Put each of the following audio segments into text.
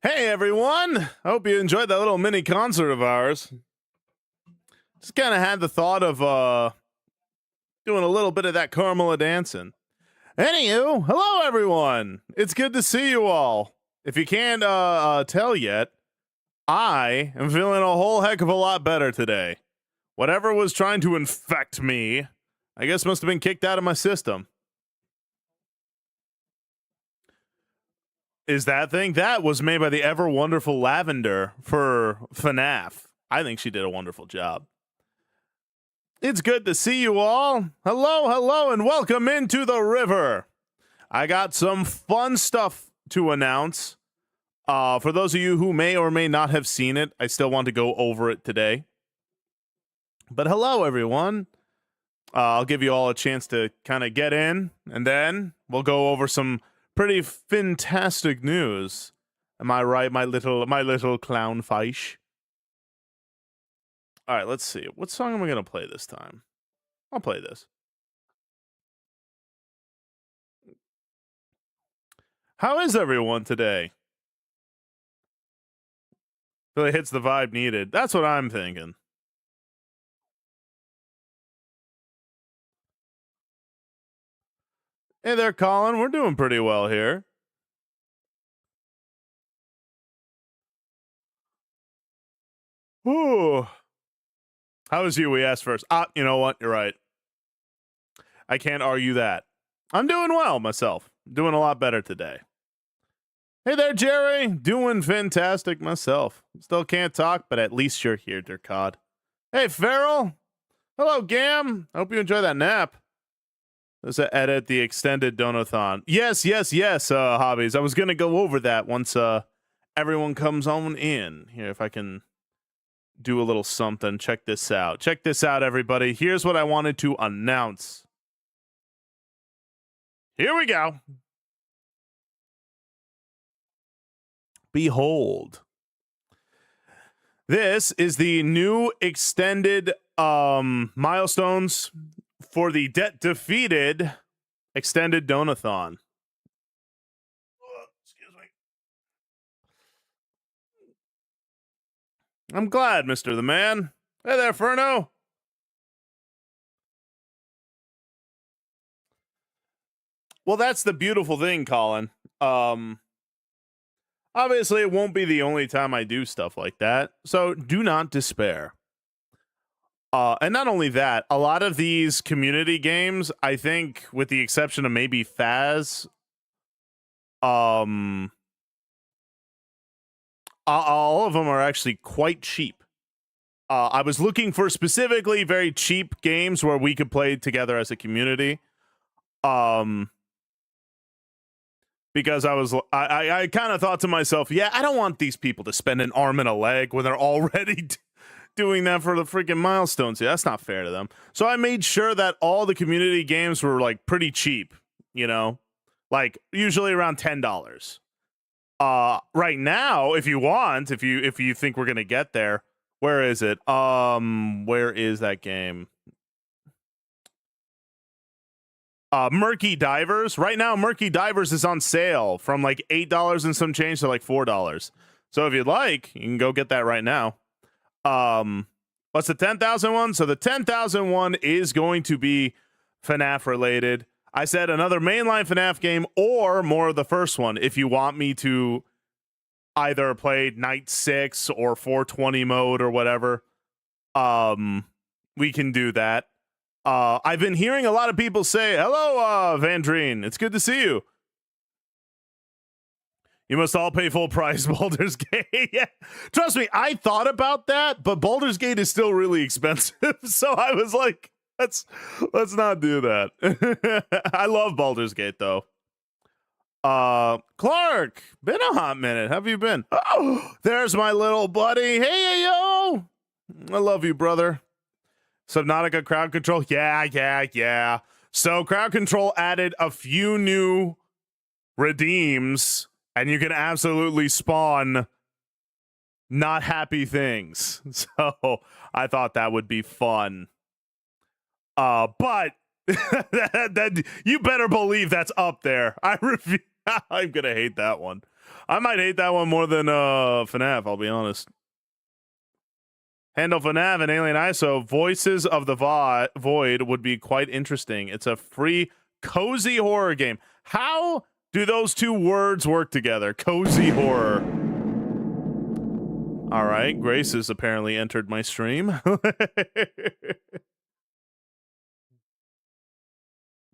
Hey everyone! Hope you enjoyed that little mini concert of ours. Just kind of had the thought of doing a little bit of that Carmela dancing. Anywho, hello everyone! It's good to see you all. If you can't tell yet, I am feeling a whole heck of a lot better today. Whatever was trying to infect me, I guess must have been kicked out of my system. Is that thing? That was made by the ever wonderful Lavender for FNAF. I think she did a wonderful job. It's good to see you all. Hello, hello, and welcome into the river. I got some fun stuff to announce. For those of you who may or may not have seen it, I still want to go over it today. But hello, everyone. I'll give you all a chance to kind of get in, and then we'll go over some pretty fantastic news. Am I right, my little clown fish? All right, let's see. What song am I going to play this time? I'll play this. How is everyone today? Really hits the vibe needed. That's what I'm thinking. Hey there, Colin. We're doing pretty well here. Ooh. How was you? We asked first. You know what? You're right. I can't argue that. I'm doing well myself. Doing a lot better today. Hey there, Jerry. Doing fantastic myself. Still can't talk, but at least you're here, dear Cod. Hey, Farrell. Hello, Gam. I hope you enjoy that nap. Let's edit the extended Dono-thon. Yes, Hobbies. I was going to go over that once everyone comes on in. Here, if I can do a little something. Check this out. Check this out, everybody. Here's what I wanted to announce. Here we go. Behold. This is the new extended milestones for the Debt Defeated extended Dono-thon. Excuse me. I'm glad, Mr. the Man. Hey there, Furno. Well, that's the beautiful thing, Colin. Obviously, it won't be the only time I do stuff like that, so do not despair. And not only that, a lot of these community games, I think, with the exception of maybe Faz, all of them are actually quite cheap. I was looking for specifically very cheap games where we could play together as a community. Because I kind of thought to myself, yeah, I don't want these people to spend an arm and a leg when they're already doing that for the freaking milestones. Yeah, that's not fair to them. So I made sure that all the community games were like pretty cheap, you know, like usually around $10. Right now, if you want, if you think we're gonna get there, where is it? Where is that game? Murky Divers. Right now, Murky Divers is on sale from like $8 and some change to like $4. So if you'd like, you can go get that right now. What's the 10,000 one? So the 10,000 one is going to be FNAF related. I said another mainline FNAF game or more of the first one. If you want me to either play Night 6 or 420 mode or whatever, we can do that. I've been hearing a lot of people say, hello, Vandreen. It's good to see you. You must all pay full price, Baldur's Gate. Yeah. Trust me, I thought about that, but Baldur's Gate is still really expensive. So I was like, let's not do that. I love Baldur's Gate, though. Clark, been a hot minute. How have you been? Oh, there's my little buddy. Hey, yo. I love you, brother. Subnautica crowd control. Yeah. So crowd control added a few new redeems, and you can absolutely spawn not happy things. So I thought that would be fun. But that you better believe that's up there. I'm gonna hate that one. I might hate that one more than FNAF, I'll be honest. Handle FNAF and Alien ISO. Voices of the Void would be quite interesting. It's a free, cozy horror game. How do those two words work together? Cozy horror. All right, Grace has apparently entered my stream.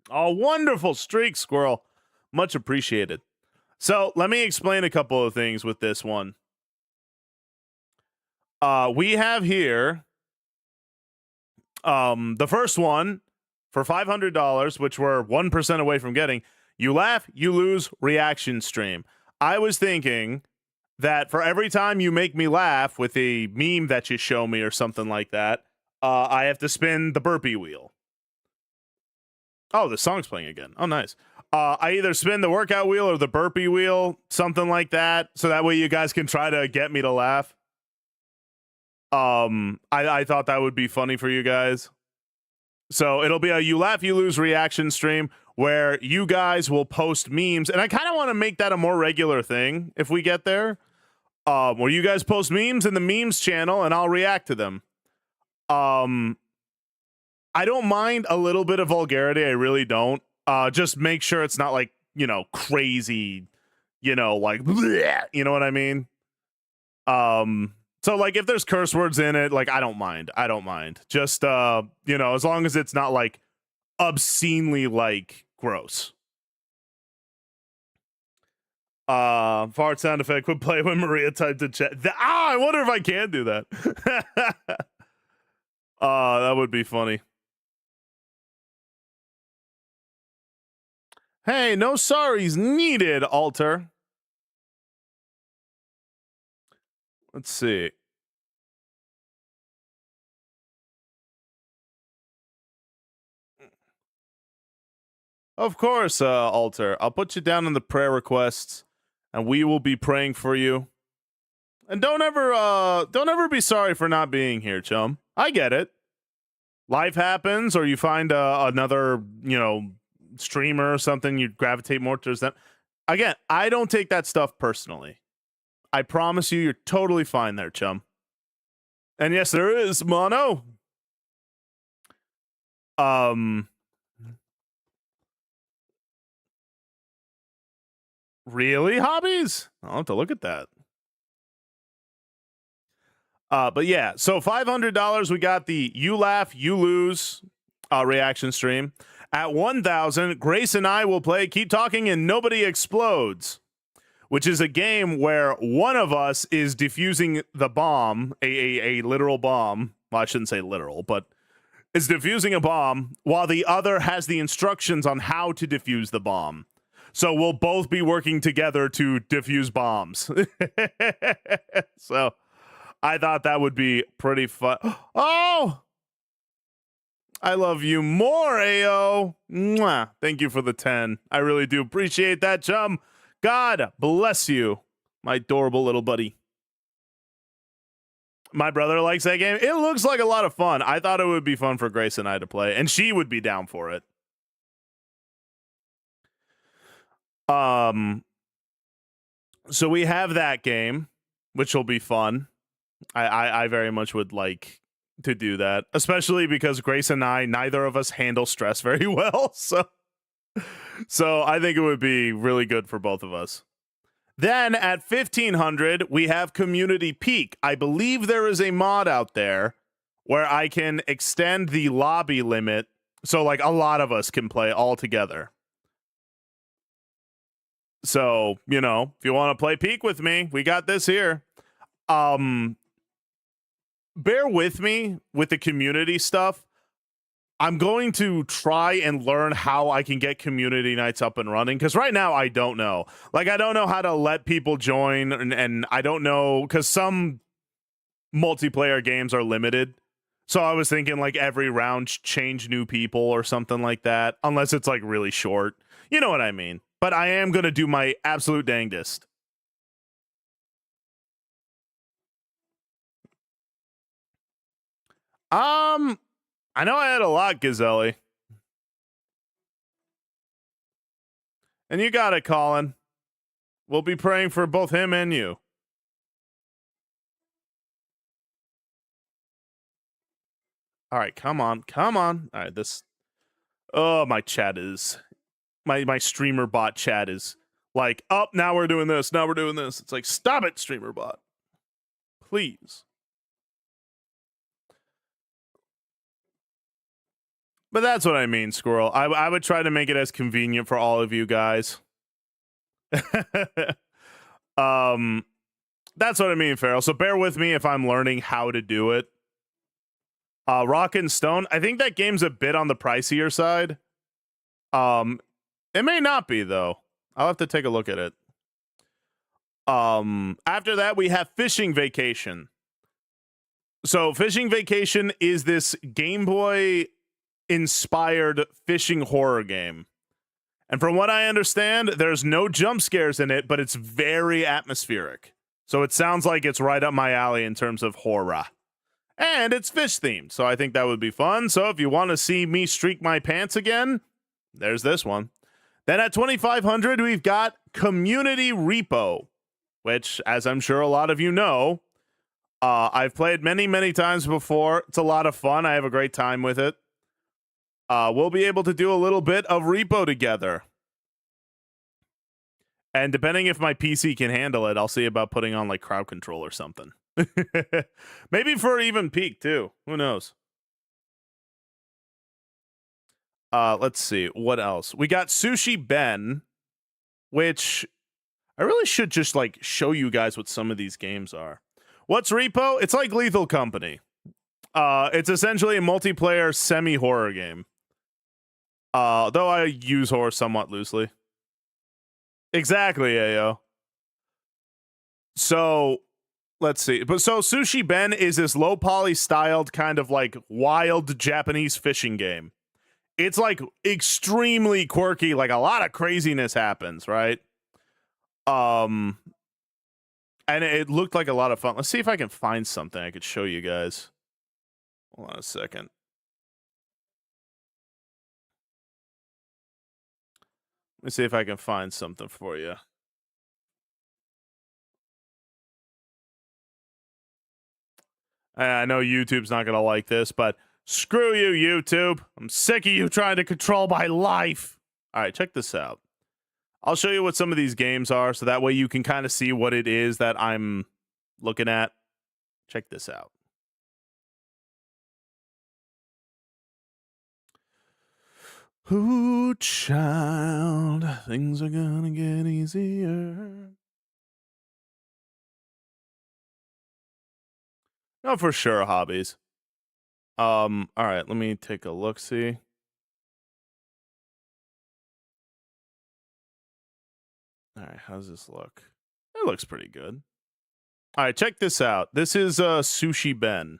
Oh, wonderful streak, Squirrel. Much appreciated. So let me explain a couple of things with this one. We have here the first one for $500, which we're 1% away from getting. You laugh, you lose, reaction stream. I was thinking that for every time you make me laugh with a meme that you show me or something like that, I have to spin the burpee wheel. Oh, the song's playing again. Oh, nice. I either spin the workout wheel or the burpee wheel, something like that, so that way you guys can try to get me to laugh. I thought that would be funny for you guys. So it'll be a you laugh, you lose reaction stream where you guys will post memes. And I kind of want to make that a more regular thing if we get there. Where you guys post memes in the memes channel and I'll react to them. I don't mind a little bit of vulgarity. I really don't. Just make sure it's not like, crazy, like, bleh, you know what I mean? So like if there's curse words in it, like I don't mind. Just as long as it's not like obscenely like gross. Fart sound effect would play when Maria typed in chat. I wonder if I can do that. That would be funny. Hey, no sorries needed, Alter. Let's see. Of course, Alter. I'll put you down in the prayer requests, and we will be praying for you. And don't ever be sorry for not being here, chum. I get it. Life happens, or you find another, streamer or something, you gravitate more towards them. Again, I don't take that stuff personally. I promise you're totally fine there, chum. And yes, there is mono. Really, hobbies? I'll have to look at that. But yeah, so $500, we got the you laugh, you lose reaction stream. At 1,000, Grace and I will play Keep Talking and Nobody Explodes, which is a game where one of us is defusing the bomb, a literal bomb. Well, I shouldn't say literal, but is defusing a bomb while the other has the instructions on how to defuse the bomb. So we'll both be working together to defuse bombs. So I thought that would be pretty fun. Oh! I love you more, Ayo. Mwah. Thank you for the 10. I really do appreciate that, chum. God bless you, my adorable little buddy. My brother likes that game. It looks like a lot of fun. I thought it would be fun for Grace and I to play, and she would be down for it. So we have that game, which will be fun. I very much would like to do that, especially because Grace and I, neither of us handle stress very well. So I think it would be really good for both of us. Then at 1,500, we have Community Peak. I believe there is a mod out there where I can extend the lobby limit so like a lot of us can play all together. So, if you want to play Peak with me, we got this here. Bear with me with the community stuff. I'm going to try and learn how I can get community nights up and running, because right now I don't know. Like, I don't know how to let people join, and I don't know, because some multiplayer games are limited. So I was thinking like every round change new people or something like that, unless it's like really short. You know what I mean? But I am going to do my absolute dangest. I know I had a lot, Gazelli. And you got it, Colin. We'll be praying for both him and you. All right, come on. All right, this. Oh, my chat is my streamer bot chat is like, oh, now we're doing this. It's like, stop it, streamer bot, please. But that's what I mean, Squirrel. I would try to make it as convenient for all of you guys. That's what I mean, Farrell. So bear with me if I'm learning how to do it. Rock and Stone, I think that game's a bit on the pricier side. It may not be, though. I'll have to take a look at it. After that, we have Fishing Vacation. So Fishing Vacation is this Game Boy inspired fishing horror game. And from what I understand, there's no jump scares in it, but it's very atmospheric. So it sounds like it's right up my alley in terms of horror. And it's fish themed, so I think that would be fun. So if you want to see me streak my pants again, there's this one. Then at 2,500, we've got Community Repo, which, as I'm sure a lot of you know, I've played many, many times before. It's a lot of fun. I have a great time with it. We'll be able to do a little bit of repo together. And depending if my PC can handle it, I'll see about putting on like crowd control or something. Maybe for even peak too. Who knows? Let's see. What else? We got Sushi Ben, which I really should just like show you guys what some of these games are. What's Repo? It's like Lethal Company. It's essentially a multiplayer semi-horror game. Though I use horror somewhat loosely. Exactly, Ayo. So, let's see. But so Sushi Ben is this low poly styled kind of like wild Japanese fishing game. It's like extremely quirky, like a lot of craziness happens, right? And it looked like a lot of fun. Let's see if I can find something I could show you guys. Hold on a second. Let me see if I can find something for you. I know YouTube's not going to like this, but screw you, YouTube. I'm sick of you trying to control my life. All right, check this out. I'll show you what some of these games are, so that way you can kind of see what it is that I'm looking at. Check this out. Ooh, child, things are gonna get easier. No, for sure, hobbies. All right, let me take a look, see. All right, how's this look? It looks pretty good. All right, check this out. This is Sushi Ben.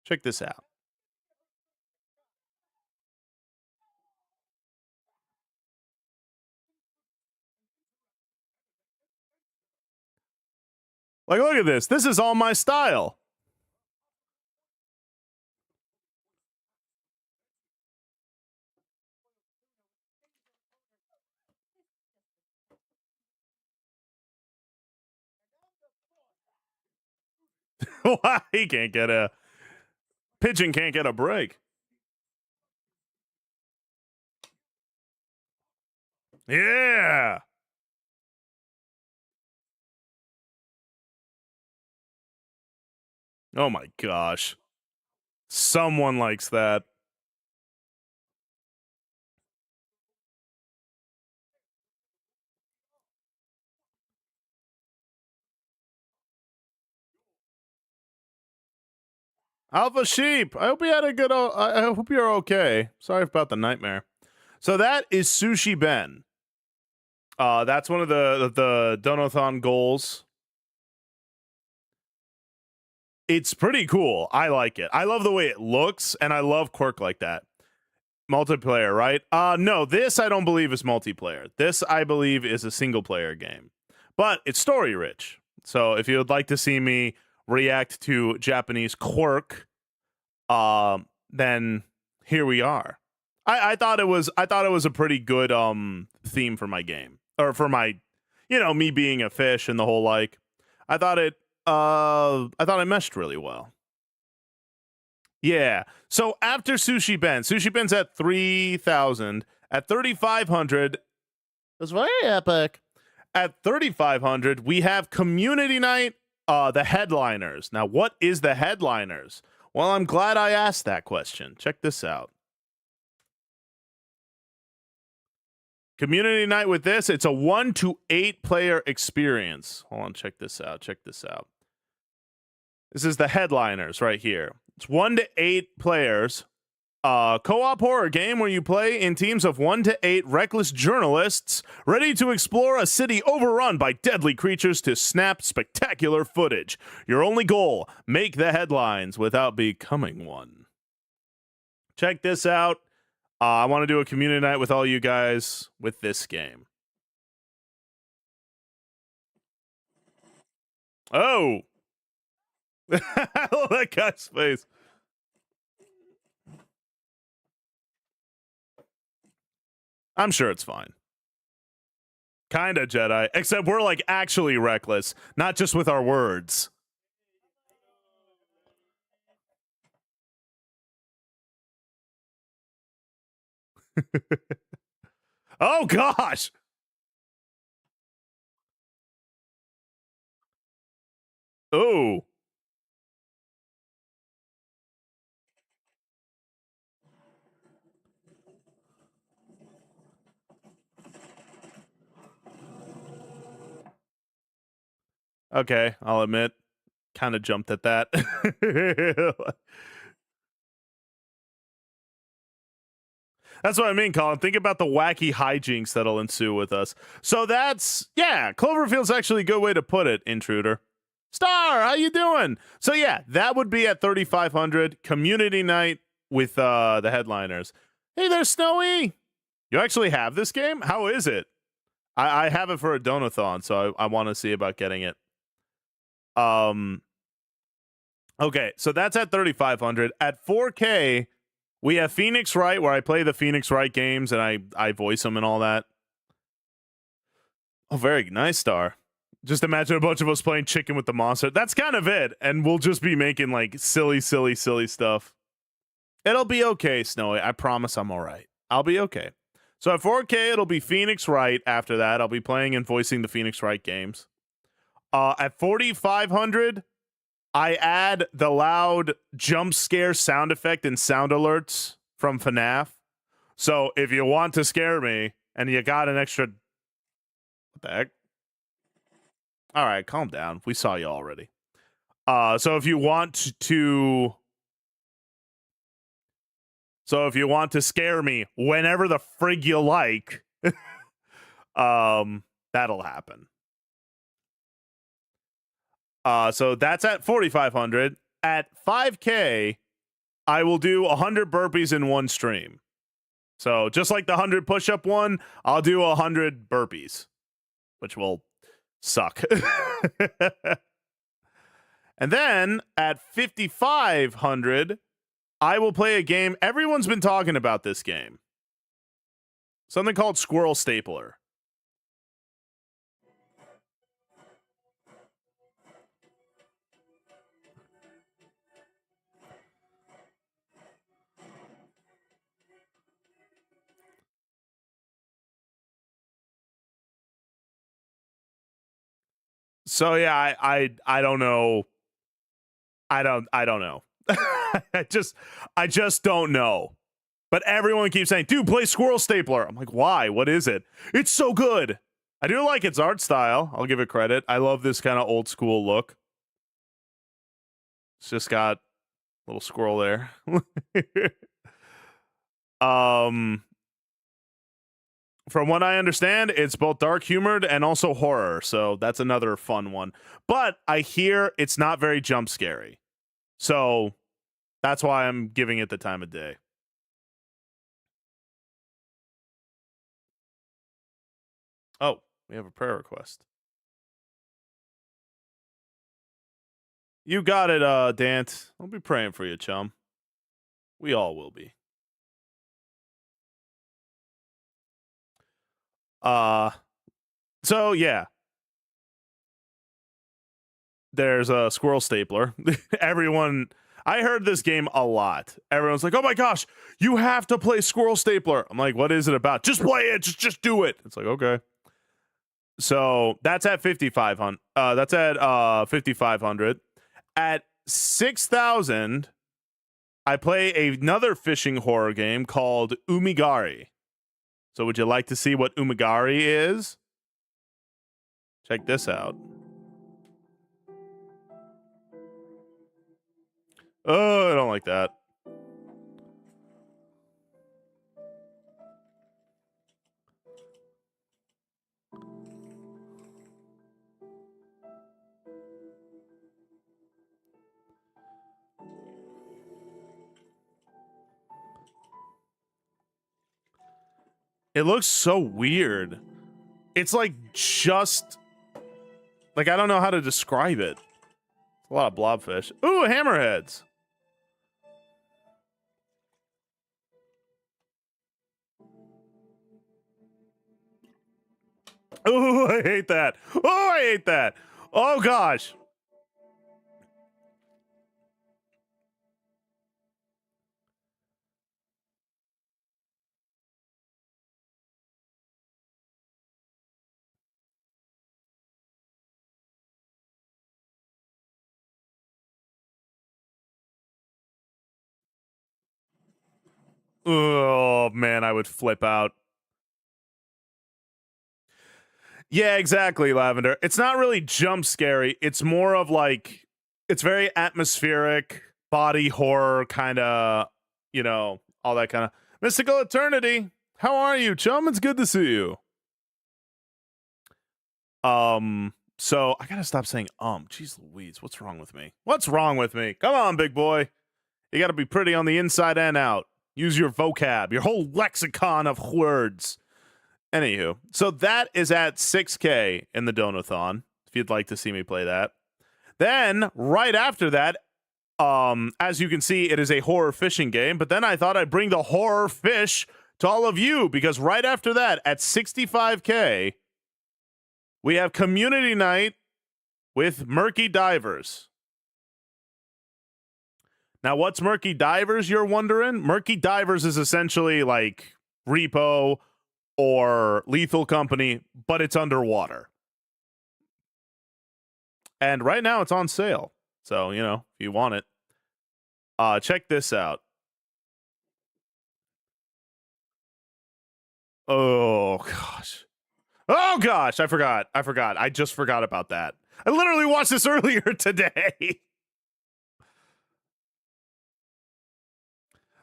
Check this out. Like, look at this. This is all my style. Why he can't get a pigeon can't get a break? Yeah. Oh my gosh. Someone likes that. Alpha Sheep, I hope you had a good. I hope you're okay. Sorry about the nightmare. So that is Sushi Ben. That's one of the Dono-thon goals. It's pretty cool. I like it. I love the way it looks, and I love quirk like that. Multiplayer, right? No, this I don't believe is multiplayer. This I believe is a single player game, but it's story rich. So if you would like to see me react to Japanese quirk, then here we are. I thought it was a pretty good theme for my game, or for my, me being a fish and the whole like. I thought it meshed really well. Yeah. So after Sushi Ben's at 3,000. At 3,500, it's very epic. At 3,500, we have Community Night, the headliners. Now, what is the headliners? Well, I'm glad I asked that question. Check this out. Community Night with this, it's a 1 to 8 player experience. Hold on, check this out. This is the headliners right here. It's 1 to 8 players. Co-op horror game where you play in teams of 1 to 8 reckless journalists ready to explore a city overrun by deadly creatures to snap spectacular footage. Your only goal, make the headlines without becoming one. Check this out. I want to do a community night with all you guys with this game. Oh. I love that guy's face. I'm sure it's fine. Kinda Jedi, except we're like actually reckless, not just with our words. Oh gosh. Oh. Okay, I'll admit, kind of jumped at that. That's what I mean, Colin. Think about the wacky hijinks that'll ensue with us. So that's, yeah, Cloverfield's actually a good way to put it, Intruder. Star, how you doing? So yeah, that would be at 3,500. Community night with the headliners. Hey there, Snowy. You actually have this game? How is it? I have it for a Dono-thon, so I want to see about getting it. Okay, so that's at 3,500. At 4K, we have Phoenix Wright, where I play the Phoenix Wright games and I voice them and all that. Oh, very nice, Star. Just imagine a bunch of us playing chicken with the monster. That's kind of it, and we'll just be making like silly stuff. It'll be okay, Snowy. I promise I'm all right. I'll be okay. So at 4K, it'll be Phoenix Wright. After that, I'll be playing and voicing the Phoenix Wright games. At 4,500, I add the loud jump scare sound effect and sound alerts from FNAF. So if you want to scare me and you got an extra... What the heck? All right, calm down. We saw you already. So if you want to... So if you want to scare me whenever the frig you like, that'll happen. So that's at 4,500. At 5K, I will do 100 burpees in one stream. So just like the 100 push-up one, I'll do 100 burpees, which will suck. And then at 5,500, I will play a game. Everyone's been talking about this game. Something called Squirrel Stapler. So yeah, I don't know. I don't know. I just don't know. But everyone keeps saying, dude, play Squirrel Stapler. I'm like, why? What is it? It's so good. I do like its art style. I'll give it credit. I love this kind of old school look. It's just got a little squirrel there. From what I understand, it's both dark humored and also horror. So that's another fun one. But I hear it's not very jump scary. So that's why I'm giving it the time of day. Oh, we have a prayer request. You got it, Dant. I'll be praying for you, chum. We all will be. So yeah, there's a squirrel stapler. Everyone, I heard this game a lot. Everyone's like, "Oh my gosh, you have to play squirrel stapler." I'm like, "What is it about?" "Just play it. Just do it." It's like, okay. So that's at 5,500. That's at 5,500. At 6,000, I play another fishing horror game called Umigari. So would you like to see what Umigari is? Check this out. Oh, I don't like that. It looks so weird. It's like just like I don't know how to describe it. It's a lot of blobfish. Ooh, hammerheads. Ooh, I hate that. Oh, I hate that. Oh gosh. Oh man, I would flip out. Yeah, exactly, Lavender. It's not really jump scary. It's more of like it's very atmospheric, body horror kind of, all that kind of mystical eternity. How are you, chum? It's good to see you. So I gotta stop saying Jeez Louise, what's wrong with me? What's wrong with me? Come on, big boy. You gotta be pretty on the inside and out. Use your vocab, your whole lexicon of words. Anywho, so that is at 6K in the Dono-thon, if you'd like to see me play that. Then, right after that, as you can see, it is a horror fishing game, but then I thought I'd bring the horror fish to all of you, because right after that, at 65K, we have Community Night with Murky Divers. Now, what's Murky Divers, you're wondering? Murky Divers is essentially like Repo or Lethal Company, but it's underwater. And right now it's on sale. So, if you want it, check this out. Oh, gosh. Oh, gosh. I forgot. I just forgot about that. I literally watched this earlier today.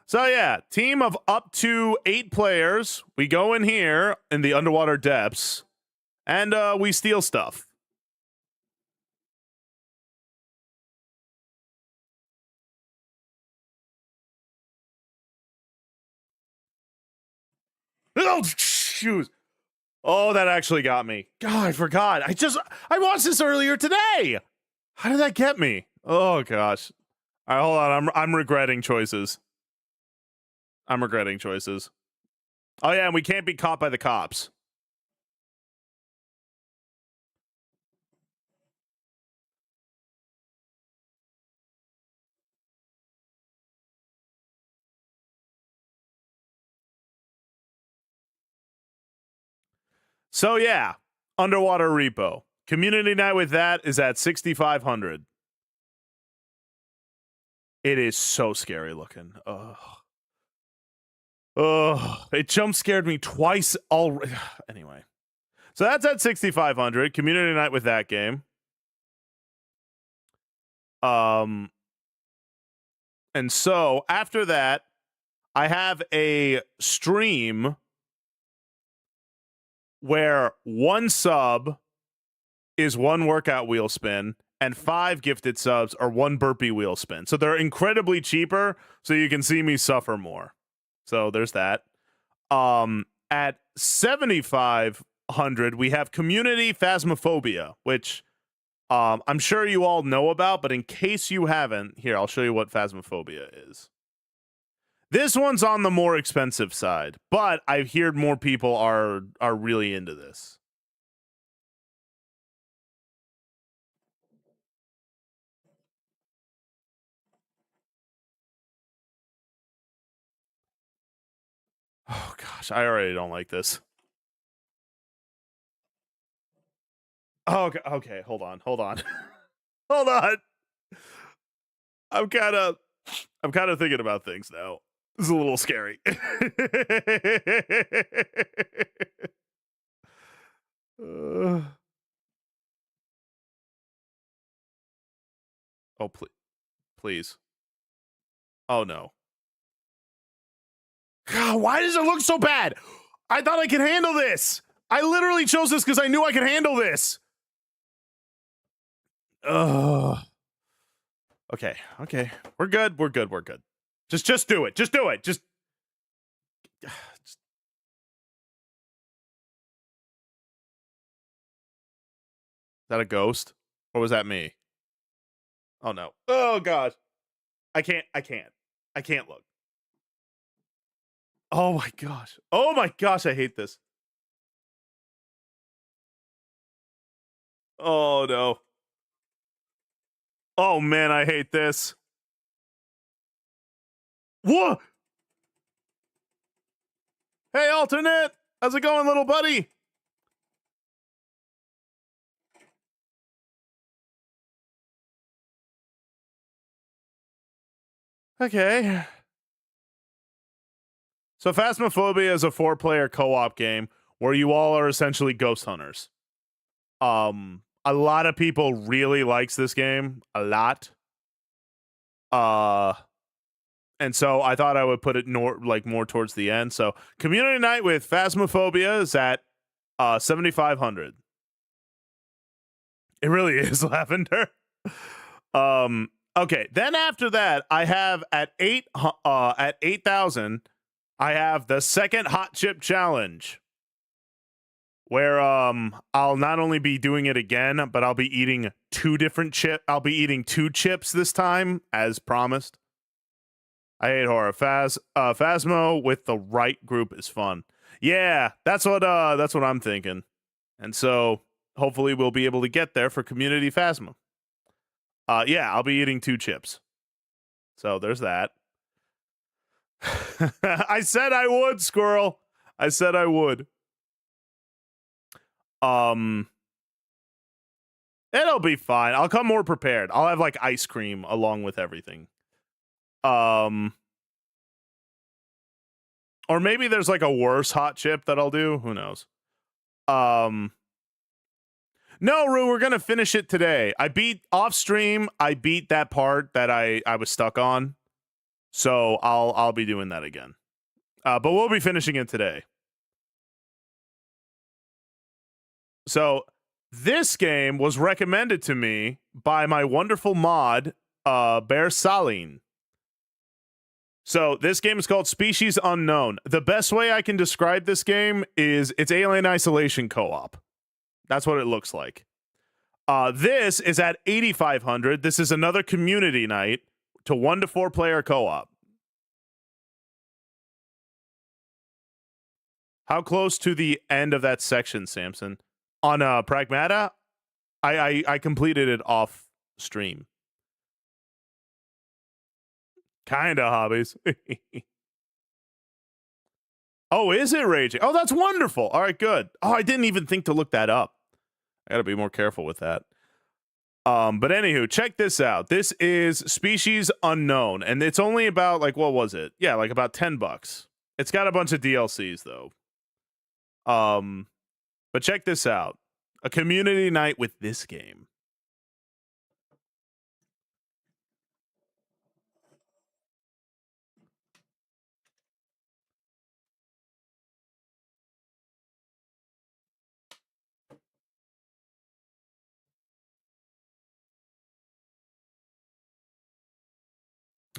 So, yeah, team of up to 8 players. We go in here in the underwater depths and we steal stuff. Oh, shoot. Oh, that actually got me. God, I forgot. I watched this earlier today. How did that get me? Oh gosh. All right, hold on. I'm regretting choices. I'm regretting choices. Oh yeah, and we can't be caught by the cops. So yeah, underwater repo. Community night with that is at 6,500. It is so scary looking. Ugh. Ugh. It jump scared me twice already. Anyway. So that's at 6,500. Community night with that game. And so after that, I have a stream where one sub is one workout wheel spin and 5 gifted subs are one burpee wheel spin. So they're incredibly cheaper, so you can see me suffer more. So there's that. At 7,500, we have Community Phasmophobia, which I'm sure you all know about, but in case you haven't, here, I'll show you what Phasmophobia is. This one's on the more expensive side, but I've heard more people are really into this. Oh gosh, I already don't like this. Oh, okay, hold on. Hold on. I'm kind of thinking about things now. This is a little scary. Oh, please. Oh no. God, why does it look so bad? I thought I could handle this. I literally chose this because I knew I could handle this. Ugh. Okay. We're good. Just do it. Just is that a ghost? Or was that me? Oh no. Oh gosh. I can't look. Oh my gosh. I hate this. Oh no. Oh man, I hate this. What? Hey, alternate. How's it going, little buddy? Okay. So Phasmophobia is a 4-player co-op game where you all are essentially ghost hunters. A lot of people really likes this game. A lot. And so I thought I would put it more towards the end. So community night with Phasmophobia is at 7,500. It really is, Lavender. Okay, then after that, I have at 8,000, I have the second hot chip challenge, where I'll not only be doing it again, but I'll be eating two chips this time, as promised. I hate horror. Phasmo with the right group is fun. Yeah, that's what I'm thinking. And so hopefully we'll be able to get there for community Phasmo. Yeah, I'll be eating 2 chips. So there's that. I said I would, Squirrel. I said I would. It'll be fine. I'll come more prepared. I'll have like ice cream along with everything. Or maybe there's like a worse hot chip that I'll do. Who knows? No, Rue, we're gonna finish it today. I beat that part that I was stuck on. So I'll be doing that again. But we'll be finishing it today. So this game was recommended to me by my wonderful mod, Bear Saline. So this game is called Species Unknown. The best way I can describe this game is it's Alien Isolation co-op. That's what it looks like. This is at 8,500. This is another community night to 1 to 4 player co-op. How close to the end of that section, Samson? On Pragmata, I completed it off stream. Kinda hobbies. Oh, is it raging? Oh, that's wonderful. All right, good. Oh, I didn't even think to look that up. I gotta be more careful with that. But anywho, check this out. This is Species Unknown, and it's only about like what was it? Yeah, like about $10. It's got a bunch of DLCs though. But check this out. A community night with this game.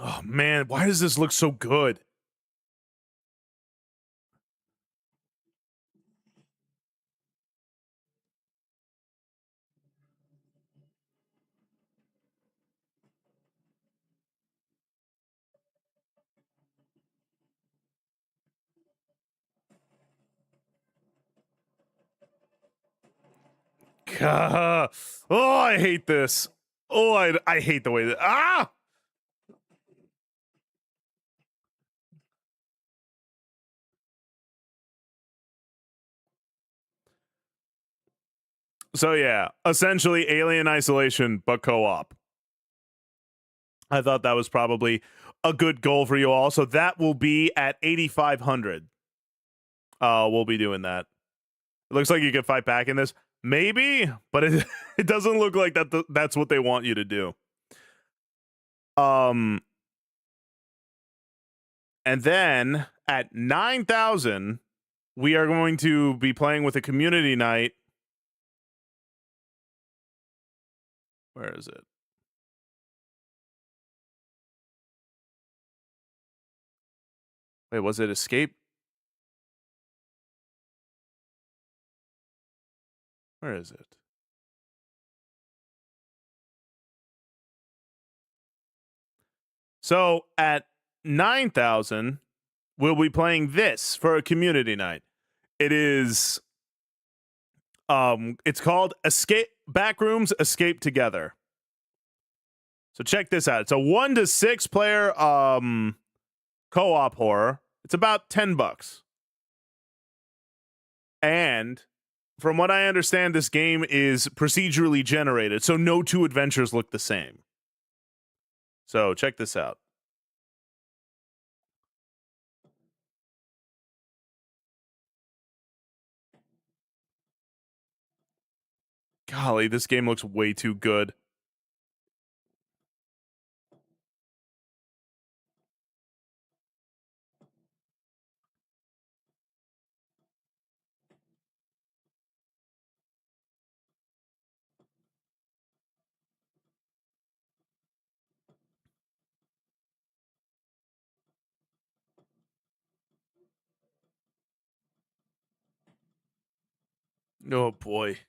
Oh man, why does this look so good? Oh, I hate this. Oh, I hate the way that. Ah! So yeah, essentially Alien Isolation, but co-op. I thought that was probably a good goal for you all. So that will be at 8,500. We'll be doing that. It looks like you can fight back in this. Maybe, but it it doesn't look like that's what they want you to do. And then at 9,000, we are going to be playing with a community night. Where is it? Wait, was it Escape? Where is it? So at 9,000, we'll be playing this for a community night. It is it's called Escape Backrooms Escape Together. So check this out. It's a 1 to 6 player co-op horror. It's about $10. And from what I understand, this game is procedurally generated, so no two adventures look the same. So check this out. Golly, this game looks way too good. Oh boy.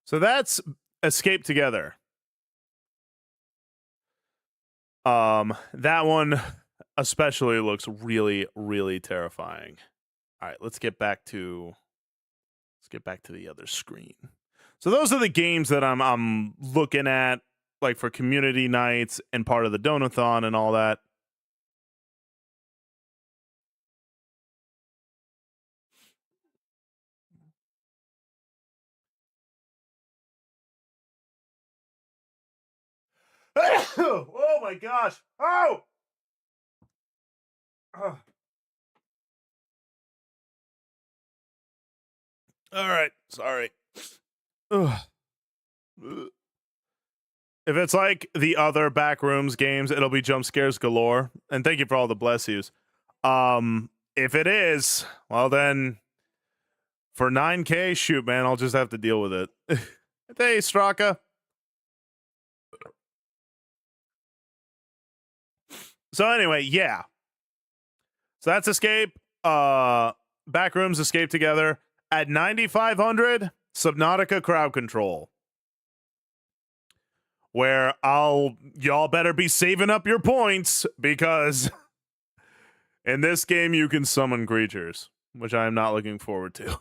So that's Escape Together. That one especially looks really, really terrifying. All right, let's get back to the other screen. So those are the games that I'm looking at, like for community nights and part of the Dono-thon and all that. Oh my gosh! Oh! All right, sorry. Ugh. If it's like the other Backrooms games, it'll be jump scares galore. And thank you for all the bless yous. If it is, well then, for 9K, shoot, man, I'll just have to deal with it. Hey, Straka. So anyway, yeah. So that's Escape. Backrooms Escape Together. At 9,500, Subnautica Crowd Control. Where y'all better be saving up your points because in this game you can summon creatures, which I am not looking forward to.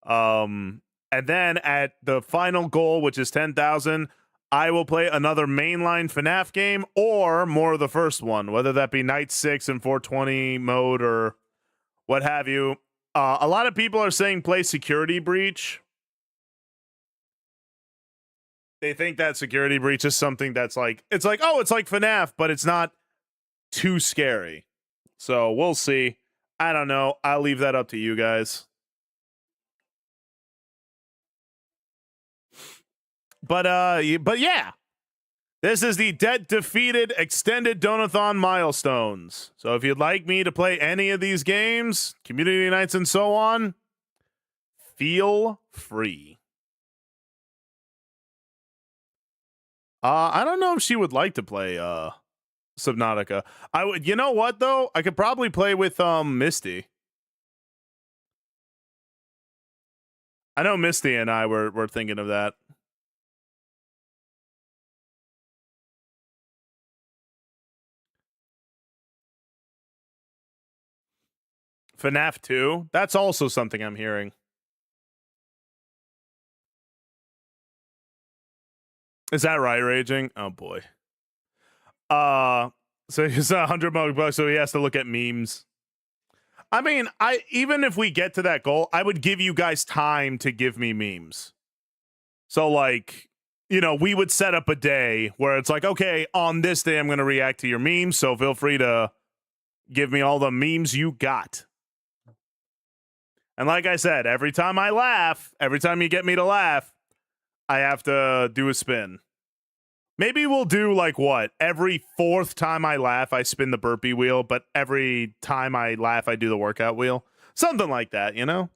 And then at the final goal, which is 10,000, I will play another mainline FNAF game or more of the first one, whether that be Night 6 and 420 mode or what have you. A lot of people are saying play Security Breach. They think that Security Breach is something that's like, it's like FNAF, but it's not too scary. So we'll see. I don't know. I'll leave that up to you guys. But yeah. This is the Dead Defeated Extended Dono-thon milestones. So if you'd like me to play any of these games, community nights and so on, feel free. I don't know if she would like to play Subnautica. I would, you know what though? I could probably play with Misty. I know Misty and I were thinking of that. FNAF 2? That's also something I'm hearing. Is that right, Raging? Oh boy. So he's $100 so he has to look at memes. I mean, even if we get to that goal, I would give you guys time to give me memes. So like, you know, we would set up a day where it's like, okay, on this day I'm going to react to your memes, so feel free to give me all the memes you got. And like I said, every time I laugh, every time you get me to laugh, I have to do a spin. Maybe we'll do like what? Every fourth time I laugh, I spin the burpee wheel, but every time I laugh, I do the workout wheel. Something like that, you know?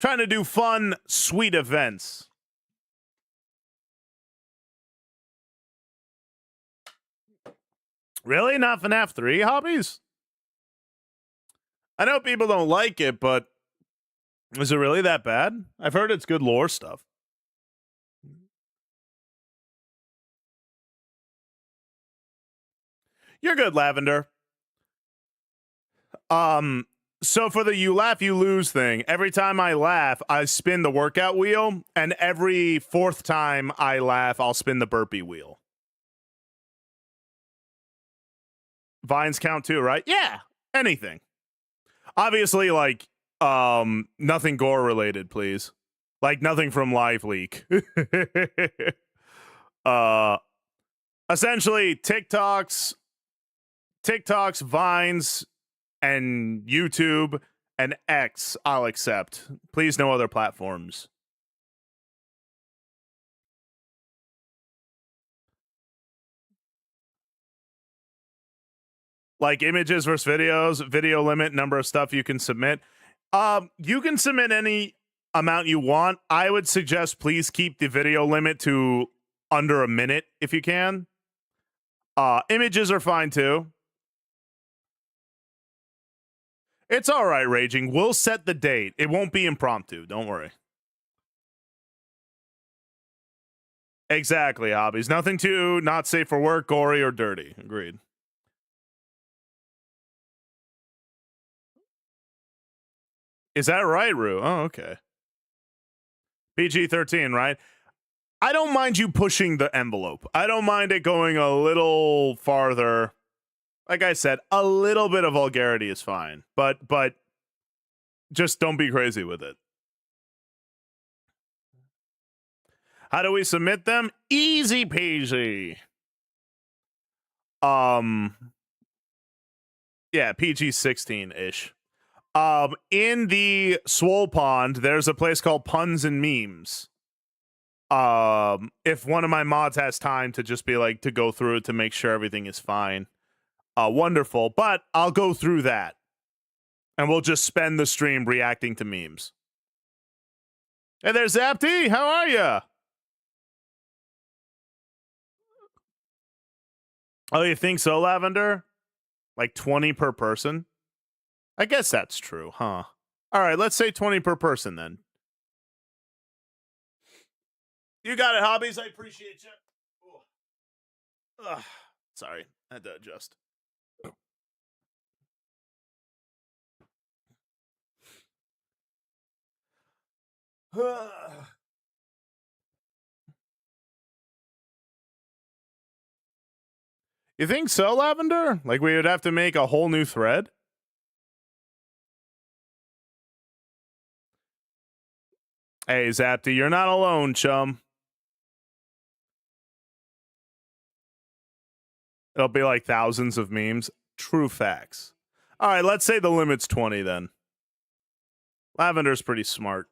Trying to do fun, sweet events. Really? Not FNAF 3 hobbies? I know people don't like it, but is it really that bad? I've heard it's good lore stuff. You're good, Lavender. So for the you laugh, you lose thing, every time I laugh, I spin the workout wheel, and every fourth time I laugh, I'll spin the burpee wheel. Vines count too, right? Yeah, anything. Obviously, like, nothing gore related, please. Like, nothing from Live Leak. Essentially, TikToks, Vines, and YouTube and X, I'll accept. Please, no other platforms. Like images versus videos, video limit, number of stuff you can submit. You can submit any amount you want. I would suggest please keep the video limit to under a minute if you can. Images are fine too. It's all right, Raging. We'll set the date. It won't be impromptu. Don't worry. Exactly, hobbies. Nothing too not safe for work, gory, or dirty. Agreed. Is that right, Rue? Oh, okay. PG-13, right? I don't mind you pushing the envelope. I don't mind it going a little farther. Like I said, a little bit of vulgarity is fine, but just don't be crazy with it. How do we submit them? Easy peasy. Yeah, PG-16-ish. In the Swole Pond, there's a place called Puns and Memes. If one of my mods has time to just be like to go through it to make sure everything is fine, wonderful. But I'll go through that, and we'll just spend the stream reacting to memes. Hey there, Zapty. How are you? Oh, you think so, Lavender? Like 20 per person? I guess that's true, huh? All right, let's say 20 per person then. You got it, hobbies. I appreciate you. Ugh, sorry, I had to adjust. You think so, Lavender? Like we would have to make a whole new thread? Hey, Zapty, you're not alone, chum. It'll be like thousands of memes. True facts. All right, let's say the limit's 20 then. Lavender's pretty smart.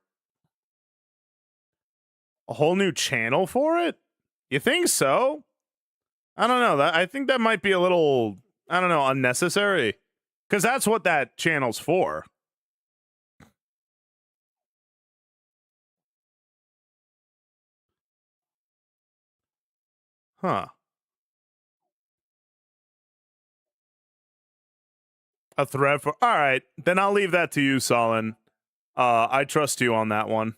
A whole new channel for it? You think so? I don't know. I think that might be a little, I don't know, unnecessary. Because that's what that channel's for. Huh. A thread for. All right, then I'll leave that to you, Solon. I trust you on that one.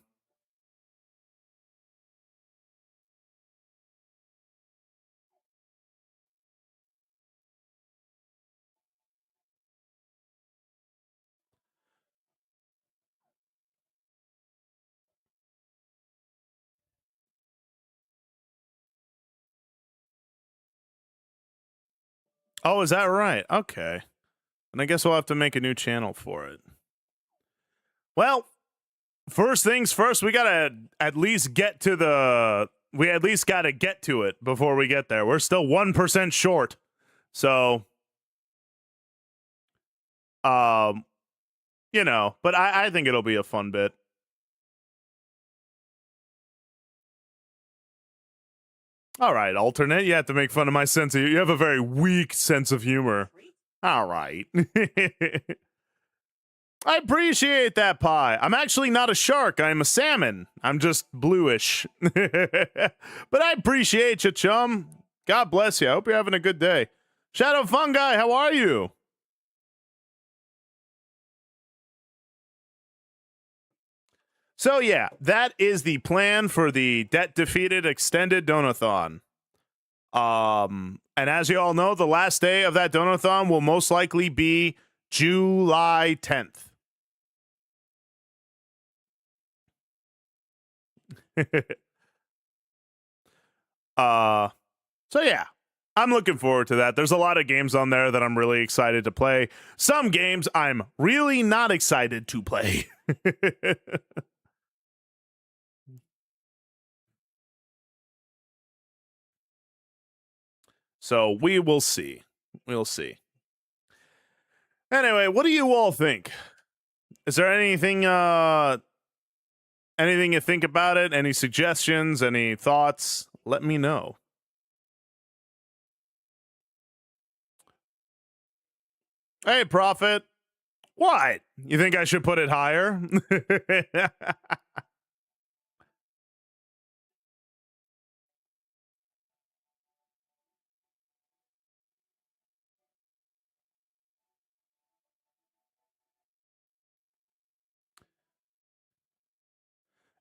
Oh, is that right? Okay. And I guess we'll have to make a new channel for it. Well, first things first, we gotta at least get to the. We at least gotta get to it before we get there. We're still 1% short. So, you know, but I think it'll be a fun bit. All right, alternate. You have to make fun of my sense of. You have a very weak sense of humor. All right. I appreciate that pie. I'm actually not a shark. I'm a salmon. I'm just bluish. But I appreciate you, chum. God bless you. I hope you're having a good day. Shadow Fungi, how are you? So yeah, that is the plan for the Debt Defeated Extended Dono-thon. And as you all know, the last day of that Dono-thon will most likely be July 10th. So yeah, I'm looking forward to that. There's a lot of games on there that I'm really excited to play. Some games I'm really not excited to play. So we will see. We'll see. Anyway, what do you all think? Is there anything anything you think about it? Any suggestions? Any thoughts? Let me know. Hey, Prophet. What? You think I should put it higher?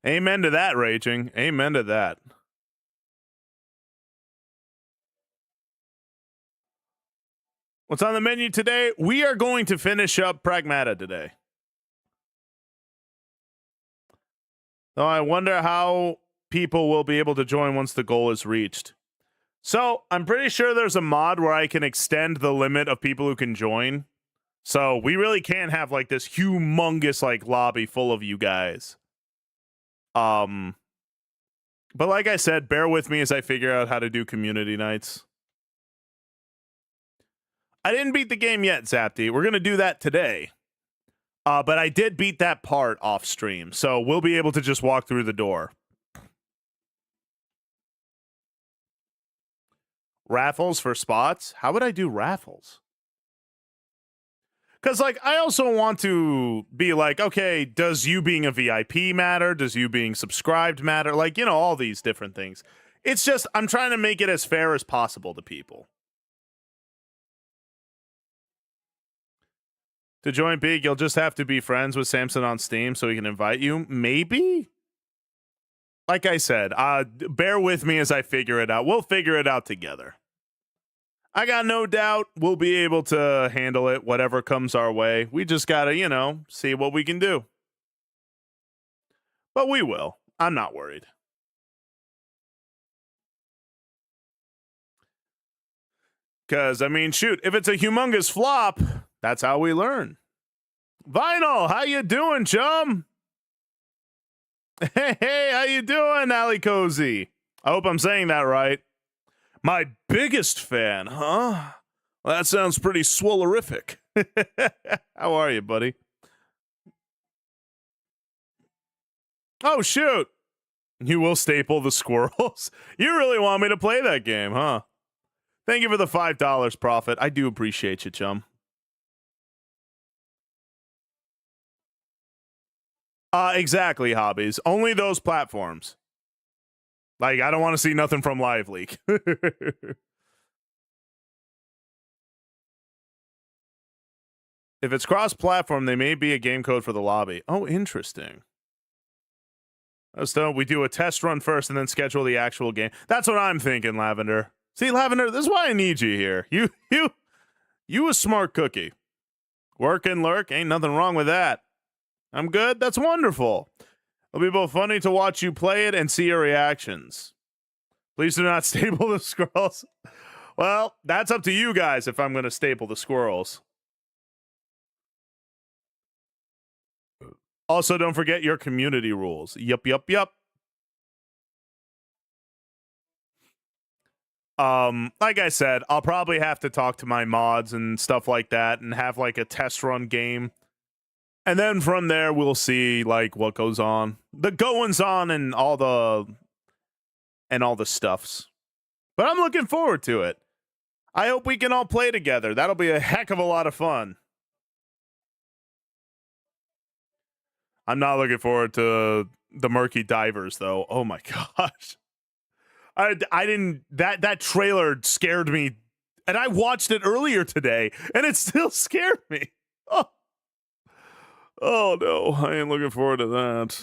Amen to that, Raging. Amen to that. What's on the menu today? We are going to finish up Pragmata today. Though I wonder how people will be able to join once the goal is reached. So I'm pretty sure there's a mod where I can extend the limit of people who can join. So we really can't have like this humongous like lobby full of you guys. But like I said, bear with me as I figure out how to do community nights. I didn't beat the game yet, Zapty. We're gonna do that today. But I did beat that part off stream, so we'll be able to just walk through the door. Raffles for spots? How would I do raffles? Because, like, I also want to be like, okay, does you being a VIP matter? Does you being subscribed matter? Like, you know, all these different things. It's just, I'm trying to make it as fair as possible to people. To join Big, you'll just have to be friends with Samson on Steam so he can invite you. Maybe? Like I said, bear with me as I figure it out. We'll figure it out together. I got no doubt we'll be able to handle it, whatever comes our way. We just gotta, you know, see what we can do. But we will. I'm not worried. Because, I mean, shoot, if it's a humongous flop, that's how we learn. Vinyl, how you doing, chum? Hey, how you doing, Ali Cozy? I hope I'm saying that right. My biggest fan, huh? Well, that sounds pretty swellerific. How are you, buddy? Oh, shoot. You will staple the squirrels? You really want me to play that game, huh? Thank you for the $5, Prophet. I do appreciate you, chum. Exactly, hobbies. Only those platforms. Like, I don't want to see nothing from Live Leak. If it's cross-platform, they may be a game code for the lobby. Oh, interesting. So we do a test run first and then schedule the actual game. That's what I'm thinking, Lavender. See, Lavender, this is why I need you here. You a smart cookie. Work and lurk, ain't nothing wrong with that. I'm good? That's wonderful. It'll be both funny to watch you play it and see your reactions. Please do not staple the scrolls. Well, that's up to you guys if I'm going to staple the squirrels. Also, don't forget your community rules. Yup, yup, yup. Like I said, I'll probably have to talk to my mods and stuff like that and have like a test run game. And then from there, we'll see like what goes on. The goings on and all the stuffs. But I'm looking forward to it. I hope we can all play together. That'll be a heck of a lot of fun. I'm not looking forward to the Murky Divers, though. Oh my gosh. I didn't... That trailer scared me. And I watched it earlier today, and it still scared me. Oh no, I ain't looking forward to that.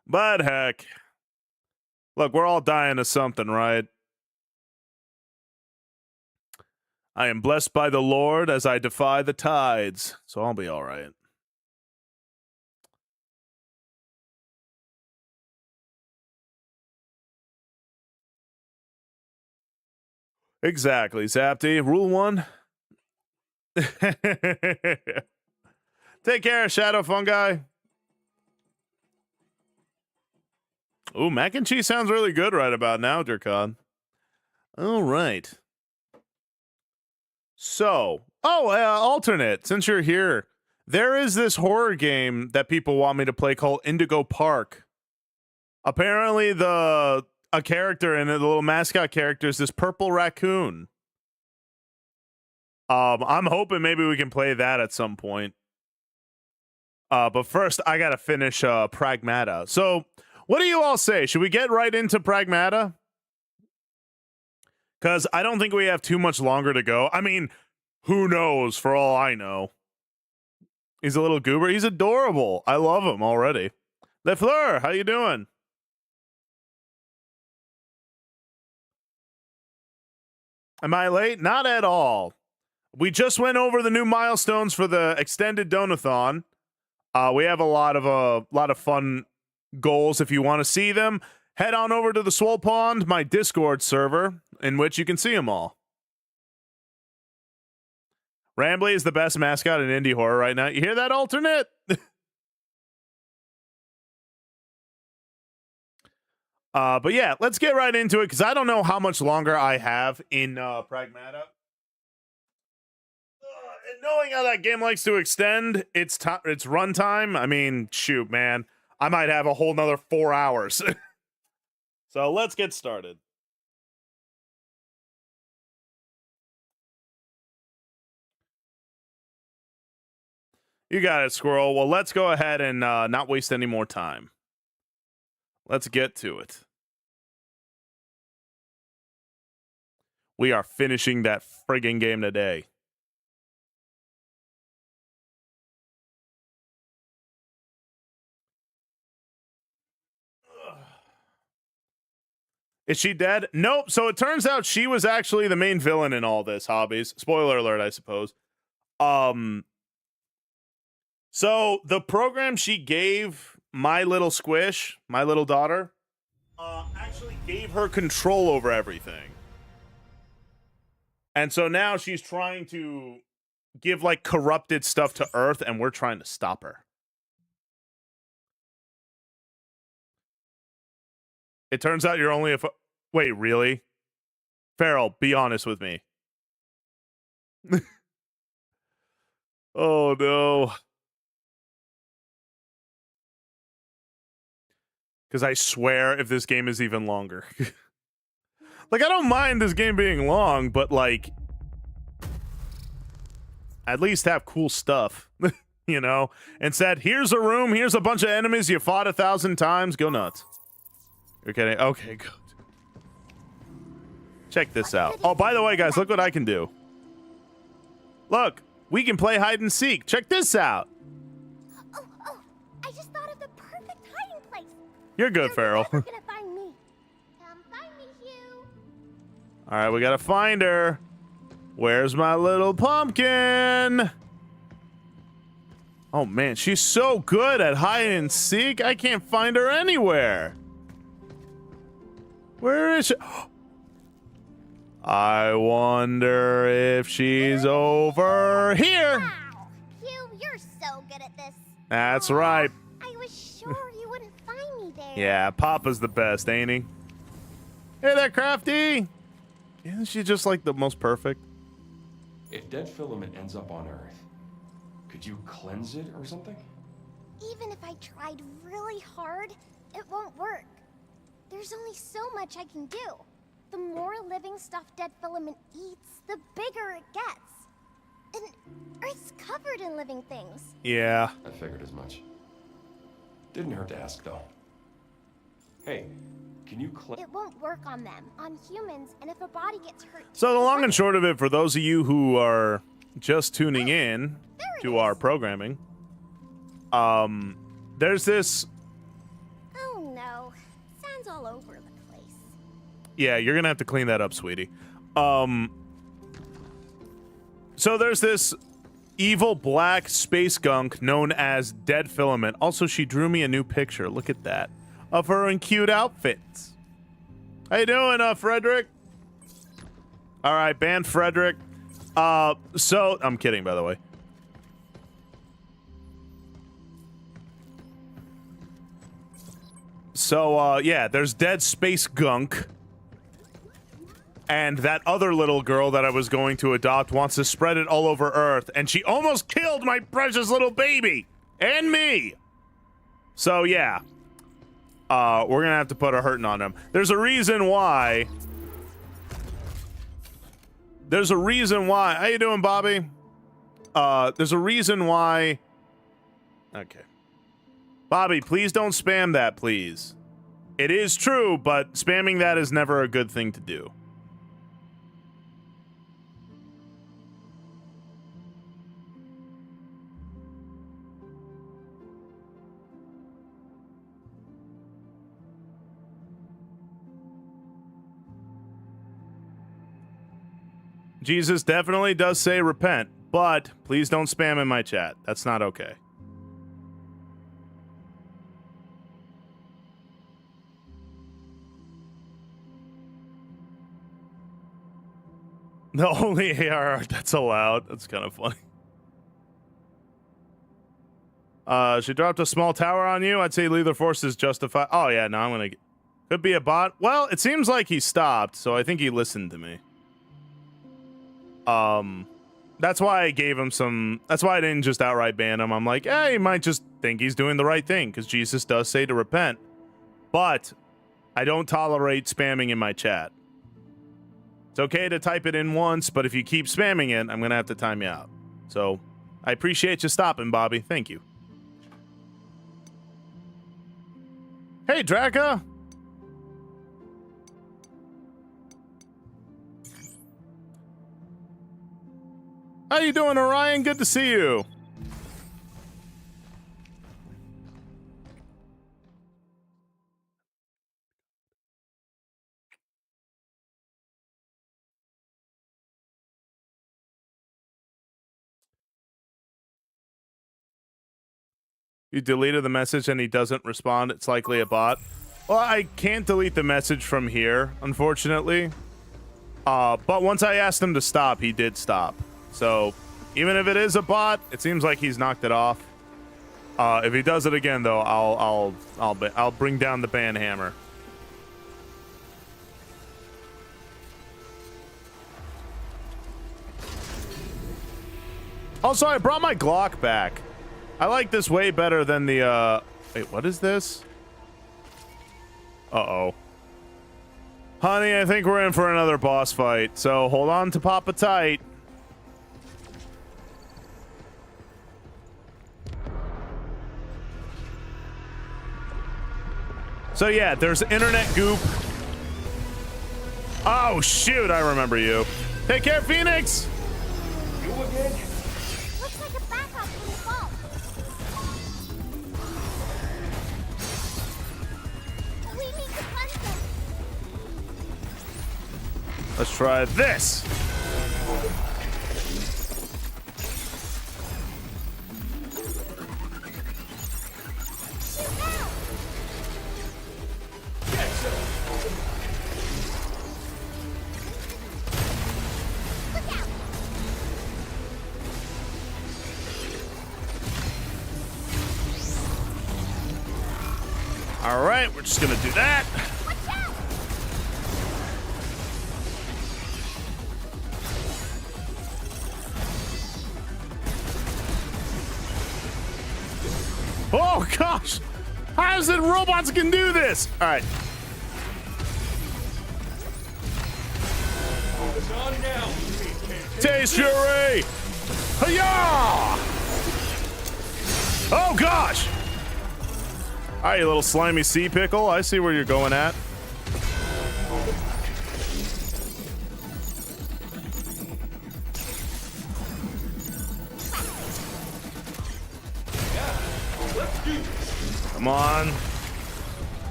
But heck. Look, we're all dying of something, right? I am blessed by the Lord as I defy the tides, so I'll be all right. Exactly, Zapty. Rule 1. Take care, Shadow Fungi. Ooh, mac and cheese sounds really good right about now, Durkon. All right. So, alternate, since you're here, there is this horror game that people want me to play called Indigo Park. Apparently, a character in it, the little mascot character, is this purple raccoon. I'm hoping maybe we can play that at some point. But first, I gotta finish Pragmata. So, what do you all say? Should we get right into Pragmata? Because I don't think we have too much longer to go. I mean, who knows, for all I know. He's a little goober. He's adorable. I love him already. LeFleur, how you doing? Am I late? Not at all. We just went over the new milestones for the extended Dono-thon. We have a lot of fun goals. If you want to see them, head on over to the Swole Pond, my Discord server, in which you can see them all. Rambley is the best mascot in indie horror right now. You hear that, alternate? But yeah, let's get right into it, because I don't know how much longer I have in Pragmata. And knowing how that game likes to extend its runtime, I mean, shoot, man. I might have a whole nother 4 hours. So let's get started. You got it, Squirrel. Well, let's go ahead and not waste any more time. Let's get to it. We are finishing that friggin' game today. Is she dead? Nope. So it turns out she was actually the main villain in all this, Hobbies. Spoiler alert, I suppose. So the program she gave my little squish, my little daughter, actually gave her control over everything. And so now she's trying to give like corrupted stuff to Earth, and we're trying to stop her. It turns out you're only a wait, really? Farrell, be honest with me. Oh no. Because I swear if this game is even longer. Like, I don't mind this game being long, but like, at least have cool stuff. You know? Instead, here's a room, here's a bunch of enemies you fought 1,000 times. Go nuts. You're kidding? Okay, good. Check this out. Oh, by the way, guys, look what I can do. Look, we can play hide and seek. Check this out. Oh, I just thought of the perfect hiding place. You're good, Farrell. You're never gonna find me. Come find me, Hugh. All right, we gotta find her. Where's my little pumpkin? Oh, man, she's so good at hide and seek. I can't find her anywhere. Where is she? I wonder if she's over here. Wow. You're so good at this. That's right. I was sure you wouldn't find me there. Yeah, Papa's the best, ain't he? Hey there, Crafty. Isn't she just like the most perfect? If dead filament ends up on Earth, could you cleanse it or something? Even if I tried really hard, it won't work. There's only so much I can do. The more living stuff dead filament eats, the bigger it gets. And Earth's covered in living things. Yeah. I figured as much. Didn't hurt to ask, though. Hey, can you It won't work on them, on humans, and if a body gets hurt... So the long and short of it, for those of you who are just tuning in to our programming, there's this... Oh no, sand's all over the place. Yeah, you're gonna have to clean that up, sweetie. So there's this evil black space gunk known as Dead Filament. Also, she drew me a new picture. Look at that. Of her in cute outfits. How you doing, Frederick? All right, ban Frederick. So I'm kidding, by the way. So, yeah, there's dead space gunk. And that other little girl that I was going to adopt wants to spread it all over Earth. And she almost killed my precious little baby. And me. So, yeah. We're going to have to put a hurting on them. There's a reason why. There's a reason why. How you doing, Bobby? There's a reason why. Okay. Bobby, please don't spam that, please. It is true, but spamming that is never a good thing to do. Jesus definitely does say repent, but please don't spam in my chat. That's not okay. The only AR art that's allowed. That's kind of funny. She dropped a small tower on you. I'd say Lethal Force is justified. Oh, yeah, no, I'm going to... Could be a bot. Well, it seems like he stopped, so I think he listened to me. That's why I gave him some... That's why I didn't just outright ban him. I'm like, he might just think he's doing the right thing, because Jesus does say to repent. But I don't tolerate spamming in my chat. It's okay to type it in once, but if you keep spamming it, I'm going to have to time you out. So, I appreciate you stopping, Bobby. Thank you. Hey, Draka! How you doing, Orion? Good to see you. You deleted the message and he doesn't respond. It's likely a bot. Well, I can't delete the message from here, unfortunately. But once I asked him to stop, he did stop. So even if it is a bot, it seems like he's knocked it off. If he does it again, though, I'll bring down the ban hammer. Also, I brought my Glock back. I like this way better than the, wait, what is this? Uh-oh. Honey, I think we're in for another boss fight, so hold on to Papa tight. So yeah, there's internet goop. Oh, shoot, I remember you. Take care, Phoenix! You again? Looks like a backup from the vault. We need to punch them. Let's try this. Shoot now. All right, we're just gonna do that. Watch out! Oh gosh! How is it robots can do this? All right. It's on now. Taste fury! Hiya! Oh gosh! All right, you little slimy sea pickle. I see where you're going at. Come on.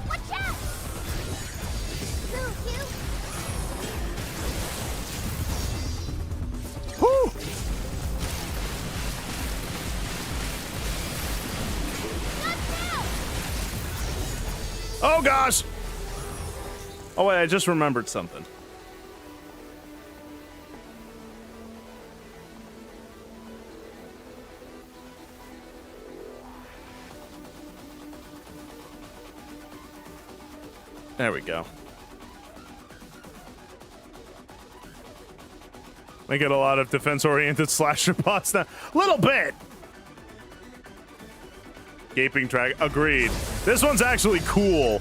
Watch out! Move, you! Whew. Oh gosh! Oh wait, I just remembered something. There we go. We get a lot of defense-oriented slasher bots now. Little bit. Gaping track. Agreed. This one's actually cool.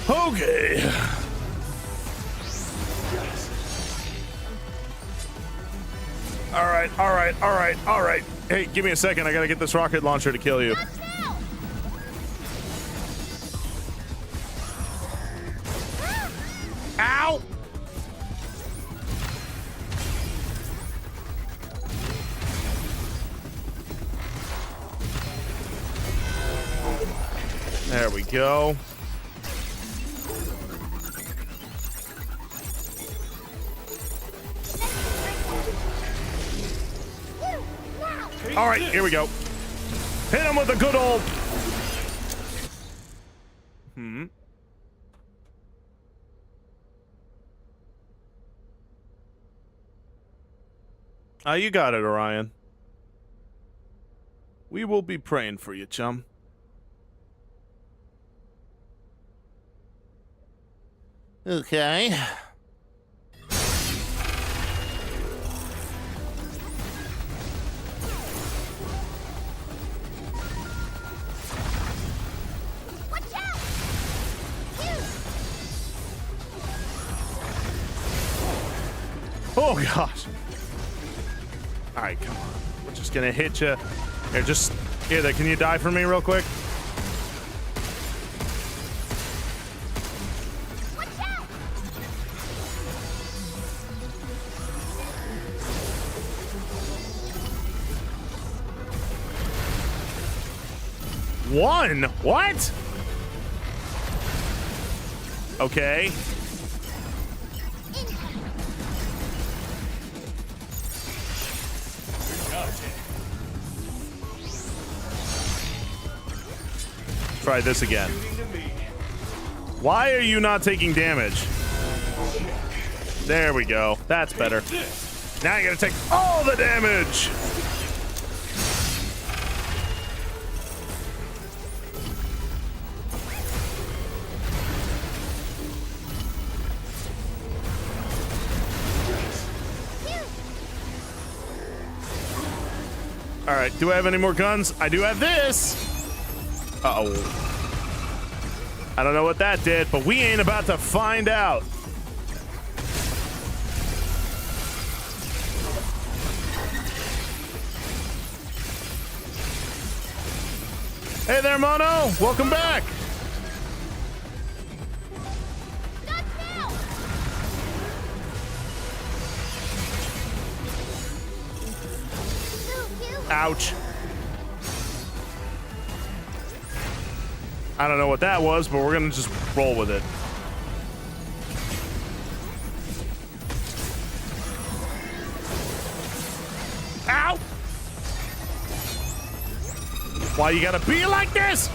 Okay. All right. Hey, give me a second. I gotta get this rocket launcher to kill you. Ow! There we go. All right, here we go. Hit him with a good old... You got it, Orion. We will be praying for you, chum. Okay. Watch out! Oh, gosh. All right, come on. We're just gonna hit you. Here, just... Here, there. Can you die for me real quick? Watch out! One? What? Okay. Try this again. Why are you not taking damage? There we go. That's better. Now you gotta take all the damage. All right, do I have any more guns? I do have this. Uh-oh. I don't know what that did, but we ain't about to find out. Hey there, Mono. Welcome back. Ouch. I don't know what that was, but we're gonna just roll with it. Ow! Why you gotta be like this?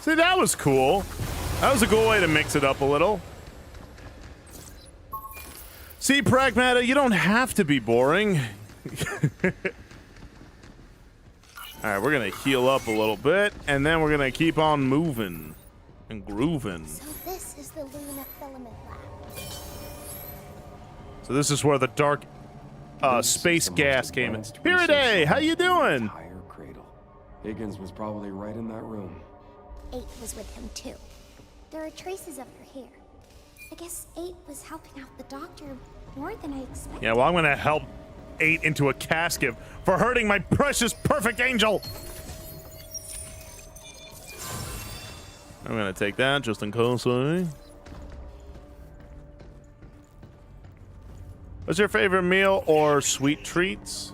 See, that was cool. That was a cool way to mix it up a little. See, Pragmata, you don't have to be boring. Alright, we're gonna heal up a little bit, and then we're gonna keep on moving and grooving. So this is the Luna Filament Lab. So this is where the dark space gas came in. Faraday, how you doing? Entire cradle. Higgins was probably right in that room. 8 was with him too. There are traces of her hair. I guess 8 was helping out the doctor more than I expected. Yeah, well, I'm gonna help 8 into a casket for hurting my precious perfect angel. I'm gonna take that just in case. What's your favorite meal or sweet treats?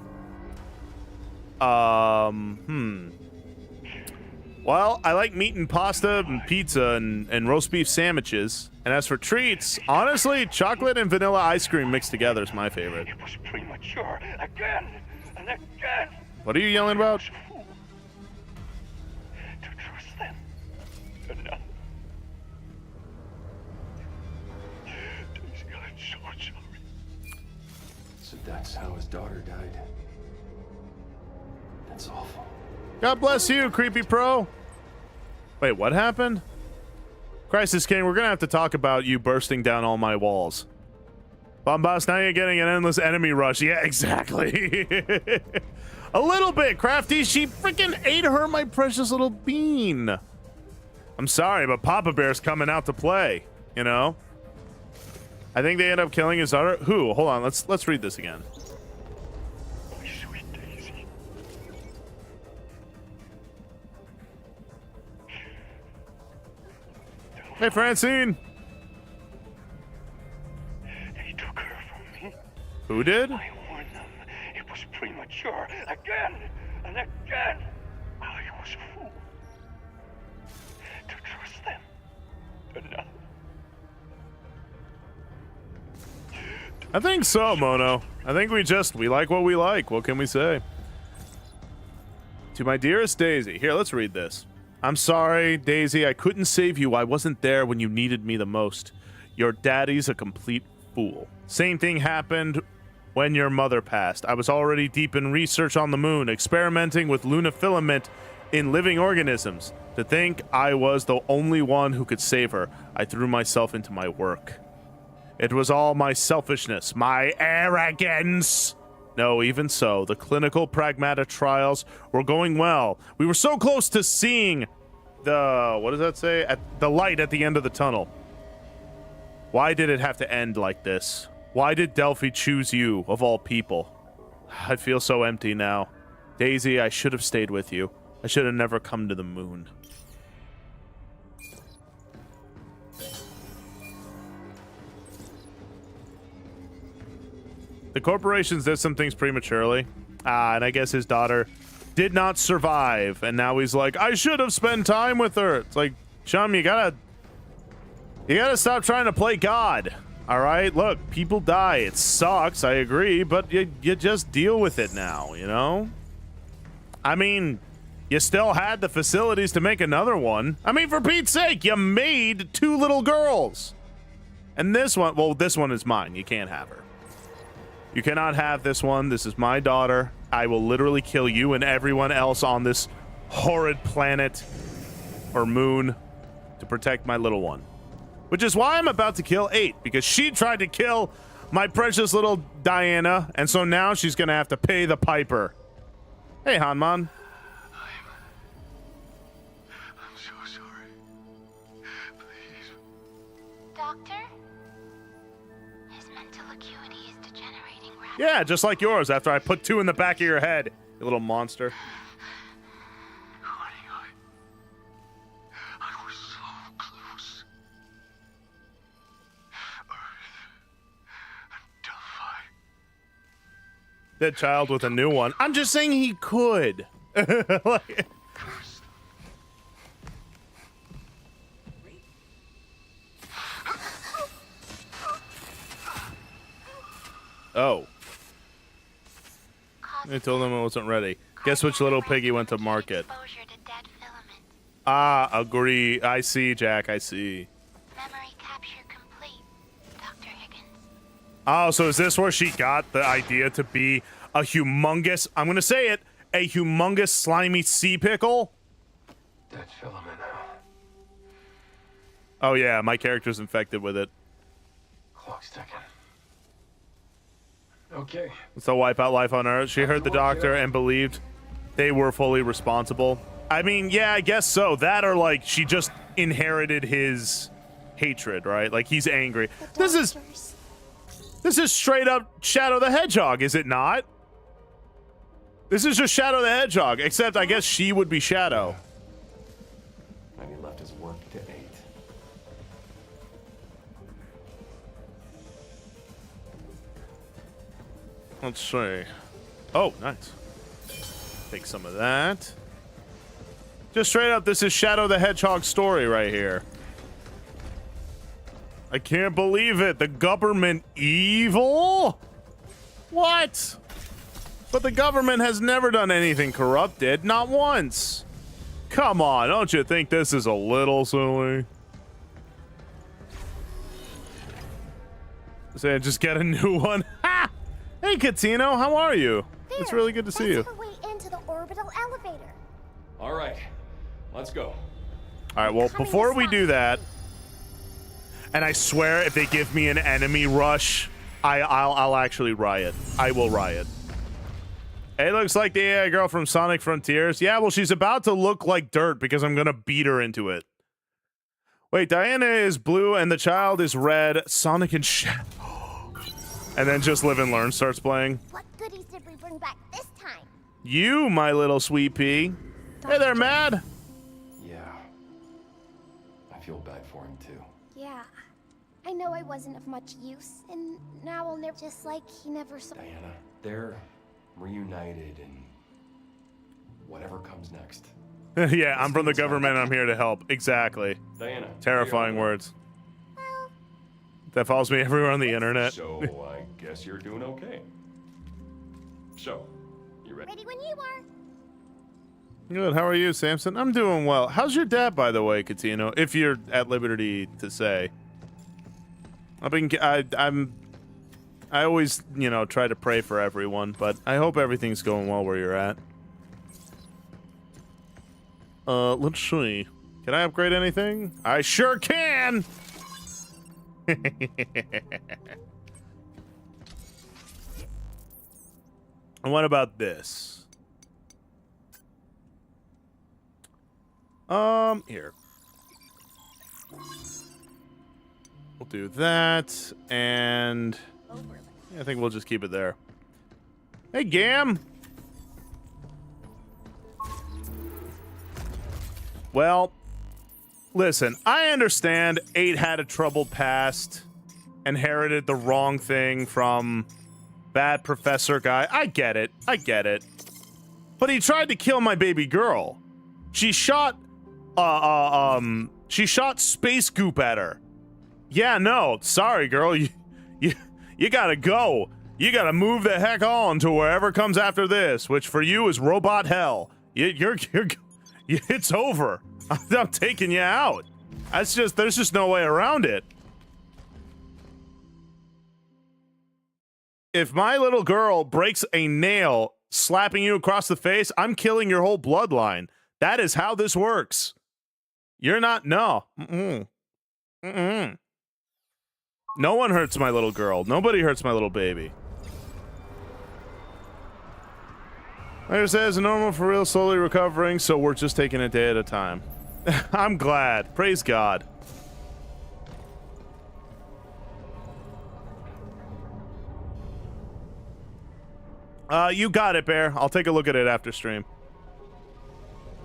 Well, I like meat and pasta and pizza and roast beef sandwiches. And as for treats, honestly, chocolate and vanilla ice cream mixed together is my favorite. It was premature again and again. What are you yelling about? To trust them. Enough. Daisy, I'm so sorry. So that's how his daughter died. That's awful. God bless you, creepy pro. Wait, what happened? Crisis King, we're gonna have to talk about you bursting down all my walls. Bombast, now you're getting an endless enemy rush. Yeah, exactly. A little bit, Crafty. She freaking ate her, my precious little bean. I'm sorry, but Papa Bear's coming out to play, you know? I think they end up killing his daughter. Who? Hold on, let's read this again. My sweet Daisy. Hey, Francine. They took her from me. Who did? I warned them. It was premature again and again. I was a fool. To trust them. Enough. I think so, Mono. I think we like what we like. What can we say? To my dearest Daisy. Here, let's read this. I'm sorry, Daisy. I couldn't save you. I wasn't there when you needed me the most. Your daddy's a complete fool. Same thing happened when your mother passed. I was already deep in research on the moon, experimenting with Luna filament in living organisms. To think I was the only one who could save her, I threw myself into my work. It was all my selfishness, my arrogance. No, even so, the clinical pragmata trials were going well. We were so close to seeing the, what does that say? At the light at the end of the tunnel. Why did it have to end like this? Why did Delphi choose you, of all people? I feel so empty now. Daisy, I should have stayed with you. I should have never come to the moon. The corporations did some things prematurely, and I guess his daughter did not survive, and now he's like, I should have spent time with her. It's like, Chum, you gotta stop trying to play God, all right? Look, people die. It sucks, I agree, but you just deal with it now, you know? I mean, you still had the facilities to make another one. I mean, for Pete's sake, you made 2 little girls. And this one, well, this one is mine. You can't have her. You cannot have this one. This is my daughter. I will literally kill you and everyone else on this horrid planet or moon to protect my little one. Which is why I'm about to kill 8, because she tried to kill my precious little Diana, and so now she's gonna have to pay the piper. Hey, Hanman. I'm so sorry. Please. Doctor? His mental acuity is degenerating rapidly. Yeah, just like yours after I put 2 in the back of your head, you little monster. Honey, I was so close. Earth and Delphi. Dead child with a new one. I'm just saying he could. Like, oh. I told him I wasn't ready. Guess which little piggy went to market. Exposure to dead filament. Ah, agree. I see, Jack. I see. Memory capture complete, Dr. Higgins. Oh, so is this where she got the idea to be a humongous, I'm going to say it, a humongous slimy sea pickle? Dead filament. Oh, yeah, my character's infected with it. Clock's ticking. Okay. So wipe out life on Earth. She heard the doctor and believed they were fully responsible. I mean, yeah, I guess so. That or like she just inherited his hatred, right? Like he's angry. This is straight up Shadow the Hedgehog, is it not? This is just Shadow the Hedgehog, except I guess she would be Shadow. And he left his work to 8. Let's see. Oh, nice. Take some of that. Just straight up, this is Shadow the Hedgehog's story right here. I can't believe it. The government evil? What? But the government has never done anything corrupted. Not once. Come on, don't you think this is a little silly? Say, just get a new one. Ha! Hey, Catino, how are you? There, It's really good to see you. That's our way into the orbital elevator. All right. Let's go. All right, well, before we do that, and I swear if they give me an enemy rush, I'll actually riot. I will riot. Hey, looks like the AI girl from Sonic Frontiers. Yeah, well, she's about to look like dirt because I'm going to beat her into it. Wait, Diana is blue and the child is red. Sonic and Shadow. And then Just Live and Learn starts playing. What goodies did we bring back this time? You, my little sweet pea. Hey there, Mad. Yeah. I feel bad for him, too. Yeah. I know I wasn't of much use, and now I'll never, just like he never saw. Diana, they're reunited and whatever comes next. Yeah, I'm from the government. I'm here to help. Exactly. Diana. Terrifying words. Well, That follows me everywhere on the internet. So I guess you're doing okay. So, you ready? ready when you are. Good. How are you, Samson? I'm doing well. How's your dad, by the way, Catino? If you're at liberty to say. I always, you know, try to pray for everyone, but I hope everything's going well where you're at. Let's see. Can I upgrade anything? I sure can! And what about this? Here. We'll do that, and yeah, I think we'll just keep it there. Hey, Gam! Well, listen, I understand 8 had a troubled past, inherited the wrong thing from bad professor guy. I get it. I get it. But he tried to kill my baby girl. She shot, she shot space goop at her. Yeah, no, sorry, girl. You gotta go. You gotta move the heck on to wherever comes after this, which for you is robot hell. It's over. I'm taking you out. There's just no way around it. If my little girl breaks a nail slapping you across the face, I'm killing your whole bloodline. That is how this works. You're not, no. No one hurts my little girl. Nobody hurts my little baby. Like I said, it's normal for real, slowly recovering, so we're just taking it day at a time. I'm glad. Praise God. You got it, Bear. I'll take a look at it after stream.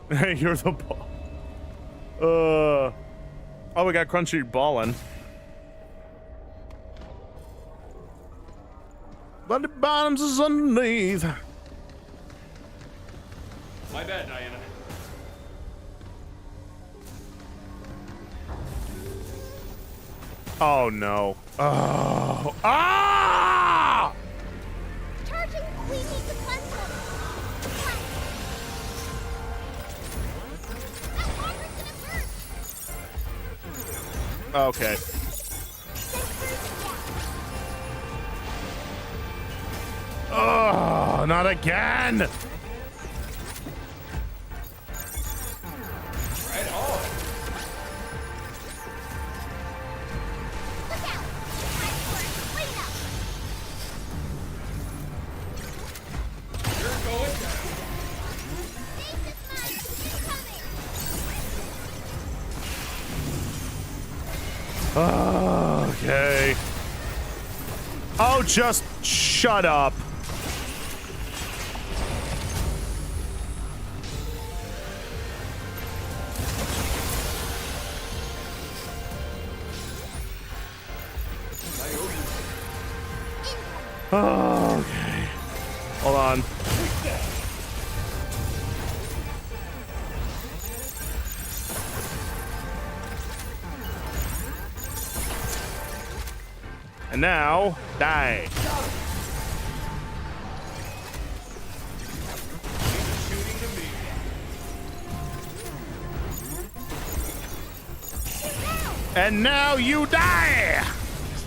You're the ball. Oh, we got Crunchy ballin'. But the bottoms is underneath. My bad, Diana. Oh no. Oh. Ah! Charging, we need to cleanse them. Okay. Oh, not again! Right on. Look out! Time for a cleanup! You're going down. Stasis mine incoming! Okay. Oh, just shut up. Oh, okay. Hold on. And now, die. And now you die.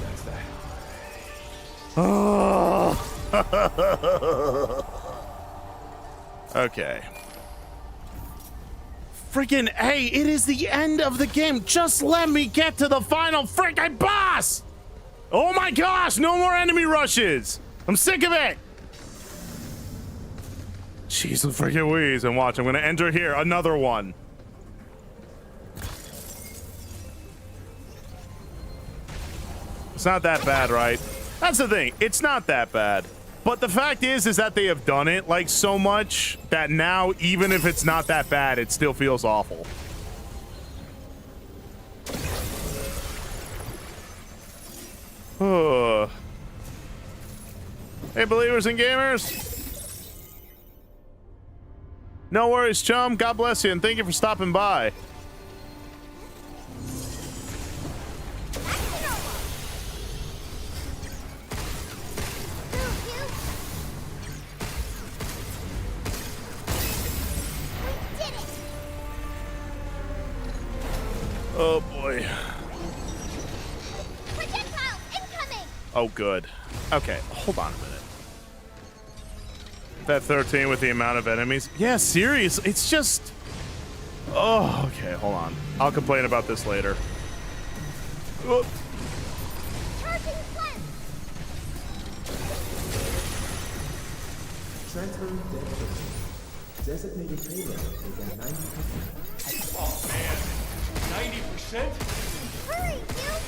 That's that. Oh. Okay. Freaking hey, it is the end of the game. Just let me get to the final freaking boss. Oh my gosh, no more enemy rushes. I'm sick of it. Jeez, the freaking wheeze. And watch, I'm gonna enter here, another one. It's not that bad, right? That's the thing, it's not that bad. But the fact is that they have done it like so much that now, even if it's not that bad, it still feels awful. Hey, believers and gamers. No worries, chum. God bless you, and thank you for stopping by. Oh boy. Projectile incoming! Oh good. Okay, hold on a minute. That 13 with the amount of enemies. Yeah, serious. It's just. Oh, okay, hold on. I'll complain about this later. Oh. Charging flint! Transferring dead person. Designated payload is at 90%. Oh man, 90%? Hurry, you!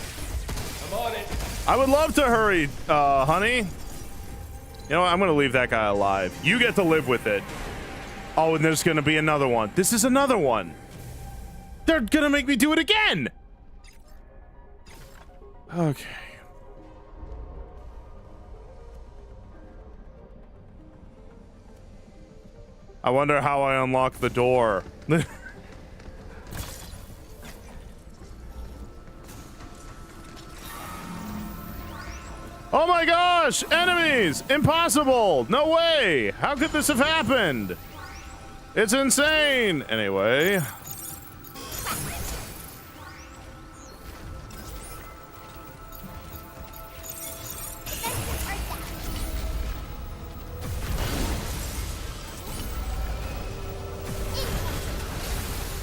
I'm on it. I would love to hurry, honey. You know what? I'm gonna leave that guy alive. You get to live with it. Oh, and there's gonna be another one. This is another one. They're gonna make me do it again. Okay. I wonder how I unlock the door. Oh my gosh! Enemies! Impossible! No way! How could this have happened? It's insane! Anyway.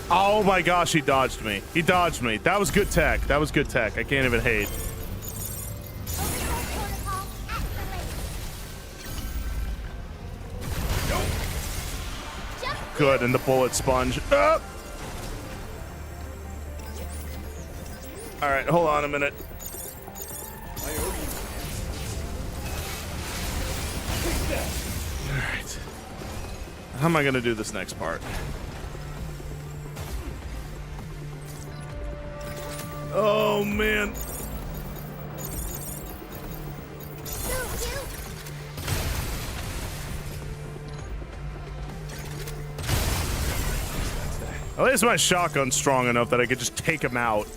Oh my gosh, he dodged me. He dodged me. That was good tech. That was good tech. I can't even hate. Good, and the bullet sponge. Up. All right, hold on a minute. All right. How am I gonna do this next part? Oh man. At least my shotgun's strong enough that I could just take him out.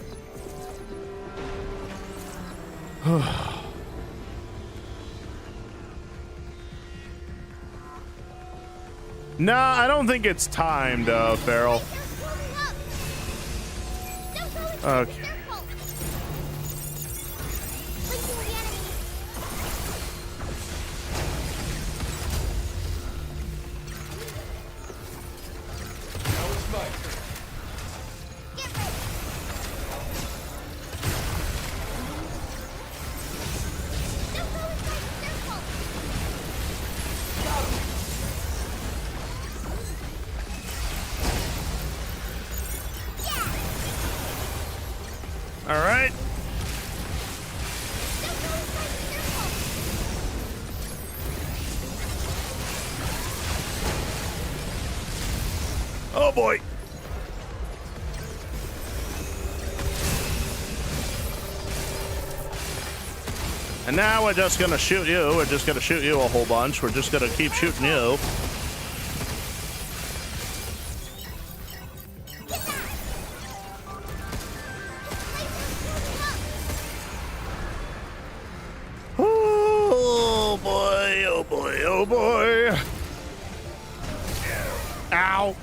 Nah, I don't think it's timed, Farrell. Okay. Oh boy. And now we're just gonna shoot you. We're just gonna shoot you a whole bunch. We're just gonna keep shooting you. Oh boy, oh boy, oh boy. Ow.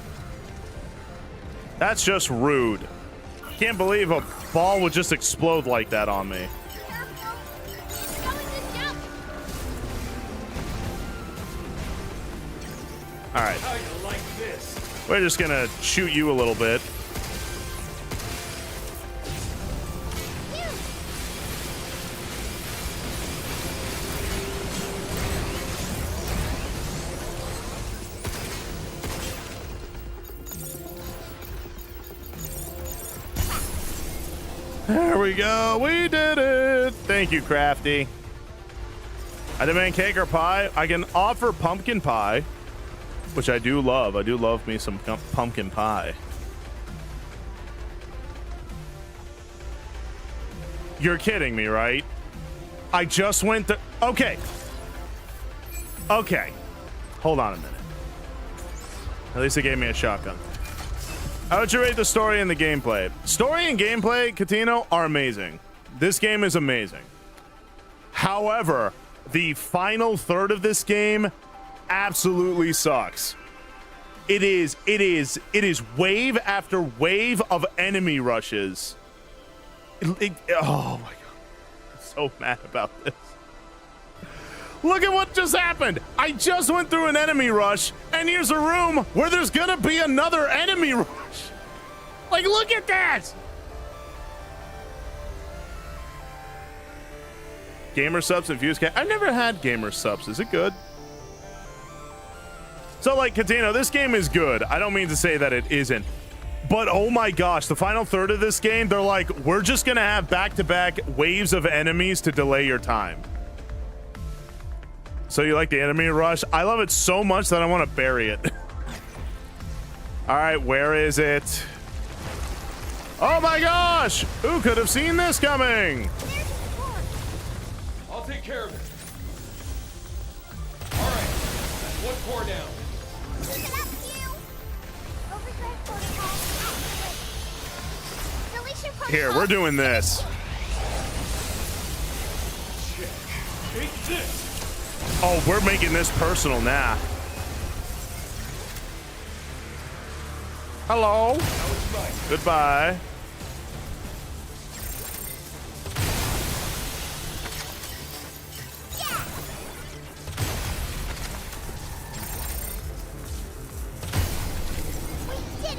That's just rude. Can't believe a ball would just explode like that on me. All right. How you like this? We're just gonna shoot you a little bit. There we go. We did it. Thank you, Crafty. I demand cake or pie. I can offer pumpkin pie, which I do love. I do love me some pumpkin pie. You're kidding me, right? I just went to... Okay. Okay. Hold on a minute. At least it gave me a shotgun. How would you rate the story and the gameplay? Story and gameplay, Catino, are amazing. This game is amazing. However, the final third of this game absolutely sucks. It is wave after wave of enemy rushes. Oh my god. I'm so mad about this. Look at what just happened. I just went through an enemy rush, and here's a room where there's gonna be another enemy rush. Like, look at that. Gamer subs and views. I've never had gamer subs. Is it good? So, like, Catino, this game is good. I don't mean to say that it isn't. But, oh my gosh, the final third of this game, they're like, we're just going to have back-to-back waves of enemies to delay your time. So you like the enemy rush? I love it so much that I want to bury it. All right, where is it? Oh my gosh! Who could have seen this coming? I'll take care of it. All right, that's one core down. Keep it up, you! Overdrive protocol activate. Deletion protocol. Here, we're doing this. Check. Take this. Oh, we're making this personal now. Hello. Goodbye.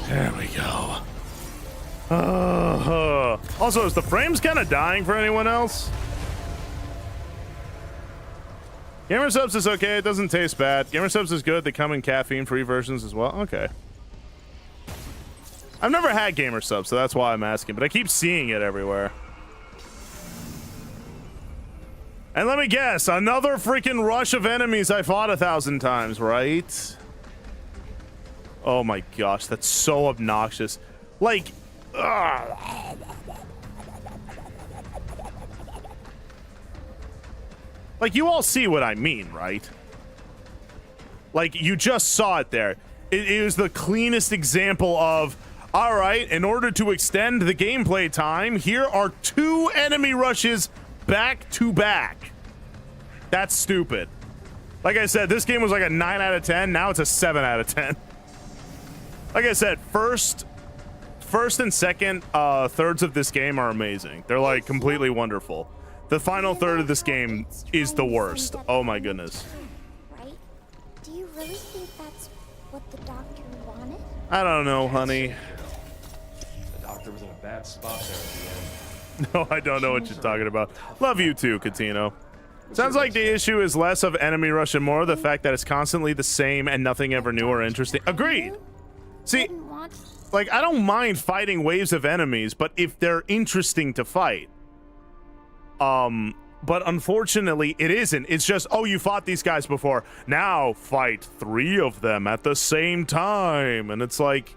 There we go. Also, is the frames kind of dying for anyone else? Gamer subs is okay. It doesn't taste bad. Gamer subs is good. They come in caffeine-free versions as well. Okay. I've never had gamer subs, so that's why I'm asking. But I keep seeing it everywhere. And let me guess, another freaking rush of enemies I fought 1,000 times, right? Oh my gosh, that's so obnoxious. Like, like, you all see what I mean, right? Like, you just saw it there. It was the cleanest example of, all right, in order to extend the gameplay time, here are 2 enemy rushes back to back. That's stupid. Like I said, this game was like a 9 out of 10. Now it's a 7 out of 10. Like I said, first and second thirds of this game are amazing. They're like completely wonderful. The final third of this game is the worst. Oh my goodness. Right? Do you really think that's what the doctor wanted? I don't know, honey. The doctor was in a bad spot there at the end. No, I don't know what you're talking about. Love you too, Catino. Sounds like the issue is less of enemy rush and more of the fact that it's constantly the same and nothing ever new or interesting. Agreed. See, like, I don't mind fighting waves of enemies, but if they're interesting to fight. But unfortunately, it isn't. It's just, oh, you fought these guys before. Now fight 3 of them at the same time. And it's like,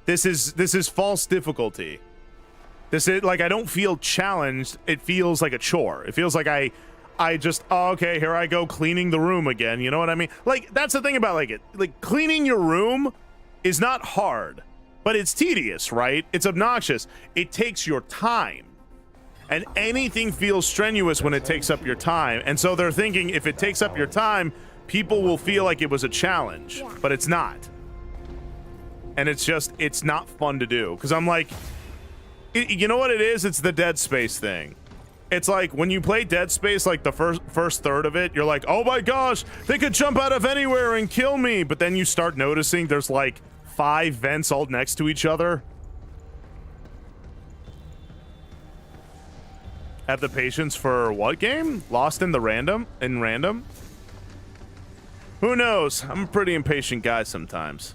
This is false difficulty. This is like, I don't feel challenged. It feels like a chore. It feels like I just, oh, okay, here I go cleaning the room again. You know what I mean? Like, that's the thing about like cleaning your room is not hard, but it's tedious, right? It's obnoxious. It takes your time. And anything feels strenuous when it takes up your time. And so they're thinking if it takes up your time, people will feel like it was a challenge, but it's not. And it's not fun to do. Because I'm like, you know what it is? It's the Dead Space thing. It's like when you play Dead Space, like the first third of it, you're like, oh my gosh, they could jump out of anywhere and kill me. But then you start noticing there's like 5 vents all next to each other. Have the patience for what game? Lost in the random? Who knows? I'm a pretty impatient guy sometimes.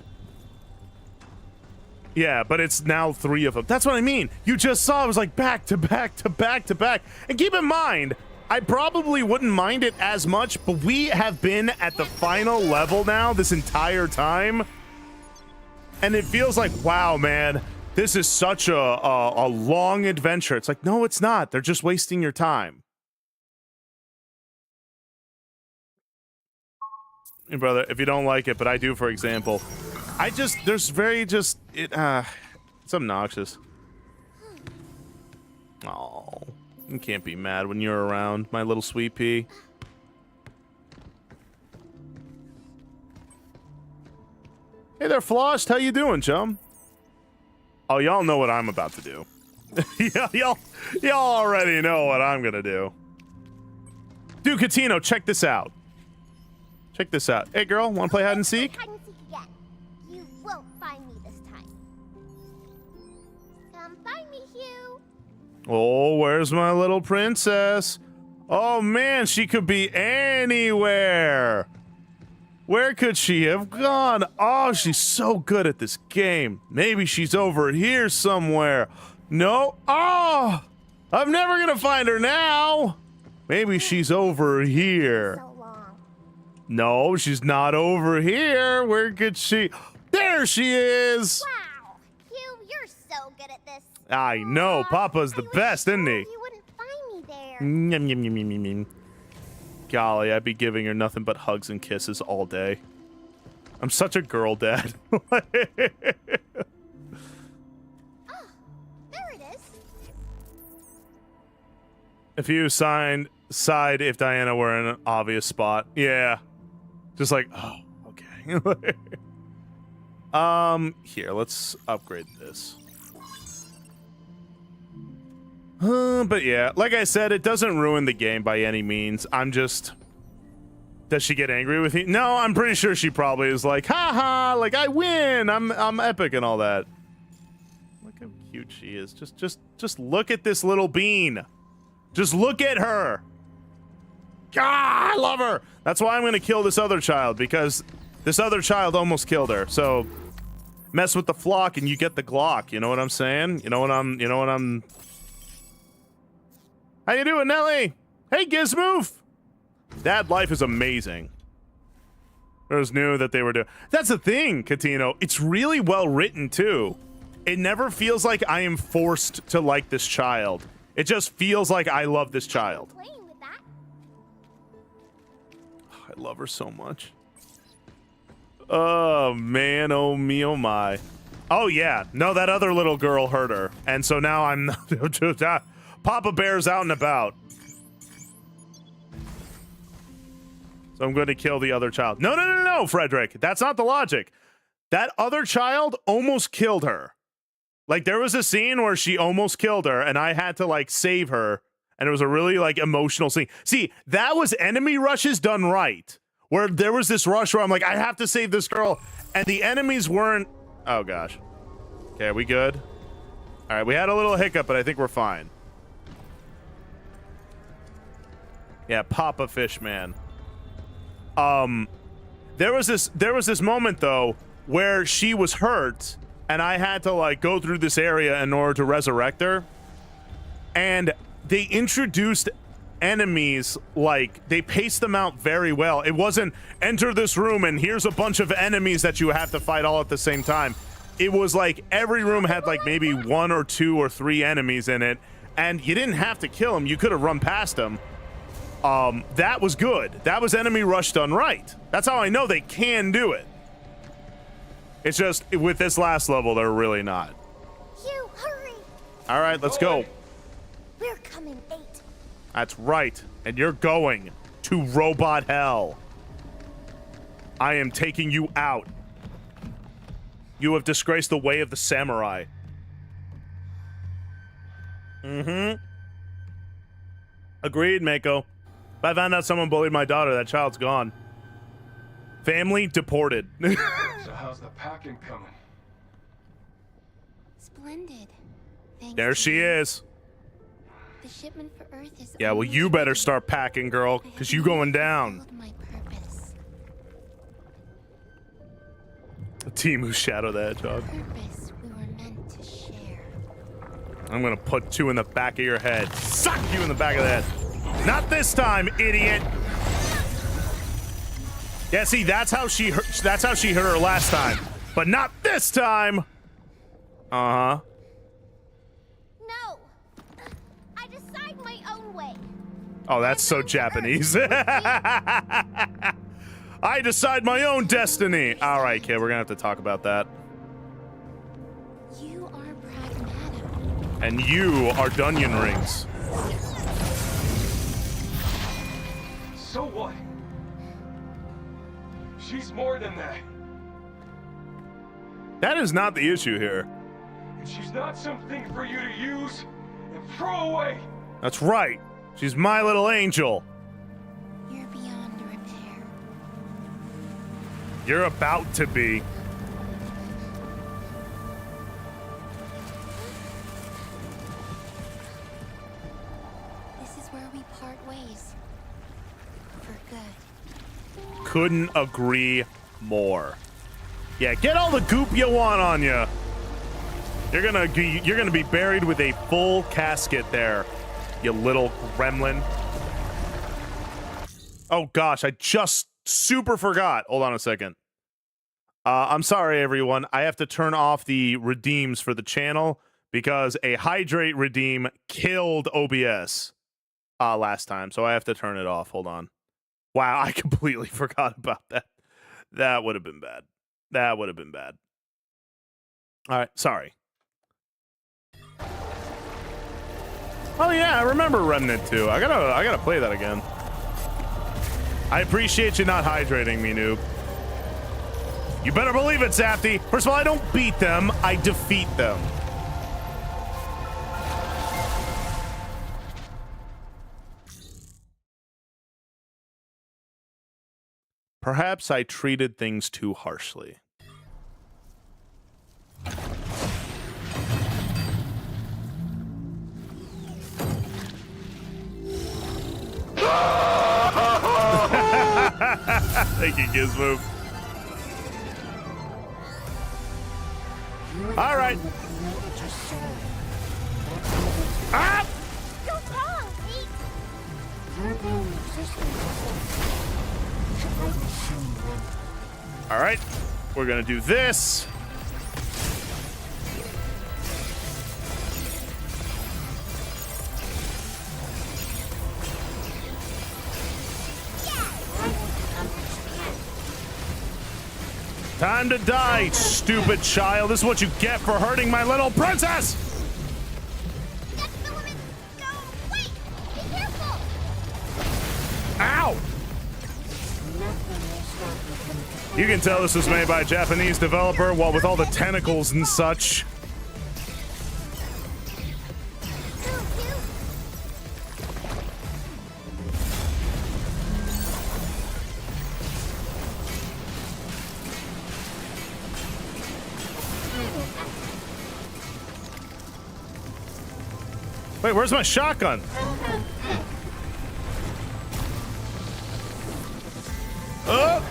Yeah, but it's now 3 of them. That's what I mean. You just saw it was like back to back to back to back. And keep in mind, I probably wouldn't mind it as much, but we have been at the final level now this entire time. And it feels like, wow, man, this is such a long adventure. It's like, no, it's not. They're just wasting your time. Hey, brother, if you don't like it, but I do, for example, it's obnoxious. Oh, you can't be mad when you're around, my little sweet pea. Hey there, Floshed. How you doing, chum? Oh, y'all know what I'm about to do. y'all already know what I'm gonna do. Dude, Catino, check this out. Check this out. Hey, girl, want to play hide and seek? Hide and seek again. You won't find me this time. Come find me, Hugh. Oh, where's my little princess? Oh, man, she could be anywhere. Where could she have gone? Oh, she's so good at this game. Maybe she's over here somewhere. No. Oh, I'm never going to find her now. Maybe she's over here. So long. No, she's not over here. Where could she? There she is. Wow, Hugh, you're so good at this. I know. Papa's the best, isn't he? You wouldn't find me there. Yum, yum, yum, yum, yum, yum. Golly, I'd be giving her nothing but hugs and kisses all day. I'm such a girl dad. Oh, there it is. If you side if Diana were in an obvious spot. Yeah. Just like, oh, okay. Here, let's upgrade this. But yeah, like I said, it doesn't ruin the game by any means. I'm just... Does she get angry with you? No, I'm pretty sure she probably is like, haha, like I win. I'm epic and all that. Look how cute she is. Just look at this little bean. Just look at her. Ah, I love her. That's why I'm gonna kill this other child, because this other child almost killed her. So mess with the flock and you get the Glock. You know what I'm saying? You know what I'm How you doing, Nelly? Hey, Gizmoof. Dad life is amazing. It was new that they were doing. That's the thing, Catino. It's really well written too. It never feels like I am forced to like this child. It just feels like I love this child. Playing with that. I love her so much. Oh man, oh me, oh my. Oh yeah, no, that other little girl hurt her, and so now I'm Papa Bear's out and about. So I'm going to kill the other child. No, Frederick. That's not the logic. That other child almost killed her. Like, there was a scene where she almost killed her, and I had to, like, save her. And it was a really, like, emotional scene. See, that was enemy rushes done right. Where there was this rush where I'm like, I have to save this girl. And the enemies weren't... Oh, gosh. Okay, are we good? All right, we had a little hiccup, but I think we're fine. Yeah, Papa Fish, man. There was this moment though where she was hurt and I had to like go through this area in order to resurrect her, and they introduced enemies, like they paced them out very well. It wasn't enter this room and here's a bunch of enemies that you have to fight all at the same time. it was like every room had like maybe 1 or 2 or 3 enemies in it, and you didn't have to kill them. You could have run past them. That was good. That was enemy rush done right. That's how I know they can do it. It's just with this last level, they're really not. You hurry. All right, let's go. We're coming, 8. That's right. And you're going to robot hell. I am taking you out. You have disgraced the way of the samurai. Agreed, Mako. If I found out someone bullied my daughter, that child's gone. Family deported. So how's the packing coming? Splendid. Thanks There to she you. is. The shipment for Earth is Yeah, well, you better start packing, girl, because you going down. My purpose. Timu Shadow the Hedgehog. Purpose we were meant to share. I'm gonna put 2 in the back of your head. Suck you in the back of the head. Not this time, idiot. Yeah, see, that's how she hurt her last time, but not this time. Uh-huh. No. I decide my own way. Oh, that's so Japanese. I decide my own destiny. All right, kid, we're gonna have to talk about that. You are pragmatic. And you are Dunyan Rings. So what? She's more than that. That is not the issue here. And she's not something for you to use and throw away. That's right. She's my little angel. You're beyond repair. You're about to be. This is where we part ways. For good. Couldn't agree more. Yeah, get all the goop you want on you. You're gonna be buried with a full casket there, you little gremlin. Oh gosh, I just super forgot. Hold on a second. I'm sorry, everyone. I have to turn off the redeems for the channel because a hydrate redeem killed OBS last time, so I have to turn it off. Hold on. Wow, I completely forgot about that. That would have been bad. That would have been bad. All right, sorry. Oh yeah, I remember Remnant 2. I gotta play that again. I appreciate you not hydrating me, noob. You better believe it, Zapty. First of all, I don't beat them, I defeat them. Perhaps I treated things too harshly. Thank you, Gizmo. All right. Ah! What's wrong, Pete? All right. We're going to do this. Time to die, stupid child. This is what you get for hurting my little princess. Get the woman. Go. Wait. Be careful. Ow. You can tell this was made by a Japanese developer, what with all the tentacles and such. Wait, where's my shotgun? Oh!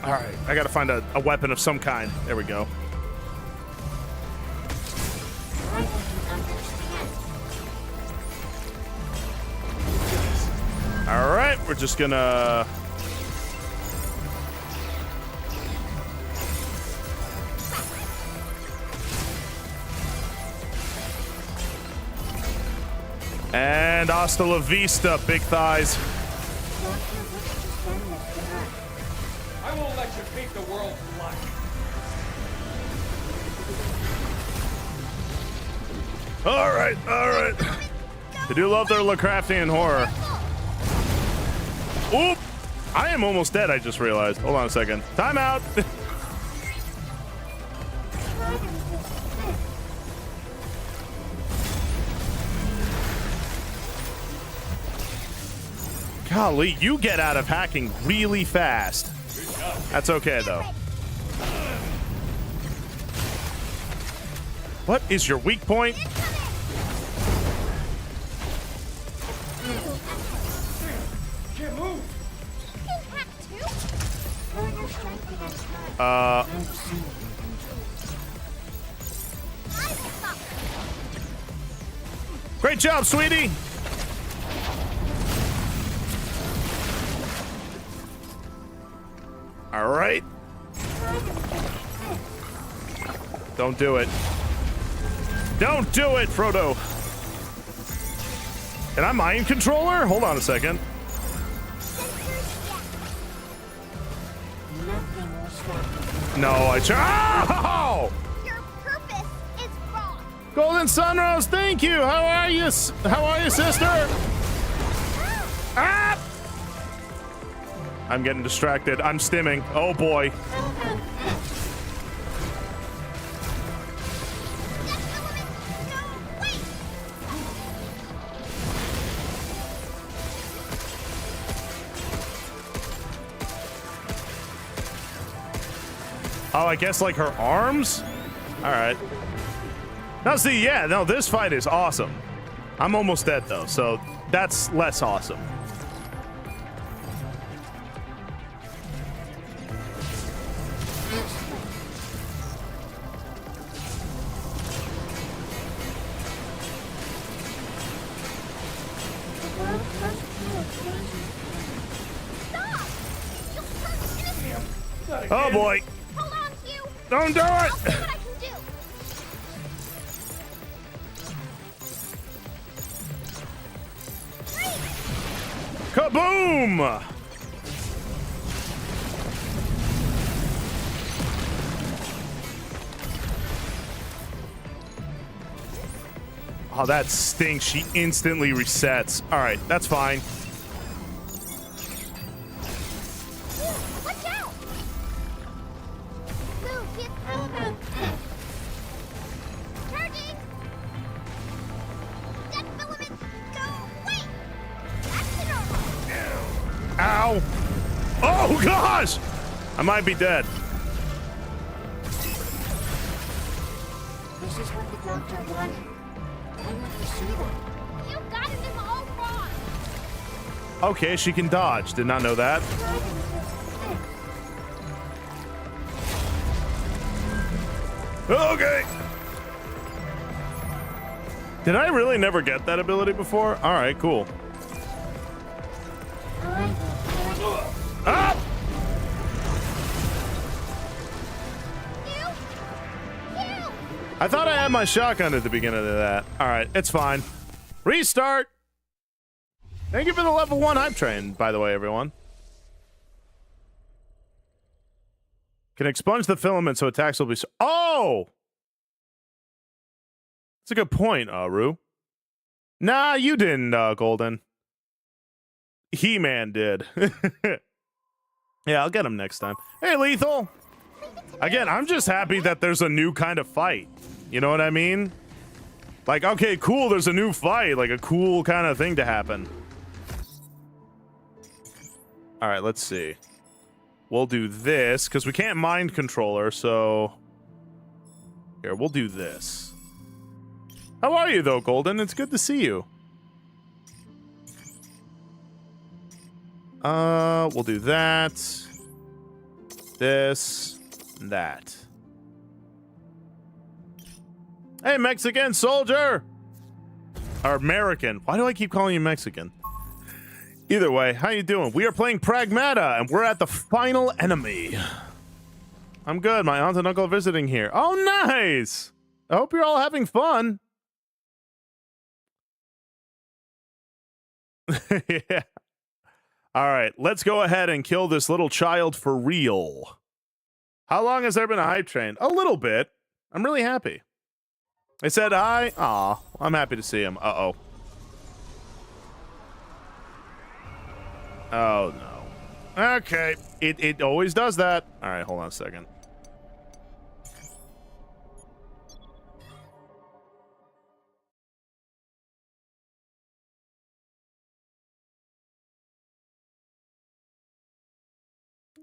All right, I gotta find a weapon of some kind. There we go. All right, we're just gonna And hasta la vista, big thighs. I won't let you paint the world black. All right, all right. I do love their Lovecraftian horror. Oop! I am almost dead, I just realized. Hold on a second. Time out! Golly, you get out of hacking really fast. That's okay, though. What is your weak point? Can't move. Great job, sweetie! All right. Don't do it. Don't do it, Frodo. Can I mind controller? Hold on a second. No, I Oh! Your purpose is wrong. Golden Sunrose, thank you. How are you? How are you, sister? Ah! I'm getting distracted. I'm stimming. Oh boy. Oh, I guess like her arms? All right. Now see, yeah, no, this fight is awesome. I'm almost dead though, so that's less awesome. Oh boy. Hold on to you. Don't do I'll it. see what I can do. Kaboom! Oh, that stinks. She instantly resets. All right, that's fine. Watch out. Move, get charging. Dead filament, go away. Back to normal. Ow! Oh gosh! I might be dead. This is what the doctor wanted. I want to see them. You got him all wrong. Okay, she can dodge. Did not know that. Okay. Did I really never get that ability before? All right, cool. Ah! I thought I had my shotgun at the beginning of that. All right, it's fine. Restart. Thank you for the level 1 hype train, by the way, everyone. Can expunge the filament so attacks will be... Oh! That's a good point, Rue. Nah, you didn't, Golden. He-Man did. Yeah, I'll get him next time. Hey, Lethal! Again, I'm just happy that there's a new kind of fight. You know what I mean? Like, okay, cool, there's a new fight. Like, a cool kind of thing to happen. All right, let's see. We'll do this, because we can't mind controller, so... Here, we'll do this. How are you, though, Golden? It's good to see you. We'll do that. This. And that. Hey, Mexican soldier! Or American. Why do I keep calling you Mexican? Either way, how you doing? We are playing Pragmata, and we're at the final enemy. I'm good. My aunt and uncle are visiting here. Oh, nice! I hope you're all having fun. Yeah. All right, let's go ahead and kill this little child for real. How long has there been a hype train? A little bit. I'm really happy. They said hi. Aw, I'm happy to see him. Uh-oh. Oh, no. Okay. It always does that. All right, hold on a second.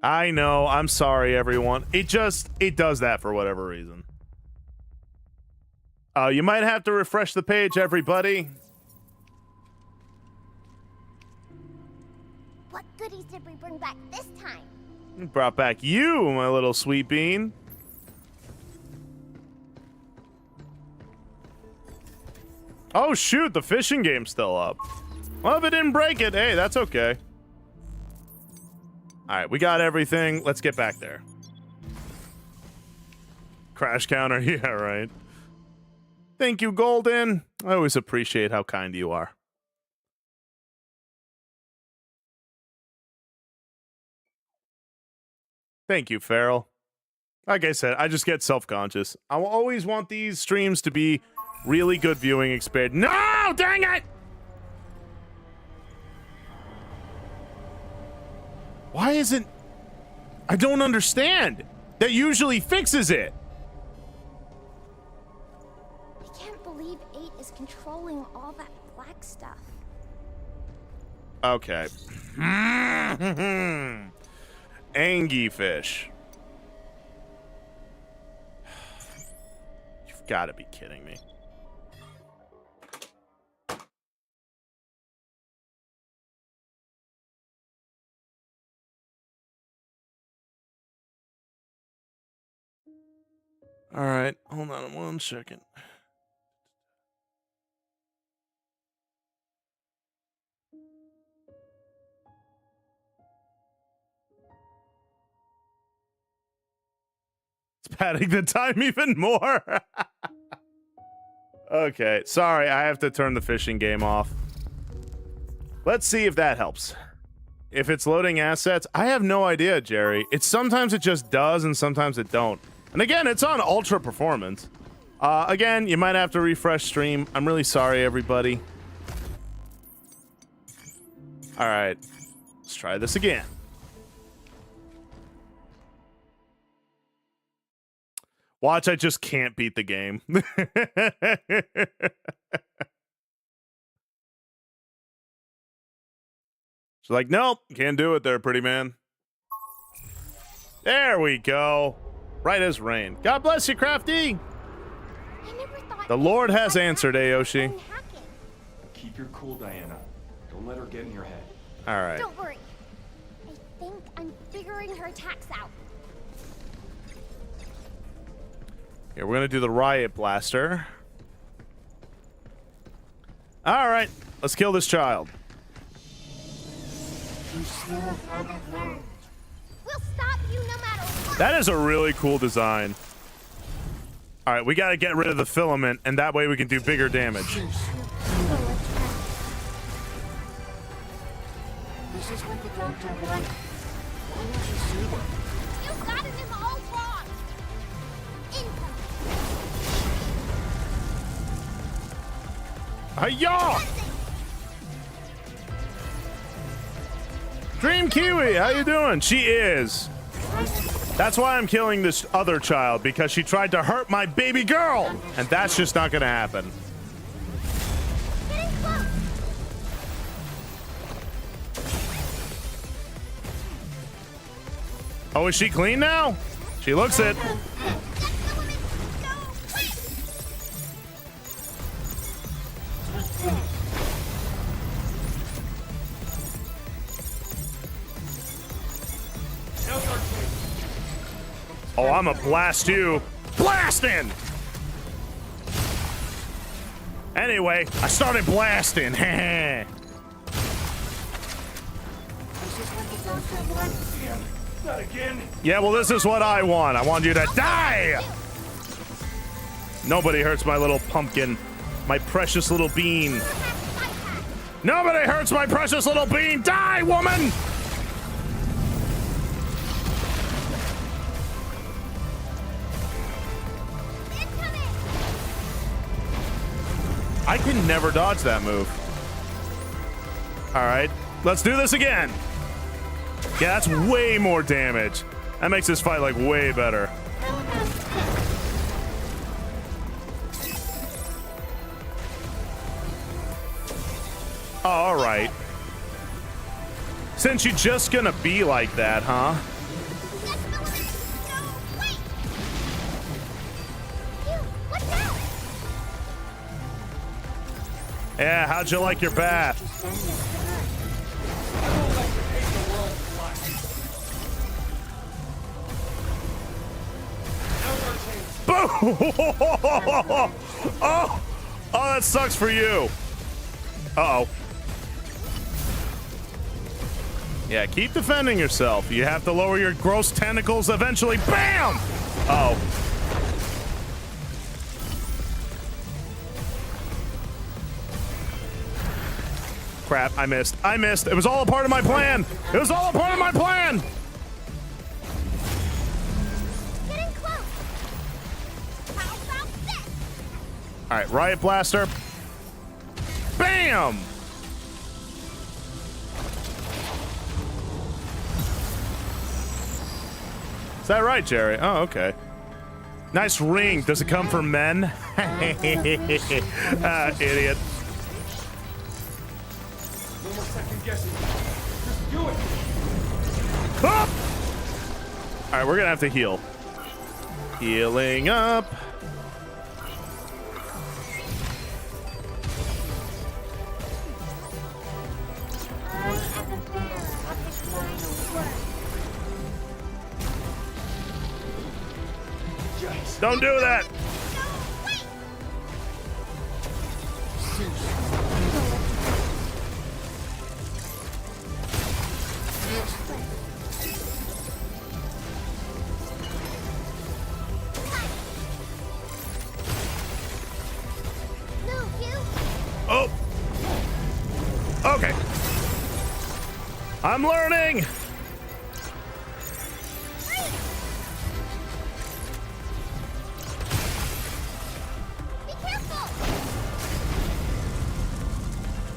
I know. I'm sorry, everyone. It does that for whatever reason. You might have to refresh the page, everybody. What goodies did we bring back this time? We brought back you, my little sweet bean. Oh, shoot. The fishing game's still up. Well, if it didn't break it, hey, that's okay. All right, we got everything. Let's get back there. Crash counter. Yeah, right. Thank you, Golden. I always appreciate how kind you are. Thank you, Farrell. Like I said, I just get self-conscious. I will always want these streams to be really good viewing experience. No, dang it! Why isn't... I don't understand. That usually fixes it. I can't believe 8 is controlling all that black stuff. Okay. Angie fish. You've got to be kidding me. All right, hold on 1 second. It's padding the time even more. Okay, sorry, I have to turn the fishing game off. Let's see if that helps. If it's loading assets, I have no idea, Jerry. It's sometimes it just does and sometimes it don't. And again, it's on ultra performance. Again, you might have to refresh stream. I'm really sorry, everybody. All right, let's try this again. Watch, I just can't beat the game. She's like, nope, can't do it there, pretty man. There we go. Right as rain. God bless you, Crafty. I never thought The Lord has answered, Aoshi. and hacking. Keep your cool, Diana. Don't let her get in your head. All right. Don't worry. I think I'm figuring her attacks out. Here, we're going to do the Riot Blaster. All right. Let's kill this child. We'll stop you no matter what. That is a really cool design. All right, we got to get rid of the filament, and that way we can do bigger damage. This is what the doctor wanted. Why won't you see them? You got it in all wrong. Incoming. Hi-ya! Dream Kiwi, how you doing? She is. That's why I'm killing this other child, because she tried to hurt my baby girl, and that's just not gonna happen. Getting close. Oh, is she clean now? She looks it. That filament, go quick. Oh, I'ma blast you. Blasting! Anyway, I started blasting. This is what the doctor wanted. Damn, not again. Yeah, well, this is what I want. I want you to die! Nobody hurts my little pumpkin. My precious little bean. Nobody hurts my precious little bean. Die, woman! Incoming! I can never dodge that move. All right, let's do this again. Yeah, that's way more damage. That makes this fight like way better. Oh, all right. Since you're just gonna be like that, huh? Yeah, how'd you like your bath? Boom! Oh, that sucks for you. Uh-oh. Yeah, keep defending yourself. You have to lower your gross tentacles eventually. Bam! Uh-oh. Crap, I missed. I missed. It was all a part of my plan. It was all a part of my plan. Getting close. How about this? All right, Riot Blaster. Bam! Is that right, Jerry? Oh, okay. Nice ring. Does it come from men? Idiot. No more second guessing. Just do it. Up! All right, we're gonna have to heal. Healing up. Don't do that. Oh. Okay. I'm learning.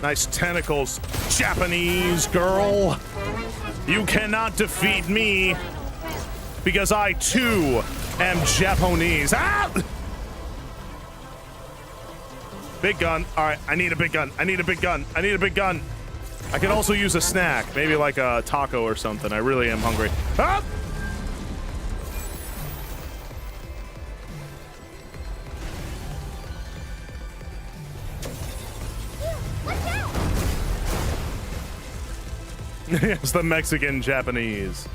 Nice tentacles, Japanese girl. You cannot defeat me because I too am Japanese. Ah! Big gun. All right, I need a big gun. I need a big gun. I need a big gun. I can also use a snack, maybe like a taco or something. I really am hungry. Ah! Yes, the Mexican Japanese.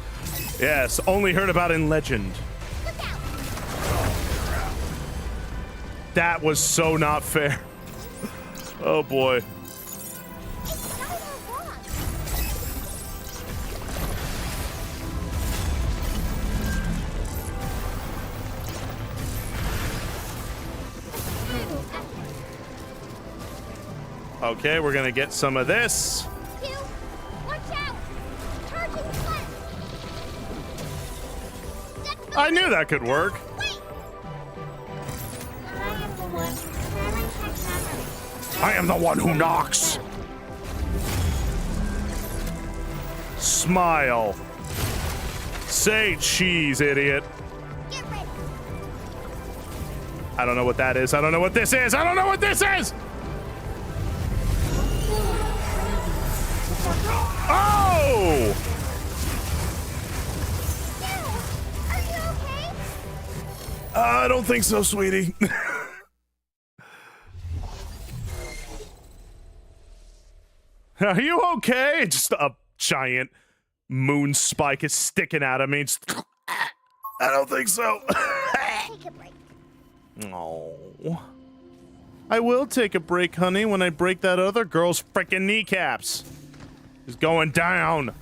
Yes, only heard about in legend. That was so not fair. Oh boy. Okay, we're gonna get some of this. I knew that could work. I am the one who knocks. Smile. Say cheese, idiot. I don't know what that is. I don't know what this is. I don't know what this is. Oh! I don't think so, sweetie. Are you okay? Just a giant moon spike is sticking out of me. I don't think so. Take a break. Oh. I will take a break, honey, when I break that other girl's freaking kneecaps. It's going down.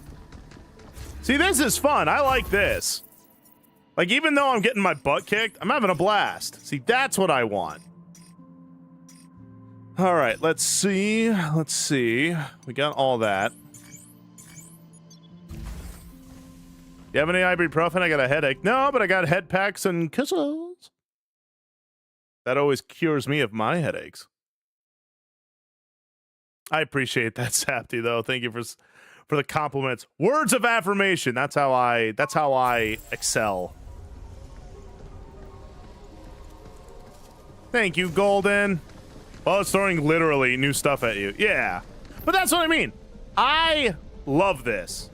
See, this is fun. I like this. Like, even though I'm getting my butt kicked, I'm having a blast. See, that's what I want. All right, let's see. Let's see. We got all that. You have any ibuprofen? I got a headache. No, but I got head packs and kisses. That always cures me of my headaches. I appreciate that, Sapti, though. Thank you for the compliments. Words of affirmation. That's how I excel. Thank you, Golden. Well, it's throwing literally new stuff at you. Yeah. But that's what I mean. I love this.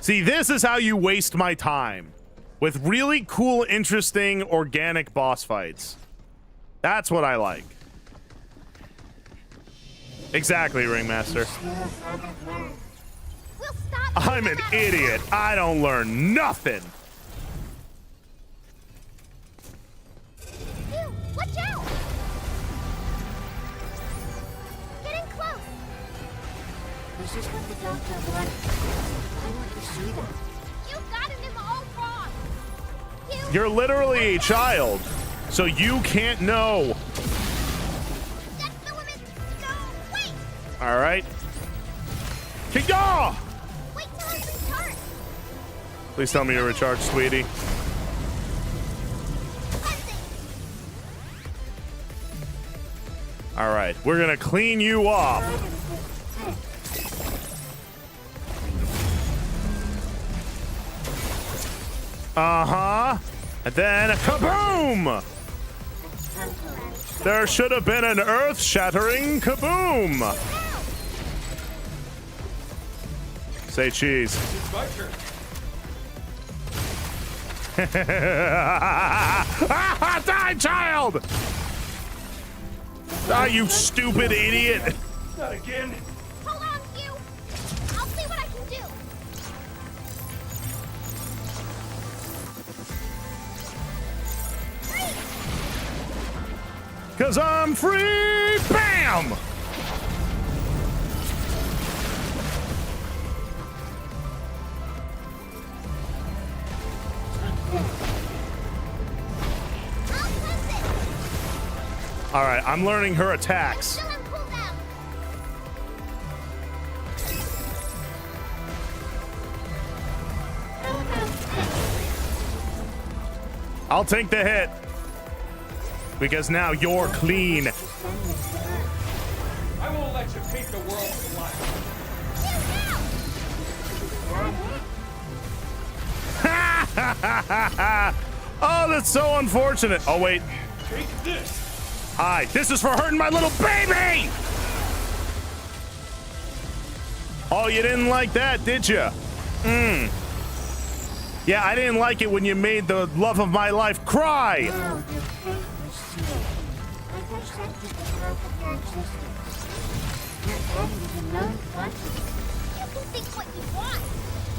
See, this is how you waste my time. With really cool, interesting, organic boss fights. That's what I like. Exactly, Ringmaster. We'll stop. I'm an idiot. I don't learn nothing. Ew, watch out! Getting close. This is what the doctor wanted. I want to see them. You got him all wrong. You're literally a child, so you can't know. That filament. No, wait. All right. Kick-yaw! Wait till I recharge. Please tell me you're recharged, sweetie. All right, we're gonna clean you off. Uh-huh. And then kaboom! There should have been an earth-shattering kaboom. Say cheese. It's my turn. Die, child! Die, you stupid idiot! Not again. Hold on, you. I'll see what I can do. Cause I'm free! Bam! All right, I'm learning her attacks. Still in cooldown. I'll take the hit. Because now you're clean. I won't let you paint the world black. Oh, that's so unfortunate. Oh, wait. Take this. Hi, this is for hurting my little baby! Oh, you didn't like that, did you? Yeah, I didn't like it when you made the love of my life cry. You can think what you want,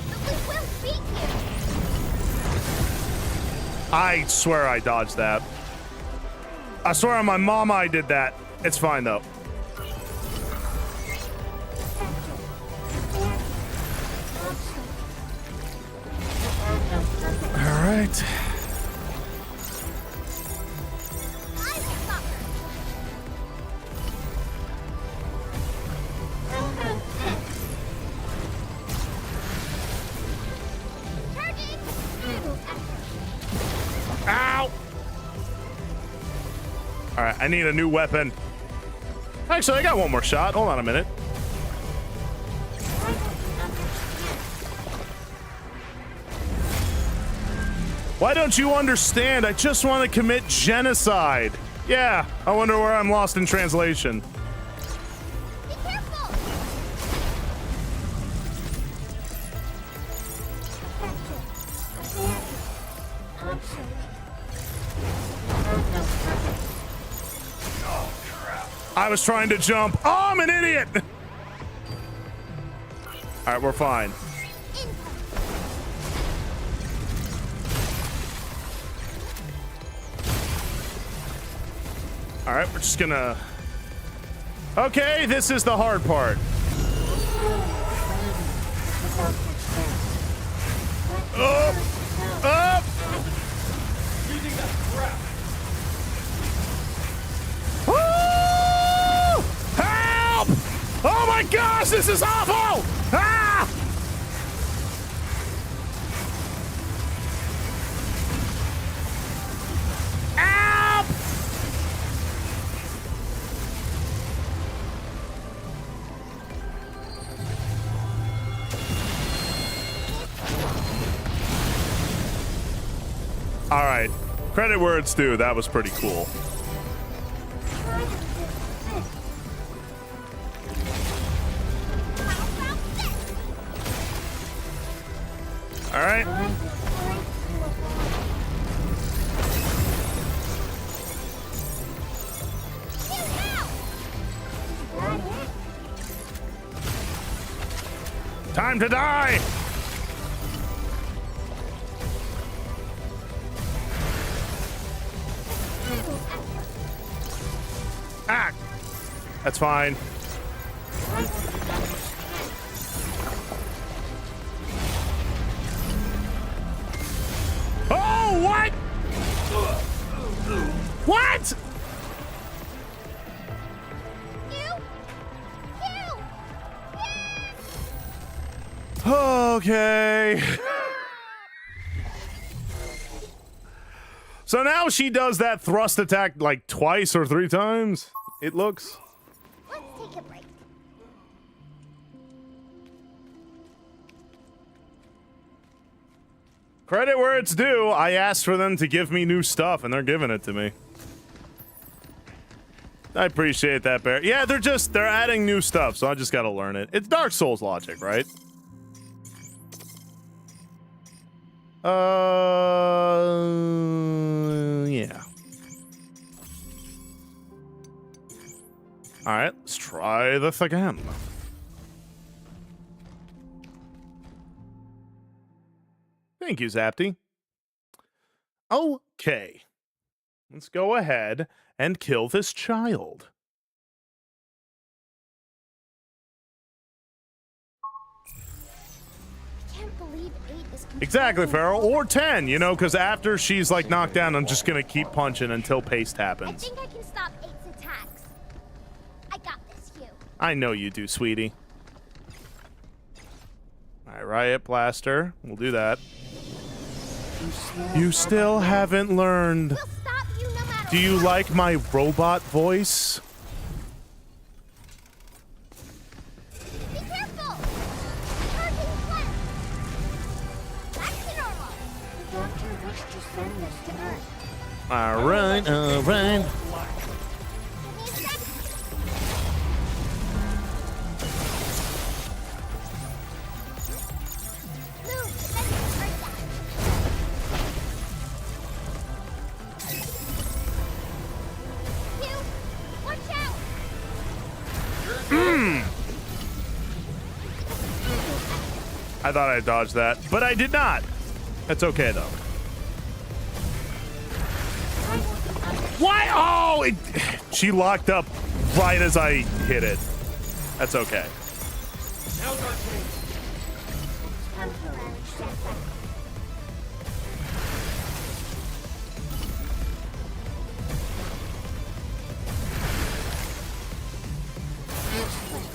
but we will beat you. I swear I dodged that. I swear on my mama I did that. It's fine, though. All right. I will stop her. Charging. Ow! All right, I need a new weapon. Actually, I got one more shot. Hold on a minute. Why don't you understand? I just want to commit genocide. Yeah, I wonder where I'm lost in translation. Be careful. I was trying to jump. Oh, I'm an idiot. All right, we're fine. All right, we're just gonna... Okay, this is the hard part. Up! Up! Using that crap. Woo! gosh, this is awful! Ah! Help! All right, credit where it's due. That was pretty cool. All right. Time to die! Ah! That's fine. Oh, what? What? Okay. So now she does that thrust attack like twice or 3 times, it looks. Let's take a break. Credit where it's due. I asked for them to give me new stuff, and they're giving it to me. I appreciate that, Bear. Yeah, they're adding new stuff, so I just gotta learn it. It's Dark Souls logic, right? Yeah. All right, let's try this again. Thank you, Zapty. Okay. Let's go ahead and kill this child. Can't believe 8 is Exactly, controlling Farrell. Or 10, you know, because after she's like knocked down, I'm just gonna keep punching until paste I happens. think I can stop 8's attacks. I got this, Hugh. I know you do, sweetie. Alright, Riot Blaster. We'll do that. You still haven't learned. We'll stop you no matter Do you what. like my robot voice? Be careful! Charging flash! Back to normal. The doctor wished to send this to Earth. Alright, alright. Give me a sec. Move, then break that. Hugh, watch out! I thought I dodged that, but I did not. That's okay, though. Why? Oh, she locked up right as I hit it. That's okay. Temporary setback.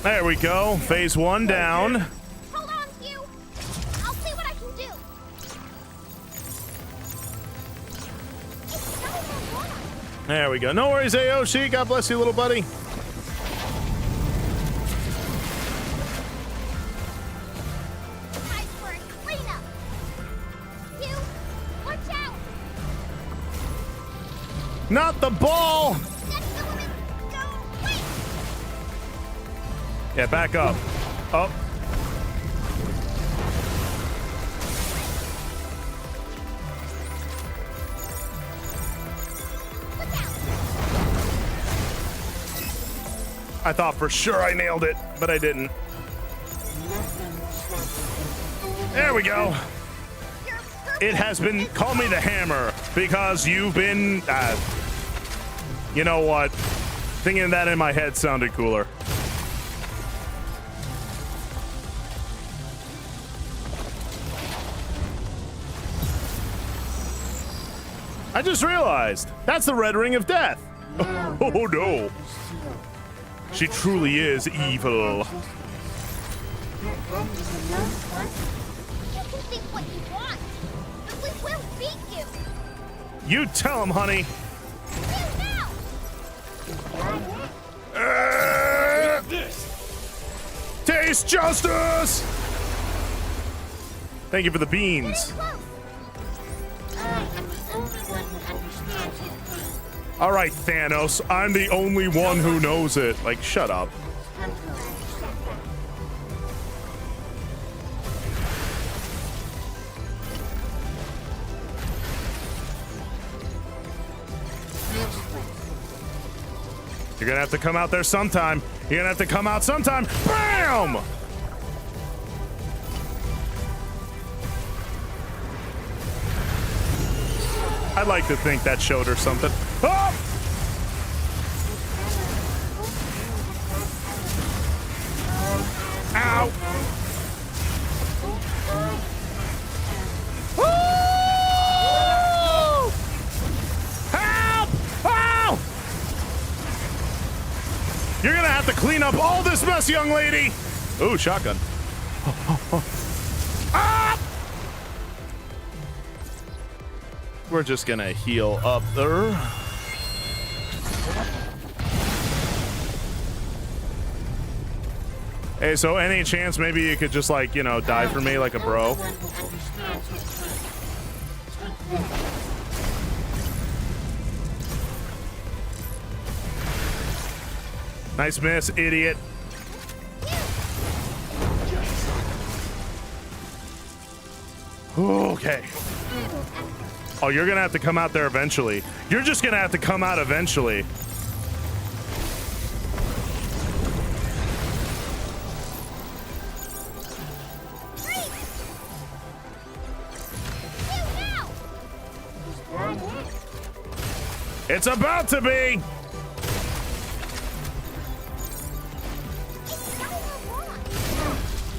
There we go. Phase 1 down. Hold on, Hugh. I'll see what I can do. It's so water. There we go. No worries, Aoshi. God bless you, little buddy. Time for a cleanup. Hugh, watch out. Not the ball. That's the limit. Go. Wait. Yeah, back up. Oh. Look out. I thought for sure I nailed it, but I didn't. There we go. You're perfect. It has been, call me the hammer, because you've been, you know what? Thinking that in my head sounded cooler. I just realized, that's the Red Ring of Death. Oh no. She truly is evil. You can think what you want, but we will beat you. You tell him, honey. You now. Taste justice! Thank you for the beans. All right, Thanos, I'm the only one who knows it. Like, shut up. You're gonna have to come out there sometime. You're gonna have to come out sometime. BAM! I'd like to think that showed her something. Oh! Ow! Woo! Help! Oh! You're gonna have to clean up all this mess, young lady. Ooh, shotgun. Ah! We're just gonna heal up there. Hey, so any chance maybe you could just, like, you know, die for me like a bro? Nice miss, idiot. Okay. Oh, you're gonna have to come out there eventually. You're just gonna have to come out eventually. It's about to be.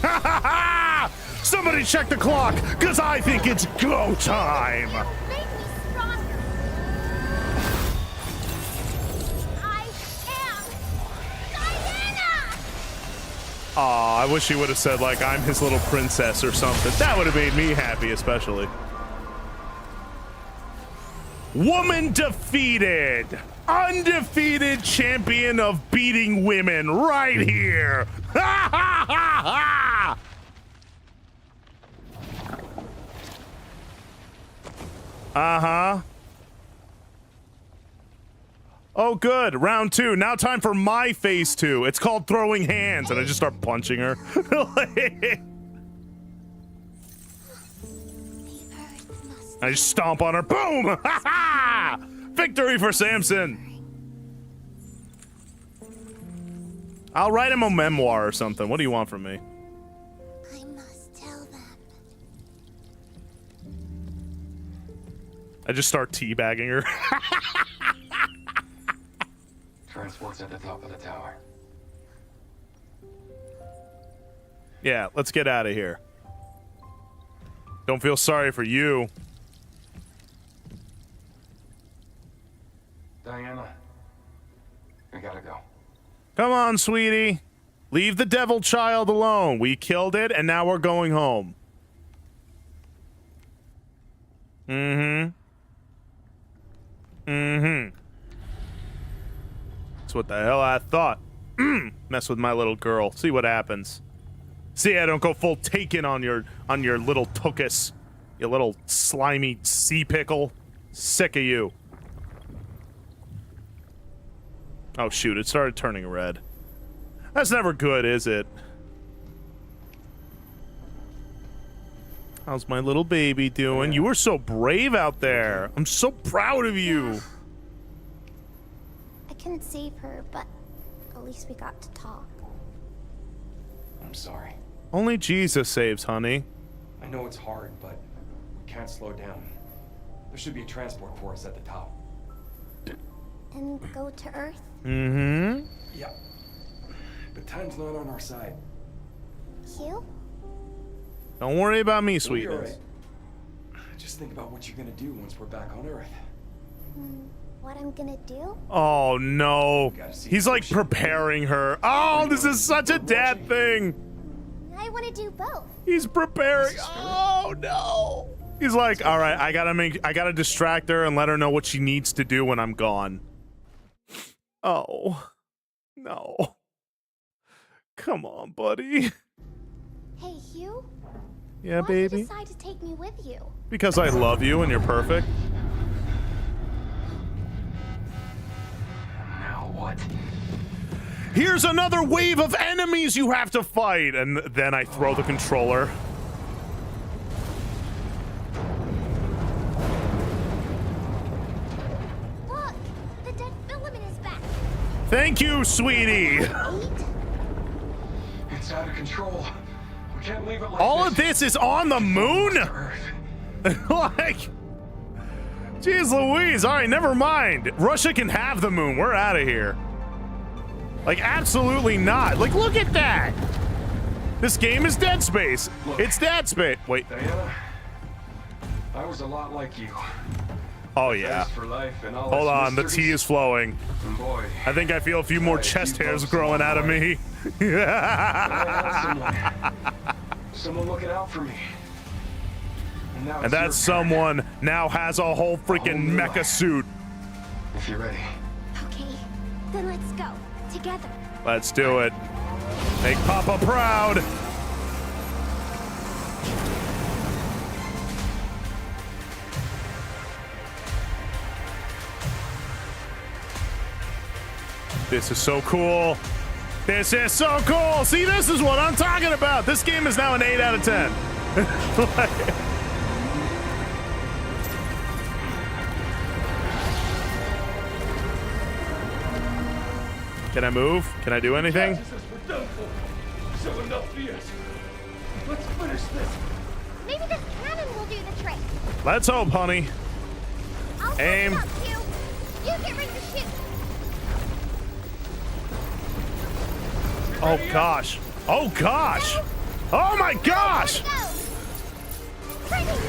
Ha ha ha! Somebody check the clock, because I think it's go time. Make me stronger. I am Diana. Aw, I wish he would have said, like, I'm his little princess or something. That would have made me happy, especially. Woman defeated. Undefeated champion of beating women right here. Ha ha ha ha! Uh-huh. Oh, good. Round 2. Now time for my phase 2. It's called throwing hands, and I just start punching her. I just stomp on her. Boom! Ha ha! Victory for Samson. I'll write him a memoir or something. What do you want from me? I must tell them. I just start teabagging her. Transport's at the top of the tower. Yeah, let's get out of here. Don't feel sorry for you. Diana, I gotta go. Come on, sweetie. Leave the devil child alone. We killed it, and now we're going home. Mm-hmm. Mm-hmm. That's what the hell I thought. Mess with my little girl. See what happens. See, I don't go full taken on your little tuchus. You little slimy sea pickle. Sick of you. Oh shoot, it started turning red. That's never good, is it? How's my little baby doing? You were so brave out there. I'm so proud of you. I couldn't save her, but at least we got to talk. I'm sorry. Only Jesus saves, honey. I know it's hard, but we can't slow down. There should be a transport for us at the top. And go to Earth? Mm-hmm. Yeah. But time's not on our side. You? Don't worry about me, It'll be all sweetness. right. Just think about what you're gonna do once we're back on Earth. What I'm gonna do? Oh no. He's like preparing her. Oh, this is such a dad thing. I I want to do both. He's preparing. Oh no. He's like, all right, I gotta distract her and let her know what she needs to do when I'm gone. Oh, no. Come on, buddy. Hey, Hugh. Yeah, Why'd you baby? decide to take me with you? Because I love you and you're perfect. Now what? Here's another wave of enemies you have to fight. And then I throw the controller. Look, the dead filament is back. Thank you, sweetie. 8? It's out of control. We can't leave it like All this. of this is on the moon? Earth. Like, jeez Louise. All right, never mind. Russia can have the moon. We're out of here. Like, absolutely not. Like, look at that. This game is Dead Space. Look. It's Dead Space. Wait. Diana, I was a lot like you. Oh, yeah. Raised for life and all Hold its on. The tea mysteries. is flowing. And boy, I think I feel a few more Right, chest you hairs both growing out of someone me. I had someone looking out for me. And, now And it's that your turn. someone now has a whole freaking new mecha life. suit. If you're ready. Okay, then let's go. Together. Let's do it. Make Papa proud. This is so cool. This is so cool. See, this is what I'm talking about. This game is now an 8 out of 10. Can I move? Can I do anything? We're done for. So enough BS. Let's finish this. Maybe this cannon will do the trick. Let's hope, honey. I'll hold Aim. it up, Hugh. You get ready to shoot. Oh gosh. Oh gosh. Oh my gosh. Go. Ready, shoot.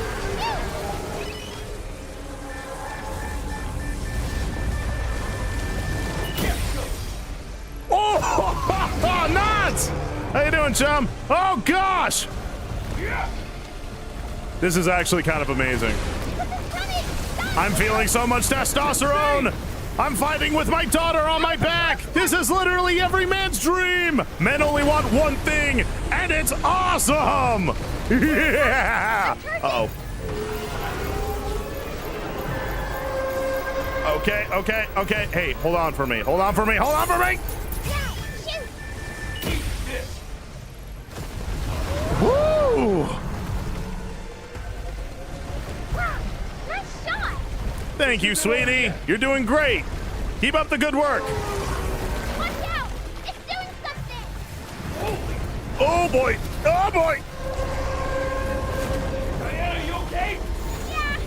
Oh, nuts! How you doing, chum? Oh gosh. This is actually kind of amazing. I'm feeling so much testosterone. I'm fighting with my daughter on my back. This is literally every man's dream. Men only want one thing, and it's awesome. Yeah. Uh-oh. Okay. Hey, hold on for me. Hold on for me. Now, shoot. Woo! Wow, nice shot. Thank you, sweetie. You're doing great. Keep up the good work. Watch out. It's doing something. Oh boy. Oh boy. Diana, you okay? Yeah,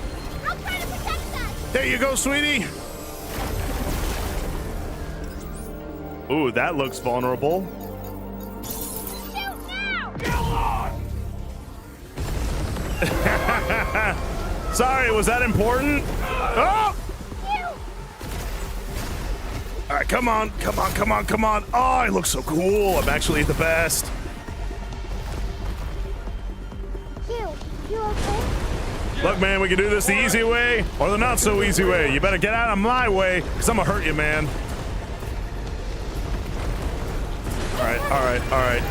I'll try to protect us. There you go, sweetie. Ooh, that looks vulnerable. Shoot now. Go on! Sorry, was that important? Oh! Hugh. All right, come on. Oh, I look so cool. I'm actually the best. Hugh, you okay? Look, man, we can do this the easy way or the not so easy way. You better get out of my way, because I'm going to hurt you, man. All right.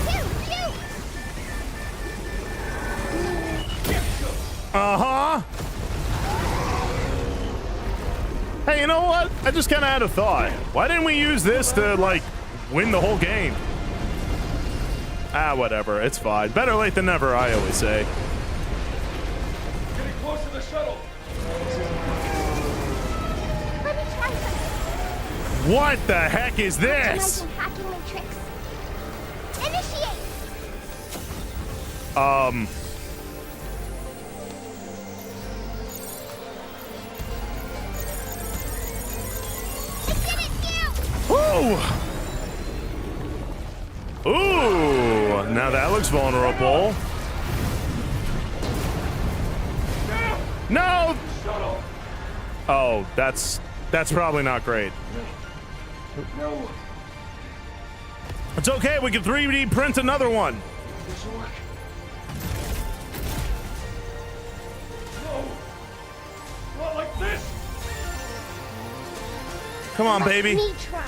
Hugh. Uh-huh. Hey, you know what? I just kind of had a thought. Why didn't we use this to, like, win the whole game? Ah, whatever. It's fine. Better late than never, I always say. Getting close to the shuttle. Let me try something. What the heck is this? Imagine hacking my tricks. Initiate. I did it, Hugh. Ooh, now that looks vulnerable. No. Shuttle. Oh, that's probably not great. No. It's okay. We can 3D print another one. This will work. No. Not like this. Come on, baby. Let me try.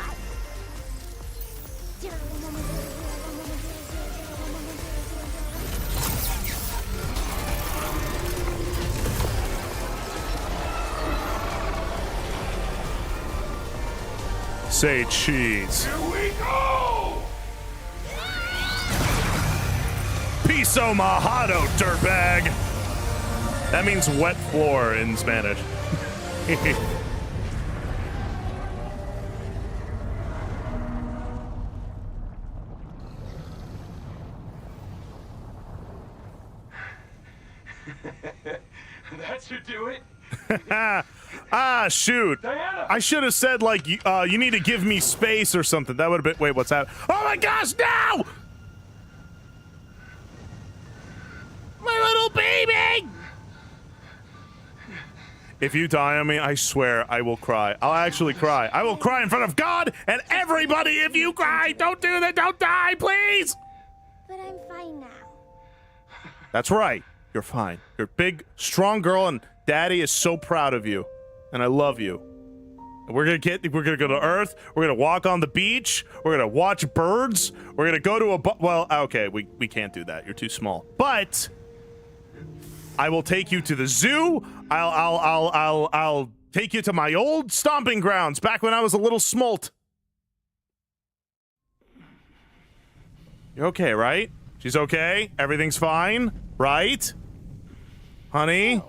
Say cheese. Here we go. Piso mojado, dirtbag. That means wet floor in Spanish. That should do it. Ah, shoot. Diana. I should have said, like, you need to give me space or something. That would have been. Wait, what's that? Oh my gosh, no! My little baby! If you die on me, I swear I will cry. I'll actually cry. I will cry in front of God and everybody if you cry. Don't do that. Don't die, please. But I'm fine now. That's right. You're fine. You're a big, strong girl, and Daddy is so proud of you. And I love you. And we're gonna go to Earth. We're gonna walk on the beach. We're gonna watch birds. We're gonna go to well, okay, we can't do that. You're too small. But I will take you to the zoo. I'll take you to my old stomping grounds back when I was a little smolt. You're okay, right? She's okay? Everything's fine, right? Honey?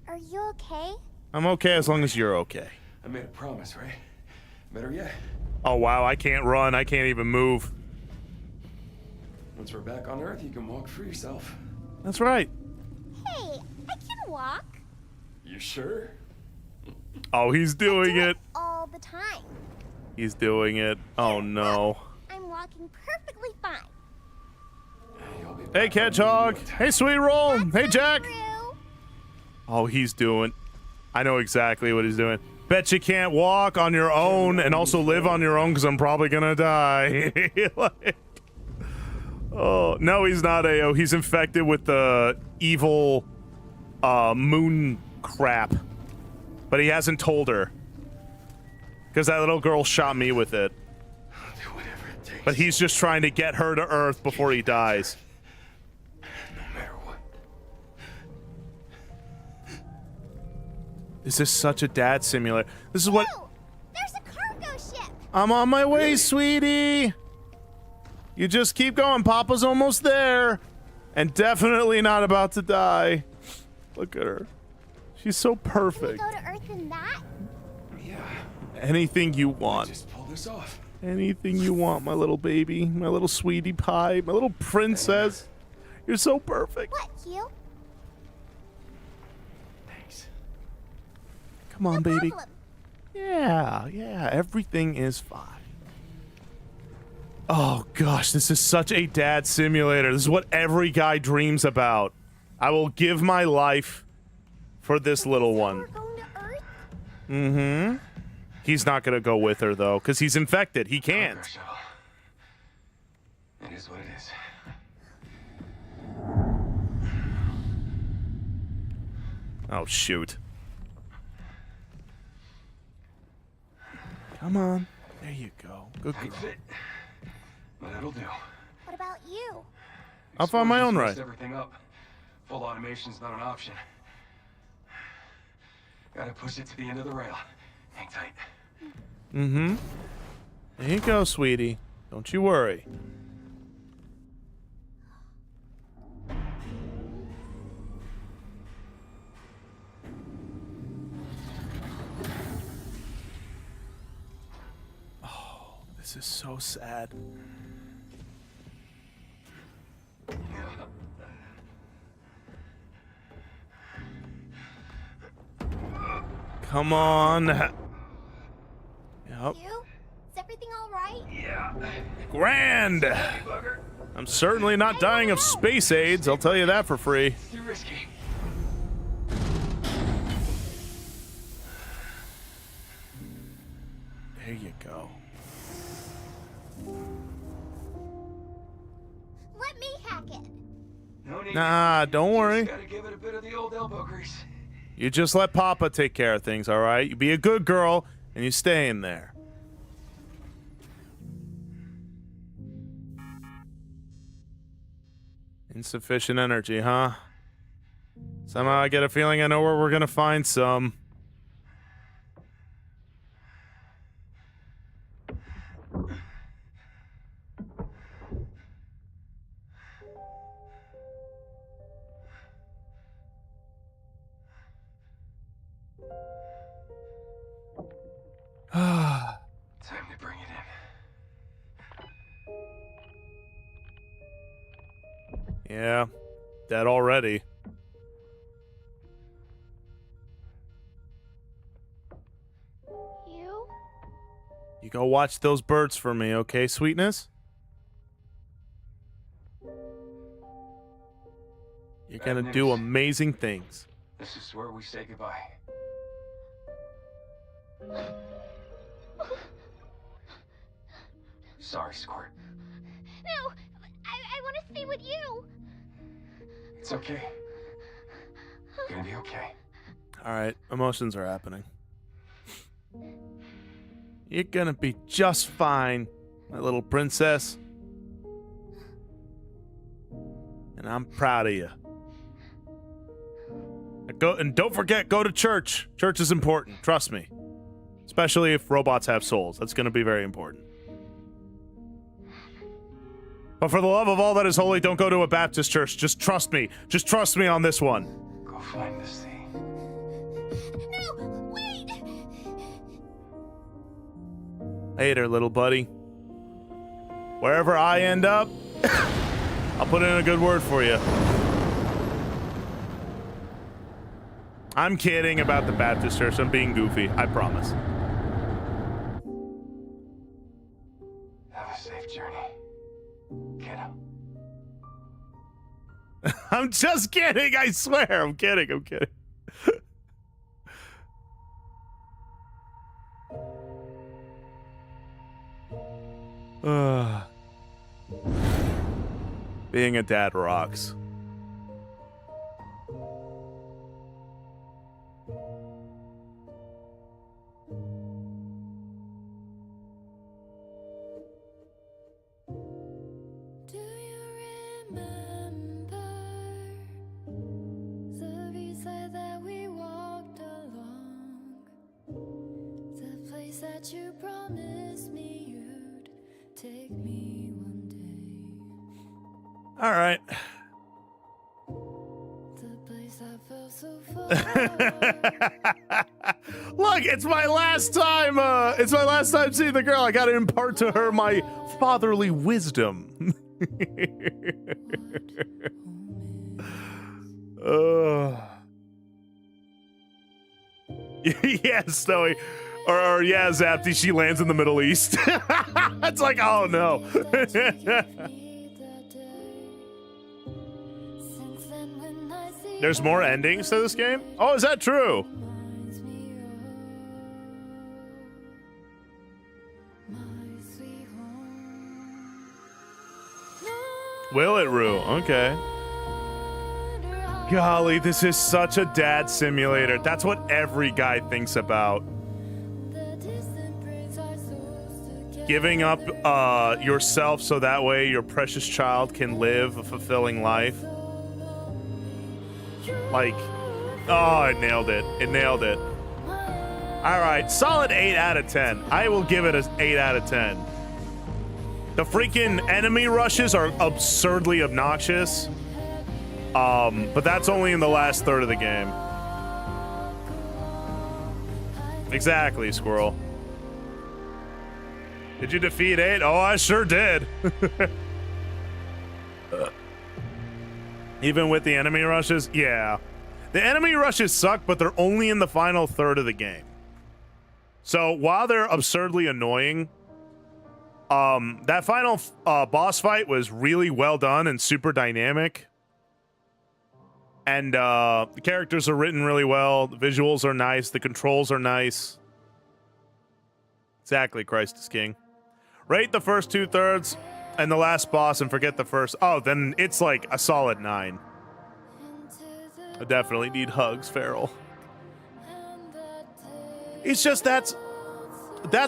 Are you okay? I'm okay as long as you're okay. I made a promise, right? Better yet, Oh, wow, I can't run. I can't even move. once we're back on Earth, you can walk for yourself. That's right. Hey, I can walk. You sure? Oh, he's doing it. All the time. He's doing it. Oh, no. I'm walking perfectly fine. You'll be Hey, back on Hedgehog. Earth. Hey, Sweet Roll. Hey, Jack. True. Oh, he's doing. I know exactly what he's doing. Bet you can't walk on your own and also live on your own because I'm probably gonna die. Like, oh, no, he's not AO. He's infected with the evil moon crap. But he hasn't told her. Because that little girl shot me with it. I'll do whatever it takes. But he's just trying to get her to Earth before he dies. No matter what. This is such a dad simulator. This is what... Ooh, there's a cargo ship. I'm on my way, sweetie. You just keep going. Papa's almost there. And definitely not about to die. Look at her. She's so Can we perfect. go to Earth in that? Yeah. Anything you want. Just pull this off. Anything you want, my little baby. My little sweetie pie. My little princess. You're so perfect. What, Hugh? Thanks. Come on, No baby. problem. Yeah, everything is fine. Oh gosh, this is such a dad simulator. This is what every guy dreams about. I will give my life for this little So one. we're going to Earth? Mm-hmm. He's not gonna go with her though, because he's infected. He can't. Cargo shuttle. It is what it is. Oh shoot. Come on. There you go. Good Tight girl. fit. But it'll do. What about you? I'll find my own Explosion's right. messed everything up. Full automation's not an option. Gotta push it to the end of the rail. Hang tight. Mm-hmm. There you go, sweetie. Don't you worry. Oh, this is so sad. Come on. Yep. Hugh? Is everything all right? Yeah. Grand. Bugger. I'm certainly not dying of space AIDS, I'll tell you that for free. Too risky. There you go. Let me hack it. No need. Nah, don't worry. Just gotta give it a bit of the old elbow grease. You just let Papa take care of things, all right? You be a good girl, and you stay in there. Insufficient energy, huh? Somehow I get a feeling I know where we're gonna find some. Time to bring it in. Yeah, dead already. You? You go watch those birds for me, okay, sweetness? You're Bad gonna news. do amazing things. This is where we say goodbye. Sorry, Squirt. No! I want to stay with you! It's okay. Gonna be okay. Alright, emotions are happening. You're gonna be just fine, my little princess. And I'm proud of you. And don't forget, go to church. Church is important, trust me. Especially if robots have souls. That's gonna be very important. But for the love of all that is holy, don't go to a Baptist church. Just trust me. Just trust me on this one. Go find this thing. No! Wait! Later, little buddy. Wherever I end up, I'll put in a good word for you. I'm kidding about the Baptist church. I'm being goofy. I promise. Have a safe journey, kiddo. I'm just kidding. I swear. I'm kidding. I'm kidding. Being a dad rocks. Do you remember the riverside that we walked along? The place that you promised me you'd take me one day. All right. The place I felt so far. Look, it's my last time. It's my last time seeing the girl. I gotta impart to her my fatherly wisdom. Yes, Snowy. Or yeah, Zapty, she lands in the Middle East. It's like, oh no. There's more endings to this game? Oh, is that true? Will it, Rue? Okay. Golly, this is such a dad simulator. That's what every guy thinks about. Giving up yourself so that way your precious child can live a fulfilling life. Like, oh, it nailed it. It nailed it. All right, solid 8 out of 10. I will give it an 8 out of 10. The freaking enemy rushes are absurdly obnoxious. But that's only in the last third of the game. Exactly, Squirrel. Did you defeat 8? Oh, I sure did. Even with the enemy rushes? Yeah. The enemy rushes suck, but they're only in the final third of the game. So while they're absurdly annoying, that final boss fight was really well done and super dynamic. And the characters are written really well. The visuals are nice. The controls are nice. Exactly, Christ is King. Rate the first 2/3 and the last boss and forget the first. Oh, then it's like a solid 9. I definitely need hugs, Farrell. It's just that's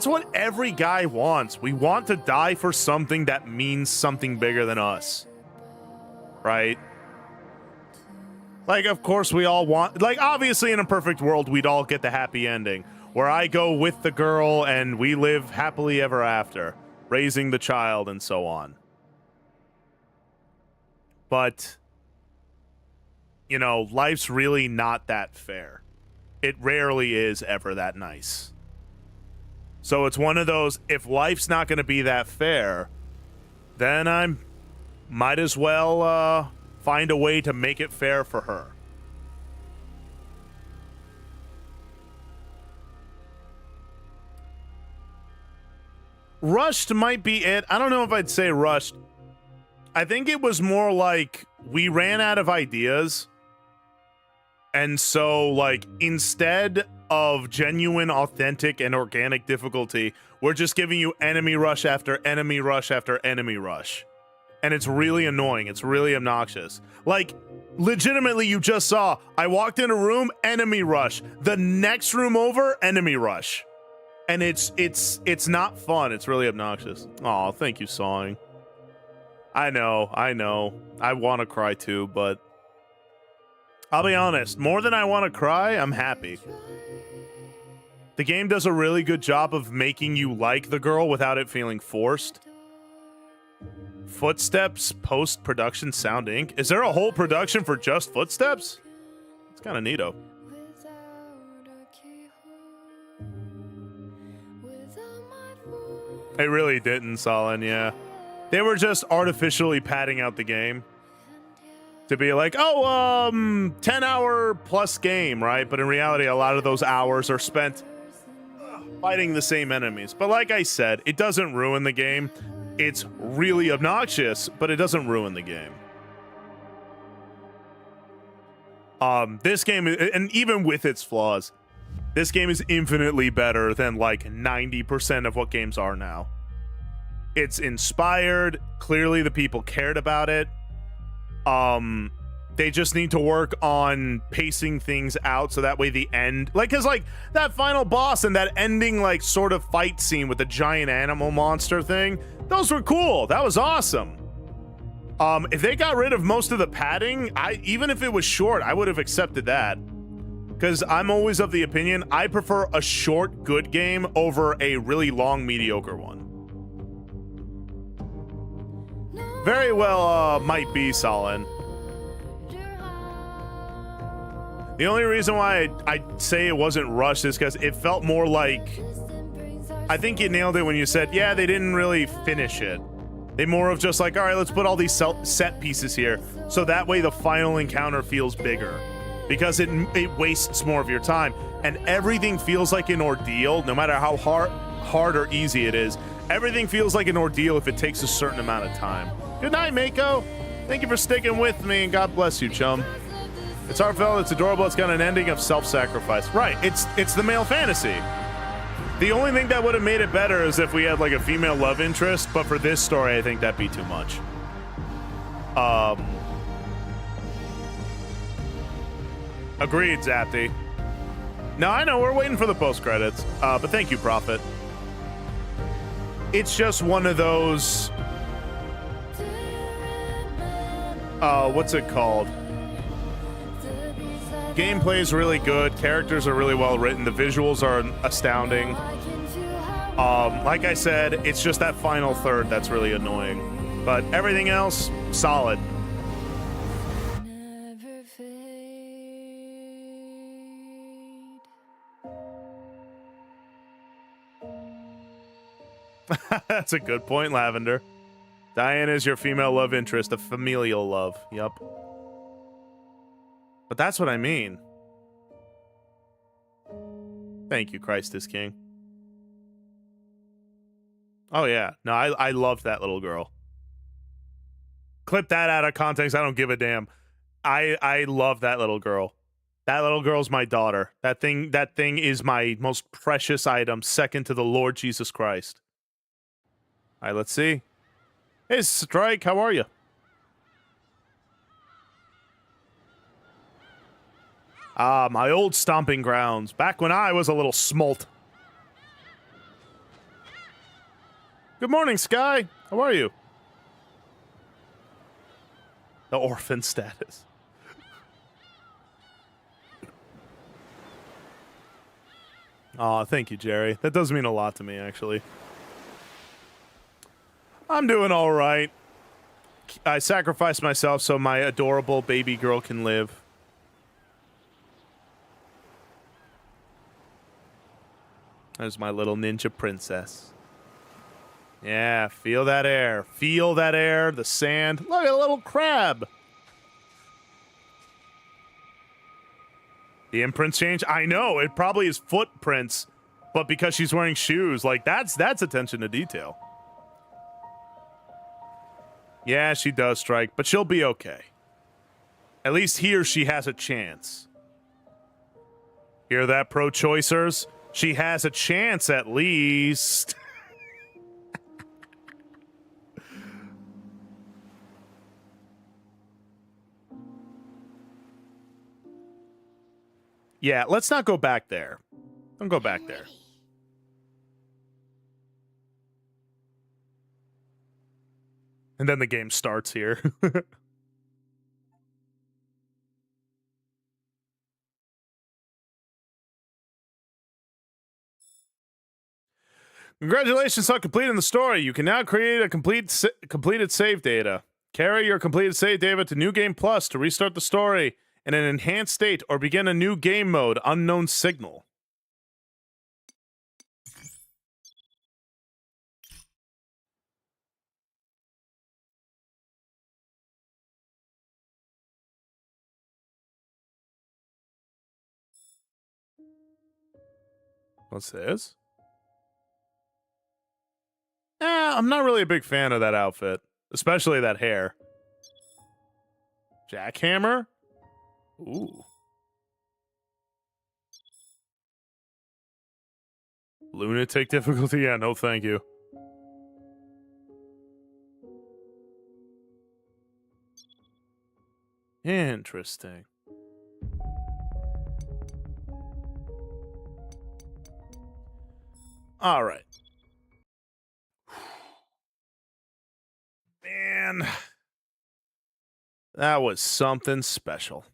what every guy wants. We want to die for something that means something bigger than us. Right? Like, of course we all want, like, obviously in a perfect world, we'd all get the happy ending where I go with the girl and we live happily ever after, raising the child and so on. But, you know, life's really not that fair. It rarely is ever that nice. So it's one of those, if life's not going to be that fair, then I might as well find a way to make it fair for her. Rushed might be it. I don't know if I'd say rushed. I think it was more like we ran out of ideas. And so, like, instead of genuine, authentic, and organic difficulty, we're just giving you enemy rush after enemy rush after enemy rush. And it's really annoying. It's really obnoxious. Like, legitimately, you just saw, I walked in a room, enemy rush. The next room over, enemy rush. And it's not fun. It's really obnoxious. Aw, thank you, Sawing. I know. I want to cry too, but I'll be honest. More than I want to cry, I'm happy. The game does a really good job of making you like the girl without it feeling forced. Footsteps post-production sound inc. Is there a whole production for just Footsteps? It's kind of neato. It really didn't, Solin, yeah. They were just artificially padding out the game to be like, oh, 10-hour plus game, right? But in reality, a lot of those hours are spent fighting the same enemies. But like I said, it doesn't ruin the game. It's really obnoxious, but it doesn't ruin the game. This game, and even with its flaws, this game is infinitely better than like 90% of what games are now. It's inspired. Clearly the people cared about it. They just need to work on pacing things out so that way the end, like, cause like that final boss and that ending like sort of fight scene with the giant animal monster thing, those were cool. That was awesome. If they got rid of most of the padding, even if it was short, I would have accepted that. Because I'm always of the opinion, I prefer a short, good game over a really long, mediocre one. Very well, might be, Solin. The only reason why I'd say it wasn't rushed is because it felt more like... I think you nailed it when you said, yeah, they didn't really finish it. They more of just like, all right, let's put all these set pieces here, so that way the final encounter feels bigger. Because it wastes more of your time. And everything feels like an ordeal, no matter how hard or easy it is. Everything feels like an ordeal if it takes a certain amount of time. Good night, Mako. Thank you for sticking with me, and God bless you, chum. It's heartfelt, it's adorable, it's got an ending of self-sacrifice. Right, it's the male fantasy. The only thing that would have made it better is if we had like a female love interest, but for this story, I think that'd be too much. Agreed, Zapty. No, I know, we're waiting for the post-credits, but thank you, Prophet. It's just one of those... what's it called? Gameplay is really good, characters are really well written, the visuals are astounding. Like I said, it's just that final third that's really annoying. But everything else, solid. That's a good point, Lavender. Diana is your female love interest, a familial love. Yup. But that's what I mean. Thank you, Christ is King. Oh, yeah. No, I loved that little girl. Clip that out of context. I don't give a damn. I love that little girl. That little girl's my daughter. That thing is my most precious item, second to the Lord Jesus Christ. All right, let's see. Hey, Strike, how are you? Ah, my old stomping grounds, back when I was a little smolt. Good morning, Sky. How are you? The orphan status. Aw, thank you, Jerry. That does mean a lot to me, actually. I'm doing all right. I sacrificed myself so my adorable baby girl can live. There's my little ninja princess. Yeah, feel that air. Feel that air, the sand. Look at a little crab. The imprints change? I know, it probably is footprints, but because she's wearing shoes, like that's attention to detail. Yeah, she does strike, but she'll be okay. At least he or she has a chance. Hear that, pro-choicers? She has a chance at least. Yeah, let's not go back there. Don't go back there. And then the game starts here. Congratulations on completing the story. You can now create a completed save data. Carry your completed save data to New Game Plus to restart the story in an enhanced state or begin a new game mode, Unknown Signal. What's this? I'm not really a big fan of that outfit, especially that hair. Jackhammer? Ooh. Lunatic difficulty? Yeah, no thank you. Interesting. All right. Man, that was something special.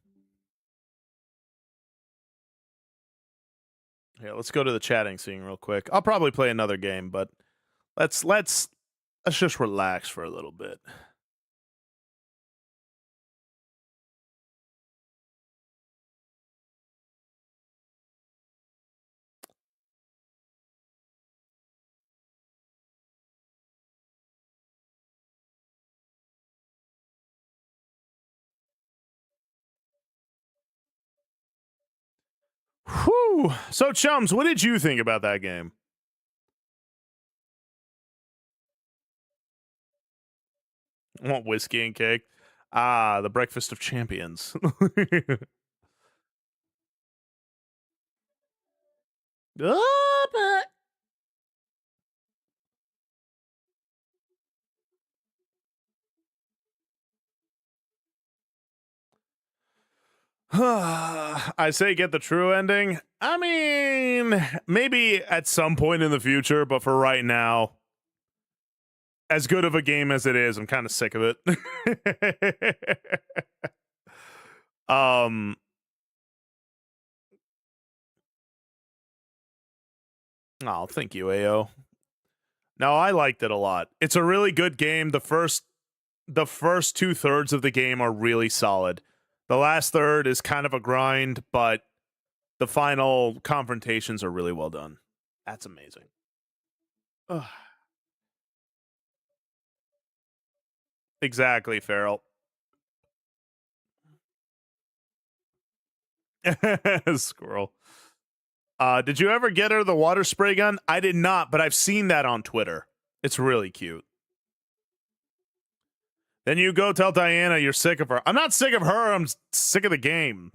Here, let's go to the chatting scene real quick. I'll probably play another game, but let's just relax for a little bit. Whew. So, chums, what did you think about that game? I want whiskey and cake. Ah, the breakfast of champions. I say get the true ending. I mean, maybe at some point in the future, but for right now, as good of a game as it is, I'm kind of sick of it. Oh, thank you, AO. No, I liked it a lot. It's a really good game. The first 2/3 of the game are really solid. The last third is kind of a grind, but the final confrontations are really well done. That's amazing. Ugh. Exactly, Farrell. Squirrel. Did you ever get her the water spray gun? I did not, but I've seen that on Twitter. It's really cute. Then you go tell Diana you're sick of her. I'm not sick of her. I'm sick of the game.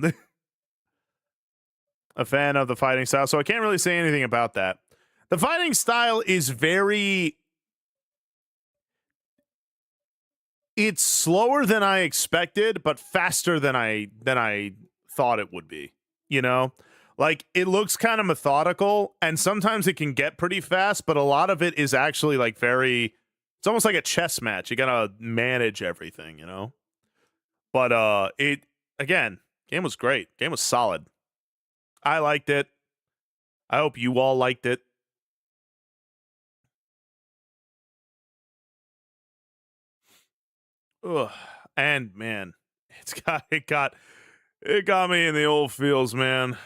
A fan of the fighting style, so I can't really say anything about that. The fighting style is very It's slower than I expected, but faster than I thought it would be. You know? Like, it looks kind of methodical, and sometimes it can get pretty fast, but a lot of it is actually like very, it's almost like a chess match. You gotta manage everything, you know? But it, again, game was great. Game was solid. I liked it. I hope you all liked it. Ugh. And man, it got me in the old feels, man.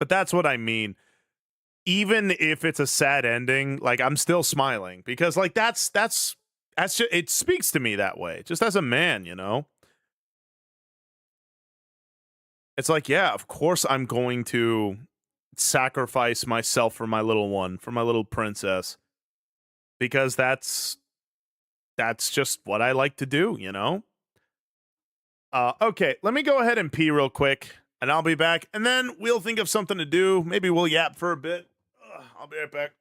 But that's what I mean. Even if it's a sad ending, like, I'm still smiling because, like, that's just, it speaks to me that way, just as a man, you know. It's like, yeah, of course I'm going to sacrifice myself for my little one, for my little princess, because that's just what I like to do, you know. Okay, let me go ahead and pee real quick, and I'll be back, and then we'll think of something to do. Maybe we'll yap for a bit. I'll be right back.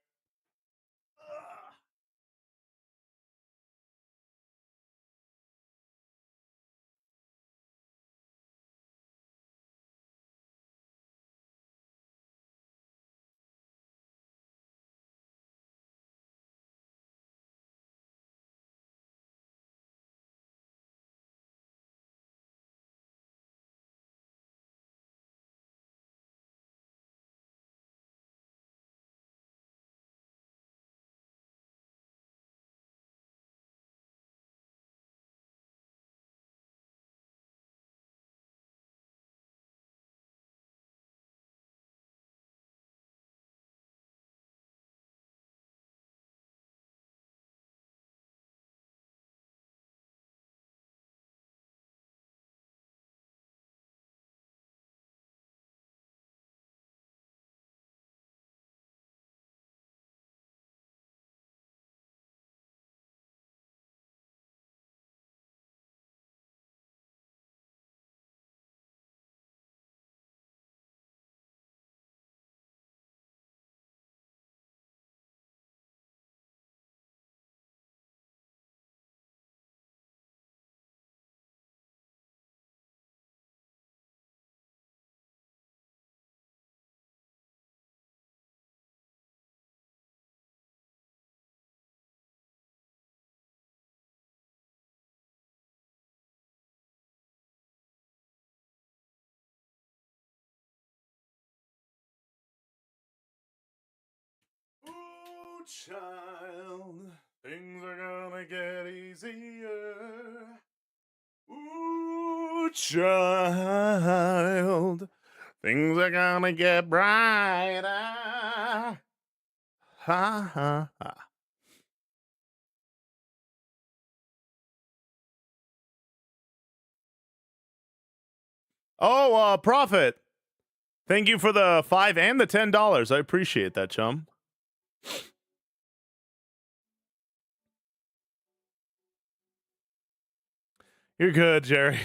Ooh, child, things are gonna get easier. Ooh, child, things are gonna get brighter. Ha ha ha. Oh, Prophet, thank you for the $5 and the $10. I appreciate that, chum. You're good, Jerry.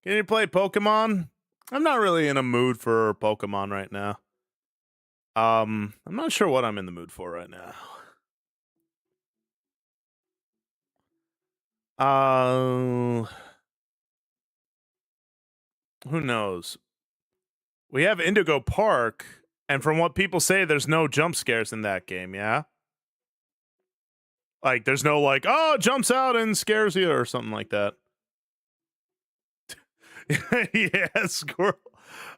Can you play Pokemon? I'm not really in a mood for Pokemon right now. I'm not sure what I'm in the mood for right now. Who knows? We have Indigo Park, and from what people say, there's no jump scares in that game, yeah? Like, there's no, like, oh, jumps out and scares you or something like that. Yeah, squirrel.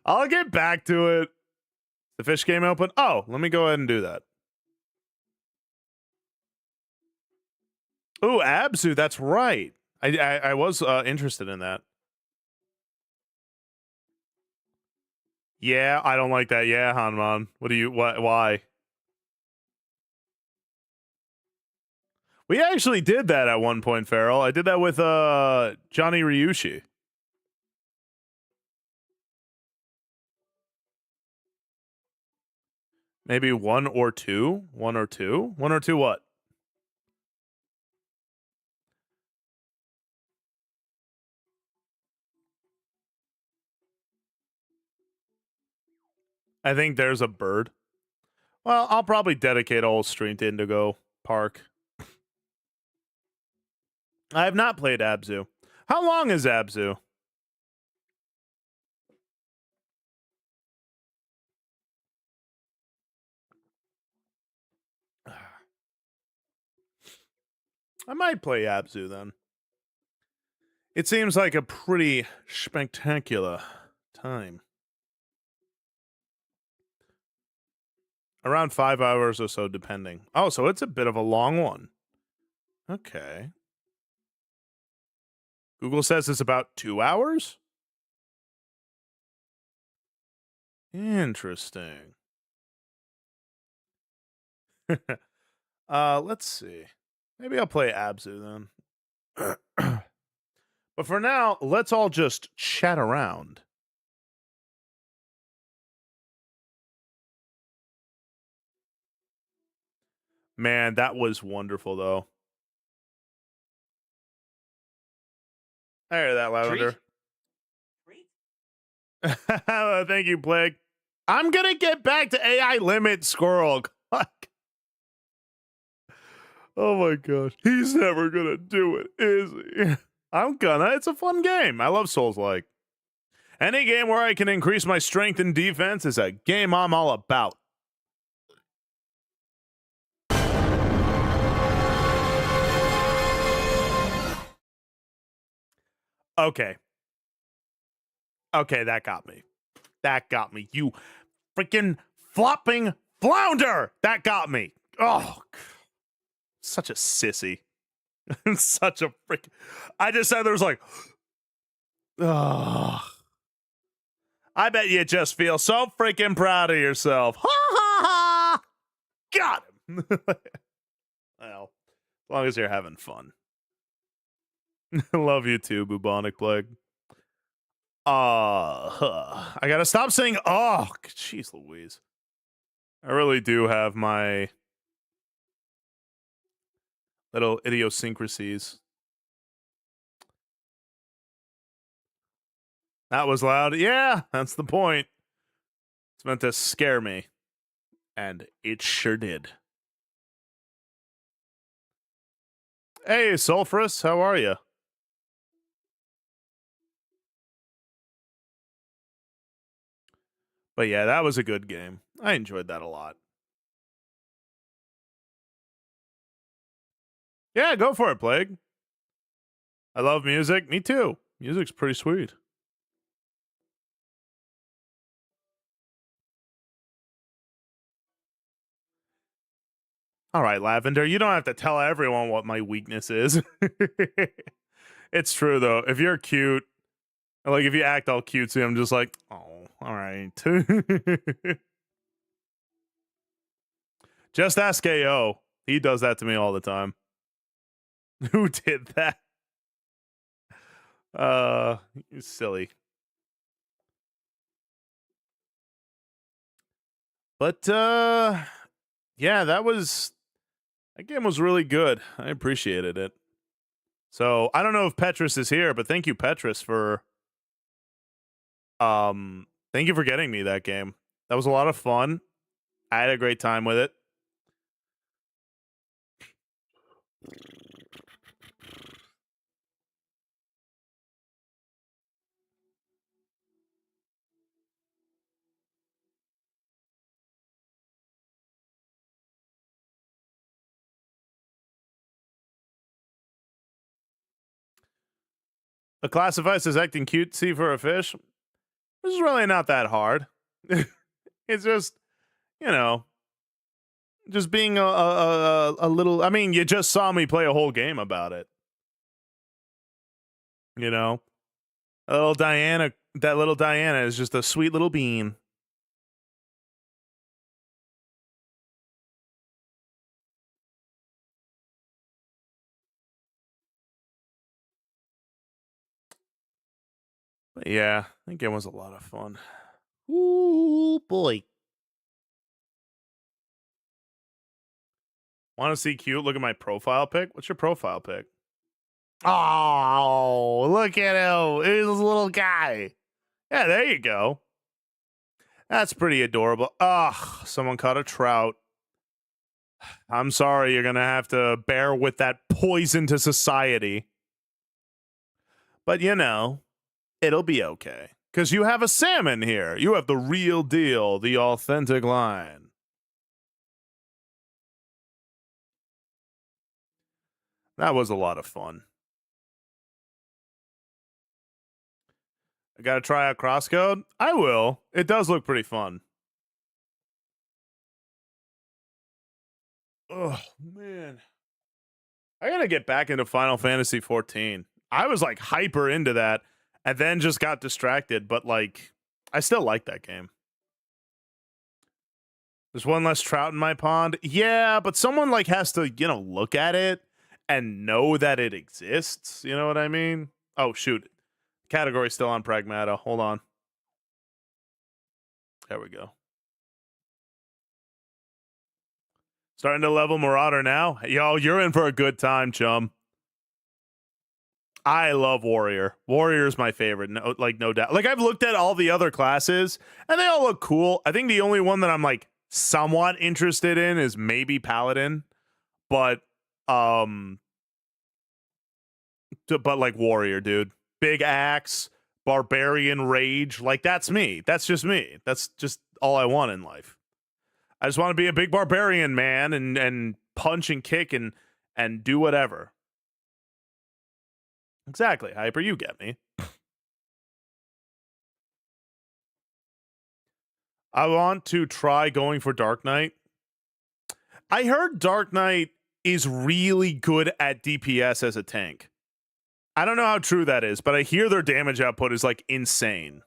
I'll get back to it. The fish game open? Oh, let me go ahead and do that. Ooh, Abzu, that's right. I was interested in that. Yeah, I don't like that. Yeah, Hanman. Why? We actually did that at one point, Farrell. I did that with Johnny Ryushi. Maybe one or two? One or two? One or two what? I think there's a bird. Well, I'll probably dedicate a whole stream to Indigo Park. I have not played Abzu. How long is Abzu? I might play Abzu then. It seems like a pretty spectacular time. Around 5 hours or so, depending. Oh, so it's a bit of a long one. Okay. Google says it's about 2 hours? Interesting. Let's see. Maybe I'll play Abzu then. But for now, let's all just chat around. Man, that was wonderful, though. I hear that, Lavender. Thank you, Plague. I'm gonna get back to AI limit Squirrel. Oh my gosh. He's never gonna do it, is he? I'm gonna. It's a fun game. I love Souls-like. Any game where I can increase my strength and defense is a game I'm all about. Okay. Okay, that got me. That got me. You freaking flopping flounder! That got me. Oh, such a sissy. Such a freak. I just said there was like, ugh. I bet you just feel so freaking proud of yourself. Ha ha ha! Got him. Well, as long as you're having fun. Love you too, bubonic plague. I gotta stop saying oh, jeez Louise. I really do have my little idiosyncrasies. That was loud. Yeah, that's the point. It's meant to scare me. And it sure did. Hey, Sulfurous, how are you? But yeah, that was a good game. I enjoyed that a lot. Yeah, go for it, Plague. I love music. Me too. Music's pretty sweet. All right, Lavender, you don't have to tell everyone what my weakness is. It's true, though. If you're cute, like if you act all cutesy, I'm just like, oh, all right. Just ask AO. He does that to me all the time. Who did that? You're silly. But yeah, that game was really good. I appreciated it. So I don't know if Petrus is here, but thank you, Petrus, for thank you for getting me that game. That was a lot of fun. I had a great time with it. A classifies as acting cutesy for a fish. This is really not that hard. It's just, you know, just being a little. I mean, you just saw me play a whole game about it. You know, a little Diana. That little Diana is just a sweet little bean. But yeah, that game was a lot of fun. Ooh boy. Want to see cute? Look at my profile pic. What's your profile pic? Oh, look at him. He's a little guy. Yeah, there you go. That's pretty adorable. Ugh, someone caught a trout. I'm sorry, you're going to have to bear with that poison to society. But you know, it'll be okay. Because you have a salmon here. You have the real deal, the authentic line. That was a lot of fun. I got to try out Crosscode? I will. It does look pretty fun. Oh, man. I got to get back into Final Fantasy 14. I was like hyper into that and then just got distracted, but like I still like that game. There's one less trout in my pond. Yeah, but someone like has to, look at it and know that it exists. You know what I mean? Oh, shoot. Category's still on Pragmata. Hold on. There we go. Starting to level Marauder now. Yo, you're in for a good time, chum. I love Warrior. Warrior's my favorite, no doubt. Like, I've looked at all the other classes, and they all look cool. I think the only one that I'm, like, somewhat interested in is maybe Paladin. But like, Warrior, dude. Big axe, barbarian rage. Like, that's me. That's just me. That's just all I want in life. I just want to be a big barbarian, man, and punch and kick and do whatever. Exactly. Hyper, you get me. I want to try going for Dark Knight. I heard Dark Knight is really good at DPS as a tank. I don't know how true that is, but I hear their damage output is like insane.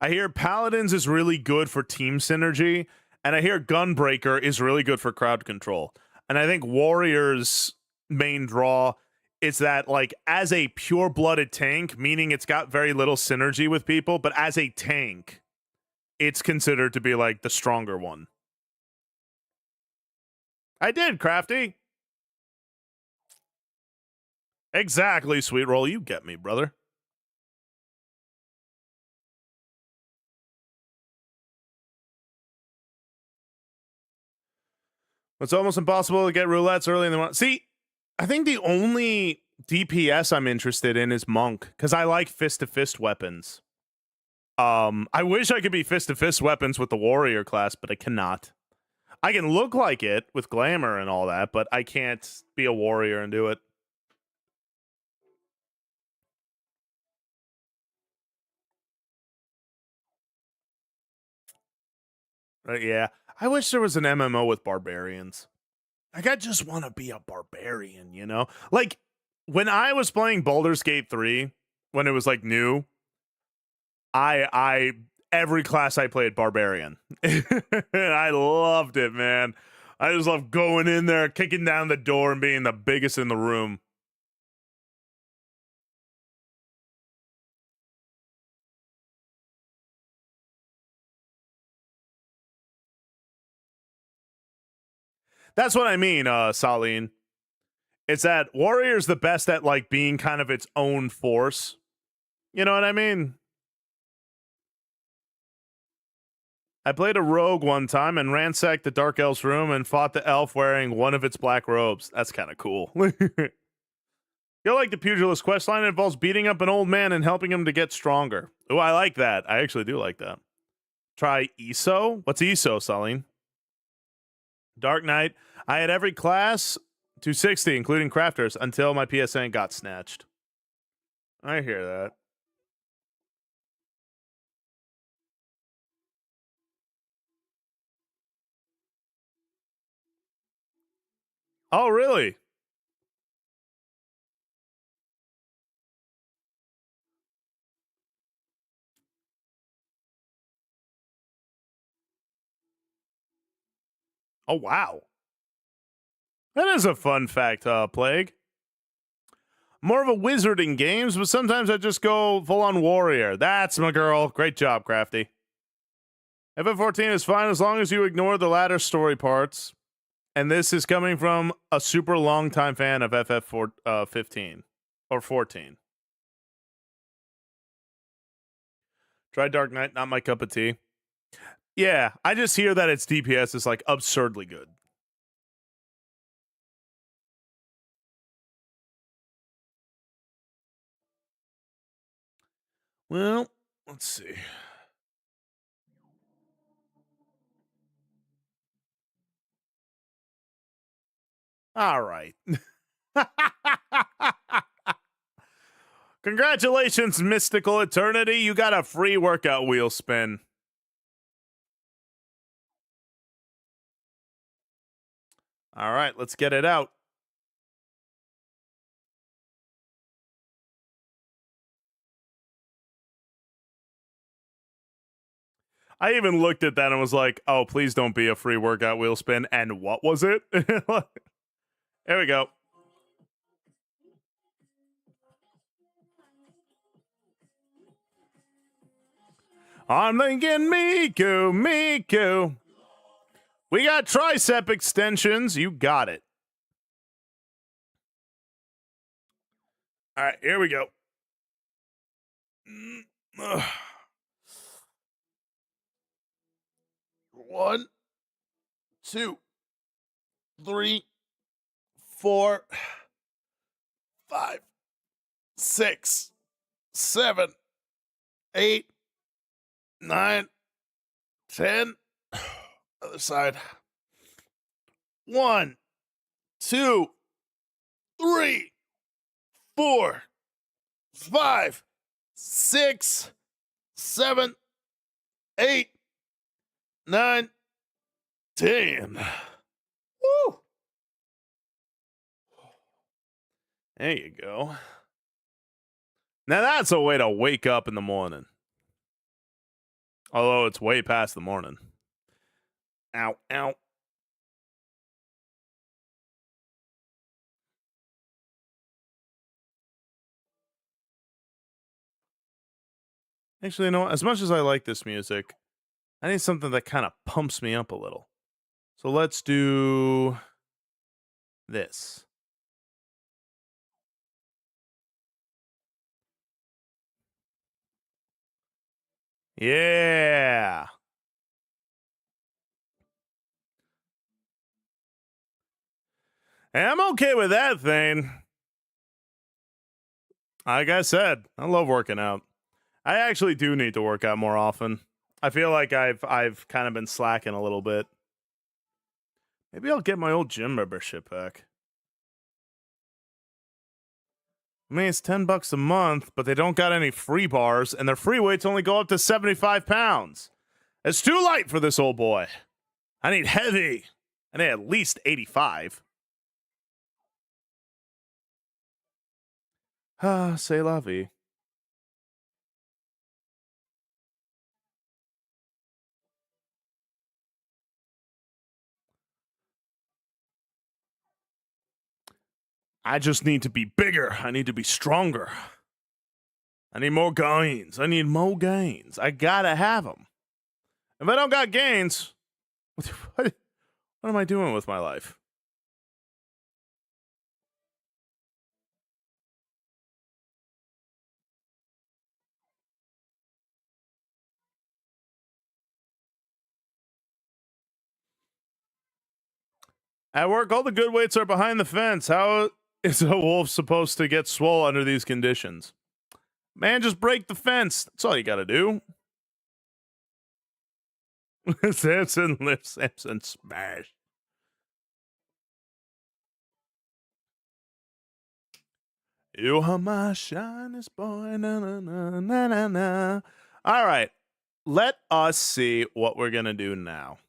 I hear Paladins is really good for team synergy, and I hear Gunbreaker is really good for crowd control. And I think Warrior's main draw is that, like, as a pure-blooded tank, meaning it's got very little synergy with people, but as a tank, it's considered to be, like, the stronger one. I did, Crafty. Exactly, Sweet Roll. You get me, brother. It's almost impossible to get roulettes early in the morning. See, I think the only DPS I'm interested in is Monk, because I like fist-to-fist weapons. I wish I could be fist-to-fist weapons with the Warrior class, but I cannot. I can look like it with glamour and all that, but I can't be a Warrior and do it. Yeah. I wish there was an MMO with barbarians. Like, I just want to be a barbarian, you know? Like, when I was playing Baldur's Gate 3, when it was, like, new, every class I played barbarian. I loved it, man. I just love going in there, kicking down the door, and being the biggest in the room. That's what I mean, Saline. It's that Warrior's the best at, like, being kind of its own force. You know what I mean? I played a rogue one time and ransacked the Dark Elf's room and fought the elf wearing one of its black robes. That's kind of cool. You'll like the Pugilist questline. It involves beating up an old man and helping him to get stronger. Oh, I like that. I actually do like that. Try ESO? What's ESO, Saline? Dark Knight. I had every class 260, including crafters, until my PSN got snatched. I hear that. Oh, really? Oh, wow. That is a fun fact, Plague. More of a wizard in games, but sometimes I just go full-on warrior. That's my girl. Great job, Crafty. FF14 is fine as long as you ignore the latter story parts. And this is coming from a super long-time fan of FF15 or 14. Try Dark Knight, not my cup of tea. Yeah, I just hear that its DPS is like absurdly good. Well, let's see. All right. Congratulations, Mystical Eternity. You got a free workout wheel spin. All right, let's get it out. I even looked at that and was like, oh, please don't be a free workout wheel spin. And what was it? There we go. I'm thinking Miku, Miku. We got tricep extensions. You got it. All right, here we go. One, two, three, 4, 5, 6, 7, 8, 9, 10. Other side. 1, 2, 3, 4, 5, 6, 7, 8, 9, 10. Woo! There you go. Now that's a way to wake up in the morning. Although it's way past the morning. Ow, ow. Actually, you know what? As much as I like this music, I need something that kind of pumps me up a little. So let's do this. Yeah. And I'm okay with that thing. Like I said, I love working out. I actually do need to work out more often. I feel like I've kind of been slacking a little bit. Maybe I'll get my old gym membership back. I mean, it's $10 a month, but they don't got any free bars, and their free weights only go up to 75 pounds. It's too light for this old boy. I need heavy. I need at least 85. Ah, c'est la vie. I just need to be bigger. I need to be stronger. I need more gains. I need more gains. I gotta have them. If I don't got gains, what am I doing with my life? At work, all the good weights are behind the fence. How is a wolf supposed to get swole under these conditions? Man, just break the fence. That's all you gotta do. Samson lift, Samson smash. You are my shiniest boy. Na, na, na, na, na, na. All right. Let us see what we're gonna do now.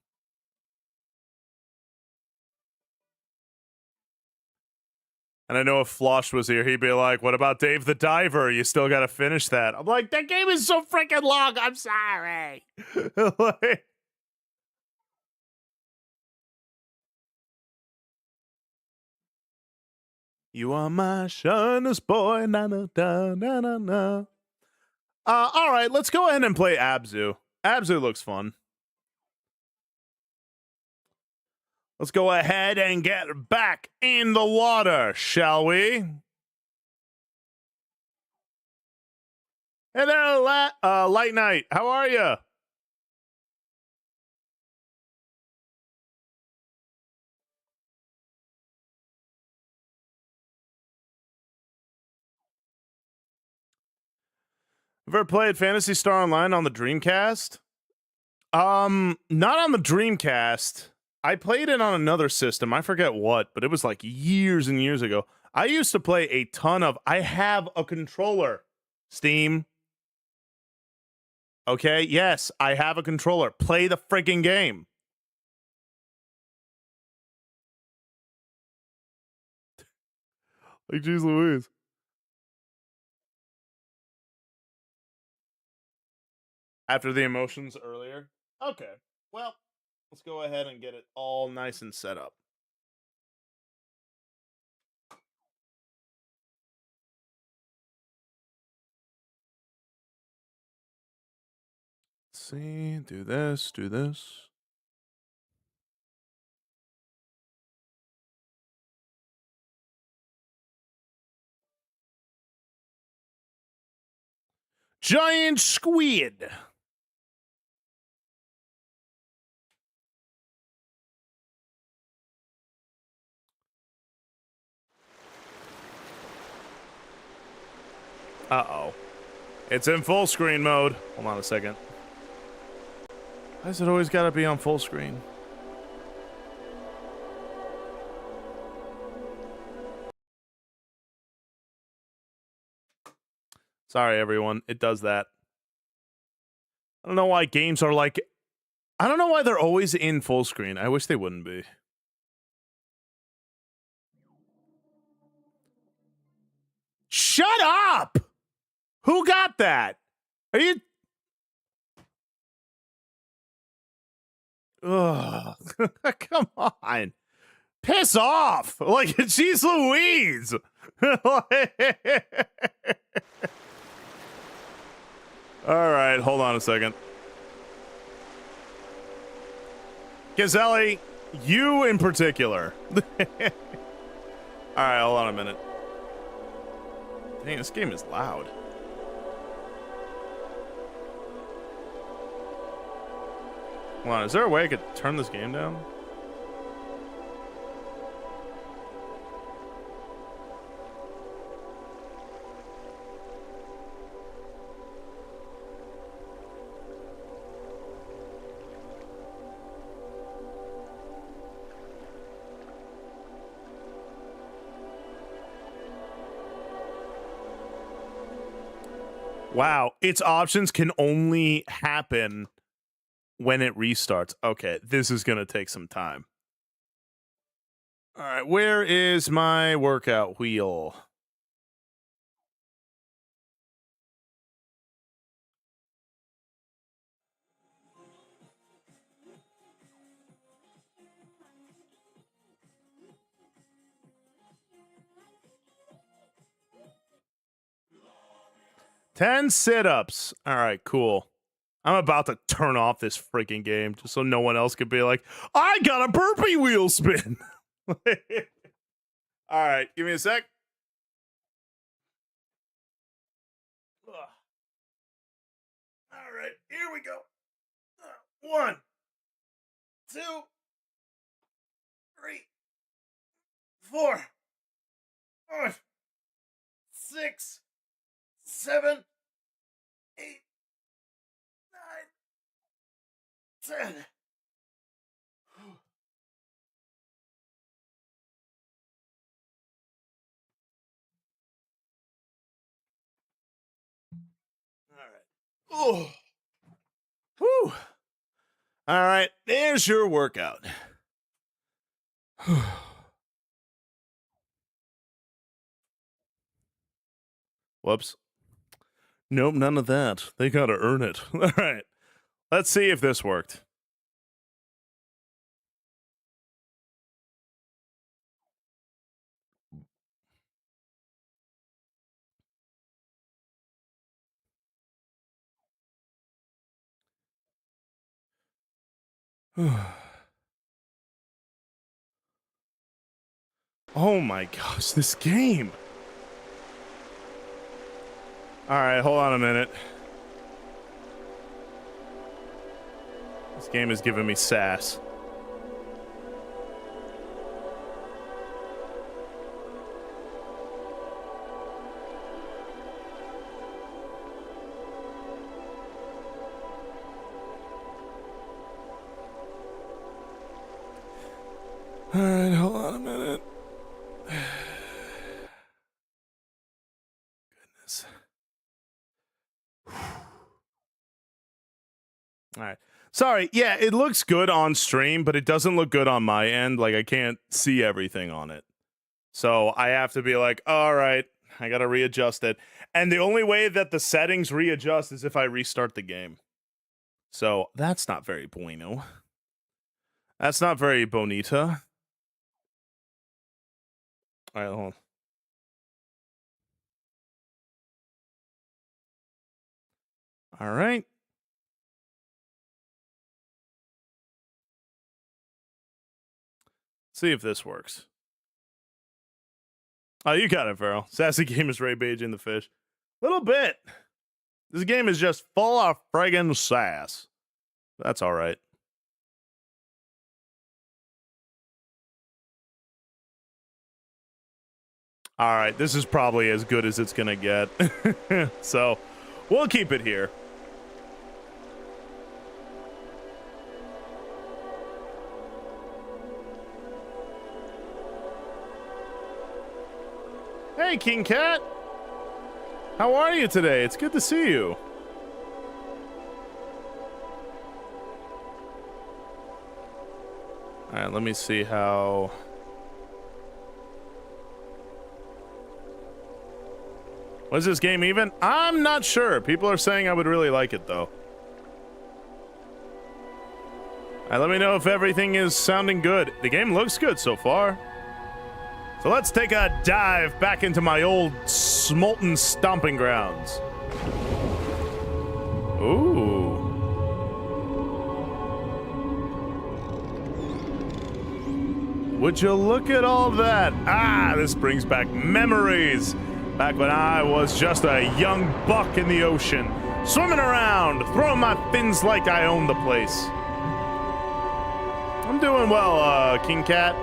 And I know if Flosh was here, he'd be like, what about Dave the Diver? You still got to finish that. I'm like, that game is so freaking long. I'm sorry. Like, you are my shiniest boy. Na, na, na, na, na, na. All right, let's go ahead and play Abzu. Abzu looks fun. Let's go ahead and get back in the water, shall we? Hey there, Light Knight. How are you? Ever played Phantasy Star Online on the Dreamcast? Not on the Dreamcast. I played it on another system. I forget what, but it was like years and years ago. I used to play a ton of. I have a controller. Steam. Okay, yes, I have a controller. Play the freaking game. Like, geez Louise. After the emotions earlier? Okay. Well, let's go ahead and get it all nice and set up. Let's see, do this, do this. Giant squid. Uh-oh. It's in full screen mode. Hold on a second. Why does it always gotta be on full screen? Sorry, everyone. It does that. I don't know why games are like... I don't know why they're always in full screen. I wish they wouldn't be. Shut up! Who got that? Are you... Ugh. Come on. Piss off. Like, geez Louise. All right, hold on a second. Gazelle, you in particular. All right, hold on a minute. Dang, this game is loud. Hold on, is there a way I could turn this game down? Wow, its options can only happen when it restarts. Okay, this is going to take some time. All right, where is my workout wheel? Ten sit-ups. All right, cool. I'm about to turn off this freaking game just so no one else could be like, I got a burpee wheel spin. All right, give me a sec. Ugh. All right, here we go. 1, 2, 3, 4, 5, 6, 7, 8, 9, 10. All right. Oh. Whew. All right, there's your workout. Whoops. Nope, none of that. They gotta earn it. All right. Let's see if this worked. Oh my gosh, this game. All right, hold on a minute. This game is giving me sass. All right, hold on a minute. Goodness. All right. Sorry. Yeah, it looks good on stream, but it doesn't look good on my end. Like, I can't see everything on it. So I have to be like, all right, I got to readjust it. And the only way that the settings readjust is if I restart the game. So that's not very bueno. That's not very bonita. All right, hold on. All right. See if this works. Oh, you got it, Farrell. Sassy game is Ray Baging the fish. Little bit. This game is just full of friggin' sass. That's all right. All right, this is probably as good as it's gonna get. So, we'll keep it here. Hey, King Cat. How are you today? It's good to see you. All right, let me see how... Was this game even? I'm not sure. People are saying I would really like it, though. All right, let me know if everything is sounding good. The game looks good so far. So let's take a dive back into my old Smolten stomping grounds. Ooh. Would you look at all that? Ah, this brings back memories. Back when I was just a young buck in the ocean, swimming around, throwing my fins like I owned the place. I'm doing well, King Cat.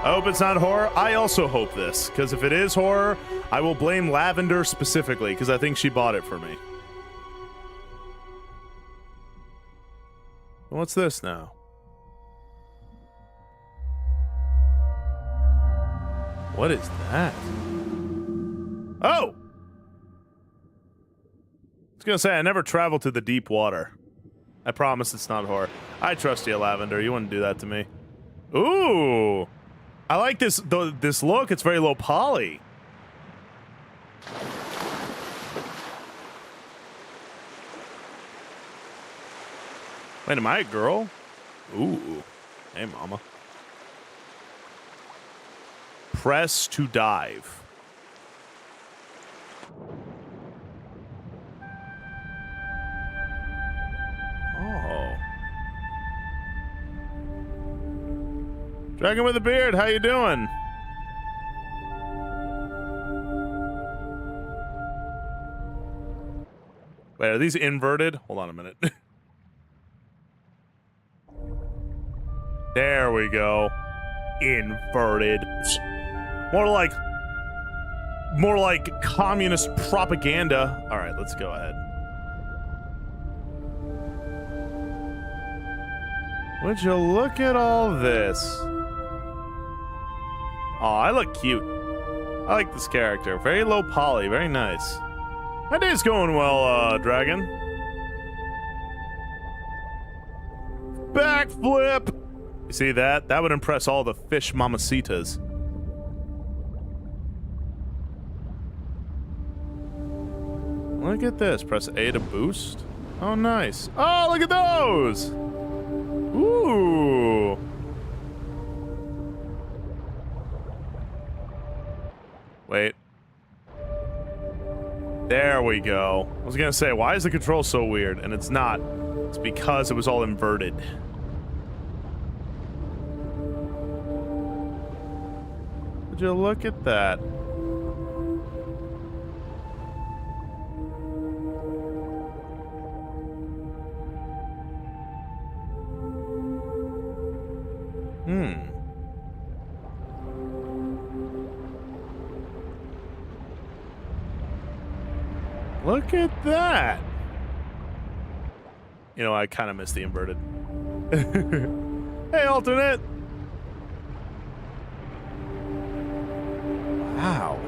I hope it's not horror. I also hope this, because if it is horror, I will blame Lavender specifically, because I think she bought it for me. What's this now? What is that? Oh! I was gonna say, I never traveled to the deep water. I promise it's not horror. I trust you, Lavender. You wouldn't do that to me. Ooh! I like this look. It's very low poly. Wait, am I a girl? Ooh. Hey, mama. Press to dive. Oh. Dragon with a beard, how you doing? Wait, are these inverted? Hold on a minute. There we go. Inverted. More like communist propaganda. All right, let's go ahead. Would you look at all this? Oh, I look cute. I like this character. Very low poly, very nice. My day's going well, Dragon. Backflip! You see that? That would impress all the fish mamacitas. Look at this. Press A to boost. Oh, nice. Oh, look at those! Ooh! Wait. There we go. I was gonna say, why is the control so weird? And it's not. It's because it was all inverted. Would you look at that? Look at that. You know, I kind of miss the inverted. Hey, alternate. Wow.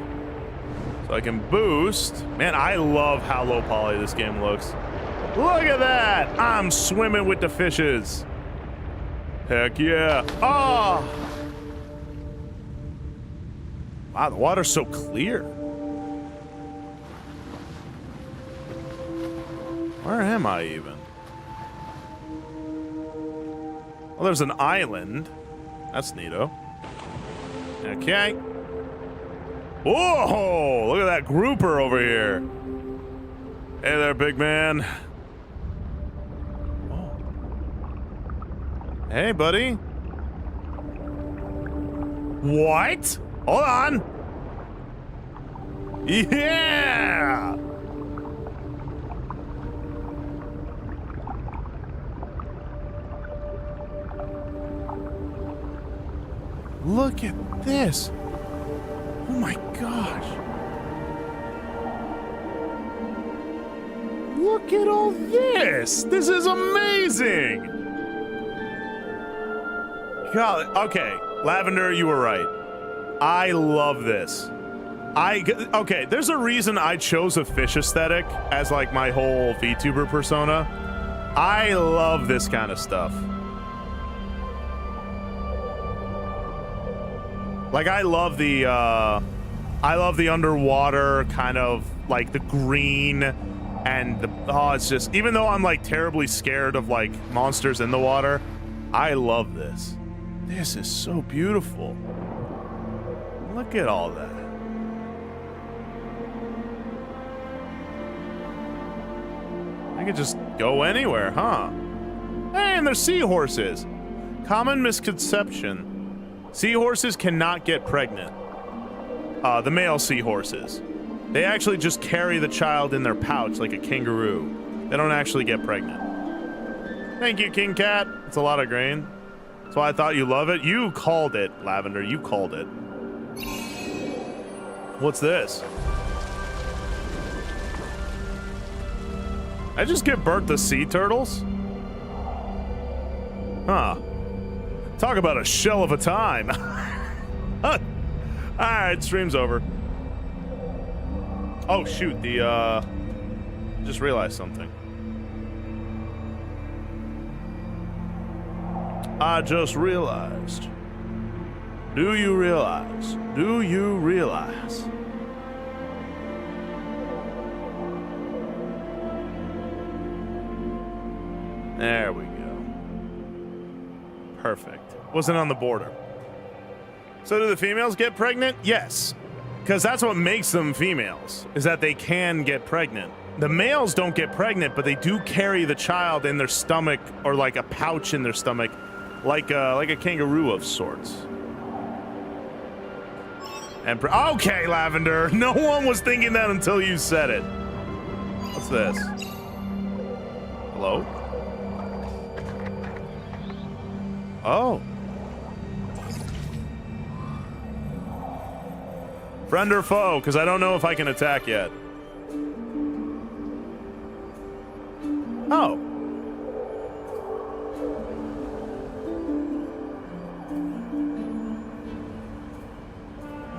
So I can boost. Man, I love how low poly this game looks. Look at that. I'm swimming with the fishes. Heck yeah. Oh. Wow, the water's so clear. Where am I even? Well, there's an island. That's neato. Okay. Whoa! Look at that grouper over here. Hey there, big man. Whoa. Hey, buddy. What? Hold on. Yeah! Look at this. Oh my gosh. Look at all this. This is amazing. God, okay, Lavender, you were right. I love this. Okay, there's a reason I chose a fish aesthetic as like my whole VTuber persona. I love this kind of stuff. Like I love the underwater kind of like the green and the, oh, it's just, even though I'm like terribly scared of like monsters in the water, I love this. This is so beautiful. Look at all that. I could just go anywhere, huh? Hey, and there's seahorses. Common misconception. Seahorses cannot get pregnant. The male seahorses. They actually just carry the child in their pouch like a kangaroo. They don't actually get pregnant. Thank you, King Cat. It's a lot of grain. That's why I thought you love it. You called it, Lavender. You called it. What's this? I just give birth to sea turtles? Huh. Talk about a shell of a time. Alright, stream's over. Oh shoot, just realized something. I just realized. Do you realize? Do you realize? There we go. Perfect. Wasn't on the border. So do the females get pregnant? Yes. Because that's what makes them females, is that they can get pregnant. The males don't get pregnant, but they do carry the child in their stomach or like a pouch in their stomach, like a kangaroo of sorts. And okay, Lavender. No one was thinking that until you said it. What's this? Hello? Oh. Friend or foe? Because I don't know if I can attack yet. Oh.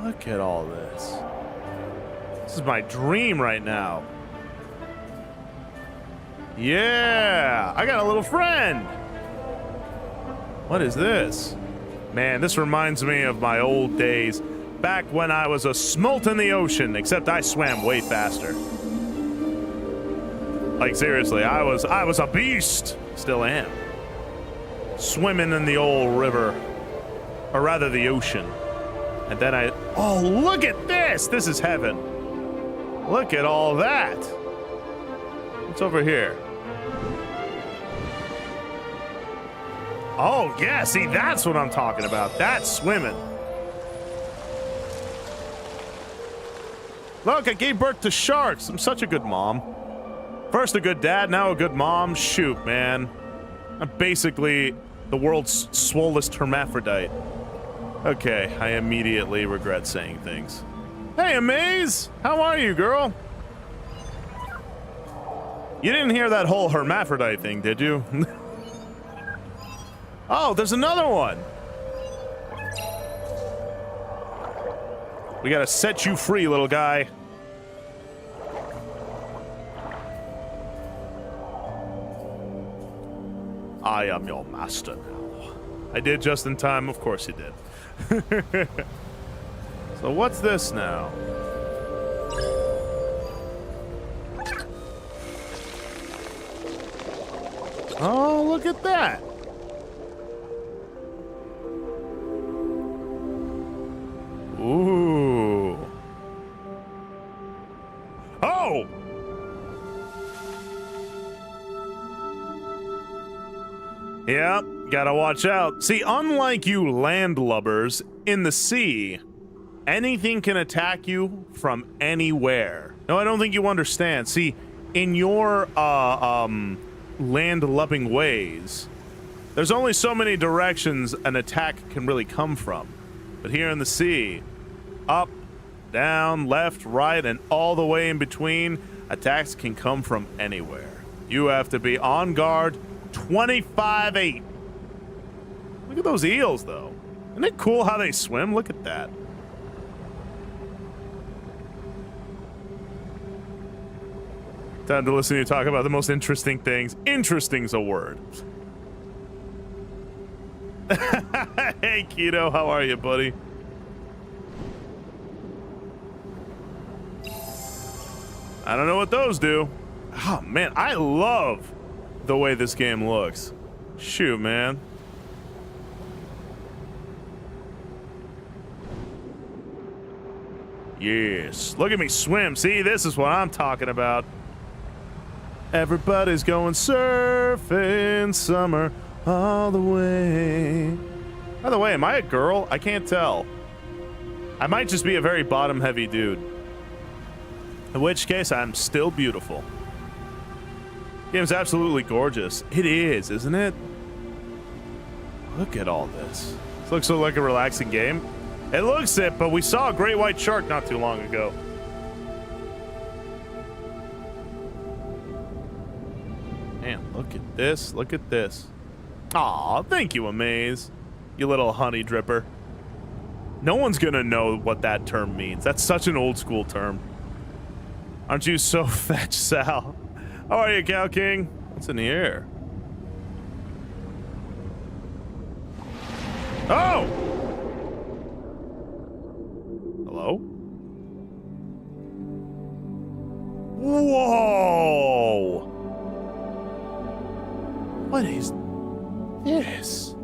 Look at all this. This is my dream right now. Yeah, I got a little friend. What is this? Man, this reminds me of my old days. Back when I was a smolt in the ocean, except I swam way faster. Like seriously, I was a beast. Still am. Swimming in the old river. Or rather the ocean. And then oh, look at this! This is heaven. Look at all that. What's over here? Oh, yeah, see, that's what I'm talking about. That's swimming. Look, I gave birth to sharks. I'm such a good mom. First a good dad, now a good mom. Shoot, man. I'm basically the world's swollest hermaphrodite. Okay, I immediately regret saying things. Hey, Amaze! How are you, girl? You didn't hear that whole hermaphrodite thing, did you? Oh, there's another one. We gotta set you free, little guy. I am your master now. I did just in time. Of course you did. So what's this now? Oh, look at that. Ooh. Oh! Yep, gotta watch out. See, unlike you landlubbers, in the sea, anything can attack you from anywhere. No, I don't think you understand. See, in your landlubbing ways, there's only so many directions an attack can really come from. But here in the sea, up, down, left, right, and all the way in between, attacks can come from anywhere. You have to be on guard 25/8. Look at those eels, though. Isn't it cool how they swim? Look at that. Time to listen to you talk about the most interesting things. Interesting's a word. Hey, Keto, how are you, buddy? I don't know what those do. Oh, man, I love the way this game looks. Shoot, man. Yes. Look at me swim. See, this is what I'm talking about. Everybody's going surfing summer all the way. By the way, am I a girl? I can't tell. I might just be a very bottom-heavy dude. In which case, I'm still beautiful. Game's absolutely gorgeous. It is, isn't it? Look at all this. This looks so like a relaxing game. It looks it, but we saw a great white shark not too long ago. Man, look at this. Look at this. Aw, thank you, Amaze. You little honey dripper. No one's gonna know what that term means. That's such an old school term. Aren't you so fetch, Sal? How are you, Cow King? What's in the air? Oh! Hello? Whoa! What is this?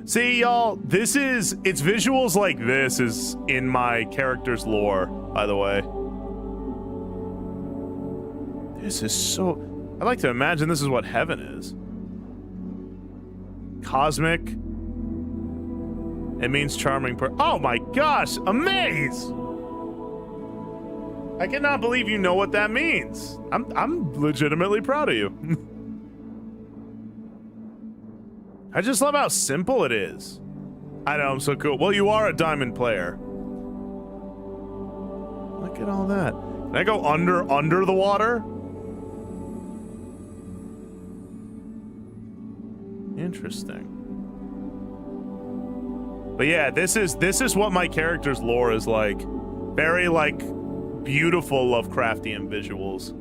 See, y'all, it's visuals like this is in my character's lore, by the way. This is so... I like to imagine this is what heaven is. Cosmic. It means charming oh my gosh, Amaze! I cannot believe you know what that means. I'm legitimately proud of you. I just love how simple it is. I know, I'm so cool. Well, you are a diamond player. Look at all that. Can I go under the water? Interesting. But yeah, this is what my character's lore is like. Very like beautiful Lovecraftian visuals.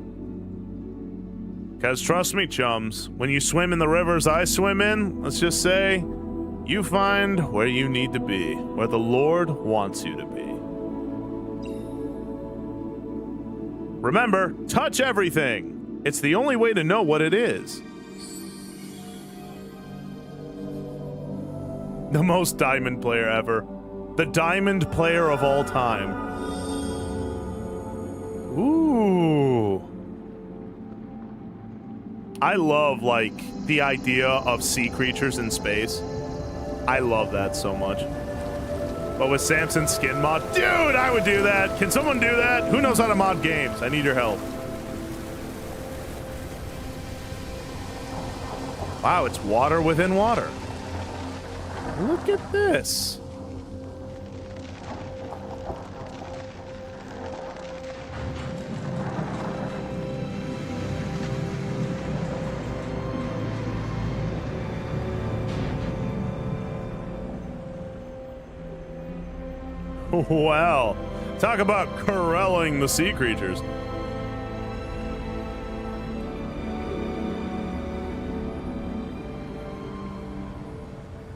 Because trust me, chums, when you swim in the rivers I swim in, let's just say, you find where you need to be, where the Lord wants you to be. Remember, touch everything. It's the only way to know what it is. The most diamond player ever. The diamond player of all time. Ooh. I love, like, the idea of sea creatures in space. I love that so much. But with Samson's skin mod, dude, I would do that. Can someone do that? Who knows how to mod games? I need your help. Wow, it's water within water. Look at this. Well, talk about corralling the sea creatures.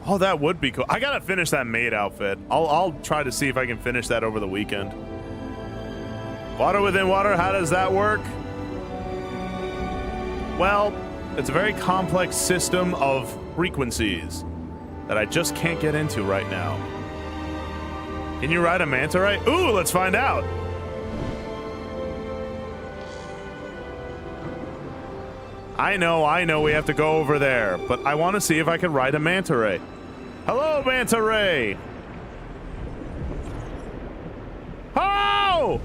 Oh, that would be cool. I gotta finish that maid outfit. I'll try to see if I can finish that over the weekend. Water within water, how does that work? Well, it's a very complex system of frequencies that I just can't get into right now. Can you ride a manta ray? Ooh, let's find out. I know, we have to go over there, but I want to see if I can ride a manta ray. Hello, manta ray. Oh!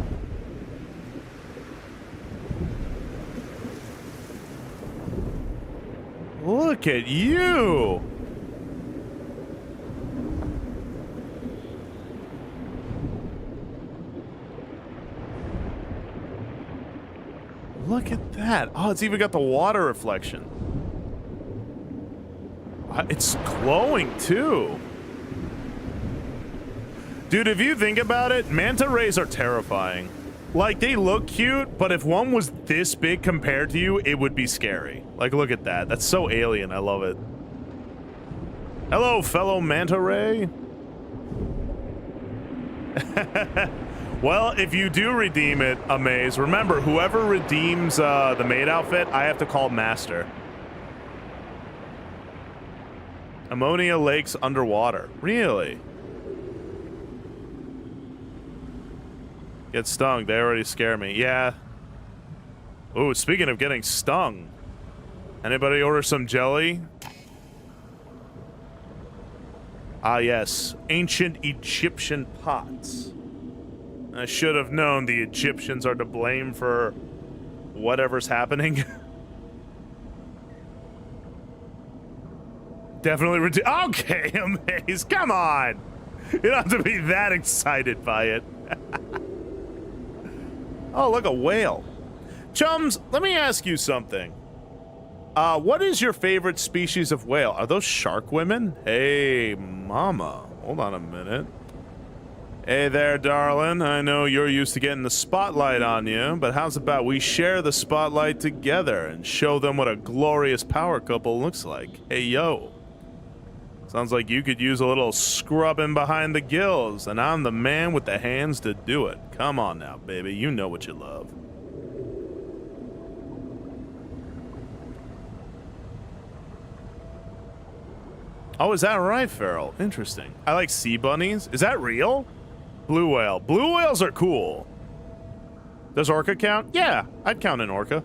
Look at you. Look at that. Oh, it's even got the water reflection. It's glowing too. Dude, if you think about it, manta rays are terrifying. Like, they look cute, but if one was this big compared to you, it would be scary. Like, look at that. That's so alien. I love it. Hello, fellow manta ray. Well, if you do redeem it, Amaze, remember, whoever redeems the maid outfit, I have to call Master. Ammonia lakes underwater. Really? Get stung. They already scare me. Yeah. Ooh, speaking of getting stung. Anybody order some jelly? Ah, yes. Ancient Egyptian pots. I should have known the Egyptians are to blame for whatever's happening. Definitely okay, Amaze. Come on. You don't have to be that excited by it. Oh, look, a whale. Chums, let me ask you something. What is your favorite species of whale? Are those shark women? Hey, mama. Hold on a minute. Hey there, darling. I know you're used to getting the spotlight on you, but how's about we share the spotlight together and show them what a glorious power couple looks like? Hey, yo. Sounds like you could use a little scrubbing behind the gills, and I'm the man with the hands to do it. Come on now, baby. You know what you love. Oh, is that right, Farrell? Interesting. I like sea bunnies. Is that real? Blue whale. Blue whales are cool. Does orca count? Yeah, I'd count an orca.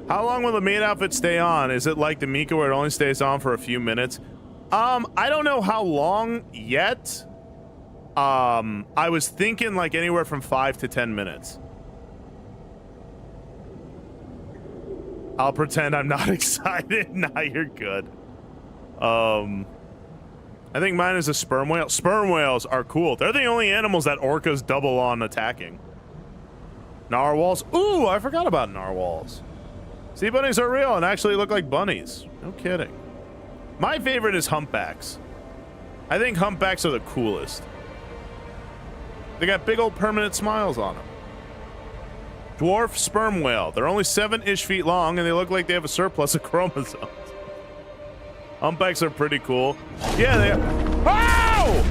How long will the maid outfit stay on? Is it like the Mika where it only stays on for a few minutes? I don't know how long yet. I was thinking like anywhere from 5 to 10 minutes. I'll pretend I'm not excited. Nah, you're good. I think mine is a sperm whale. Sperm whales are cool. They're the only animals that orcas double on attacking. Narwhals. Ooh, I forgot about narwhals. Sea bunnies are real and actually look like bunnies. No kidding. My favorite is humpbacks. I think humpbacks are the coolest. They got big old permanent smiles on them. Dwarf sperm whale. They're only 7-ish feet long and they look like they have a surplus of chromosomes. Humpbacks are pretty cool. Yeah, they are. Oh!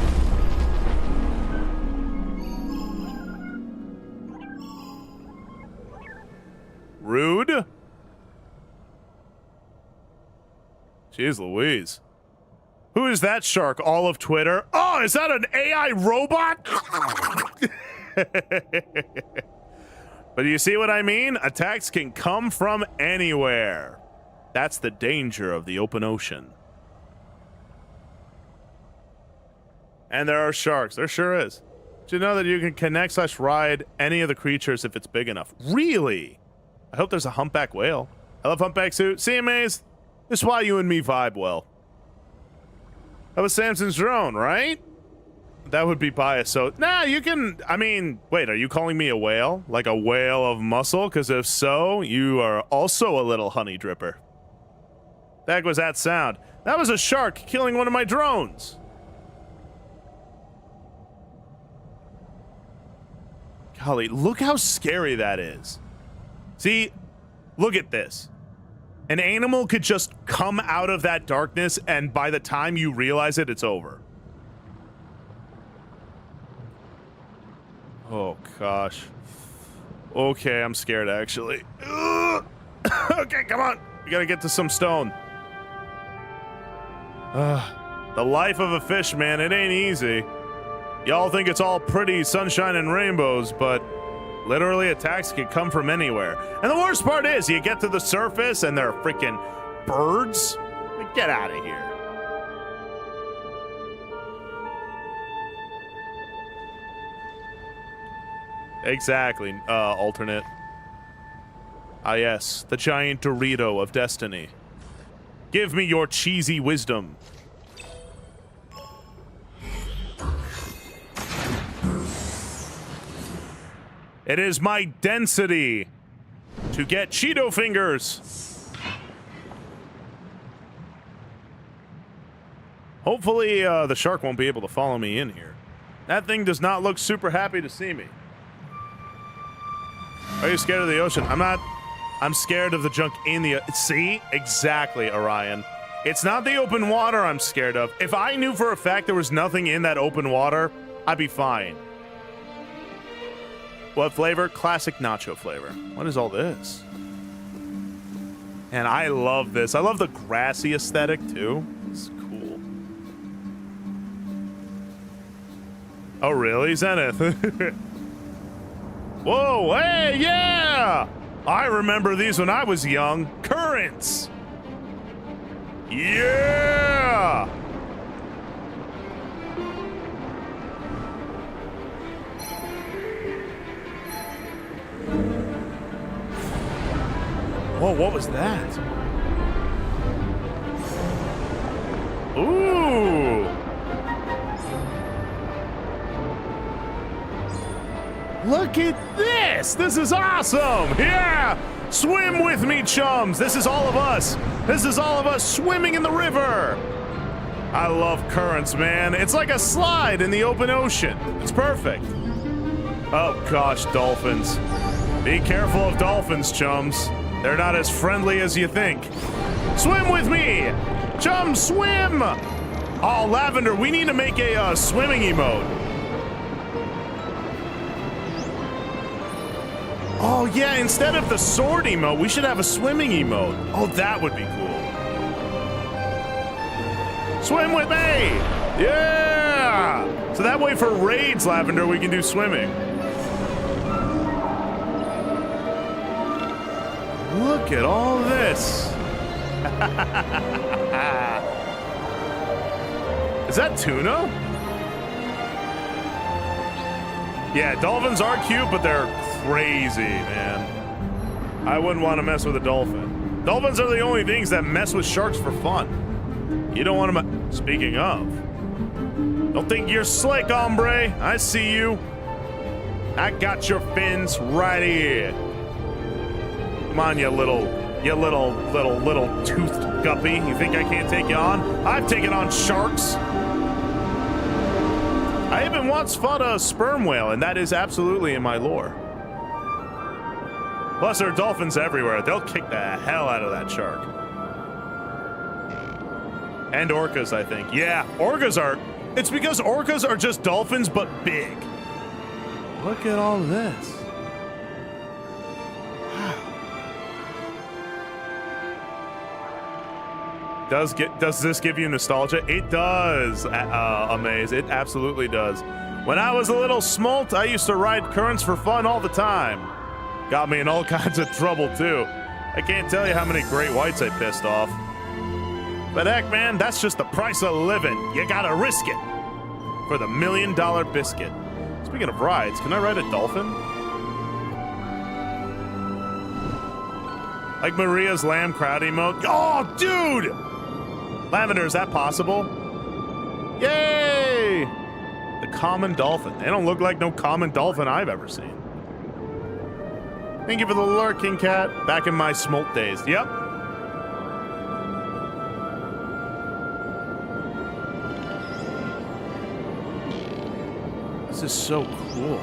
Rude. Jeez Louise. Who is that shark? All of Twitter? Oh, is that an AI robot? But do you see what I mean? Attacks can come from anywhere. That's the danger of the open ocean. And there are sharks. There sure is. Did you know that you can connect/ride any of the creatures if it's big enough? Really? I hope there's a humpback whale. I love humpback suit. See you, Maze? This is why you and me vibe well. That was Samson's drone, right? That would be biased. So, nah, you can... I mean, wait, are you calling me a whale? Like a whale of muscle? Because if so, you are also a little honey dripper. The heck was that sound? That was a shark killing one of my drones. Golly, look how scary that is. See, look at this. An animal could just come out of that darkness, and by the time you realize it, it's over. Oh, gosh. Okay, I'm scared, actually. Okay, come on. We gotta get to some stone. The life of a fish, man, it ain't easy. Y'all think it's all pretty sunshine and rainbows, but literally attacks can come from anywhere. And the worst part is, you get to the surface and they're freaking birds. Like, get out of here. Exactly, alternate. Ah, yes, the giant Dorito of destiny. Give me your cheesy wisdom. It is my density to get Cheeto fingers. Hopefully, the shark won't be able to follow me in here. That thing does not look super happy to see me. Are you scared of the ocean? I'm not. I'm scared of the junk in the... See? Exactly, Orion. It's not the open water I'm scared of. If I knew for a fact there was nothing in that open water, I'd be fine. What flavor? Classic nacho flavor. What is all this? And I love this. I love the grassy aesthetic, too. It's cool. Oh, really, Zenith? Whoa, hey, yeah! I remember these when I was young. Currents! Yeah! Whoa, what was that? Ooh! Look at this! This is awesome! Yeah! Swim with me, chums! This is all of us! This is all of us swimming in the river! I love currents, man. It's like a slide in the open ocean. It's perfect. Oh gosh, dolphins. Be careful of dolphins, chums. They're not as friendly as you think. Swim with me! Chums, swim! Oh, Lavender, we need to make a swimming emote. Oh, yeah, instead of the sword emote, we should have a swimming emote. Oh, that would be cool. Swim with me! Yeah! So that way for raids, Lavender, we can do swimming. Look at all this. Is that tuna? Yeah, dolphins are cute, but they're crazy, man. I wouldn't want to mess with a dolphin. Dolphins are the only things that mess with sharks for fun. You don't want to... Speaking of... Don't think you're slick, hombre. I see you. I got your fins right here. Come on, you little toothed guppy. You think I can't take you on? I've taken on sharks. I even once fought a sperm whale, and that is absolutely in my lore. Plus, there are dolphins everywhere. They'll kick the hell out of that shark. And orcas, I think. Yeah, orcas are... It's because orcas are just dolphins, but big. Look at all this. Does this give you nostalgia? It does, Amaze. It absolutely does. When I was a little smolt, I used to ride currents for fun all the time. Got me in all kinds of trouble, too. I can't tell you how many great whites I pissed off. But heck, man, that's just the price of living. You gotta risk it for the $1 million biscuit. Speaking of rides, can I ride a dolphin? Like Maria's lamb crowd emote? Oh, dude! Lavender, is that possible? Yay! The common dolphin. They don't look like no common dolphin I've ever seen. Thank you for the lurking cat. Back in my smolt days. Yep. This is so cool.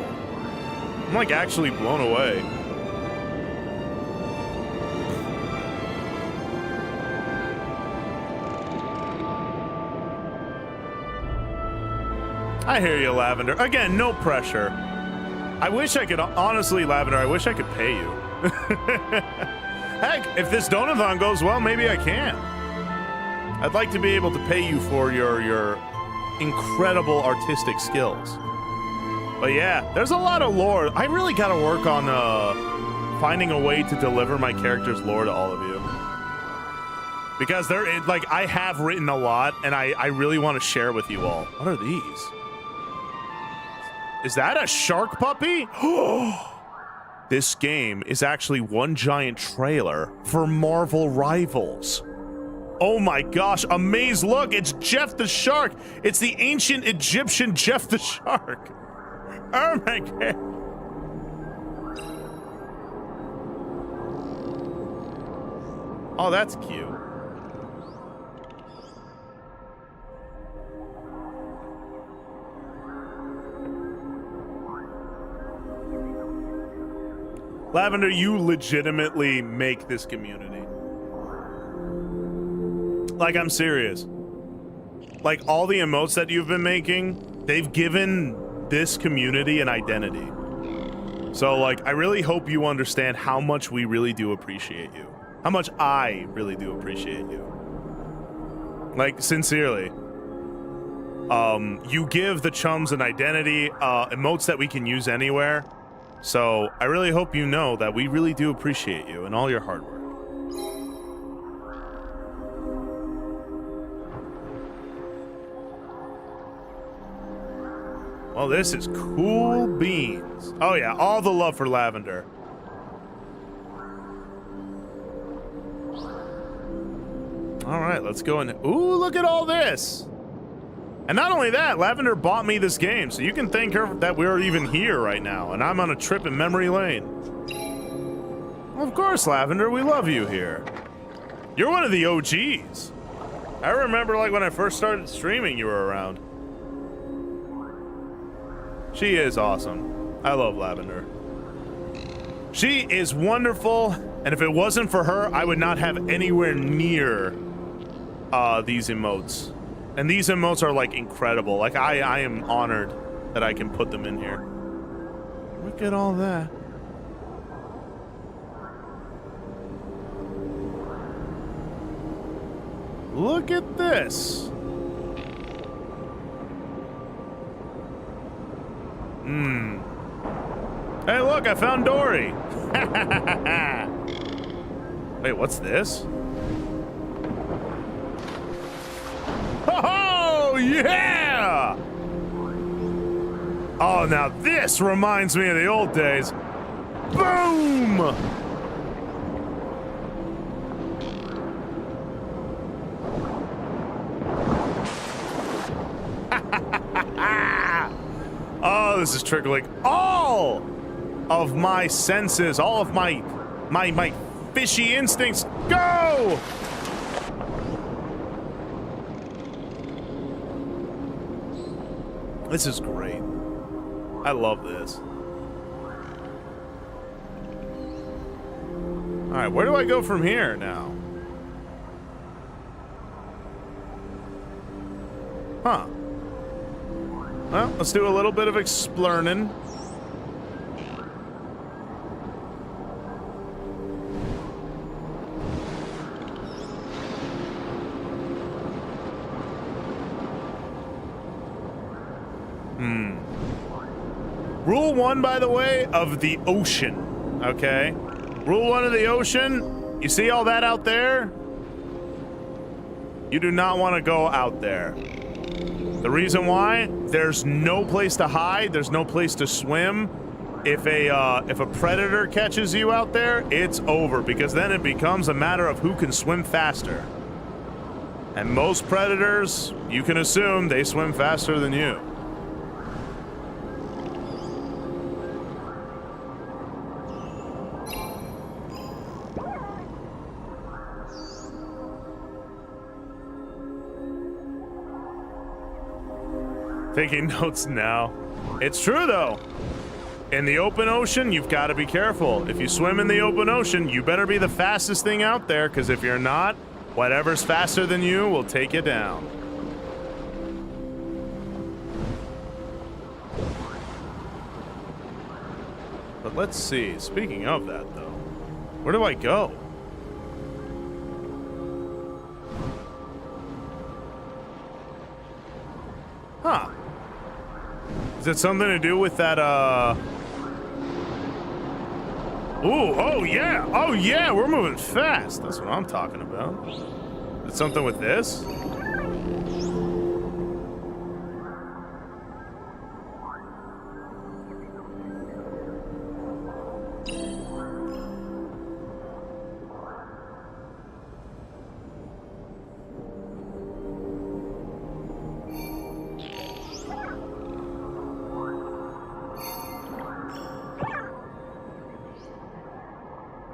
I'm like actually blown away. I hear you, Lavender. Again, no pressure. I wish I could, honestly, Lavender, I wish I could pay you. Heck, if this Dono-thon goes well, maybe I can. I'd like to be able to pay you for your incredible artistic skills. But yeah, there's a lot of lore. I really gotta work on finding a way to deliver my character's lore to all of you. Because like, I have written a lot, and I really want to share with you all. What are these? Is that a shark puppy? This game is actually one giant trailer for Marvel Rivals. Oh my gosh, amaze, look, it's Jeff the Shark. It's the ancient Egyptian Jeff the Shark. Oh my god. Oh, that's cute. Lavender, you legitimately make this community. Like, I'm serious. Like, all the emotes that you've been making, they've given this community an identity. So, like, I really hope you understand how much we really do appreciate you. How much I really do appreciate you. Like, sincerely. You give the chums an identity, emotes that we can use anywhere. So, I really hope you know that we really do appreciate you and all your hard work. Well, this is cool beans. Oh yeah, all the love for Lavender. All right, let's go in. Ooh, look at all this. And not only that, Lavender bought me this game, so you can thank her that we're even here right now, and I'm on a trip in memory lane. Well, of course, Lavender, we love you here. You're one of the OGs. I remember, like, when I first started streaming, you were around. She is awesome. I love Lavender. She is wonderful, and if it wasn't for her, I would not have anywhere near these emotes. And these emotes are, like, incredible. Like, I am honored that I can put them in here. Look at all that. Look at this. Hey, look, I found Dory. Wait, what's this? Oh, yeah! Oh, now this reminds me of the old days. Boom! Oh, this is trickling all of my senses, all of my fishy instincts. Go! This is great. I love this. All right, where do I go from here now? Huh. Well, let's do a little bit of explaining. Rule 1, by the way, of the ocean, okay? Rule 1 of the ocean, you see all that out there? You do not want to go out there. The reason why? There's no place to hide, there's no place to swim. If a predator catches you out there, it's over, because then it becomes a matter of who can swim faster. And most predators, you can assume they swim faster than you. Taking notes now. It's true, though. In the open ocean, you've got to be careful. If you swim in the open ocean, you better be the fastest thing out there, because if you're not, whatever's faster than you will take you down. But let's see. Speaking of that, though, where do I go? Huh. Is it something to do with that, Ooh, oh yeah, we're moving fast. That's what I'm talking about. Is it something with this?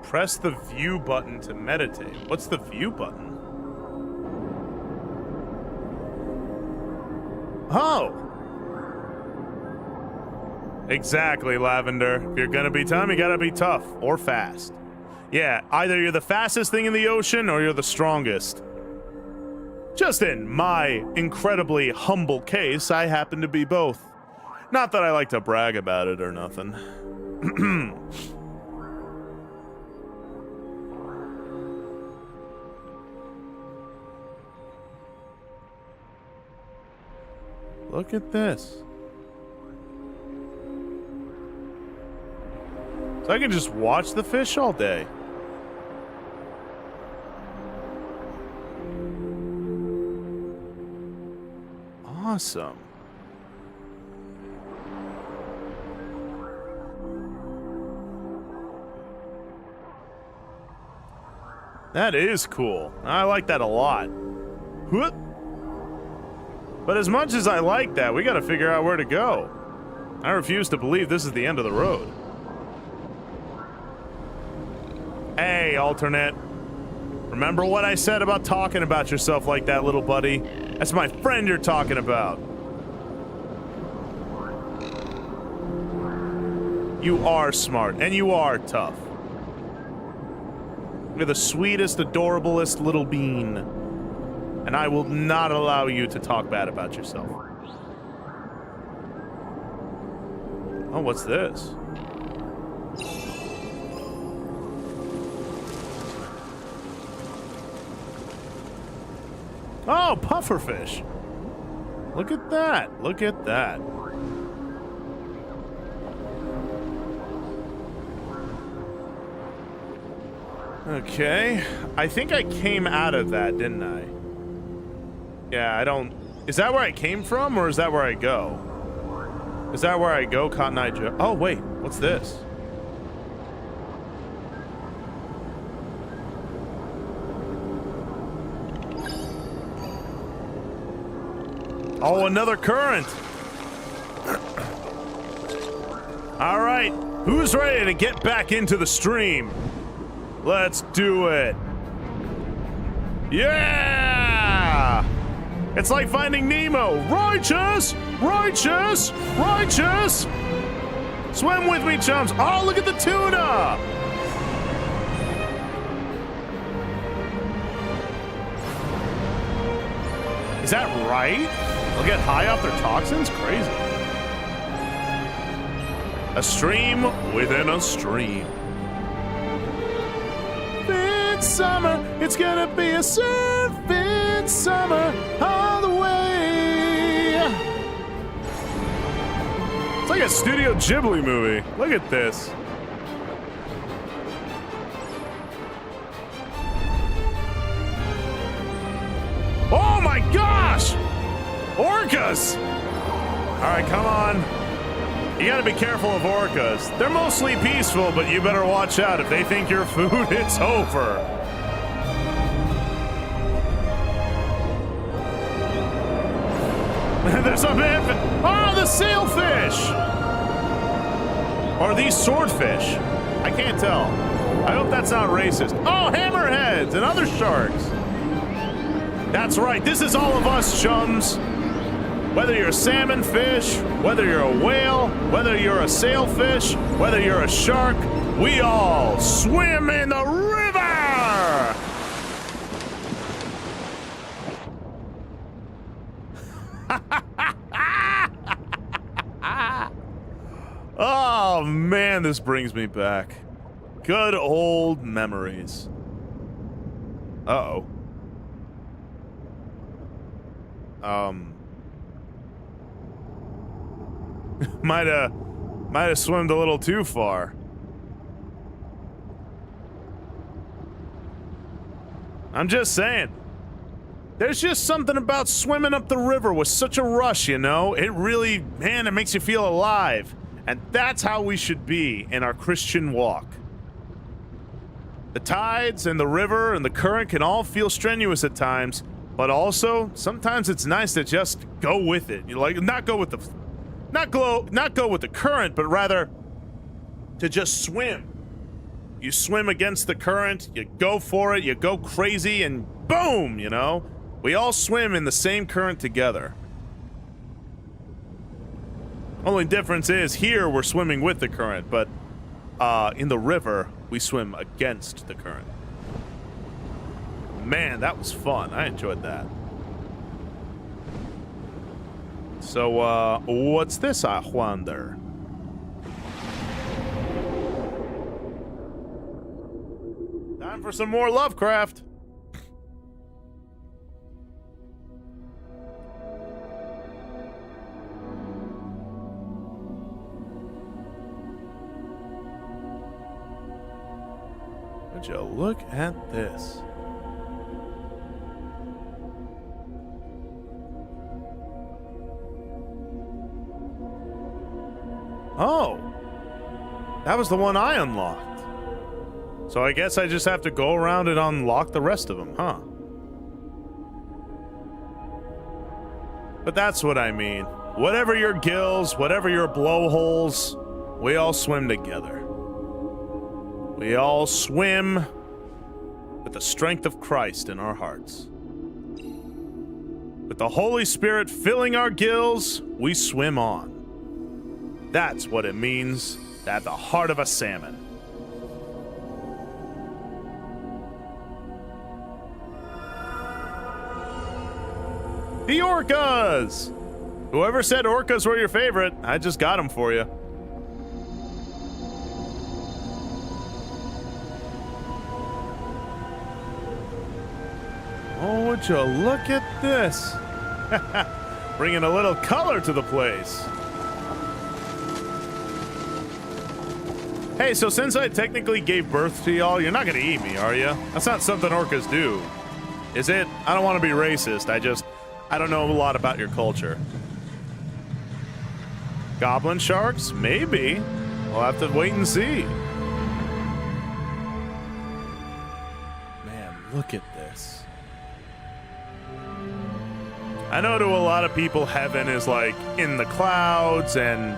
Press the view button to meditate. What's the view button? Oh! Exactly, Lavender. If you're gonna be tough, you gotta be tough or fast. Yeah, either you're the fastest thing in the ocean or you're the strongest. Just in my incredibly humble case, I happen to be both. Not that I like to brag about it or nothing. Look at this. So I can just watch the fish all day. Awesome. That is cool. I like that a lot. Whoop. But as much as I like that, we gotta figure out where to go. I refuse to believe this is the end of the road. Hey, alternate. Remember what I said about talking about yourself like that, little buddy? That's my friend you're talking about. You are smart, and you are tough. You're the sweetest, adorablest little bean. And I will not allow you to talk bad about yourself. Oh, what's this? Oh, pufferfish. Look at that. Look at that. Okay. I think I came out of that, didn't I? Yeah, I don't... Is that where I came from, or is that where I go? Is that where I go, Cotton Eye Joe? Oh, wait. What's this? Oh, another current. All right. Who's ready to get back into the stream? Let's do it. Yeah! It's like finding Nemo. Righteous! Righteous! Righteous! Swim with me, chums. Oh, look at the tuna! Is that right? They'll get high off their toxins? Crazy. A stream within a stream. It's summer, it's gonna be a surfing summer all the way. It's like a Studio Ghibli movie. Look at this. Oh my gosh! Orcas! All right, come on. You gotta be careful of orcas. They're mostly peaceful, but you better watch out. If they think you're food, it's over. There's a man. Oh, the sailfish! Or these swordfish. I can't tell. I hope that's not racist. Oh, hammerheads and other sharks. That's right. This is all of us, chums. Whether you're a salmon fish, whether you're a whale, whether you're a sailfish, whether you're a shark, we all swim in the river! Oh man, this brings me back. Good old memories. Uh-oh. might have swimmed a little too far. I'm just saying. There's just something about swimming up the river with such a rush, you know? It really, man, it makes you feel alive. And that's how we should be in our Christian walk. The tides and the river and the current can all feel strenuous at times, but also sometimes it's nice to just go with it. You know, like not go with the current, but rather to just swim. You swim against the current, you go for it, you go crazy, and boom, you know? We all swim in the same current together. Only difference is here we're swimming with the current, but in the river we swim against the current. Man, that was fun. I enjoyed that. So, what's this, I wonder? Time for some more Lovecraft. Would you look at this? Oh, that was the one I unlocked. So I guess I just have to go around and unlock the rest of them, huh? But that's what I mean. Whatever your gills, whatever your blowholes, we all swim together. We all swim with the strength of Christ in our hearts. With the Holy Spirit filling our gills, we swim on. That's what it means to have the heart of a salmon. The orcas! Whoever said orcas were your favorite, I just got them for you. Oh, would you look at this? Bringing a little color to the place. Hey, so since I technically gave birth to y'all, you're not gonna eat me, are you? That's not something orcas do. Is it? I don't want to be racist. I don't know a lot about your culture. Goblin sharks? Maybe. We'll have to wait and see. Man, look at this. I know to a lot of people, heaven is like in the clouds and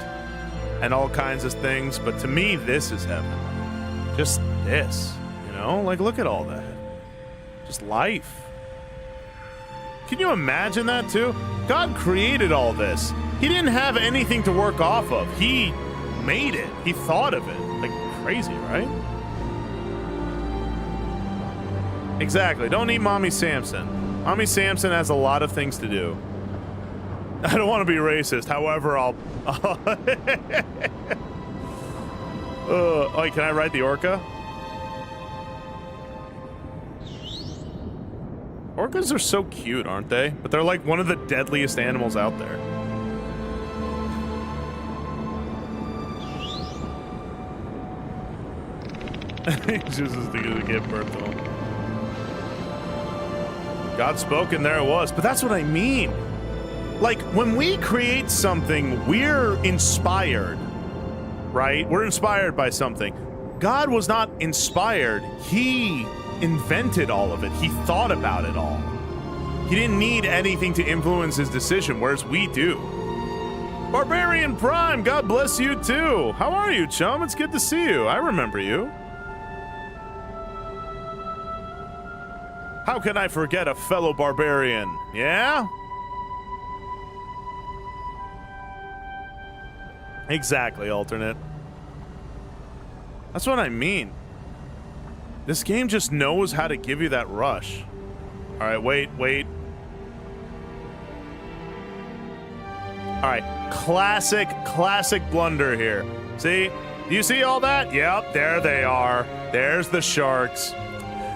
all kinds of things, but to me, this is heaven. Just this, you know? Like, look at all that. Just life. Can you imagine that, too? God created all this. He didn't have anything to work off of. He made it. He thought of it. Like, crazy, right? Exactly. Don't eat Mommy Samson. Mommy Samson has a lot of things to do. I don't want to be racist. However, I'll... oh, can I ride the orca? Orcas are so cute, aren't they? But they're like one of the deadliest animals out there. He's just as good to give birth to him. God spoke and there it was. But that's what I mean. Like, when we create something, we're inspired, right? We're inspired by something. God was not inspired. He invented all of it. He thought about it all. He didn't need anything to influence his decision, whereas we do. Barbarian Prime, God bless you too. How are you, chum? It's good to see you. I remember you. How can I forget a fellow barbarian? Yeah? Exactly, alternate. That's what I mean. This game just knows how to give you that rush. All right, wait. All right, classic blunder here. See? Do you see all that? Yep, there they are. There's the sharks.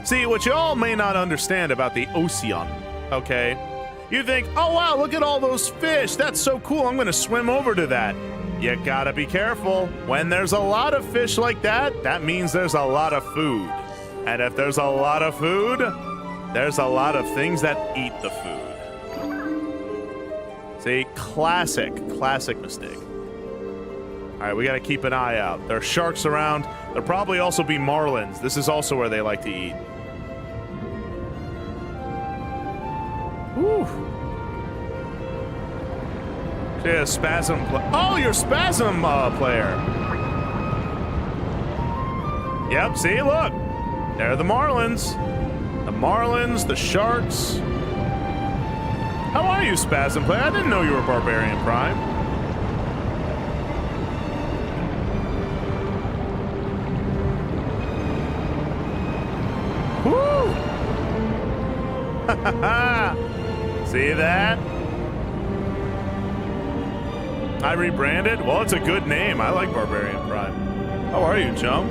See, what you all may not understand about the ocean, okay? You think, oh wow, look at all those fish. That's so cool. I'm gonna swim over to that. You gotta be careful. When there's a lot of fish like that, that means there's a lot of food. And if there's a lot of food, there's a lot of things that eat the food. See, classic mistake. All right, we gotta keep an eye out. There are sharks around. There'll probably also be marlins. This is also where they like to eat. Whew. Yeah, spasm. Oh, you're spasm player. Yep. See, look. There are the marlins. The marlins, the sharks. How are you, spasm player? I didn't know you were Barbarian Prime. Woo! See that? I rebranded? Well, it's a good name. I like Barbarian Prime. How are you, chum?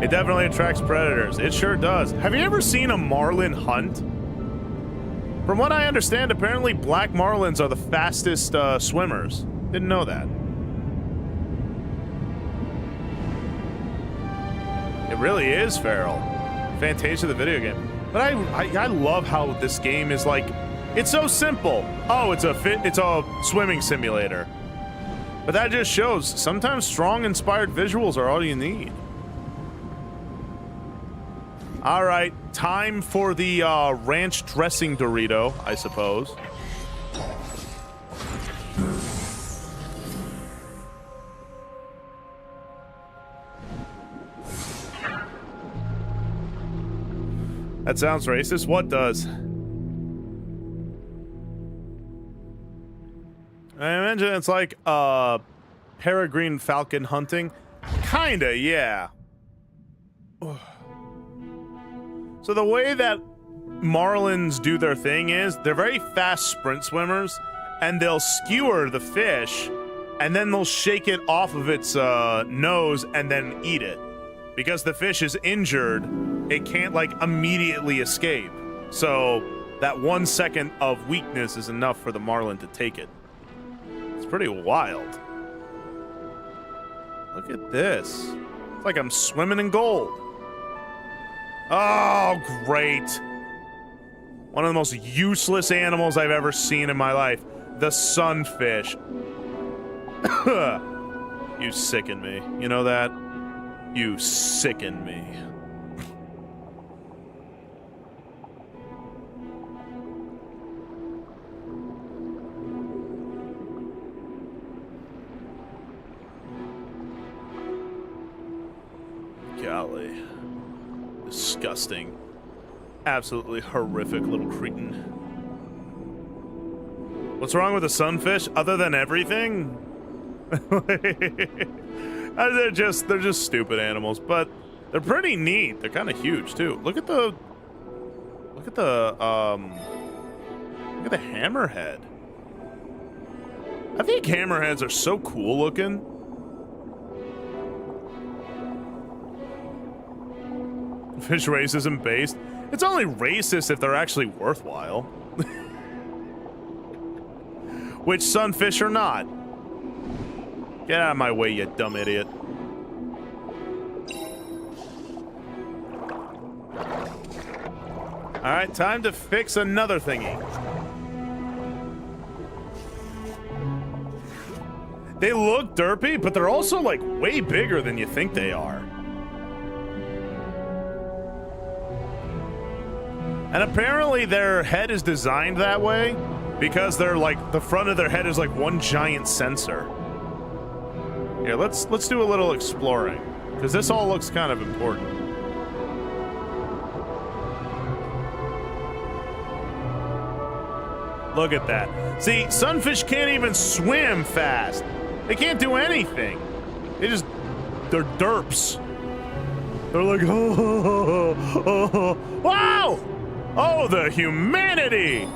It definitely attracts predators. It sure does. Have you ever seen a marlin hunt? From what I understand, apparently black marlins are the fastest swimmers. Didn't know that. It really is feral. Fantasia the video game. But I love how this game is like, it's so simple. Oh, it's a swimming simulator. But that just shows sometimes strong inspired visuals are all you need. All right, time for the ranch dressing Dorito, I suppose. That sounds racist. What does? I imagine it's like peregrine falcon hunting. Kinda, yeah. So the way that marlins do their thing is they're very fast sprint swimmers, and they'll skewer the fish, and then they'll shake it off of its nose and then eat it. Because the fish is injured, it can't like immediately escape. So that 1 second of weakness is enough for the marlin to take it. It's pretty wild. Look at this. It's like I'm swimming in gold. Oh, great. One of the most useless animals I've ever seen in my life. The sunfish. You sicken me. You know that? You sicken me. Golly. Disgusting. Absolutely horrific little cretin. What's wrong with the sunfish other than everything? They're just stupid animals, but they're pretty neat. They're kind of huge too. Look at the hammerhead. I think hammerheads are so cool looking. Fish racism based. It's only racist if they're actually worthwhile. Which sunfish are not. Get out of my way, you dumb idiot. Alright, time to fix another thingy. They look derpy, but they're also like way bigger than you think they are. And apparently their head is designed that way because they're like, the front of their head is like one giant sensor. Here, let's do a little exploring, because this all looks kind of important. Look at that. See, sunfish can't even swim fast. They can't do anything. They're derps. They're like, oh, wow! Oh, the humanity!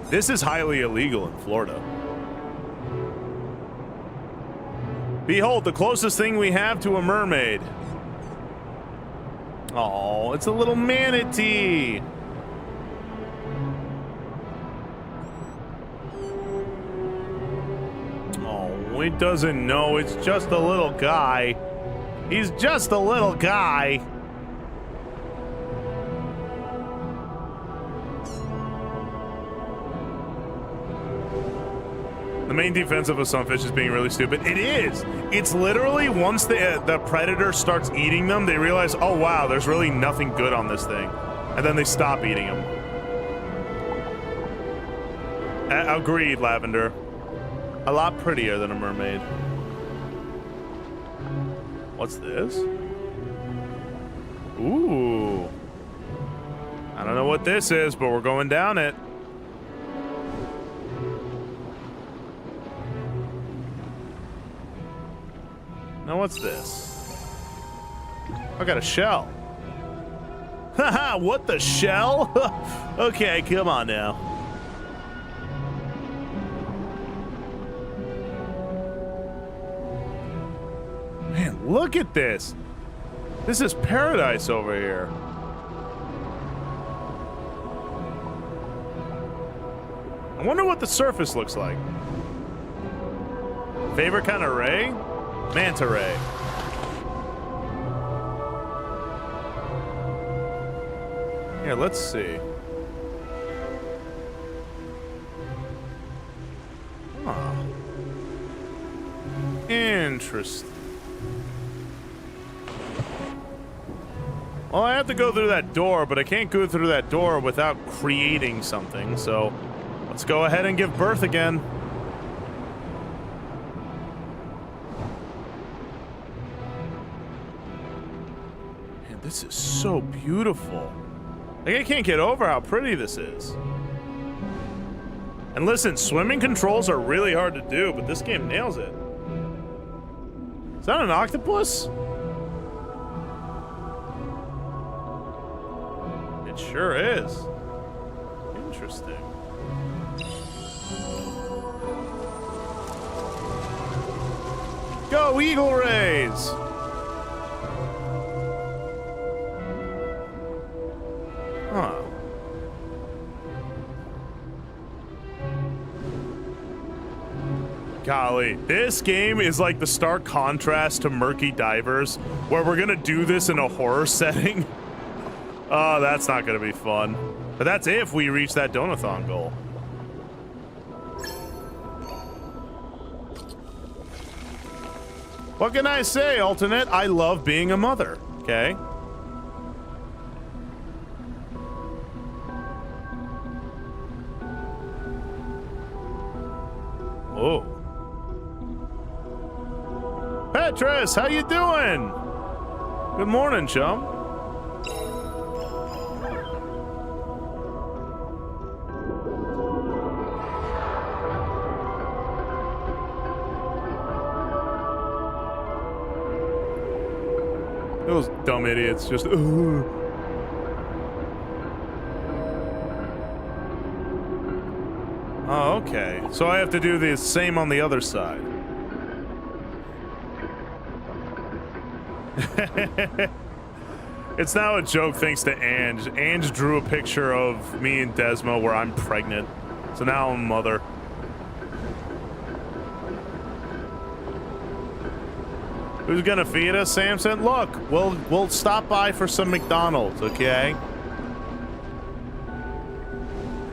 This is highly illegal in Florida. Behold, the closest thing we have to a mermaid. Oh, it's a little manatee. Oh, he doesn't know. It's just a little guy. He's just a little guy. The main defense of a sunfish is being really stupid. It is. It's literally once the predator starts eating them, they realize, oh wow, there's really nothing good on this thing. And then they stop eating them. Agreed, Lavender. A lot prettier than a mermaid. What's this? Ooh. I don't know what this is, but we're going down it. Now what's this? I got a shell. Haha, what the shell? Okay, come on now. Man, look at this. This is paradise over here. I wonder what the surface looks like. Favorite kind of ray? Manta ray. Here, let's see. Huh. Interesting. Well, I have to go through that door, but I can't go through that door without creating something, so let's go ahead and give birth again. Man, this is so beautiful. Like, I can't get over how pretty this is. And listen, swimming controls are really hard to do, but this game nails it. Is that an octopus? It sure is. Interesting. Go Eagle Rays! Huh. Golly, this game is like the stark contrast to Murky Divers, where we're gonna do this in a horror setting. Oh, that's not gonna be fun. But that's if we reach that Dono-thon goal. What can I say, alternate? I love being a mother, okay? Oh. Petrus, how you doing? Good morning, chum. Those dumb idiots just, ooh. Oh, okay. So I have to do the same on the other side. It's now a joke thanks to Ange. Ange drew a picture of me and Desmo where I'm pregnant. So now I'm a mother. Who's gonna feed us, Samson? Look, we'll stop by for some McDonald's, okay?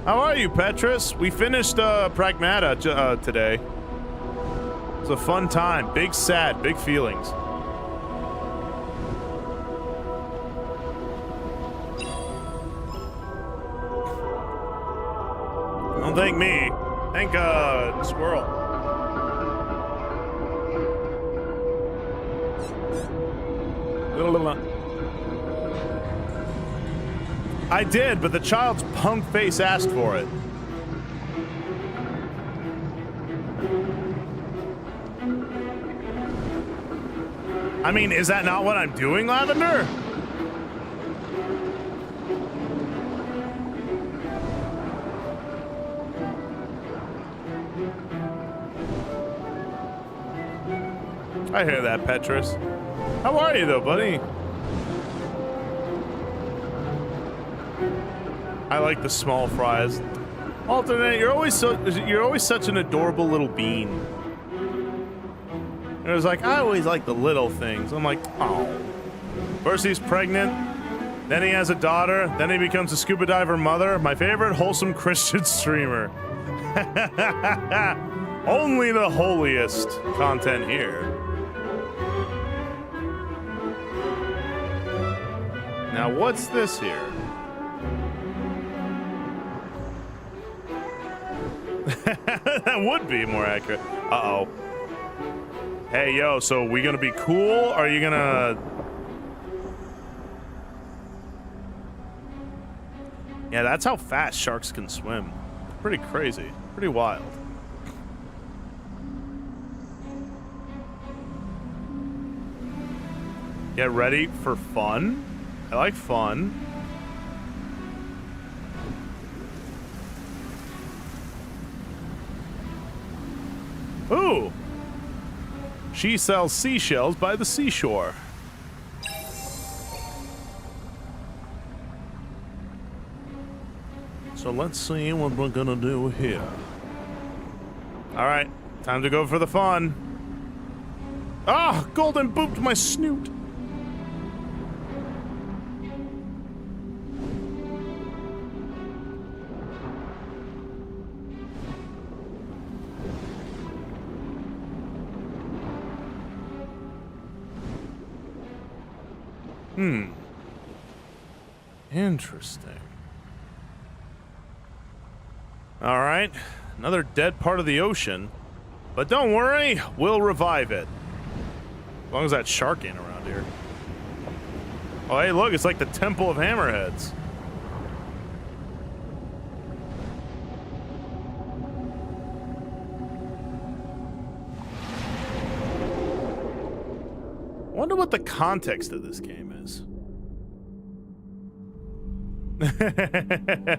How are you, Petrus? We finished Pragmata today. It was a fun time. Big sad, big feelings. Don't thank me. Thank Squirrel. I did, but the child's punk face asked for it. I mean, is that not what I'm doing, Lavender? I hear that, Petrus. How are you, though, buddy? I like the small fries. Alternate, you're always such an adorable little bean. It was like, I always like the little things. I'm like, oh. First he's pregnant, then he has a daughter, then he becomes a scuba diver mother. My favorite wholesome Christian streamer. Only the holiest content here. Now what's this here? That would be more accurate. Uh-oh. Hey, yo, so we gonna be cool? Or are you gonna... Yeah, that's how fast sharks can swim. Pretty crazy. Pretty wild. Get ready for fun. I like fun. Ooh! She sells seashells by the seashore. So let's see what we're gonna do here. All right, time to go for the fun. Ah, golden booped my snoot. Interesting. All right, another dead part of the ocean. But don't worry, we'll revive it. As long as that shark ain't around here. Oh, hey, look, it's like the Temple of Hammerheads. Wonder what the context of this game is.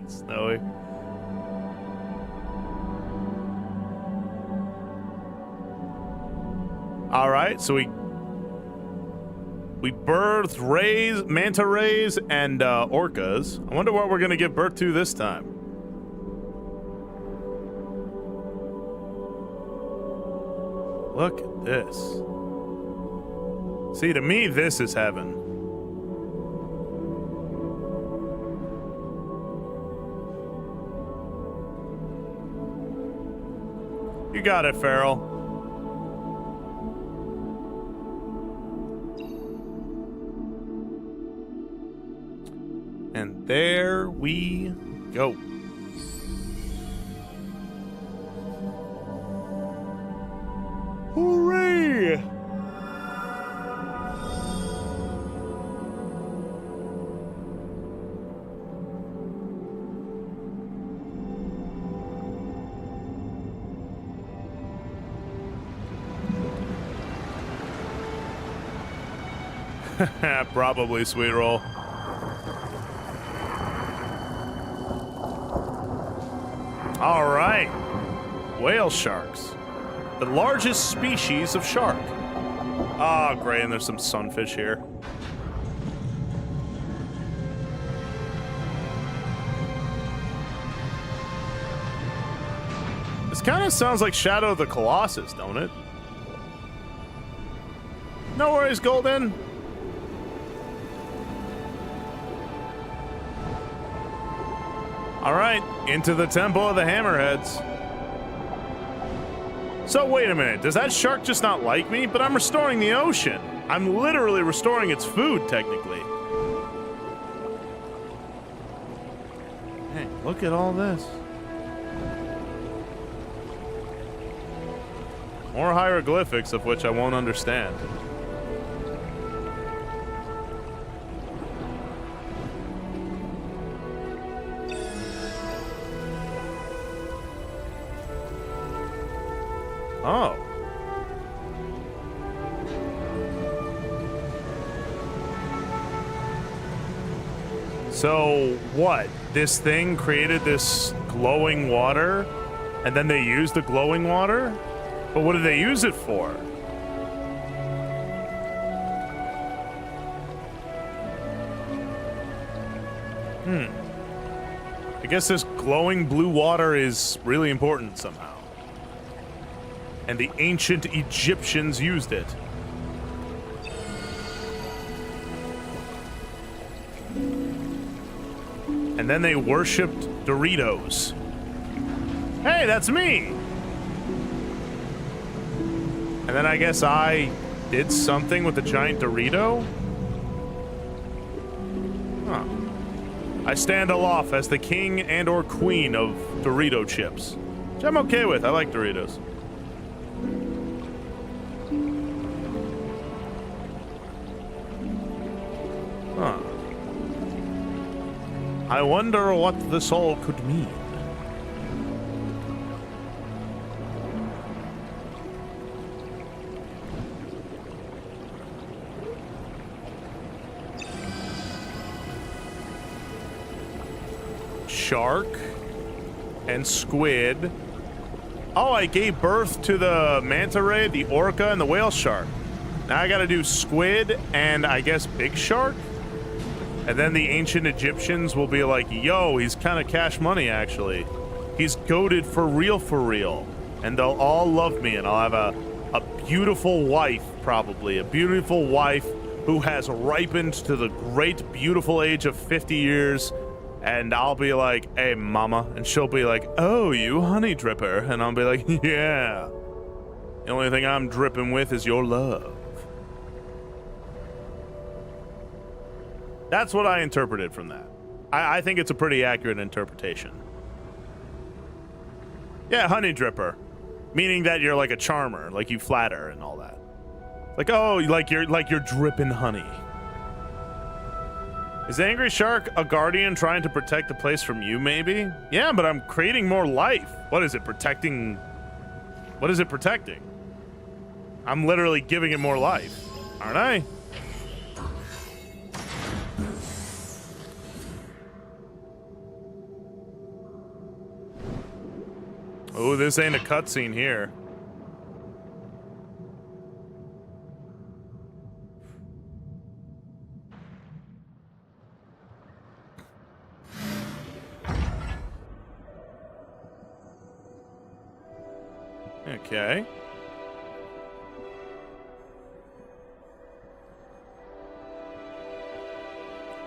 Snowy. All right, so we birthed rays, manta rays, and orcas. I wonder what we're gonna give birth to this time. Look at this. See, to me, this is heaven. You got it, Farrell. And there we go. Hooray! Probably, sweet roll. All right. Whale sharks. The largest species of shark. Ah, great, and there's some sunfish here. This kind of sounds like Shadow of the Colossus, don't it? No worries, Golden. All right, into the Temple of the Hammerheads. So wait a minute, does that shark just not like me? But I'm restoring the ocean. I'm literally restoring its food, technically. Hey, look at all this. More hieroglyphics of which I won't understand. Oh. So what? This thing created this glowing water, and then they used the glowing water? But what did they use it for? I guess this glowing blue water is really important somehow. And the ancient Egyptians used it. And then they worshipped Doritos. Hey, that's me! And then I guess I did something with the giant Dorito? Huh. I stand aloft as the king and or queen of Dorito chips, which I'm okay with. I like Doritos. Huh. I wonder what this all could mean. Shark and squid. Oh, I gave birth to the manta ray, the orca, and the whale shark. Now I gotta do squid and I guess big shark? And then the ancient Egyptians will be like, yo, he's kind of cash money, actually. He's goated for real. And they'll all love me, and I'll have a beautiful wife, probably. A beautiful wife who has ripened to the great, beautiful age of 50 years. And I'll be like, hey, mama. And she'll be like, oh, you honey dripper. And I'll be like, yeah. The only thing I'm dripping with is your love. That's what I interpreted from that. I think it's a pretty accurate interpretation. Yeah, honey dripper. Meaning that you're like a charmer, like you flatter and all that. Like, oh, like you're dripping honey. Is the angry shark a guardian trying to protect the place from you, maybe? Yeah, but I'm creating more life. What is it, protecting? What is it protecting? I'm literally giving it more life, aren't I? Oh, this ain't a cutscene here. Okay.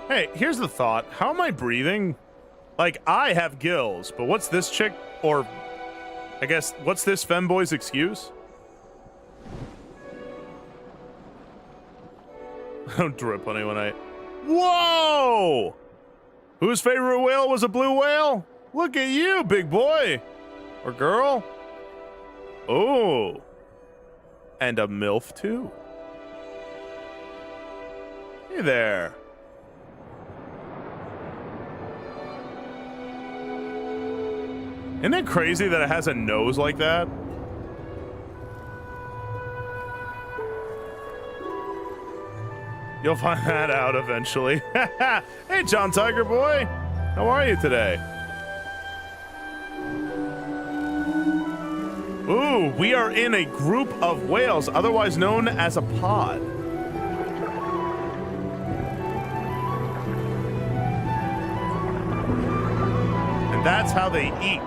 Hey, here's the thought. How am I breathing? Like, I have gills, but what's this chick, or I guess, what's this femboy's excuse? I don't drip honey when I... Whoa! Whose favorite whale was a blue whale? Look at you, big boy. Or girl. Oh. And a MILF, too. Hey there. Isn't it crazy that it has a nose like that? You'll find that out eventually. Hey, John Tiger Boy. How are you today? Ooh, we are in a group of whales, otherwise known as a pod. And that's how they eat.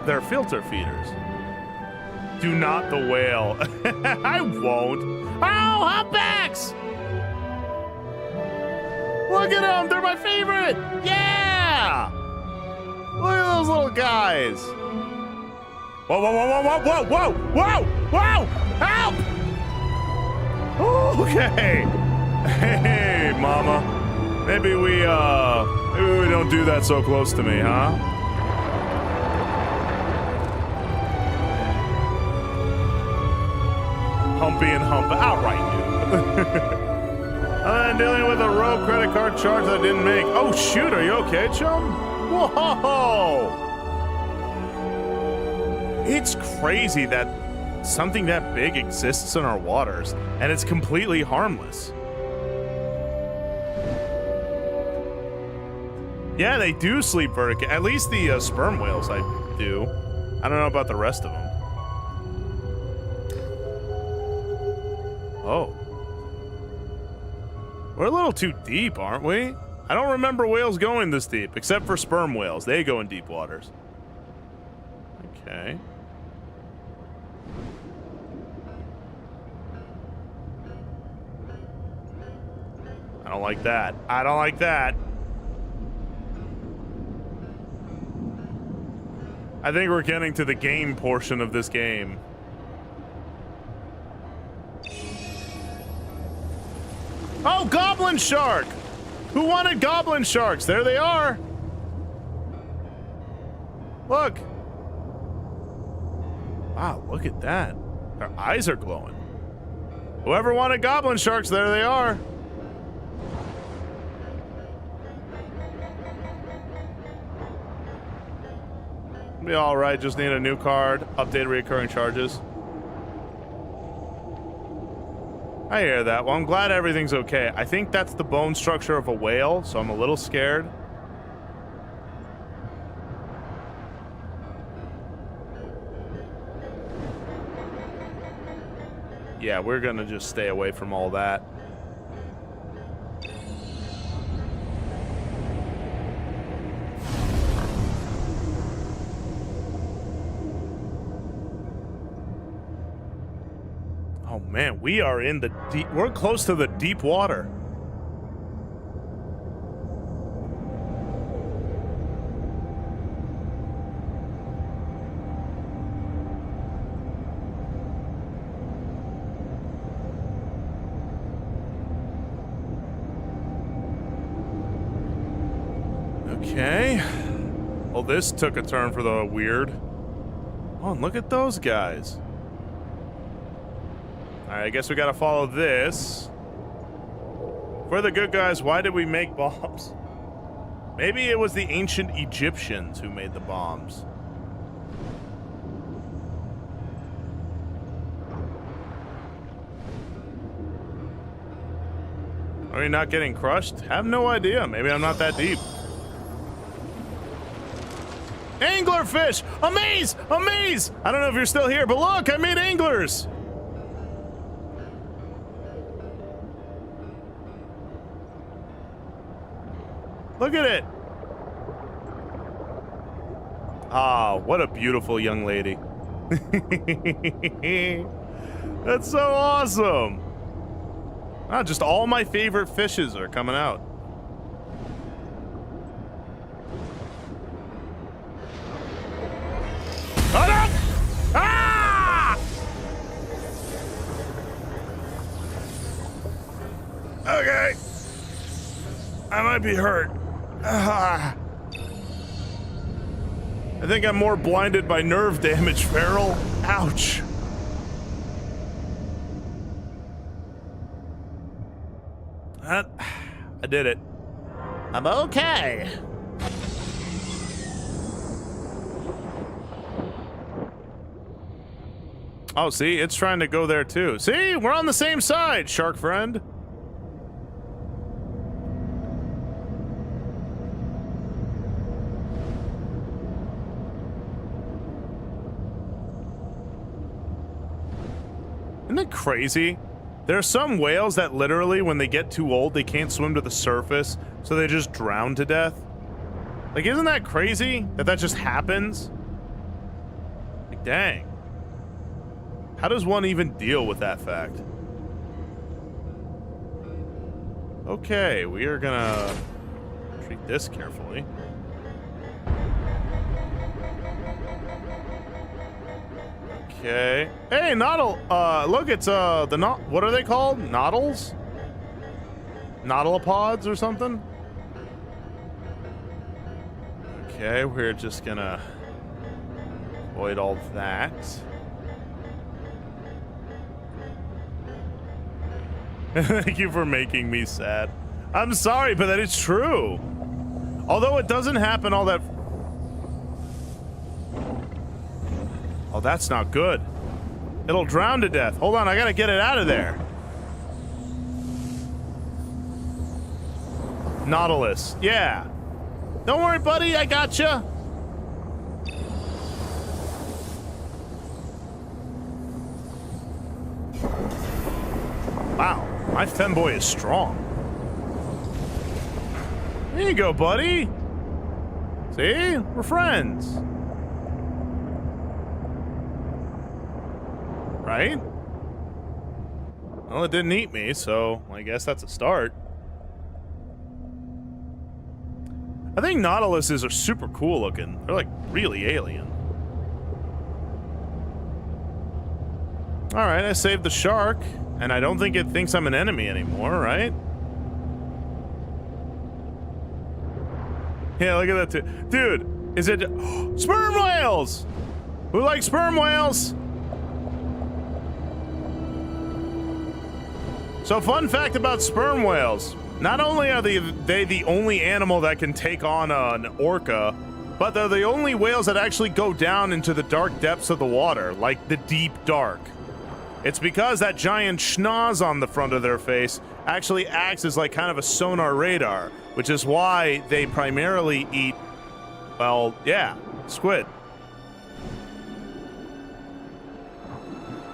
They're filter feeders. Do not the whale. I won't. Oh, humpbacks! Look at them, they're my favorite! Yeah! Look at those little guys. Whoa, whoa, whoa, whoa, whoa, whoa, whoa, whoa, whoa! Help! Okay. Hey, mama. Maybe we don't do that so close to me, huh? Humpy and hump. Outright, dude. I'm dealing with a rogue credit card charge that I didn't make. Oh, shoot. Are you okay, chum? Whoa! It's crazy that something that big exists in our waters, and it's completely harmless. Yeah, they do sleep vertically. At least the sperm whales, I do. I don't know about the rest of them. Oh. We're a little too deep, aren't we? I don't remember whales going this deep, except for sperm whales. They go in deep waters. Okay. I don't like that. I don't like that. I think we're getting to the game portion of this game. Oh, goblin shark! Who wanted goblin sharks? There they are. Look. Wow, look at that. Their eyes are glowing. Whoever wanted goblin sharks, there they are. Be all right, just need a new card, update recurring charges. I hear that. Well, I'm glad everything's okay. I think that's the bone structure of a whale, so I'm a little scared. Yeah, we're gonna just stay away from all that. Oh man, we are in the deep, we're close to the deep water. Okay. Well, this took a turn for the weird. Oh, and look at those guys. Alright, I guess we gotta follow this. For the good guys, why did we make bombs? Maybe it was the ancient Egyptians who made the bombs. Are we not getting crushed? Have no idea. Maybe I'm not that deep. Anglerfish! Amaze! Amaze! I don't know if you're still here, but look, I made anglers! Look at it! Ah, what a beautiful young lady. That's so awesome! Ah, just all my favorite fishes are coming out. Oh no! Ah! Okay. I might be hurt. I think I'm more blinded by nerve damage, Feral. Ouch. I did it. I'm okay. Oh, see? It's trying to go there, too. See? We're on the same side, shark friend. Isn't it crazy? There are some whales that literally, when they get too old, they can't swim to the surface, so they just drown to death. Like, isn't that crazy that that just happens? Like, dang. How does one even deal with that fact? Okay, we are gonna treat this carefully. Okay. Hey, Noddle. Look, it's the what are they called? Noddles? Nautilus or something? Okay, we're just gonna avoid all that. Thank you for making me sad. I'm sorry, but that is true. Although it doesn't happen all that... Oh, that's not good. It'll drown to death. Hold on, I gotta get it out of there. Nautilus. Yeah. Don't worry, buddy. I gotcha. Wow. My femboy is strong. There you go, buddy. See? We're friends. Right? Well, it didn't eat me, so I guess that's a start. I think Nautiluses are super cool looking. They're like really alien. Alright, I saved the shark, and I don't think it thinks I'm an enemy anymore, right? Yeah, look at that. Dude, is it sperm whales? Who likes sperm whales? So, fun fact about sperm whales. Not only are they the only animal that can take on an orca, but they're the only whales that actually go down into the dark depths of the water, like the deep dark. It's because that giant schnoz on the front of their face actually acts as like kind of a sonar radar, which is why they primarily eat, well, yeah, squid.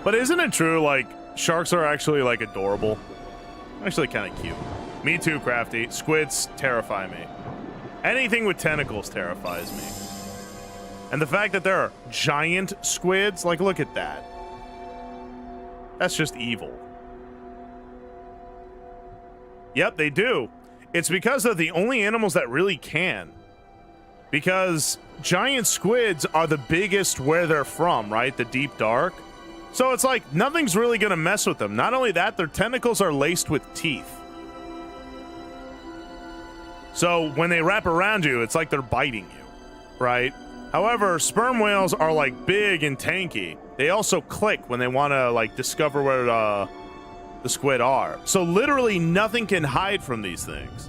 But isn't it true, like, sharks are actually, like, adorable? Actually kind of cute. Me too, Crafty. Squids terrify me. Anything with tentacles terrifies me. And the fact that there are giant squids, like, look at that. That's just evil. Yep, they do. It's because they're the only animals that really can. Because giant squids are the biggest where they're from, right? The deep dark. So it's like nothing's really going to mess with them. Not only that, their tentacles are laced with teeth. So when they wrap around you, it's like they're biting you, right? However, sperm whales are like big and tanky. They also click when they want to like discover where the squid are. So literally nothing can hide from these things.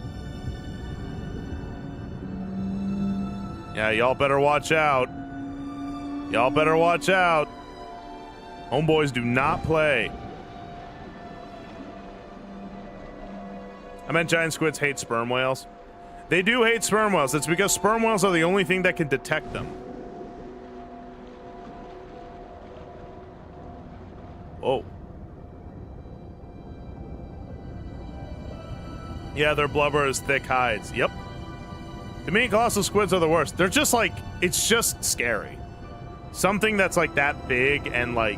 Yeah, y'all better watch out. Y'all better watch out. Homeboys do not play. I meant giant squids hate sperm whales. They do hate sperm whales. It's because sperm whales are the only thing that can detect them. Oh. Yeah, their blubber is thick hides. Yep. To me, colossal squids are the worst. They're just like, it's just scary. Something that's like that big and like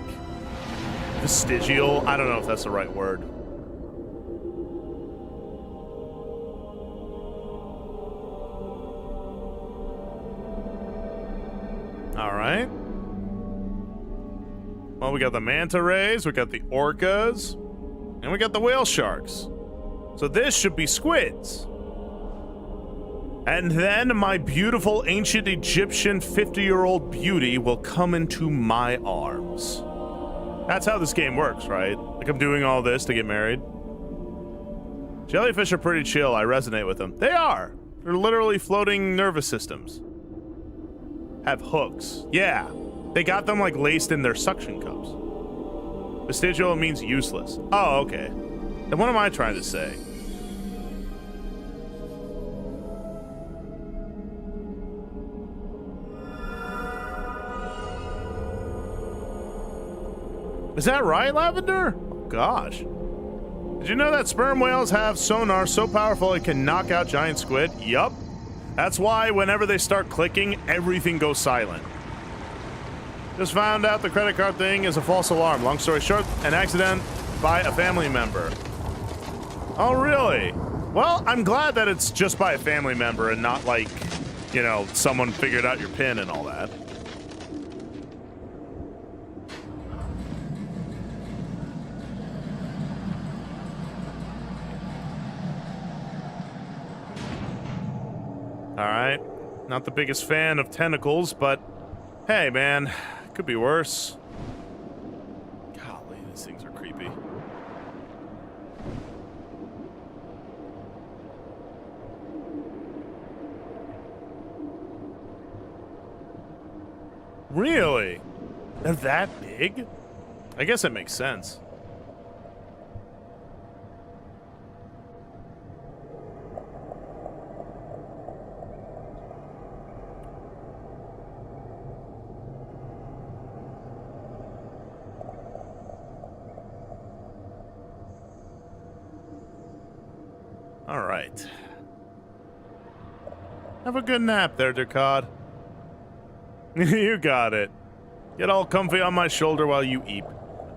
vestigial. I don't know if that's the right word. All right. Well, we got the manta rays, we got the orcas, and we got the whale sharks. So this should be squids. And then my beautiful ancient Egyptian 50-year-old beauty will come into my arms. That's how this game works, right? Like I'm doing all this to get married. Jellyfish are pretty chill. I resonate with them. They are. They're literally floating nervous systems. Have hooks. Yeah. They got them like laced in their suction cups. Vestigial means useless. Oh, okay. Then what am I trying to say? Is that right, Lavender? Oh, gosh. Did you know that sperm whales have sonar so powerful it can knock out giant squid? Yup. That's why whenever they start clicking, everything goes silent. Just found out the credit card thing is a false alarm. Long story short, an accident by a family member. Oh, really? Well, I'm glad that it's just by a family member and not like, you know, someone figured out your PIN and all that. Alright, not the biggest fan of tentacles, but hey man, could be worse. Golly, these things are creepy. Really? They're that big? I guess it makes sense. All right. Have a good nap there, Ducad. You got it. Get all comfy on my shoulder while you eat.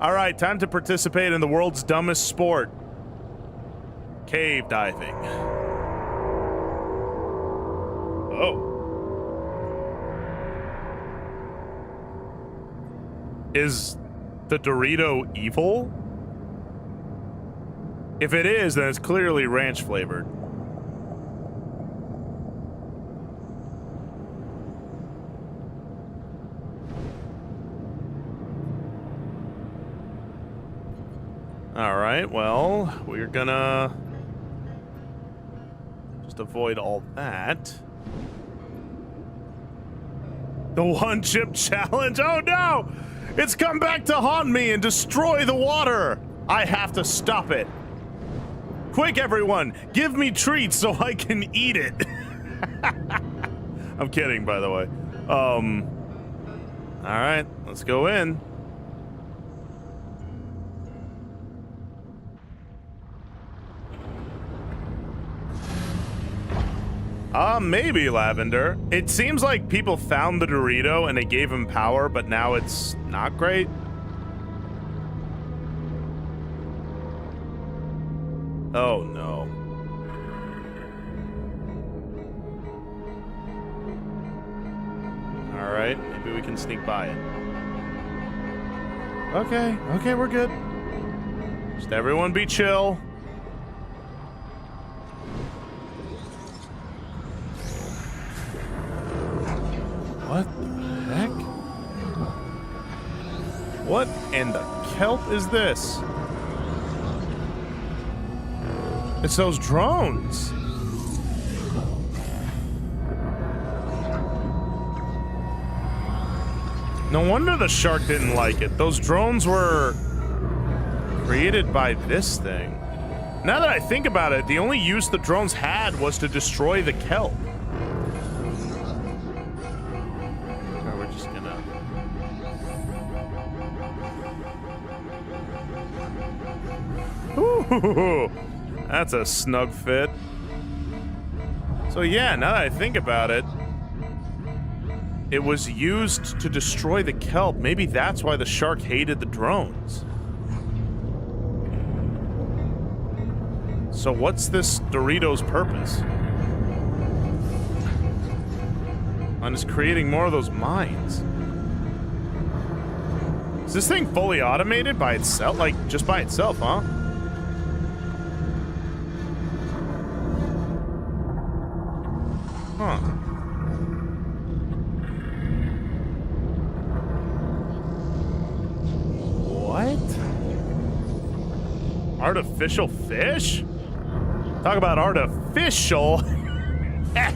All right, time to participate in the world's dumbest sport. Cave diving. Oh. Is the Dorito evil? If it is, then it's clearly ranch flavored. All right, well, we're gonna just avoid all that. The one chip challenge. Oh no! It's come back to haunt me and destroy the water. I have to stop it. Quick, everyone, give me treats so I can eat it. I'm kidding, by the way. All right, let's go in. Maybe Lavender. It seems like people found the Dorito and it gave him power, but now it's not great. Oh no. All right, maybe we can sneak by it. Okay, we're good. Just everyone be chill. What the heck? What in the kelp is this? It's those drones. No wonder the shark didn't like it. Those drones were created by this thing. Now that I think about it, the only use the drones had was to destroy the kelp. We're just gonna... Ooh, that's a snug fit. So yeah, now that I think about it, it was used to destroy the kelp. Maybe that's why the shark hated the drones. So what's this Dorito's purpose? On just creating more of those mines. Is this thing fully automated by itself? Like, just by itself, huh? Huh. What? Artificial fish? Talk about artificial. Okay.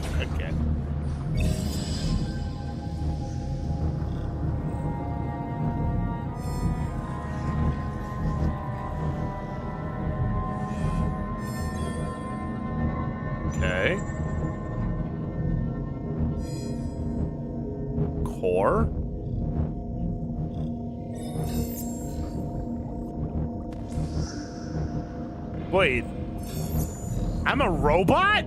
Okay. Core? Wait. I'm a robot?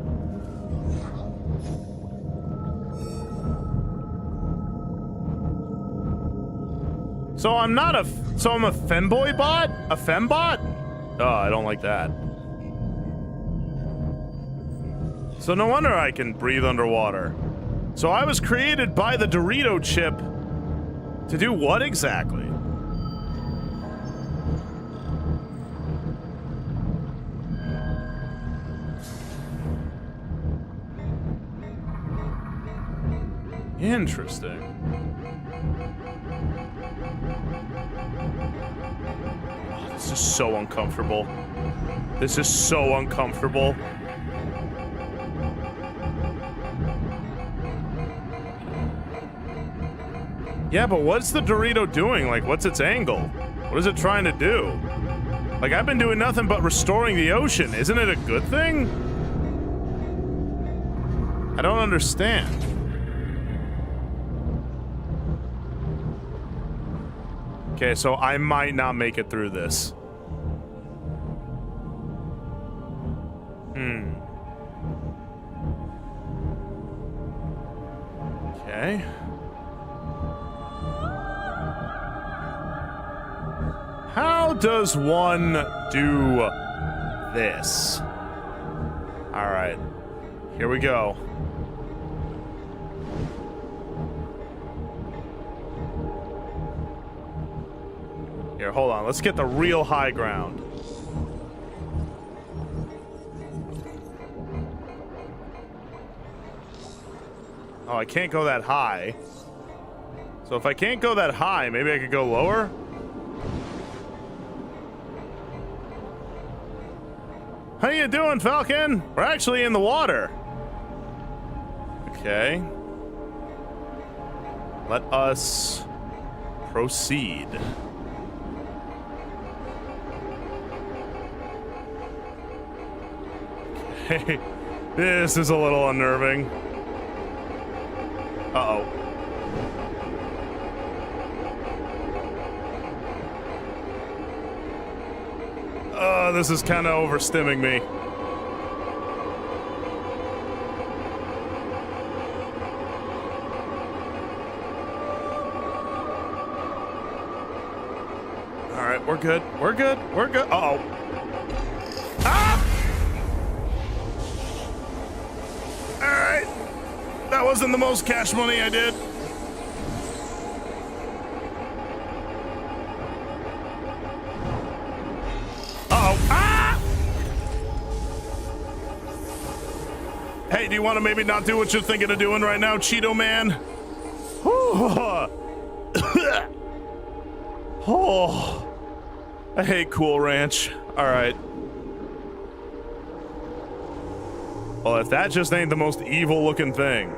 So I'm not a... So I'm a femboy bot? A fembot? Oh, I don't like that. So no wonder I can breathe underwater. So I was created by the Dorito chip to do what exactly? Interesting. Oh, this is so uncomfortable. This is so uncomfortable. Yeah, but what's the Dorito doing? Like, what's its angle? What is it trying to do? Like, I've been doing nothing but restoring the ocean. Isn't it a good thing? I don't understand. Okay, so I might not make it through this. Okay. How does one do this? All right, here we go. Here, hold on. Let's get the real high ground. Oh, I can't go that high. So if I can't go that high, maybe I could go lower? How you doing, Falcon? We're actually in the water. Okay. Let us proceed. Okay. This is a little unnerving. Uh-oh. This is kind of overstimming me. All right, we're good. We're good. We're good. Uh-oh. Ah! All right. That wasn't the most cash money I did. Hey, do you want to maybe not do what you're thinking of doing right now, Cheeto Man? Oh, I hate Cool Ranch. All right. Well, if that just ain't the most evil looking thing.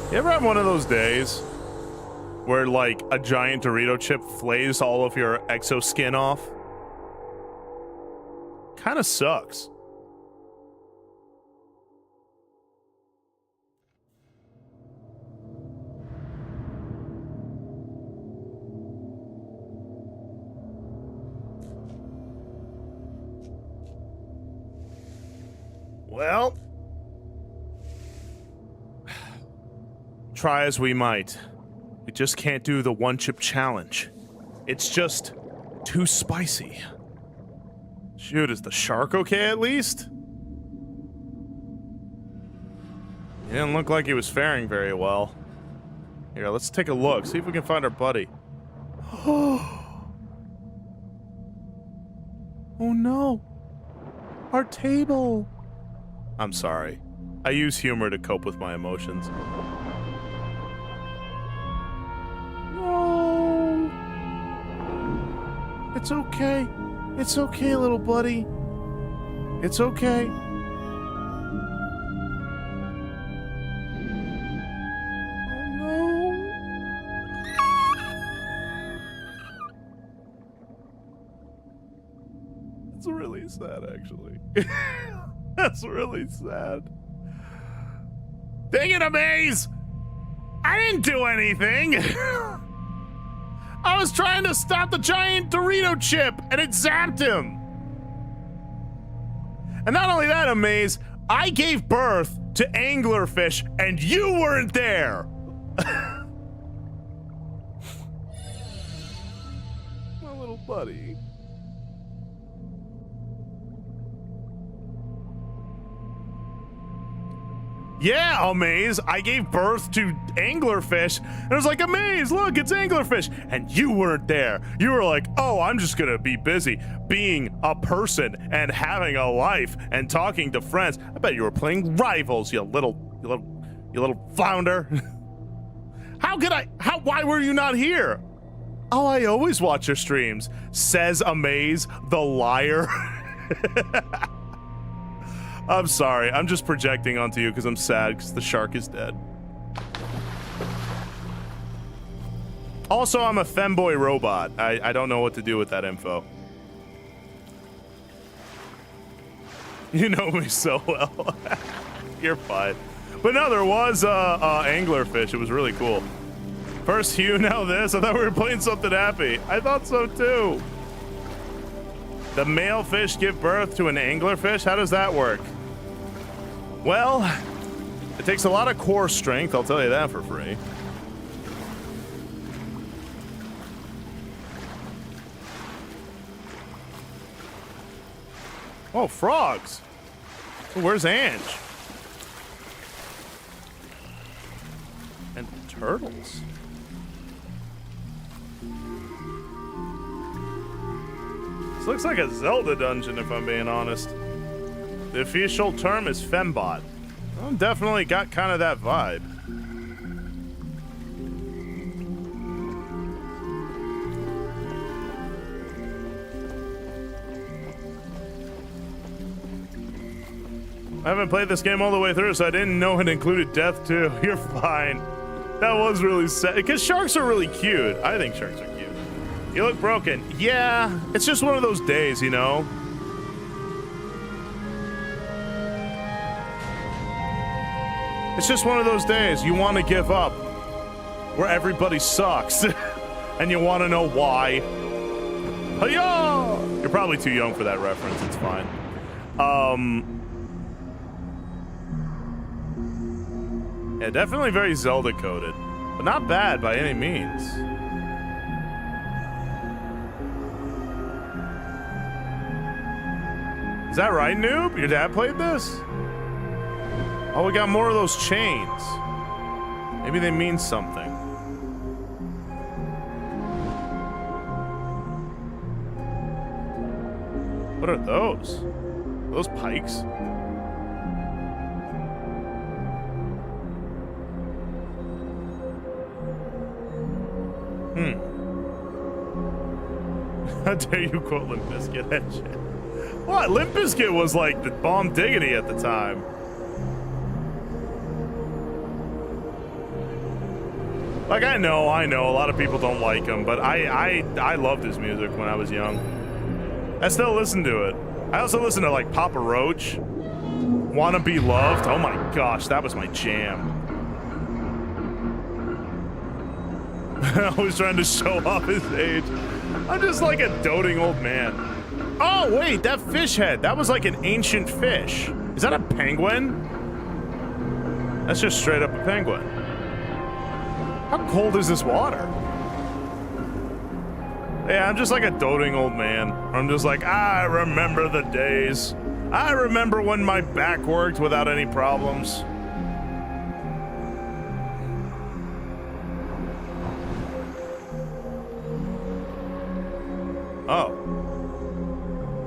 You ever have one of those days where, like, a giant Dorito chip flays all of your exoskin off? Kind of sucks. Well, try as we might, we just can't do the one chip challenge. It's just too spicy. Shoot, is the shark okay at least? He didn't look like he was faring very well. Here, let's take a look, see if we can find our buddy. Oh no, our table. I'm sorry. I use humor to cope with my emotions. No. It's okay. It's okay, little buddy. It's okay. Oh no. It's really sad, actually. That's really sad. Dang it, Amaze! I didn't do anything! I was trying to stop the giant Dorito chip, and it zapped him! And not only that, Amaze, I gave birth to anglerfish, and you weren't there! My little buddy. Yeah, Amaze, I gave birth to anglerfish, and I was like, Amaze, look, it's anglerfish, and you weren't there. You were like, oh, I'm just gonna be busy being a person and having a life and talking to friends. I bet you were playing Rivals, you little flounder. Why were you not here? Oh, I always watch your streams, says Amaze, the liar. I'm sorry. I'm just projecting onto you because I'm sad because the shark is dead. Also, I'm a femboy robot. I don't know what to do with that info. You know me so well. You're fine. But no, there was anglerfish. It was really cool. First Hugh, now this. I thought we were playing something happy. I thought so too. The male fish give birth to an anglerfish? How does that work? Well, it takes a lot of core strength, I'll tell you that for free. Oh, frogs. Where's Ange? And turtles. This looks like a Zelda dungeon, if I'm being honest. The official term is fembot. Well, definitely got kind of that vibe. I haven't played this game all the way through, so I didn't know it included death too. You're fine. That was really sad. Because sharks are really cute. I think sharks are cute. You look broken. Yeah, it's just one of those days, you know? It's just one of those days you want to give up, where everybody sucks, and you want to know why. Hi-ya! You're probably too young for that reference. It's fine. Yeah, definitely very Zelda coded, but not bad by any means. Is that right, Noob? Your dad played this? Oh, we got more of those chains. Maybe they mean something. What are those? Are those pikes? How dare you quote Limp Bizkit that shit? What? Limp Bizkit was like the bomb diggity at the time. Like, I know, a lot of people don't like him, but I loved his music when I was young. I still listen to it. I also listen to, like, Papa Roach, Wanna Be Loved. Oh my gosh, that was my jam. Always trying to show off his age. I'm just like a doting old man. Oh, wait, that fish head, that was like an ancient fish. Is that a penguin? That's just straight up a penguin. How cold is this water? Yeah, I'm just like a doting old man. I'm just like, I remember the days. I remember when my back worked without any problems. Oh.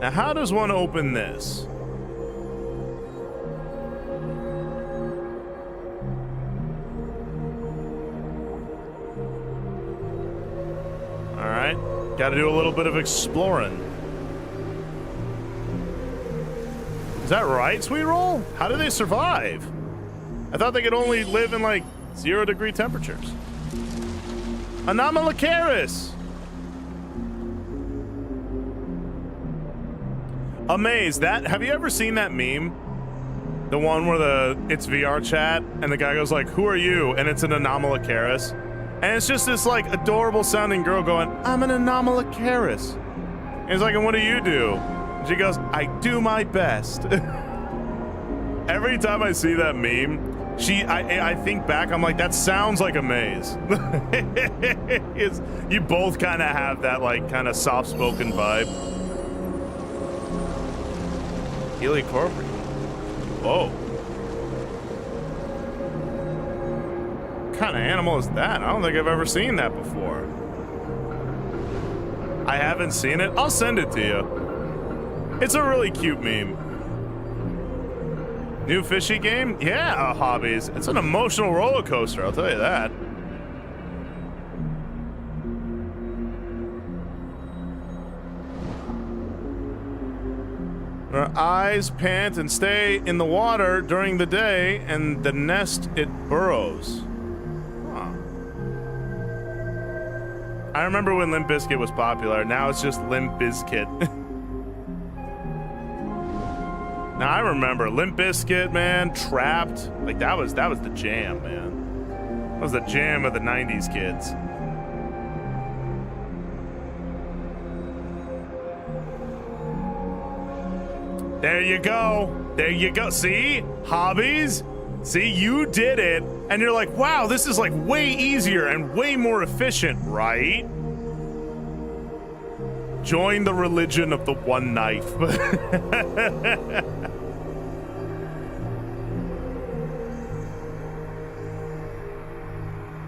Now, how does one open this? All right. Got to do a little bit of exploring. Is that right, Sweet Roll? How do they survive? I thought they could only live in, like, 0-degree temperatures. Anomalocaris! Amaze, that, have you ever seen that meme? The one where it's VR chat, and the guy goes like, who are you? And it's an Anomalocaris. And it's just this, like, adorable sounding girl going, I'm an Anomalocaris. And he's like, and what do you do? And she goes, I do my best. Every time I see that meme, I think back, I'm like, that sounds like Amaze. You both kind of have that, like, kind of soft-spoken vibe. Helicorporeal. Whoa. What kind of animal is that? I don't think I've ever seen that before. I haven't seen it. I'll send it to you. It's a really cute meme. New fishy game? Yeah, hobbies. It's an emotional roller coaster, I'll tell you that. Their eyes pant and stay in the water during the day, and the nest it burrows. Huh. I remember when Limp Bizkit was popular. Now it's just Limp Bizkit. Now I remember Limp Bizkit, man, Trapped. Like that was the jam, man. That was the jam of the 90s kids. There you go. There you go. See? Hobbies? See, you did it. And you're like, wow, this is like way easier and way more efficient, right? Join the religion of the one knife.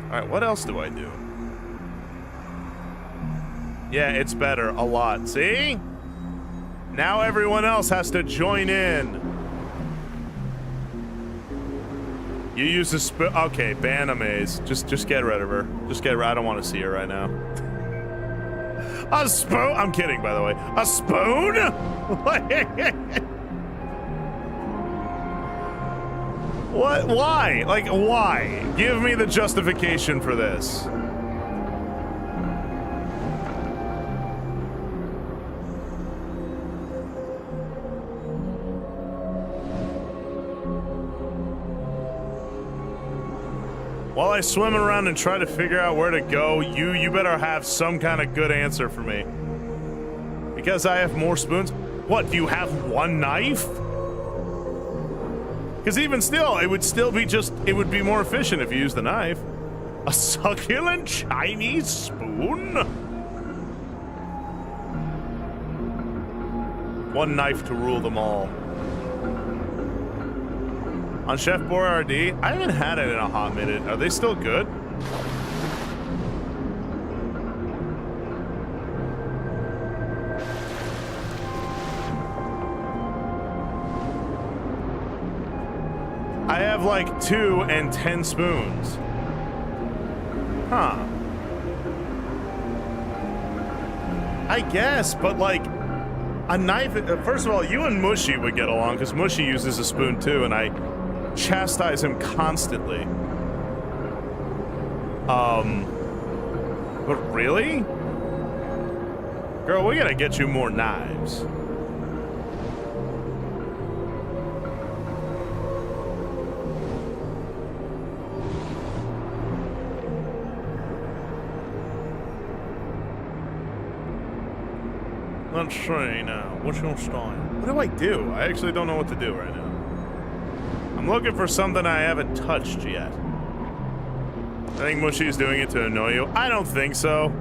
All right, what else do I do? Yeah, it's better a lot. See? Now everyone else has to join in. You use a spoon. Okay, ban Amaze. Just get rid of her. Just get rid. I don't want to see her right now. A spoon? I'm kidding, by the way. A spoon? What? Why? Like, why? Give me the justification for this. While I swim around and try to figure out where to go, you better have some kind of good answer for me. Because I have more spoons? What, do you have one knife? Because even still, it would still be it would be more efficient if you used the knife. A succulent Chinese spoon? One knife to rule them all. On Chef Boyardee, I haven't had it in a hot minute. Are they still good? I have like 2 and 10 spoons. Huh. I guess, but like a knife. First of all, you and Mushy would get along because Mushy uses a spoon too, and I chastise him constantly. But really? Girl, we gotta get you more knives. Let's see now. What's your style? What do I do? I actually don't know what to do right now. I'm looking for something I haven't touched yet. I think Mushy's doing it to annoy you. I don't think so.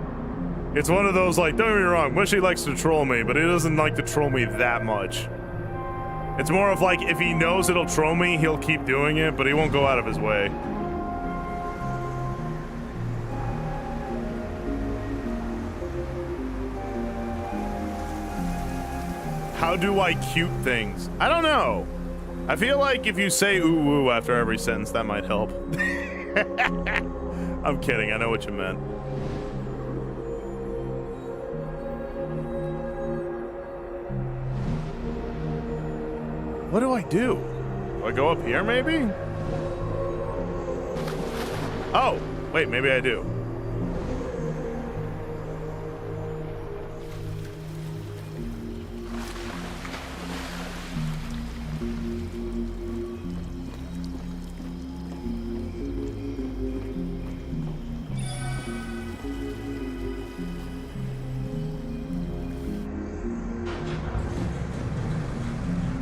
It's one of those, like, don't get me wrong, Mushy likes to troll me, but he doesn't like to troll me that much. It's more of like, if he knows it'll troll me, he'll keep doing it, but he won't go out of his way. How do I cute things? I don't know. I feel like if you say ooh woo after every sentence, that might help. I'm kidding, I know what you meant. What do I do? Do I go up here maybe? Oh, wait, maybe I do.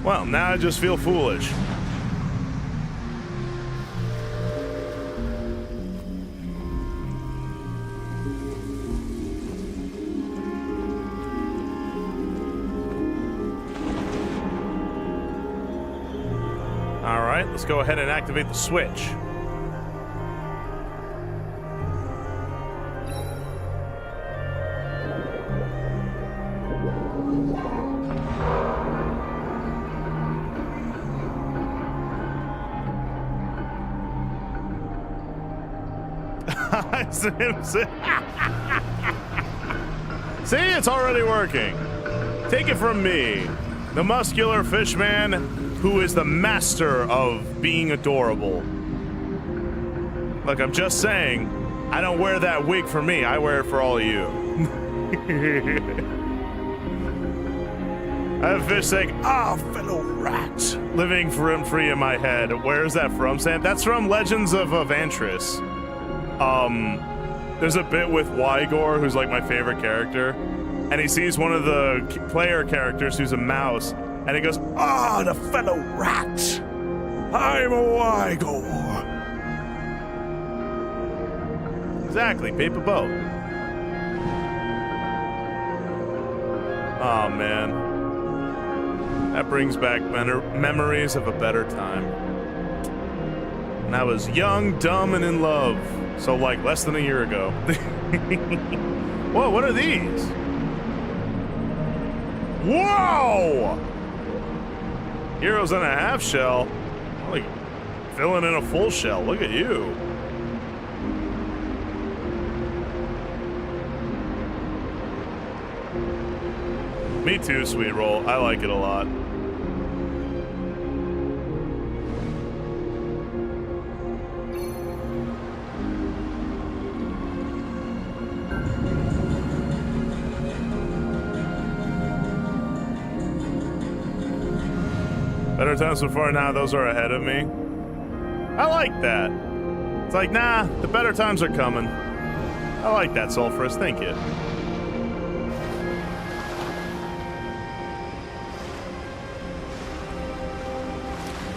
Well, now I just feel foolish. All right, let's go ahead and activate the switch. See, it's already working. Take it from me. The muscular fish man who is the master of being adorable. Look, I'm just saying, I don't wear that wig for me. I wear it for all of you. I have fish saying, "Ah, fellow rat," living free in my head. Where is that from, Sam? That's from Legends of Avantris. There's a bit with Wygor, who's like my favorite character, and he sees one of the player characters who's a mouse, and he goes, "Ah, the fellow rat. I'm a Wygor." Exactly, paper boat. Oh man, that brings back memories of a better time. When I was young, dumb, and in love. So like less than a year ago. Whoa, what are these? Whoa! Heroes in a half shell. Like filling in a full shell. Look at you. Me too, Sweet Roll. I like it a lot. Better times before now, those are ahead of me. I like that. It's like, nah, the better times are coming. I like that, Sulphurus. Thank you.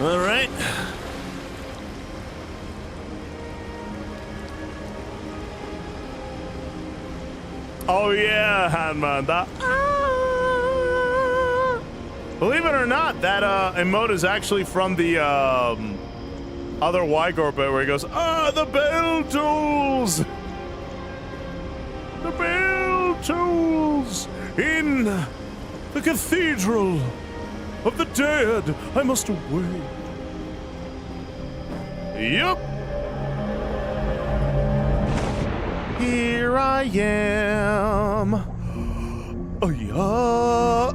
All right. Oh yeah, Hanman. Believe it or not, that emote is actually from the other Wygor bit where he goes, "Ah, the bell tolls! The bell tolls in the cathedral of the dead. I must away." Yup. Here I am. Oh yeah.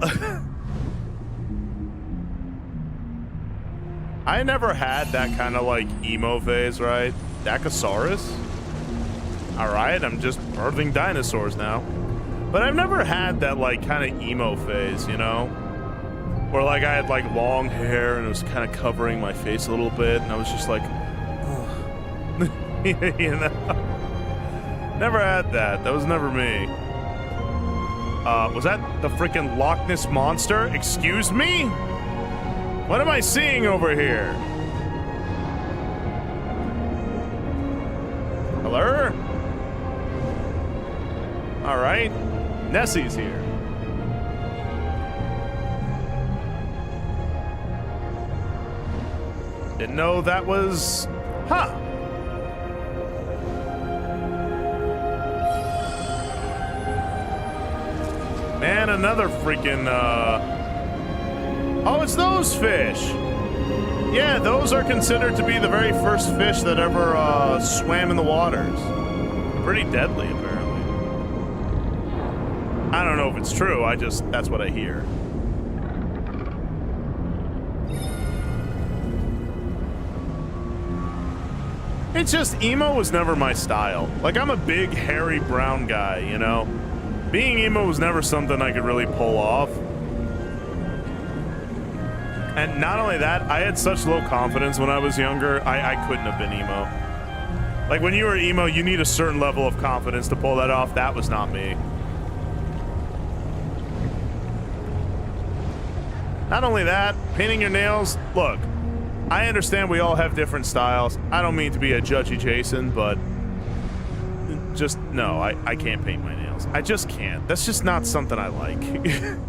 I never had that kind of like emo phase, right? Dakosaurus? Alright, I'm just birthing dinosaurs now. But I've never had that like kind of emo phase, you know? Where like I had like long hair and it was kind of covering my face a little bit and I was just like, oh. You know? Never had that. That was never me. Was that the freaking Loch Ness Monster? Excuse me? What am I seeing over here? Hello? All right. Nessie's here. Didn't know that was... Huh. Man, another freaking, Oh, it's those fish! Yeah, those are considered to be the very first fish that ever, swam in the waters. Pretty deadly, apparently. I don't know if it's true, that's what I hear. It's just, emo was never my style. Like, I'm a big, hairy, brown guy, you know? Being emo was never something I could really pull off. And not only that, I had such low confidence when I was younger, I couldn't have been emo. Like, when you were emo, you need a certain level of confidence to pull that off. That was not me. Not only that, painting your nails, look, I understand we all have different styles. I don't mean to be a judgy Jason, but just, no, I can't paint my nails. I just can't. That's just not something I like.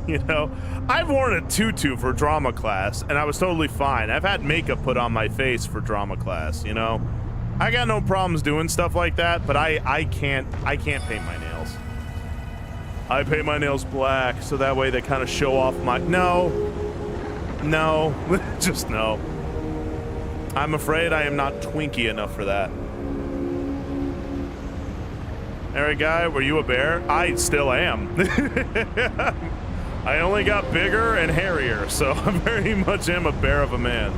You know? I've worn a tutu for drama class, and I was totally fine. I've had makeup put on my face for drama class, you know? I got no problems doing stuff like that, but I can't paint my nails. I paint my nails black, so that way they kind of show off my... No. Just no. I'm afraid I am not Twinkie enough for that. Eric guy, were you a bear? I still am. I only got bigger and hairier, so I very much am a bear of a man,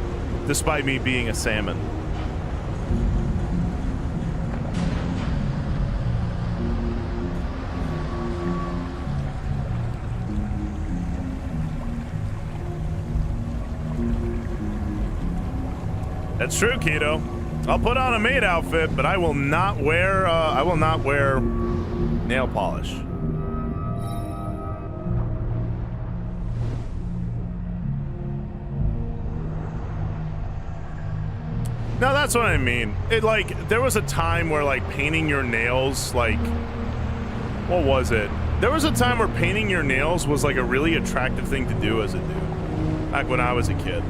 despite me being a salmon. That's true, Keto. I'll put on a maid outfit, but I will not wear nail polish. No, that's what I mean. It like there was a time where like painting your nails, like what was it? There was a time where painting your nails was like a really attractive thing to do as a dude. Back when I was a kid.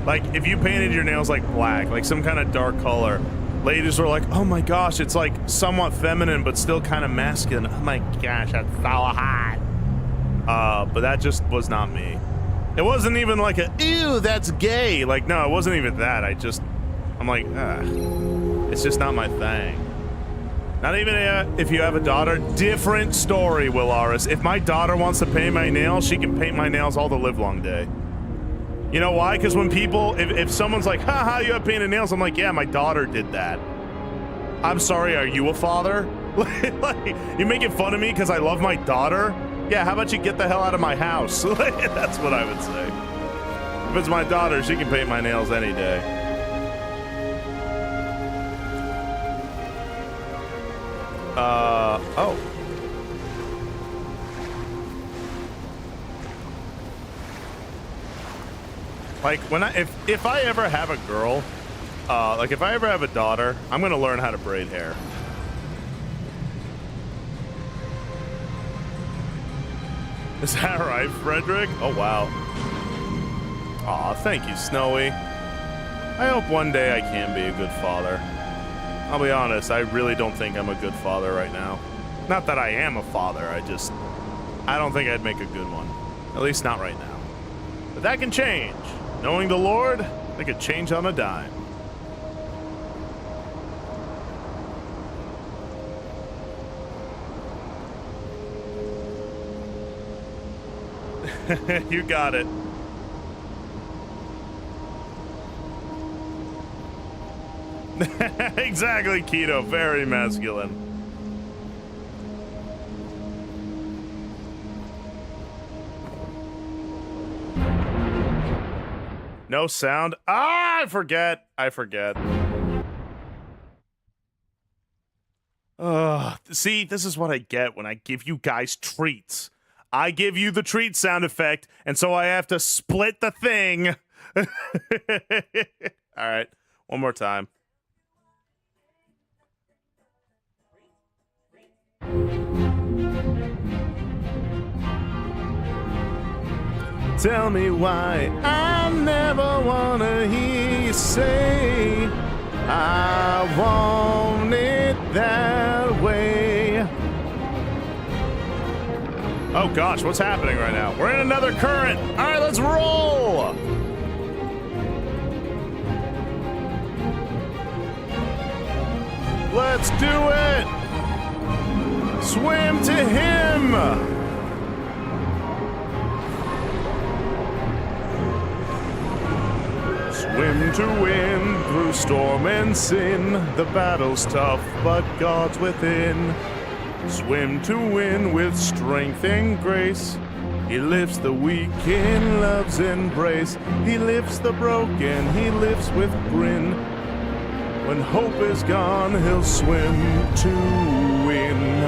Like if you painted your nails like black, like some kind of dark color, ladies were like, "Oh my gosh, it's like somewhat feminine but still kind of masculine." Oh my gosh, that's so hot. But that just was not me. It wasn't even like a ew, that's gay. Like no, it wasn't even that. I'm like, it's just not my thing. Not even if you have a daughter. Different story, Willaris. If my daughter wants to paint my nails, she can paint my nails all the live long day. You know why? Because when people, if someone's like, haha, you have painted nails, I'm like, yeah, my daughter did that. I'm sorry, are you a father? Like, you making fun of me because I love my daughter? Yeah, how about you get the hell out of my house? That's what I would say. If it's my daughter, she can paint my nails any day. Oh. Like when if I ever have a girl, like if I ever have a daughter, I'm gonna learn how to braid hair. Is that right, Frederick? Oh wow. Aw, thank you, Snowy. I hope one day I can be a good father. I'll be honest, I really don't think I'm a good father right now. Not that I am a father, I don't think I'd make a good one. At least not right now. But that can change. Knowing the Lord, it could change on a dime. You got it. Exactly, Keto. Very masculine. No sound. Ah, I forget. See, this is what I get when I give you guys treats. I give you the treat sound effect, and so I have to split the thing. All right, one more time. Tell me why I never wanna hear you say I want it that way. Oh gosh, what's happening right now? We're in another current. All right, let's roll. Let's do it. Swim to him. Swim to win through storm and sin. The battle's tough, but God's within. Swim to win with strength and grace. He lifts the weak in love's embrace. He lifts the broken, he lifts with grin. When hope is gone, he'll swim to win.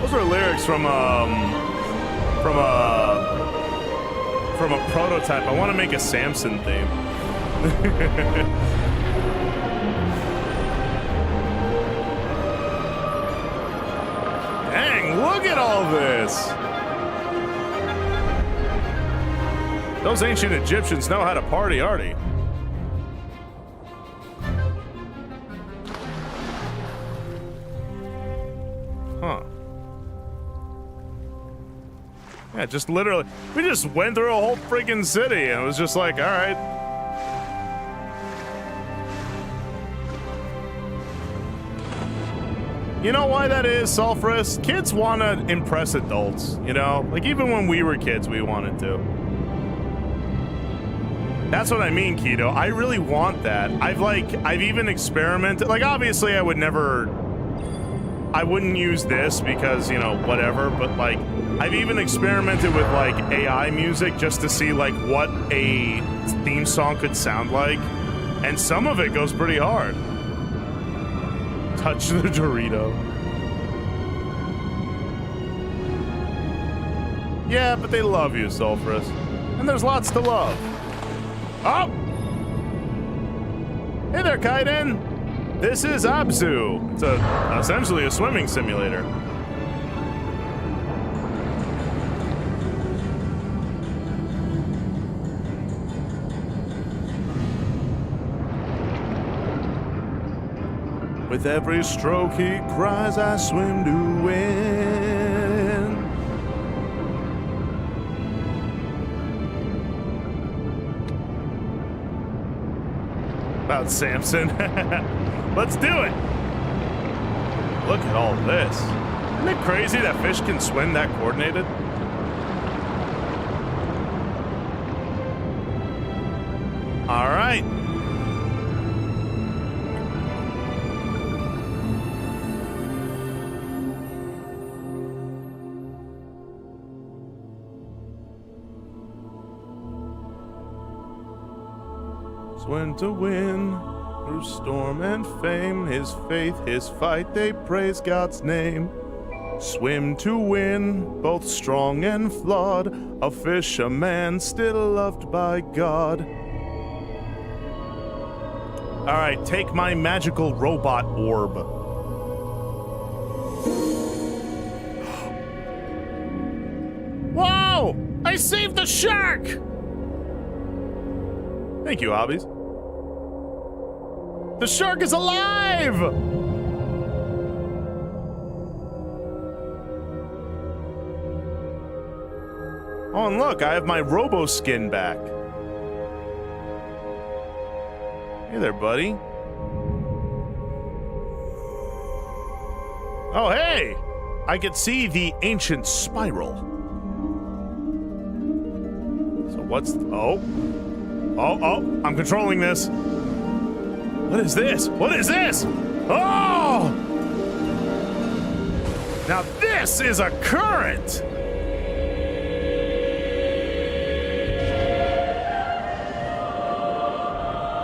Those are lyrics from a prototype. I want to make a Samson theme. Dang, look at all this. Those ancient Egyptians know how to party, Artie. Huh. Yeah, just literally, we just went through a whole freaking city and it was just like, all right. You know why that is, Sulfurous? Kids want to impress adults, you know? Like, even when we were kids, we wanted to. That's what I mean, Keto. I really want that. I've even experimented. Like, obviously, I wouldn't use this because, you know, whatever, but, like, I've even experimented with, like, AI music just to see, like, what a theme song could sound like. And some of it goes pretty hard. Touch the Dorito. Yeah, but they love you, Sulfurous. And there's lots to love. Oh! Hey there, Kaiden. This is Abzu. It's essentially a swimming simulator. With every stroke he cries, I swim to win. About Samson. Let's do it. Look at all this. Isn't it crazy that fish can swim that coordinated? All right. Swim to win, through storm and fame, his faith, his fight, they praise God's name. Swim to win, both strong and flawed, a fisherman still loved by God. All right, take my magical robot orb. Whoa! I saved the shark! Thank you, Hobbies. The shark is alive! Oh, and look, I have my robo skin back. Hey there, buddy. Oh, hey! I could see the ancient spiral. So what's... Oh, I'm controlling this. What is this? What is this? Oh! Now this is a current!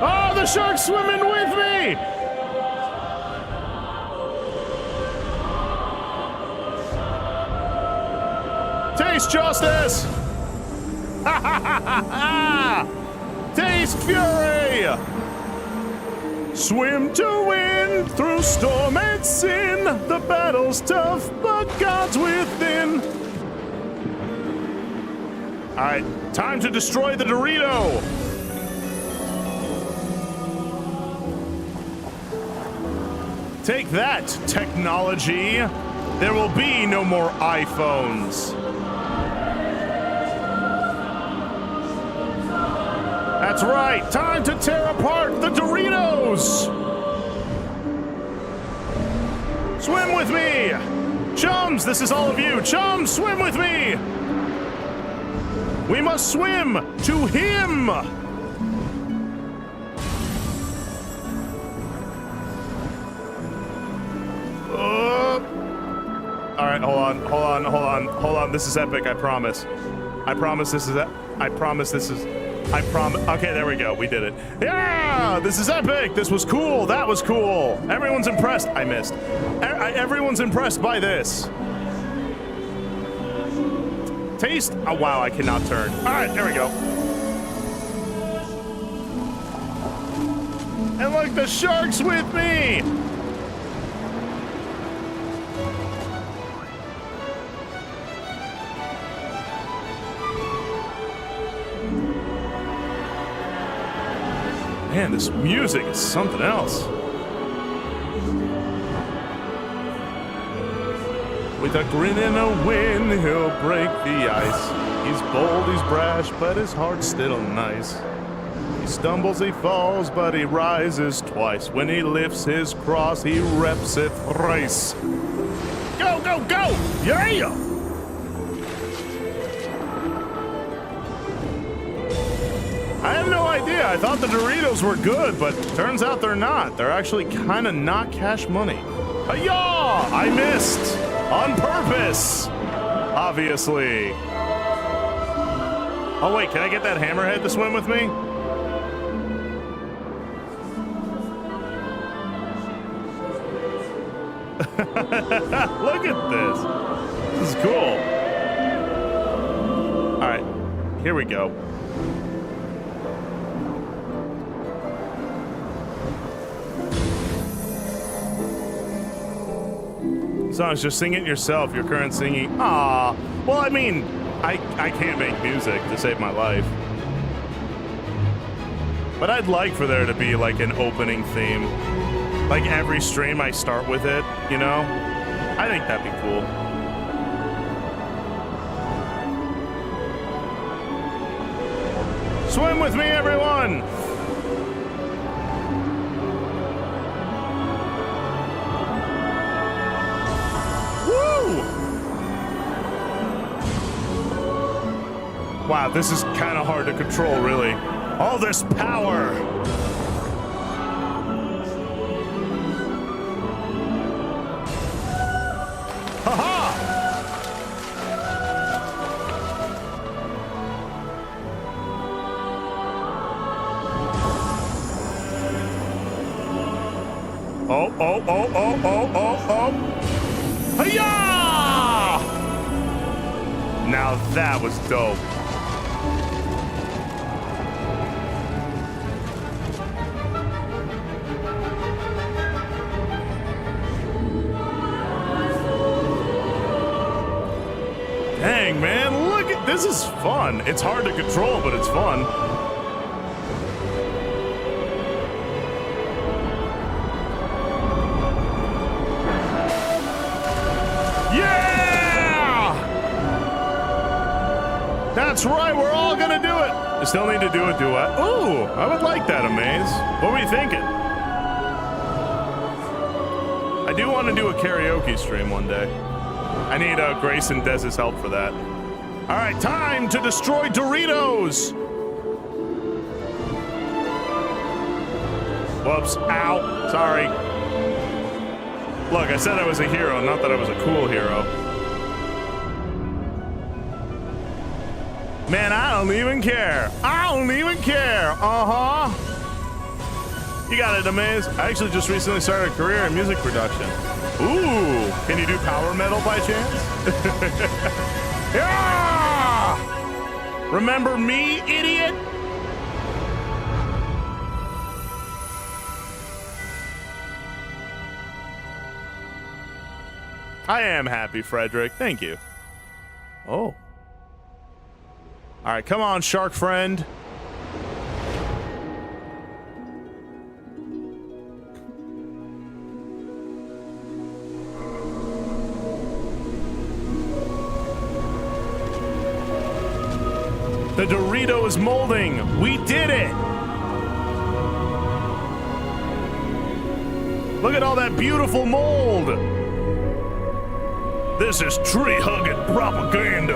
Oh, the shark's swimming with me! Taste justice! Ha ha ha ha ha! Taste fury! Swim to win through storm and sin. The battle's tough, but God's within. All right, time to destroy the Dorito. Take that, technology. There will be no more iPhones. That's right, time to tear apart the Doritos! Swim with me! Chums, this is all of you. Chums, swim with me! We must swim to him! All right, hold on. This is epic, I promise. I promise this is okay, there we go. We did it. Yeah! This is epic! This was cool. That was cool. Everyone's impressed. I missed. Everyone's impressed by this. Taste. Oh, wow, I cannot turn. All right, there we go. And look, the shark's with me! Man, this music is something else. With a grin and a win, he'll break the ice. He's bold, he's brash, but his heart's still nice. He's stumbles, he falls, but he rises twice. When he lifts his cross, he reps it thrice. Go, go, go! Yeah! I had no idea. I thought the Doritos were good, but turns out they're not. They're actually kind of not cash money. Hi-yah! I missed! On purpose! Obviously. Oh wait, can I get that hammerhead to swim with me? Look at this. This is cool. All right, here we go. Songs, just sing it yourself. Your current singing. Ah, well, I mean, I can't make music to save my life. But I'd like for there to be like an opening theme. Like every stream I start with it, you know? I think that'd be cool. Swim with me, everyone! Wow, this is kind of hard to control, really. All this power! Ha-ha! Oh, oh, oh, oh, oh, oh, oh! Hi-ya! Now that was dope. Dang, man, look at this is fun. It's hard to control, but it's fun. Yeah! That's right, we're all gonna do it. You still need to do a duet. Ooh, I would like that, Amaze. What were you thinking? I do want to do a karaoke stream one day. I need Grace and Dez's help for that. All right, time to destroy Doritos. Whoops, ow, sorry. Look, I said I was a hero, not that I was a cool hero. Man, I don't even care. I don't even care. Uh-huh. You got it, Amaze. I actually just recently started a career in music production. Ooh, can you do power metal by chance? Yeah! Remember me, idiot? I am happy, Frederick. Thank you. Oh. All right, come on, shark friend. The Dorito is molding. We did it. Look at all that beautiful mold. This is tree-hugging propaganda.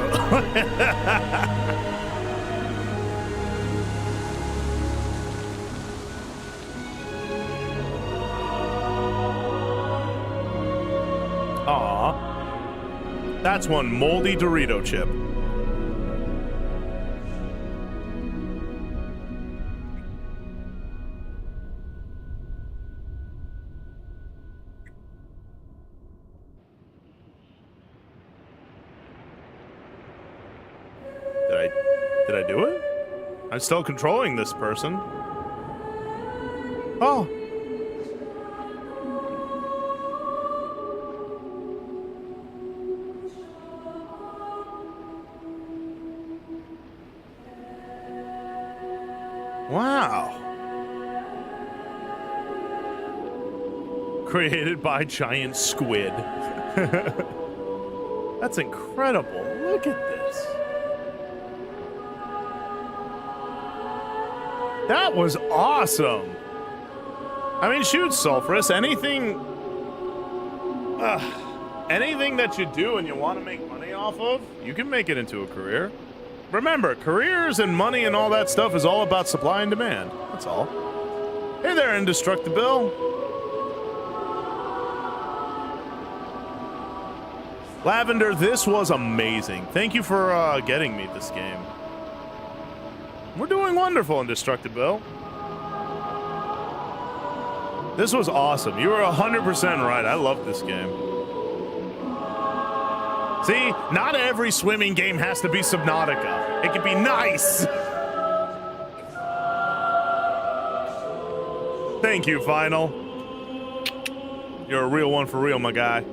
Aw. That's one moldy Dorito chip. Did I do it? I'm still controlling this person. Oh. Wow. Created by giant squid. That's incredible. Look at this. That was awesome. I mean, shoot, Sulfurous, anything that you do and you want to make money off of, you can make it into a career. Remember, careers and money and all that stuff is all about supply and demand. That's all. Hey there, Indestructible. Lavender, this was amazing. Thank you for getting me this game. We're doing wonderful, Indestructible. This was awesome. You were 100% right. I love this game. See, not every swimming game has to be Subnautica. It can be nice. Thank you, Final. You're a real one for real, my guy.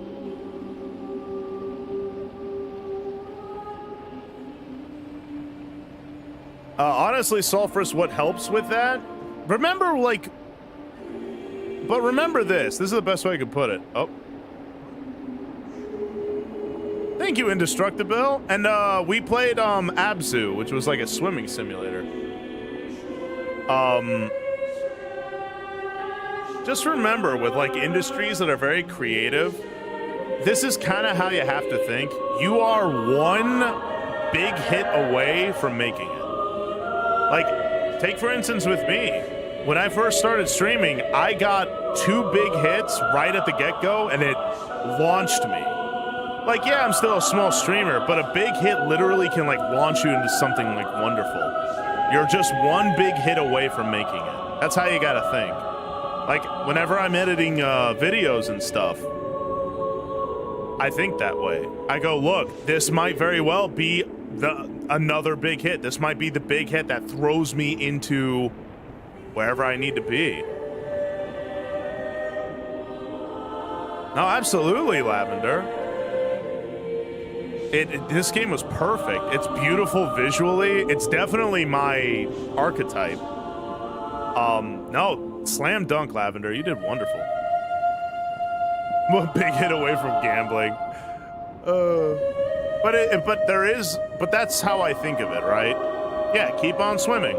Honestly, Sulfurous, what helps with that? Remember, like... But remember this. This is the best way I could put it. Oh. Thank you, Indestructible. And we played Abzu, which was like a swimming simulator. Just remember, with like industries that are very creative, this is kind of how you have to think. You are one big hit away from making it. Like, take for instance with me. When I first started streaming, I got 2 big hits right at the get-go, and it launched me. Like, yeah, I'm still a small streamer, but a big hit literally can, like, launch you into something, like, wonderful. You're just one big hit away from making it. That's how you gotta think. Like, whenever I'm editing videos and stuff, I think that way. I go, look, this might very well be another big hit. This might be the big hit that throws me into wherever I need to be. No, absolutely, Lavender. This game was perfect. It's beautiful visually. It's definitely my archetype. No, slam dunk, Lavender. You did wonderful. One big hit away from gambling. But that's how I think of it, right? Yeah, keep on swimming.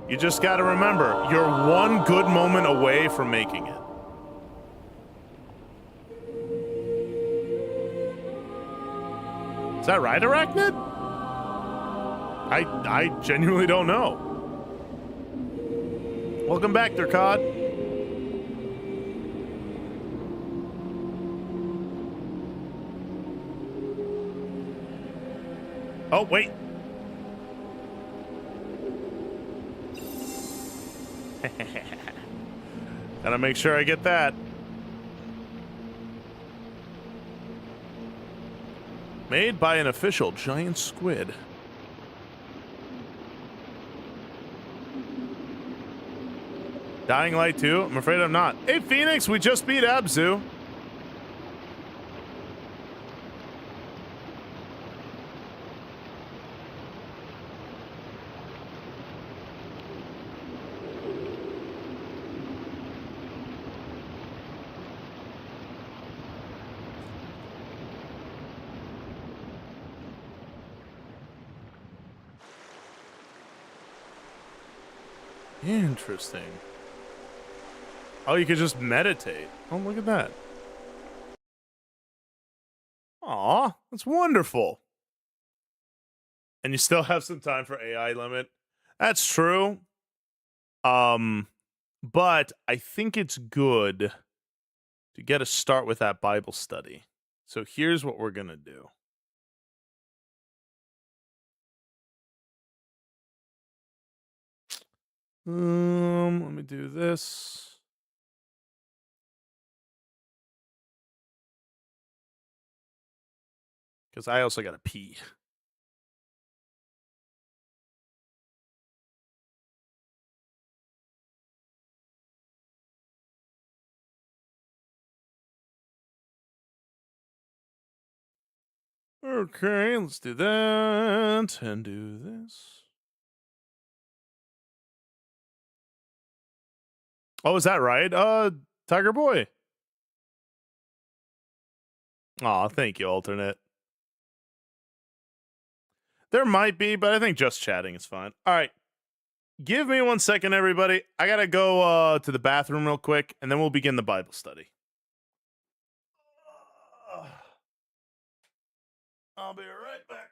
You just got to remember, you're one good moment away from making it. Is that right, Arachnid? I genuinely don't know. Welcome back, Durkad. Oh, wait. Gotta make sure I get that. Made by an official giant squid. Dying Light 2? I'm afraid I'm not. Hey, Phoenix, we just beat Abzu. Interesting. Oh, you could just meditate. Oh, look at that. Aw, that's wonderful. And you still have some time for AI limit. That's true. But I think it's good to get a start with that Bible study. So here's what we're gonna do. Let me do this. Because I also gotta pee. Okay, let's do that and do this. Oh, is that right? Tiger Boy. Aw, thank you, alternate. There might be, but I think just chatting is fine. All right. Give me 1 second, everybody. I gotta go to the bathroom real quick, and then we'll begin the Bible study. I'll be right back.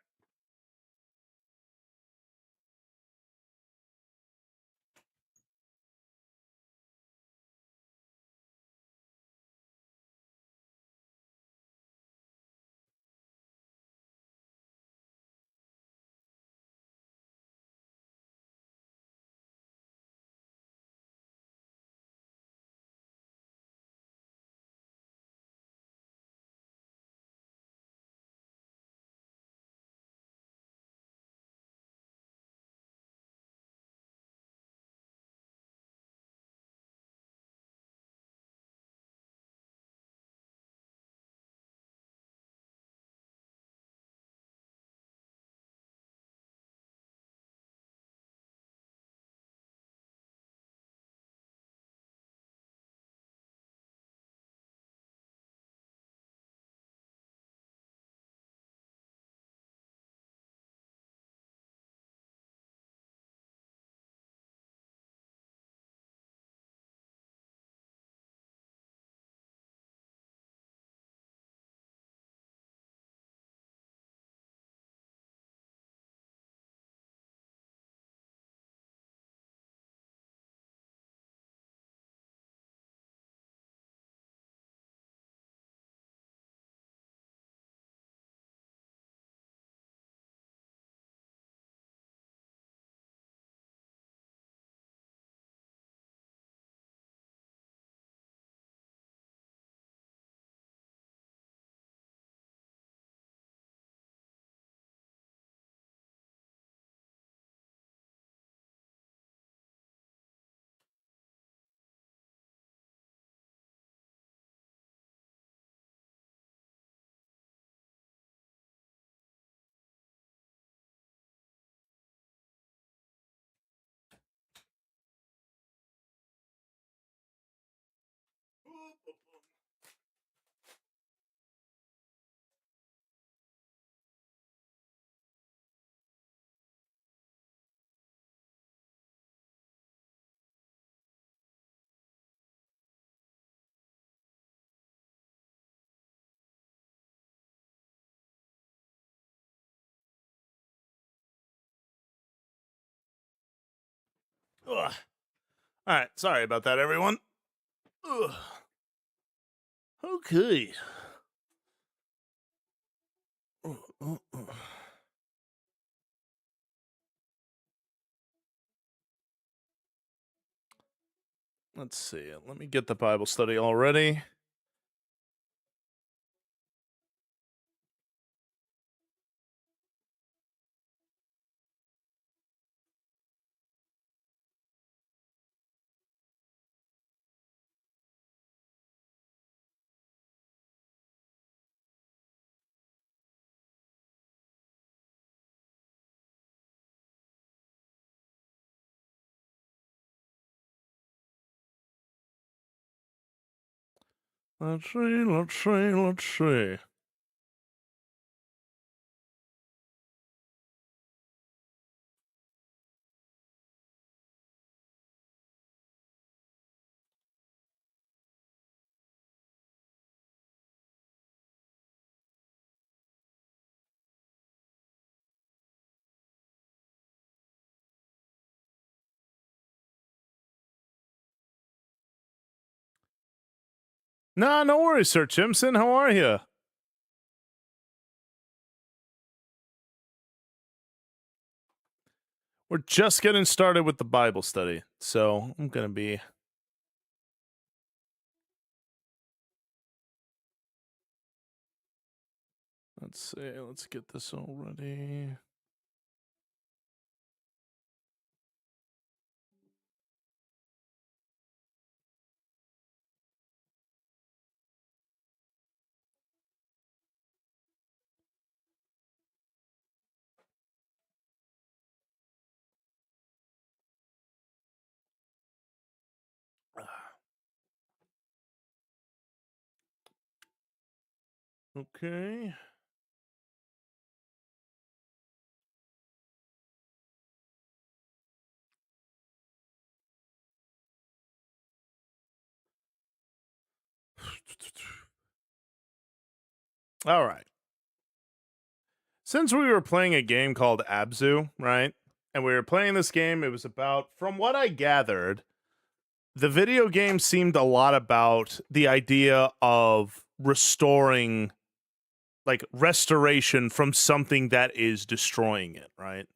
Ugh. All right, sorry about that, everyone. Ugh. Okay. Let's see. Let me get the Bible study already. Let's see. Nah, no worries, Sir Chimson. How are you? We're just getting started with the Bible study, so I'm gonna be. Let's see. Let's get this already. Okay. All right. Since we were playing a game called Abzu, right? And we were playing this game, it was about, from what I gathered, the video game seemed a lot about the idea of restoring, like restoration from something that is destroying it, right?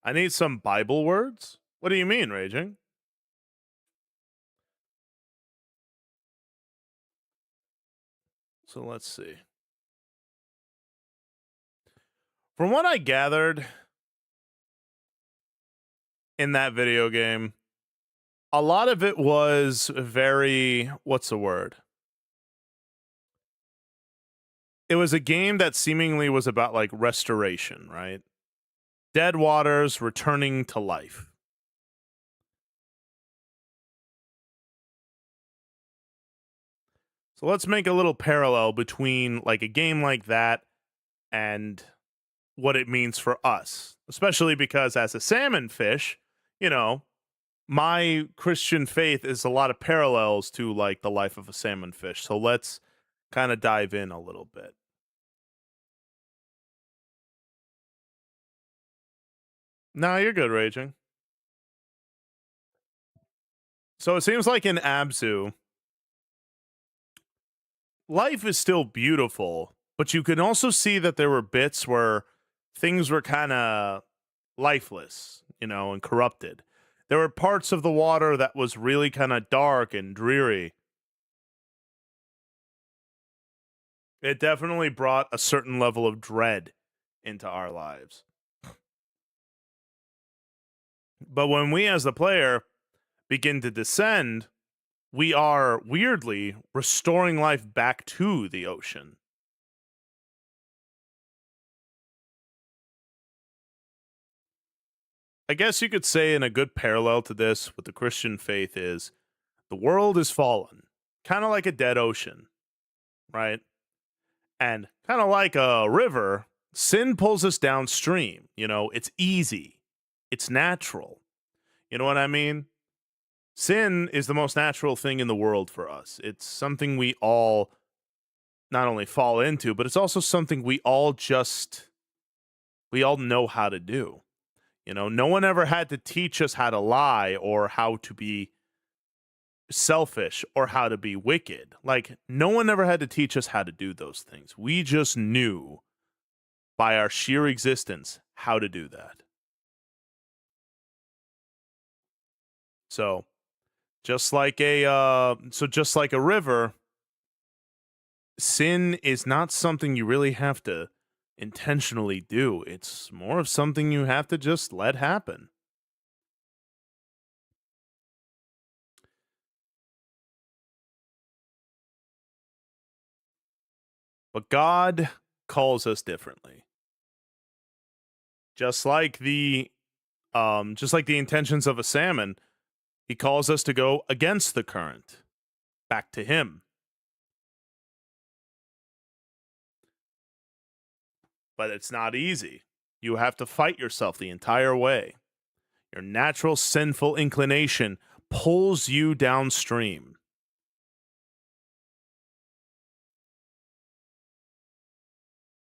I need some Bible words. What do you mean, Raging? So let's see. From what I gathered in that video game, a lot of it was very, what's the word? It was a game that seemingly was about like restoration, right? Dead waters returning to life. So let's make a little parallel between like a game like that and what it means for us, especially because as a salmon fish, you know, my Christian faith is a lot of parallels to like the life of a salmon fish. So let's kind of dive in a little bit. No, you're good, Raging. So it seems like in Abzu, life is still beautiful, but you can also see that there were bits where things were kind of lifeless, you know, and corrupted. There were parts of the water that was really kind of dark and dreary. It definitely brought a certain level of dread into our lives. But when we as the player begin to descend, we are weirdly restoring life back to the ocean. I guess you could say, in a good parallel to this with the Christian faith, is the world is fallen, kind of like a dead ocean, right? And kind of like a river, sin pulls us downstream. You know, it's easy, it's natural. You know what I mean? Sin is the most natural thing in the world for us. It's something we all not only fall into, but it's also something we all know how to do. You know, no one ever had to teach us how to lie or how to be selfish or how to be wicked. Like, no one ever had to teach us how to do those things. We just knew by our sheer existence how to do that. So, just like a river, sin is not something you really have to intentionally do. It's more of something you have to just let happen. But God calls us differently. Just like the intentions of a salmon, he calls us to go against the current, back to him. But it's not easy. You have to fight yourself the entire way. Your natural sinful inclination pulls you downstream.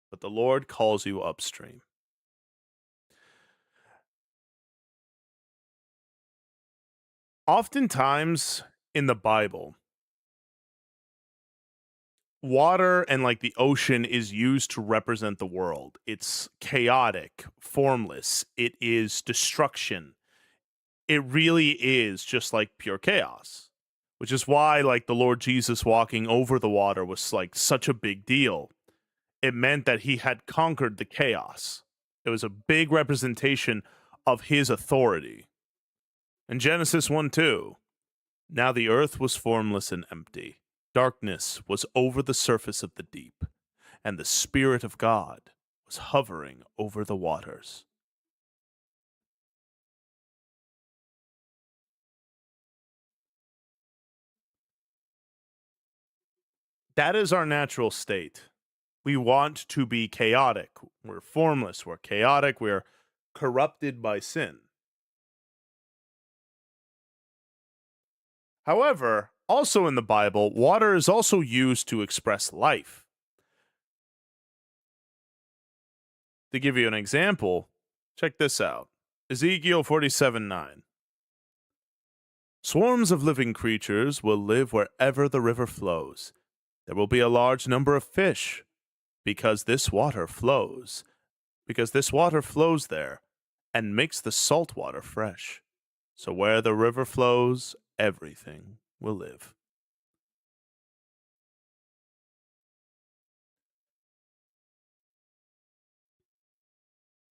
But the Lord calls you upstream. Oftentimes in the Bible, water and like the ocean is used to represent the world. It's chaotic, formless, it is destruction. It really is just like pure chaos, which is why like the Lord Jesus walking over the water was like such a big deal. It meant that he had conquered the chaos. It was a big representation of his authority. In Genesis 1:2, now the earth was formless and empty. Darkness was over the surface of the deep, and the Spirit of God was hovering over the waters. That is our natural state. We want to be chaotic. We're formless. We're chaotic. We're corrupted by sin. However, also in the Bible, water is also used to express life. To give you an example, check this out. Ezekiel 47:9. Swarms of living creatures will live wherever the river flows. There will be a large number of fish because this water flows. Because this water flows there and makes the salt water fresh. So where the river flows, everything will live.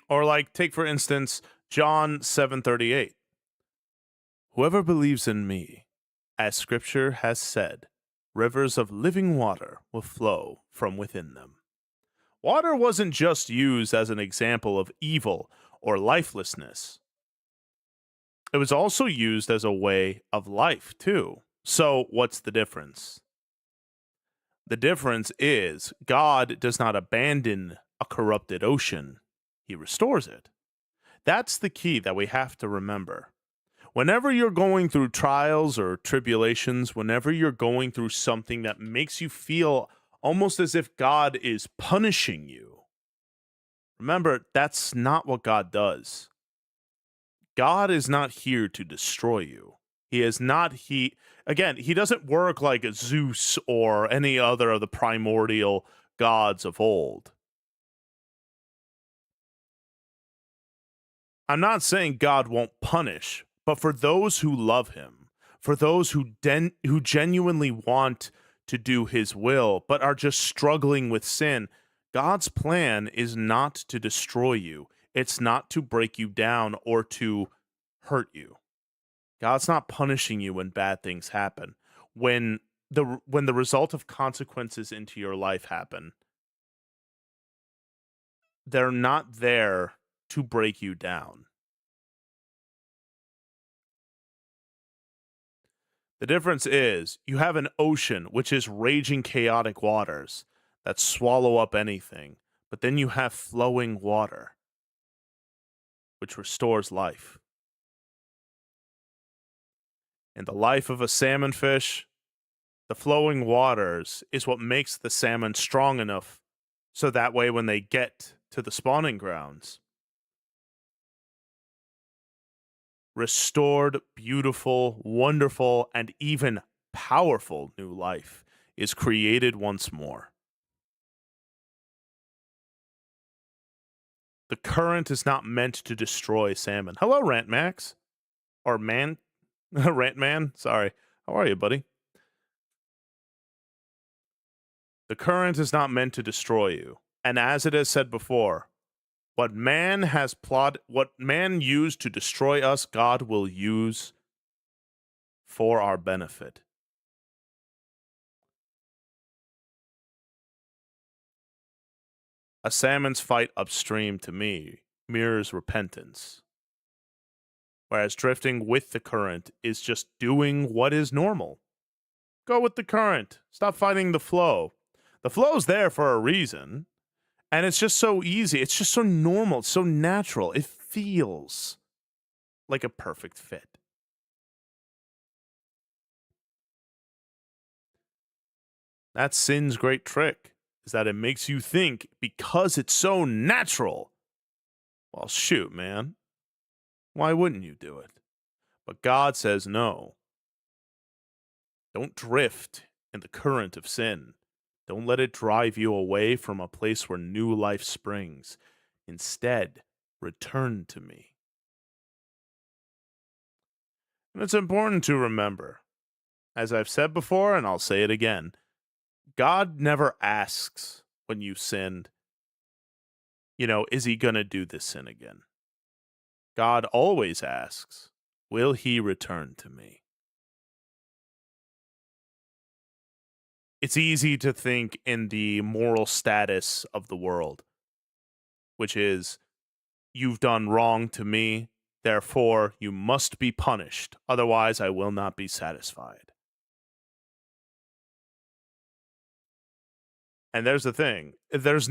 Or like take for instance John 7:38. Whoever believes in me, as scripture has said, rivers of living water will flow from within them. Water wasn't just used as an example of evil or lifelessness. It was also used as a way of life, too. So, what's the difference? The difference is God does not abandon a corrupted ocean, He restores it. That's the key that we have to remember. Whenever you're going through trials or tribulations, whenever you're going through something that makes you feel almost as if God is punishing you, remember, that's not what God does. God is not here to destroy you. He doesn't work like Zeus or any other of the primordial gods of old. I'm not saying God won't punish, but for those who love him, for those who genuinely want to do his will, but are just struggling with sin, God's plan is not to destroy you. It's not to break you down or to hurt you. God's not punishing you when bad things happen. When the result of consequences into your life happen, they're not there to break you down. The difference is you have an ocean, which is raging chaotic waters that swallow up anything, but then you have flowing water, which restores life. In the life of a salmon fish, the flowing waters is what makes the salmon strong enough so that way when they get to the spawning grounds, restored, beautiful, wonderful, and even powerful new life is created once more. The current is not meant to destroy salmon. Hello, Rant Max. Or Man. Rant Man. Sorry. How are you, buddy? The current is not meant to destroy you. And as it has said before, what man used to destroy us, God will use for our benefit. A salmon's fight upstream to me mirrors repentance. Whereas drifting with the current is just doing what is normal. Go with the current. Stop fighting the flow. The flow's there for a reason. And it's just so easy. It's just so normal. It's so natural. It feels like a perfect fit. That's sin's great trick, is that it makes you think because it's so natural. Well, shoot, man. Why wouldn't you do it? But God says no. Don't drift in the current of sin. Don't let it drive you away from a place where new life springs. Instead, return to me. And it's important to remember, as I've said before, and I'll say it again, God never asks when you sinned, is he going to do this sin again? God always asks, will he return to me? It's easy to think in the moral status of the world, which is, you've done wrong to me, therefore you must be punished, otherwise I will not be satisfied. And there's the thing. It's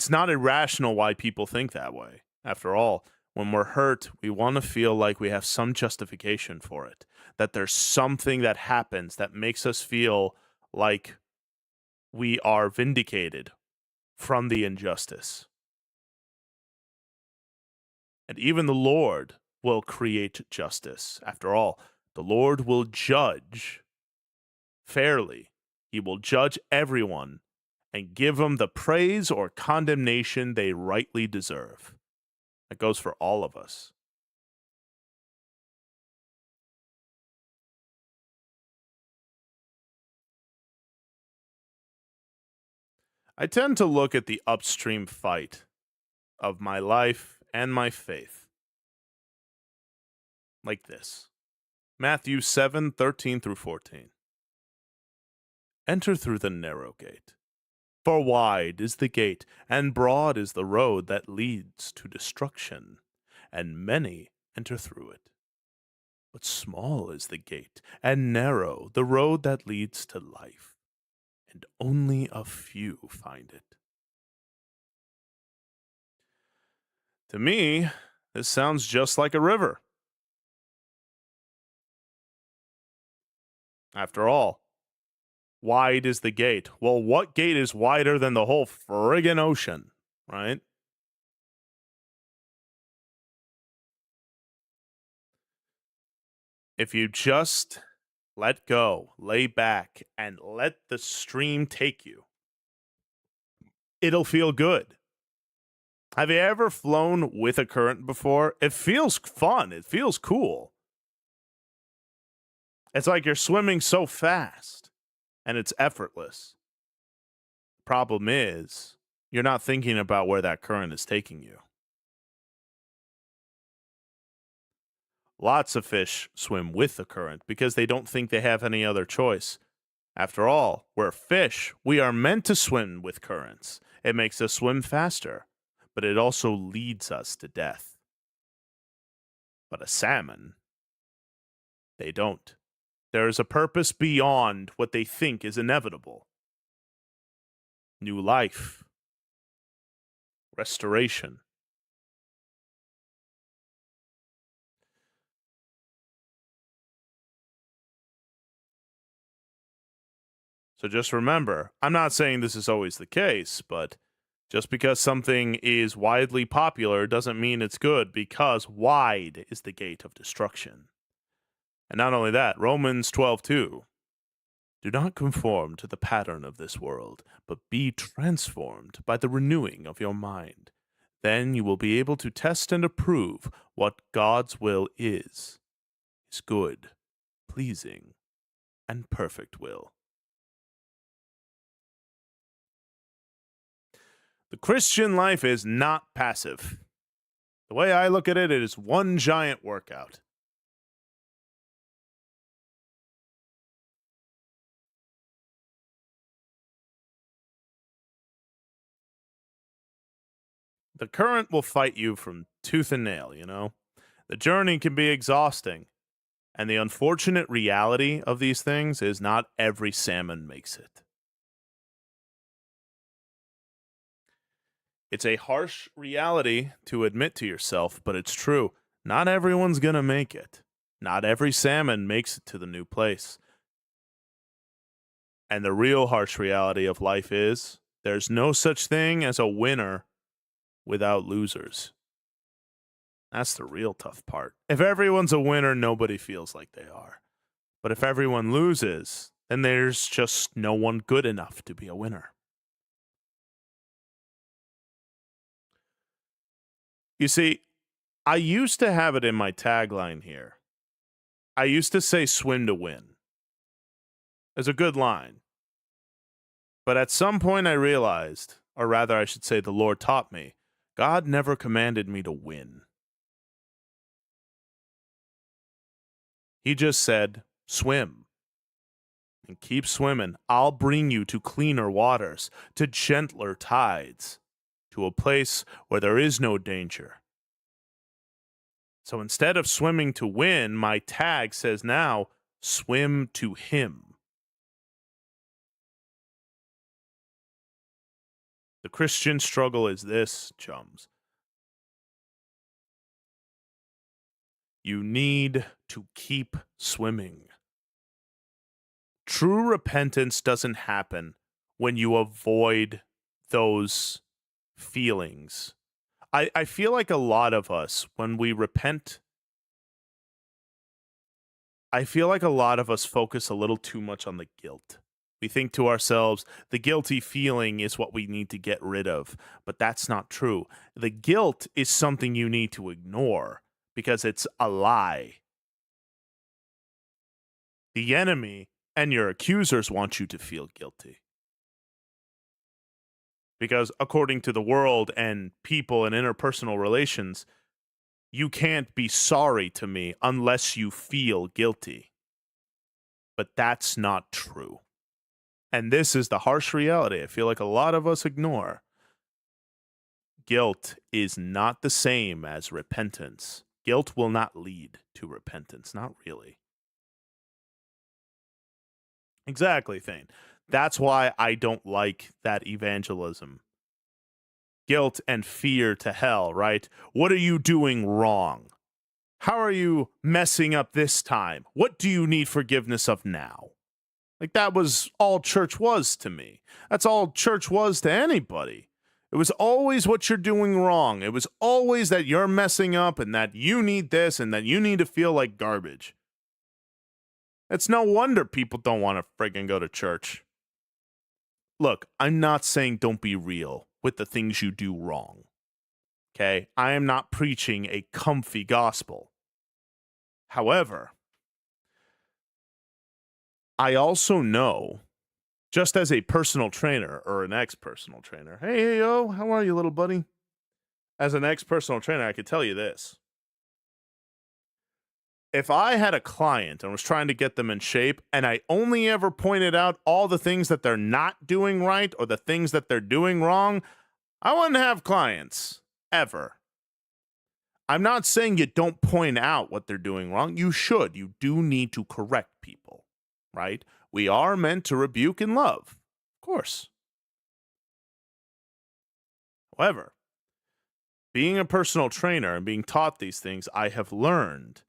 not irrational why people think that way. After all, when we're hurt, we want to feel like we have some justification for it. That there's something that happens that makes us feel like we are vindicated from the injustice. And even the Lord will create justice. After all, the Lord will judge fairly. He will judge everyone and give them the praise or condemnation they rightly deserve. That goes for all of us. I tend to look at the upstream fight of my life and my faith like this. Matthew 7:13 through 14. Enter through the narrow gate. For wide is the gate, and broad is the road that leads to destruction, and many enter through it. But small is the gate, and narrow the road that leads to life, and only a few find it. To me, this sounds just like a river. After all, wide is the gate. Well, what gate is wider than the whole friggin' ocean, right? If you just let go, lay back, and let the stream take you, it'll feel good. Have you ever flown with a current before? It feels fun. It feels cool. It's like you're swimming so fast, and it's effortless. Problem is, you're not thinking about where that current is taking you. Lots of fish swim with the current because they don't think they have any other choice. After all, we're fish. We are meant to swim with currents. It makes us swim faster, but it also leads us to death. But a salmon, they don't. There is a purpose beyond what they think is inevitable. New life. Restoration. So just remember, I'm not saying this is always the case, but just because something is widely popular doesn't mean it's good, because wide is the gate of destruction. And not only that, Romans 12:2. Do not conform to the pattern of this world, but be transformed by the renewing of your mind. Then you will be able to test and approve what God's will is, his good, pleasing, and perfect will. The Christian life is not passive. The way I look at it, it is one giant workout. The current will fight you from tooth and nail, you know? The journey can be exhausting. And the unfortunate reality of these things is not every salmon makes it. It's a harsh reality to admit to yourself, but it's true. Not everyone's going to make it. Not every salmon makes it to the new place. And the real harsh reality of life is there's no such thing as a winner without losers. That's the real tough part. If everyone's a winner, nobody feels like they are. But if everyone loses, then there's just no one good enough to be a winner. You see, I used to have it in my tagline here. I used to say swim to win. It's a good line. But at some point I realized, or rather I should say the Lord taught me, God never commanded me to win. He just said, swim. And keep swimming. I'll bring you to cleaner waters, to gentler tides, to a place where there is no danger. So instead of swimming to win, my tag says now, swim to him. The Christian struggle is this, chums. You need to keep swimming. True repentance doesn't happen when you avoid those feelings. I feel like a lot of us, when we repent, I feel like a lot of us focus a little too much on the guilt. We think to ourselves, the guilty feeling is what we need to get rid of, but that's not true. The guilt is something you need to ignore because it's a lie. The enemy and your accusers want you to feel guilty. Because according to the world and people and interpersonal relations, you can't be sorry to me unless you feel guilty. But that's not true. And this is the harsh reality I feel like a lot of us ignore. Guilt is not the same as repentance. Guilt will not lead to repentance, not really. Exactly, Thane. That's why I don't like that evangelism. Guilt and fear to hell, right? What are you doing wrong? How are you messing up this time? What do you need forgiveness of now? Like, that was all church was to me. That's all church was to anybody. It was always what you're doing wrong. It was always that you're messing up and that you need this and that you need to feel like garbage. It's no wonder people don't want to friggin' go to church. Look, I'm not saying don't be real with the things you do wrong. Okay? I am not preaching a comfy gospel. However, I also know, just as a personal trainer or an ex-personal trainer, hey, yo, how are you, little buddy? As an ex-personal trainer, I could tell you this. If I had a client and was trying to get them in shape and I only ever pointed out all the things that they're not doing right or the things that they're doing wrong, I wouldn't have clients, ever. I'm not saying you don't point out what they're doing wrong. You should. You do need to correct people, right? We are meant to rebuke and love, of course. However, being a personal trainer and being taught these things, I have learned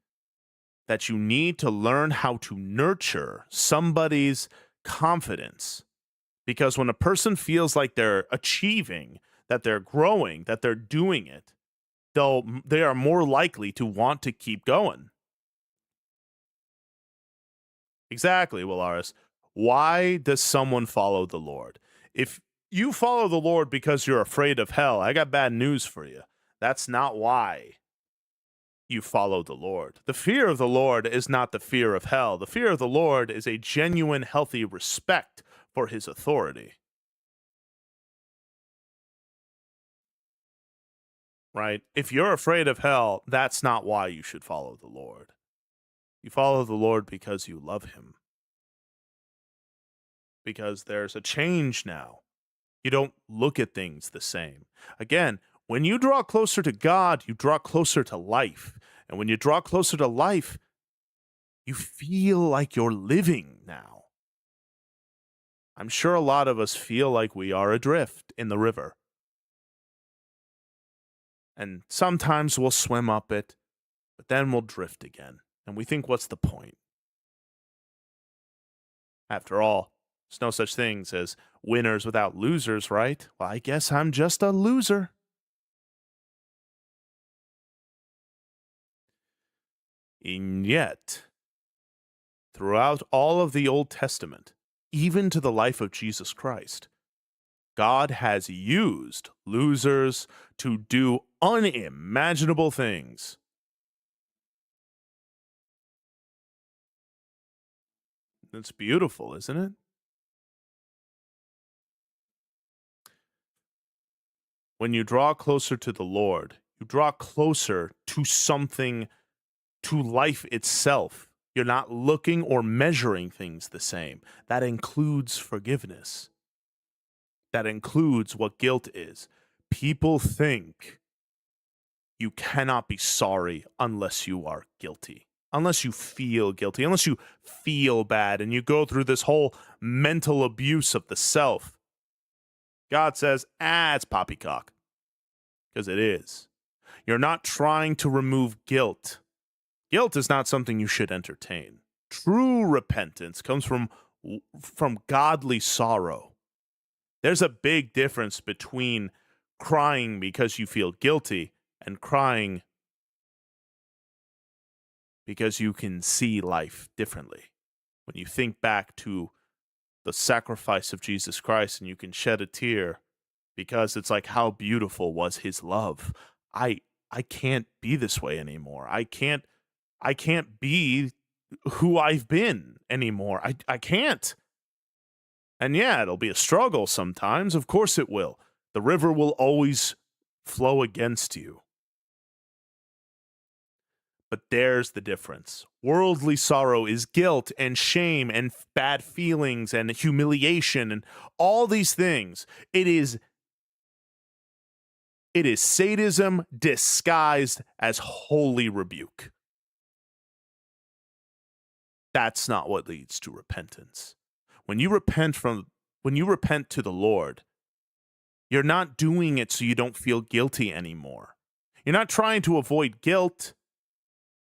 that you need to learn how to nurture somebody's confidence. Because when a person feels like they're achieving, that they're growing, that they're doing it, they are more likely to want to keep going. Exactly, Willaris. Why does someone follow the Lord? If you follow the Lord because you're afraid of hell, I got bad news for you. That's not why you follow the Lord. The fear of the Lord is not the fear of hell. The fear of the Lord is a genuine, healthy respect for his authority. Right? If you're afraid of hell, that's not why you should follow the Lord. You follow the Lord because you love him. Because there's a change now. You don't look at things the same. Again, when you draw closer to God, you draw closer to life. And when you draw closer to life, you feel like you're living now. I'm sure a lot of us feel like we are adrift in the river. And sometimes we'll swim up it, but then we'll drift again. And we think, what's the point? After all, there's no such things as winners without losers, right? Well, I guess I'm just a loser. And yet, throughout all of the Old Testament, even to the life of Jesus Christ, God has used losers to do unimaginable things. It's beautiful, isn't it? When you draw closer to the Lord, you draw closer to something, to life itself. You're not looking or measuring things the same. That includes forgiveness. That includes what guilt is. People think you cannot be sorry unless you are guilty, unless you feel guilty, unless you feel bad, and you go through this whole mental abuse of the self. God says, it's poppycock. Because it is. You're not trying to remove guilt. Guilt is not something you should entertain. True repentance comes from godly sorrow. There's a big difference between crying because you feel guilty and crying because you can see life differently. When you think back to the sacrifice of Jesus Christ and you can shed a tear because it's like, how beautiful was his love. I can't be this way anymore. I can't be who I've been anymore. I can't. And yeah, it'll be a struggle sometimes. Of course it will. The river will always flow against you. But there's the difference. Worldly sorrow is guilt and shame and bad feelings and humiliation and all these things. It is sadism disguised as holy rebuke. That's not what leads to repentance. When you repent to the Lord, you're not doing it so you don't feel guilty anymore. You're not trying to avoid guilt,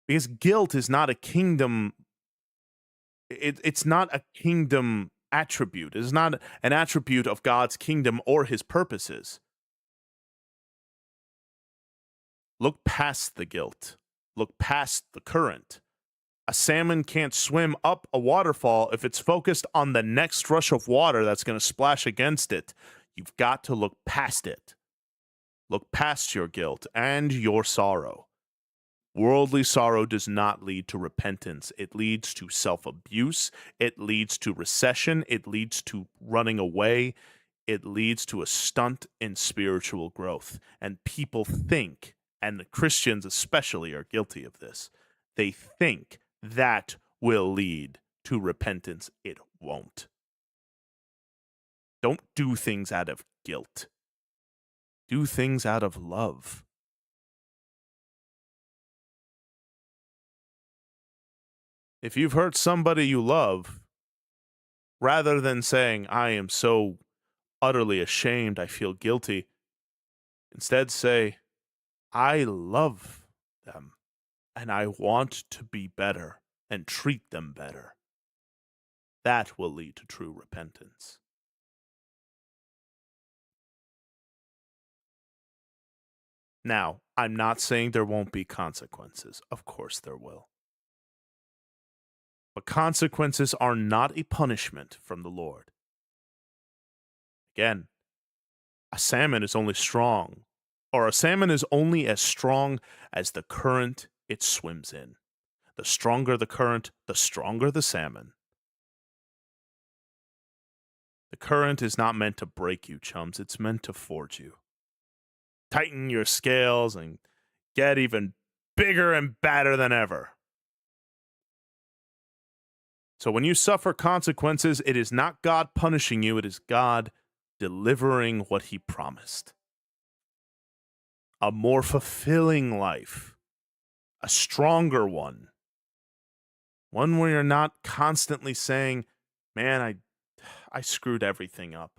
because guilt is not a kingdom. It's not a kingdom attribute. It's not an attribute of God's kingdom or his purposes. Look past the guilt. Look past the current. A salmon can't swim up a waterfall if it's focused on the next rush of water that's going to splash against it. You've got to look past it. Look past your guilt and your sorrow. Worldly sorrow does not lead to repentance. It leads to self-abuse. It leads to recession. It leads to running away. It leads to a stunt in spiritual growth. And people think, and the Christians especially are guilty of this, they think that will lead to repentance. It won't. Don't do things out of guilt. Do things out of love. If you've hurt somebody you love, rather than saying, I am so utterly ashamed, I feel guilty, instead say, I love them and I want to be better and treat them better. That will lead to true repentance. Now, I'm not saying there won't be consequences. Of course there will. But consequences are not a punishment from the Lord. Again, a salmon is only as strong as the current it swims in. The stronger the current, the stronger the salmon. The current is not meant to break you, chums. It's meant to forge you. Tighten your scales and get even bigger and badder than ever. So when you suffer consequences, it is not God punishing you, it is God delivering what he promised. A more fulfilling life, a stronger one. One where you're not constantly saying, man, I screwed everything up.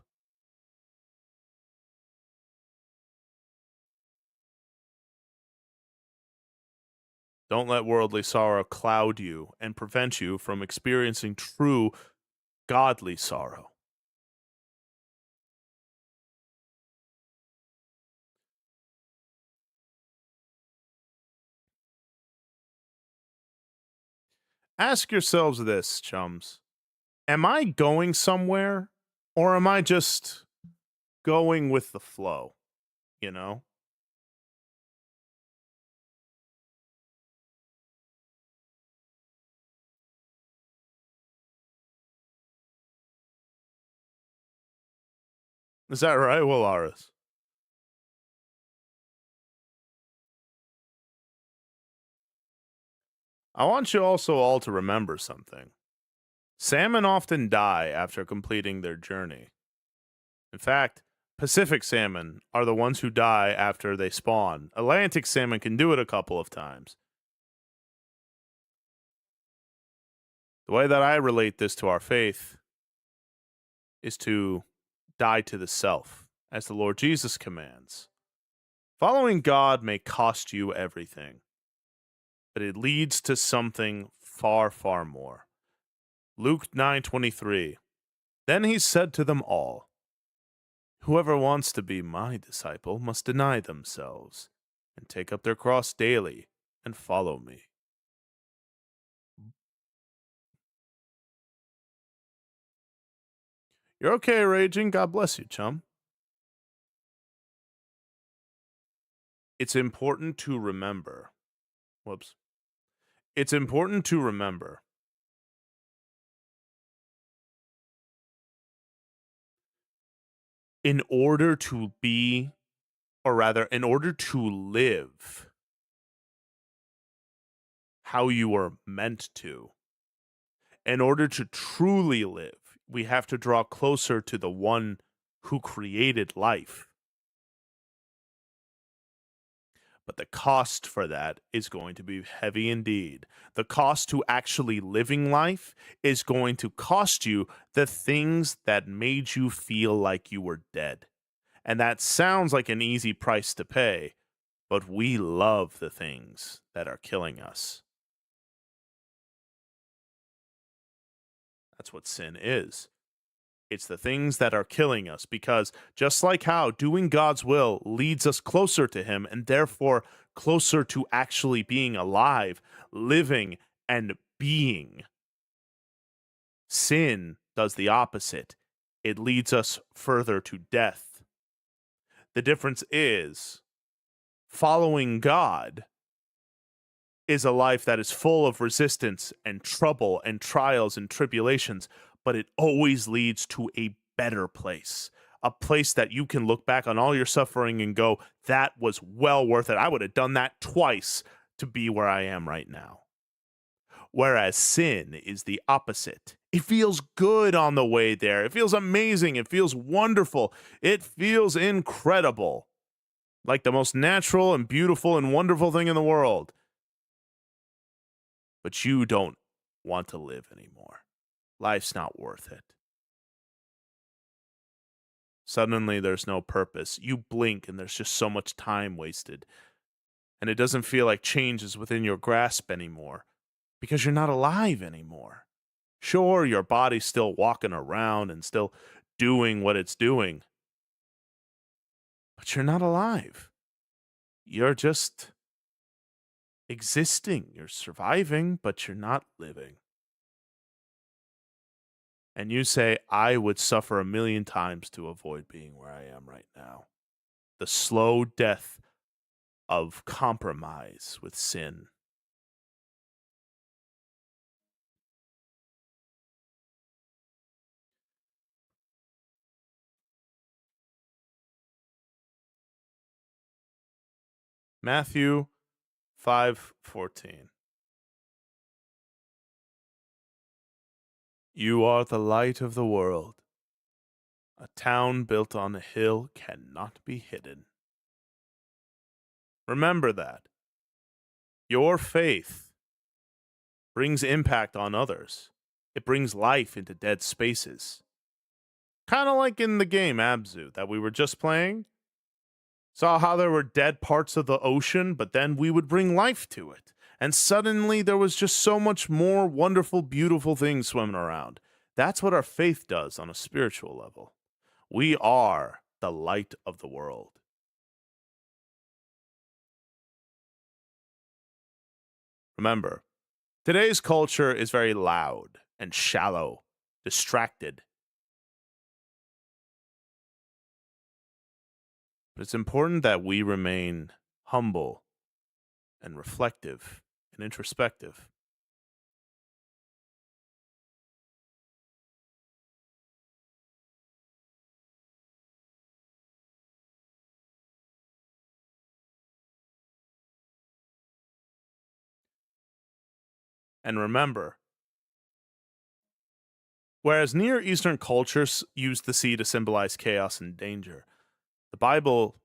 Don't let worldly sorrow cloud you and prevent you from experiencing true godly sorrow. Ask yourselves this, chums. Am I going somewhere, or am I just going with the flow? You know? Is that right, Willaris? I want you also all to remember something. Salmon often die after completing their journey. In fact, Pacific salmon are the ones who die after they spawn. Atlantic salmon can do it a couple of times. The way that I relate this to our faith is to die to the self. as the Lord Jesus commands. Following God may cost you everything, but it leads to something far, far more. Luke 9:23. Then he said to them all, "Whoever wants to be my disciple must deny themselves and take up their cross daily and follow me." You're okay, Raging. God bless you, chum. It's important to remember. Whoops. It's important to remember in order to be, or rather, in order to live how you are meant to, in order to truly live, we have to draw closer to the one who created life. But the cost for that is going to be heavy indeed. The cost to actually living life is going to cost you the things that made you feel like you were dead. And that sounds like an easy price to pay, but we love the things that are killing us. That's what sin is. It's the things that are killing us, because just like how doing God's will leads us closer to Him and therefore closer to actually being alive, living, and being, sin does the opposite. It leads us further to death. The difference is following God is a life that is full of resistance and trouble and trials and tribulations, but it always leads to a better place, a place that you can look back on all your suffering and go, that was well worth it. I would have done that twice to be where I am right now. Whereas sin is the opposite. It feels good on the way there. It feels amazing. It feels wonderful. It feels incredible. Like the most natural and beautiful and wonderful thing in the world. But you don't want to live anymore. Life's not worth it. Suddenly, there's no purpose. You blink and there's just so much time wasted. And it doesn't feel like change is within your grasp anymore because you're not alive anymore. Sure, your body's still walking around and still doing what it's doing, but you're not alive. You're just existing. You're surviving, but you're not living. And you say, I would suffer 1,000,000 times to avoid being where I am right now. The slow death of compromise with sin. Matthew 5:14. You are the light of the world. A town built on a hill cannot be hidden. Remember that. Your faith brings impact on others. It brings life into dead spaces. Kind of like in the game Abzu that we were just playing. Saw how there were dead parts of the ocean, but then we would bring life to it. And suddenly there was just so much more wonderful, beautiful things swimming around. That's what our faith does on a spiritual level. We are the light of the world. Remember, today's culture is very loud and shallow, distracted. But it's important that we remain humble and reflective and introspective. And remember, whereas Near Eastern cultures use the sea to symbolize chaos and danger, the Bible,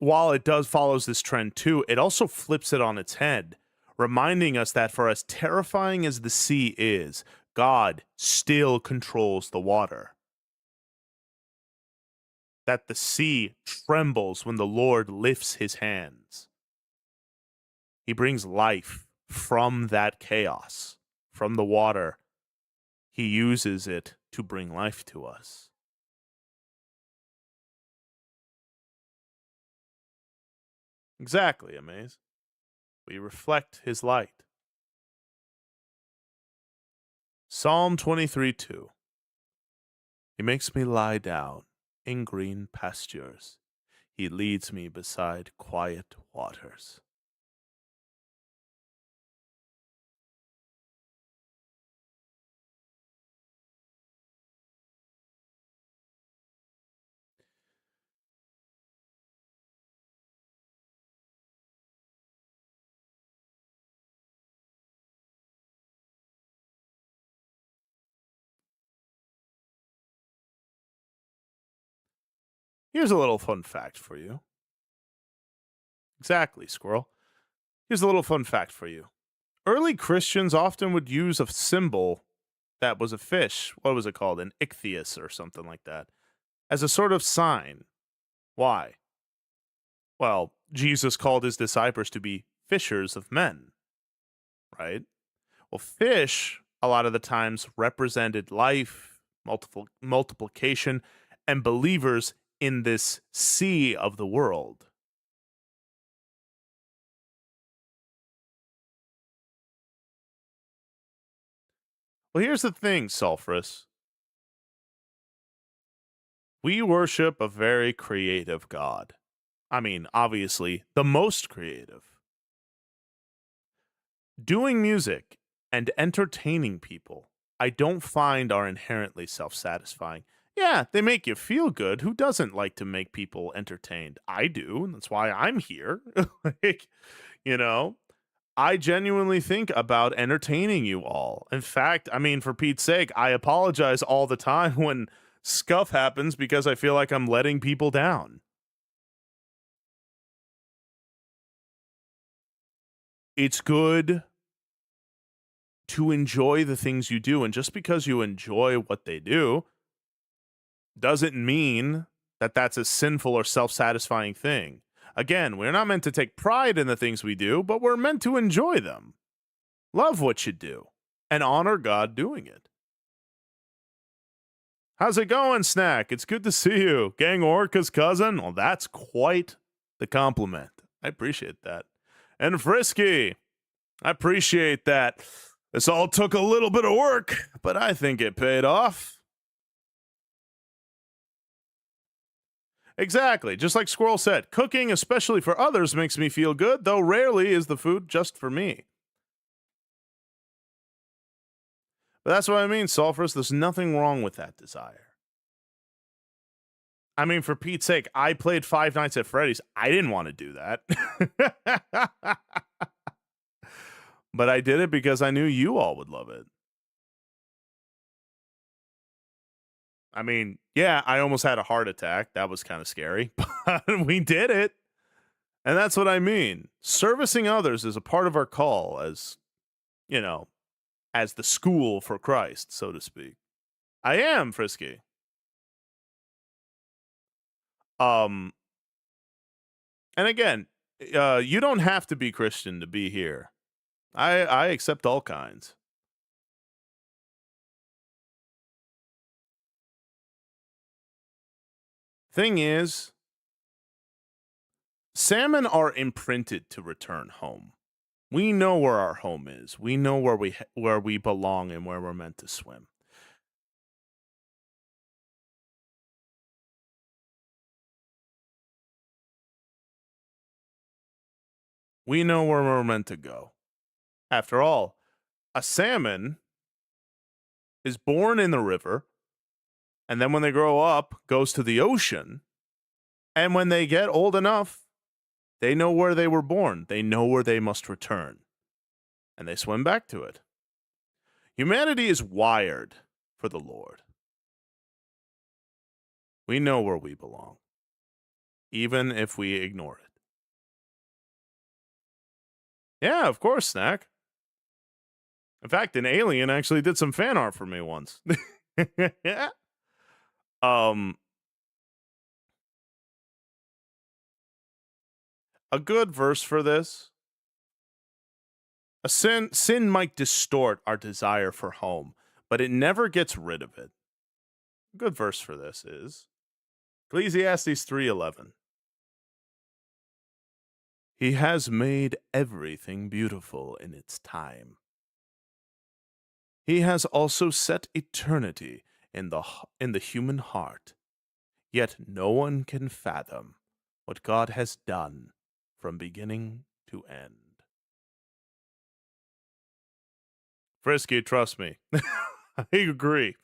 while it does follows this trend too, it also flips it on its head, reminding us that for as terrifying as the sea is, God still controls the water. that the sea trembles when the Lord lifts his hands. He brings life from that chaos, from the water. He uses it to bring life to us. Exactly, Amaze. We reflect his light. Psalm 23:2. He makes me lie down in green pastures. He leads me beside quiet waters. Here's a little fun fact for you. Exactly, squirrel. Here's a little fun fact for you. Early Christians often would use a symbol that was a fish. What was it called? An ichthys or something like that. As a sort of sign. Why? Well, Jesus called his disciples to be fishers of men, right? Well, fish, a lot of the times, represented life, multiplication, and believers in this sea of the world. Well, here's the thing, Sulphurus. We worship a very creative God. I mean, obviously, the most creative. Doing music and entertaining people, I don't find are inherently self satisfying. Yeah, they make you feel good. Who doesn't like to make people entertained? I do, and that's why I'm here. Like, you know, I genuinely think about entertaining you all. In fact, I mean, for Pete's sake, I apologize all the time when scuff happens because I feel like I'm letting people down. It's good to enjoy the things you do. And just because you enjoy what they do doesn't mean that that's a sinful or self satisfying thing. Again, we're not meant to take pride in the things we do, but we're meant to enjoy them. Love what you do and honor God doing it. How's it going, Snack? It's good to see you. Gang Orca's cousin? Well, that's quite the compliment. I appreciate that. And Frisky, I appreciate that. This all took a little bit of work, but I think it paid off. Exactly. Just like Squirrel said, cooking, especially for others, makes me feel good, though rarely is the food just for me. But that's what I mean, Sulphurus. There's nothing wrong with that desire. I mean, for Pete's sake, I played Five Nights at Freddy's. I didn't want to do that. But I did it because I knew you all would love it. I mean, yeah, I almost had a heart attack. That was kind of scary, but we did it. And that's what I mean. Servicing others is a part of our call as, you know, as the school for Christ, so to speak. I am, Frisky. And again, you don't have to be Christian to be here. I accept all kinds. Thing is, salmon are imprinted to return home. We know where our home is. We know where we belong and where we're meant to swim. We know where we're meant to go. After all, a salmon is born in the river, and then when they grow up, goes to the ocean. And when they get old enough, they know where they were born. They know where they must return. And they swim back to it. Humanity is wired for the Lord. We know where we belong, even if we ignore it. Yeah, of course, Snack. In fact, an alien actually did some fan art for me once. A good verse for this. A sin might distort our desire for home, but it never gets rid of it. A good verse for this is Ecclesiastes 3:11. He has made everything beautiful in its time. He has also set eternity in the human heart. Yet no one can fathom what God has done from beginning to end. Frisky, trust me. I agree.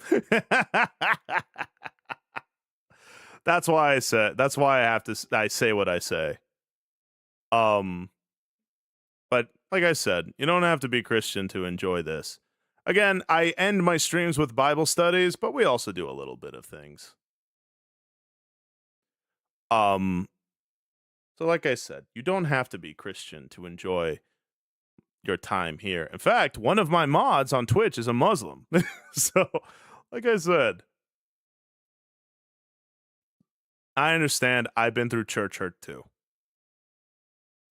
That's why I say what I say. But like I said, you don't have to be Christian to enjoy this. Again, I end my streams with Bible studies, but we also do a little bit of things. So like I said, you don't have to be Christian to enjoy your time here. In fact, one of my mods on Twitch is a Muslim. So, like I said, I understand. I've been through church hurt too.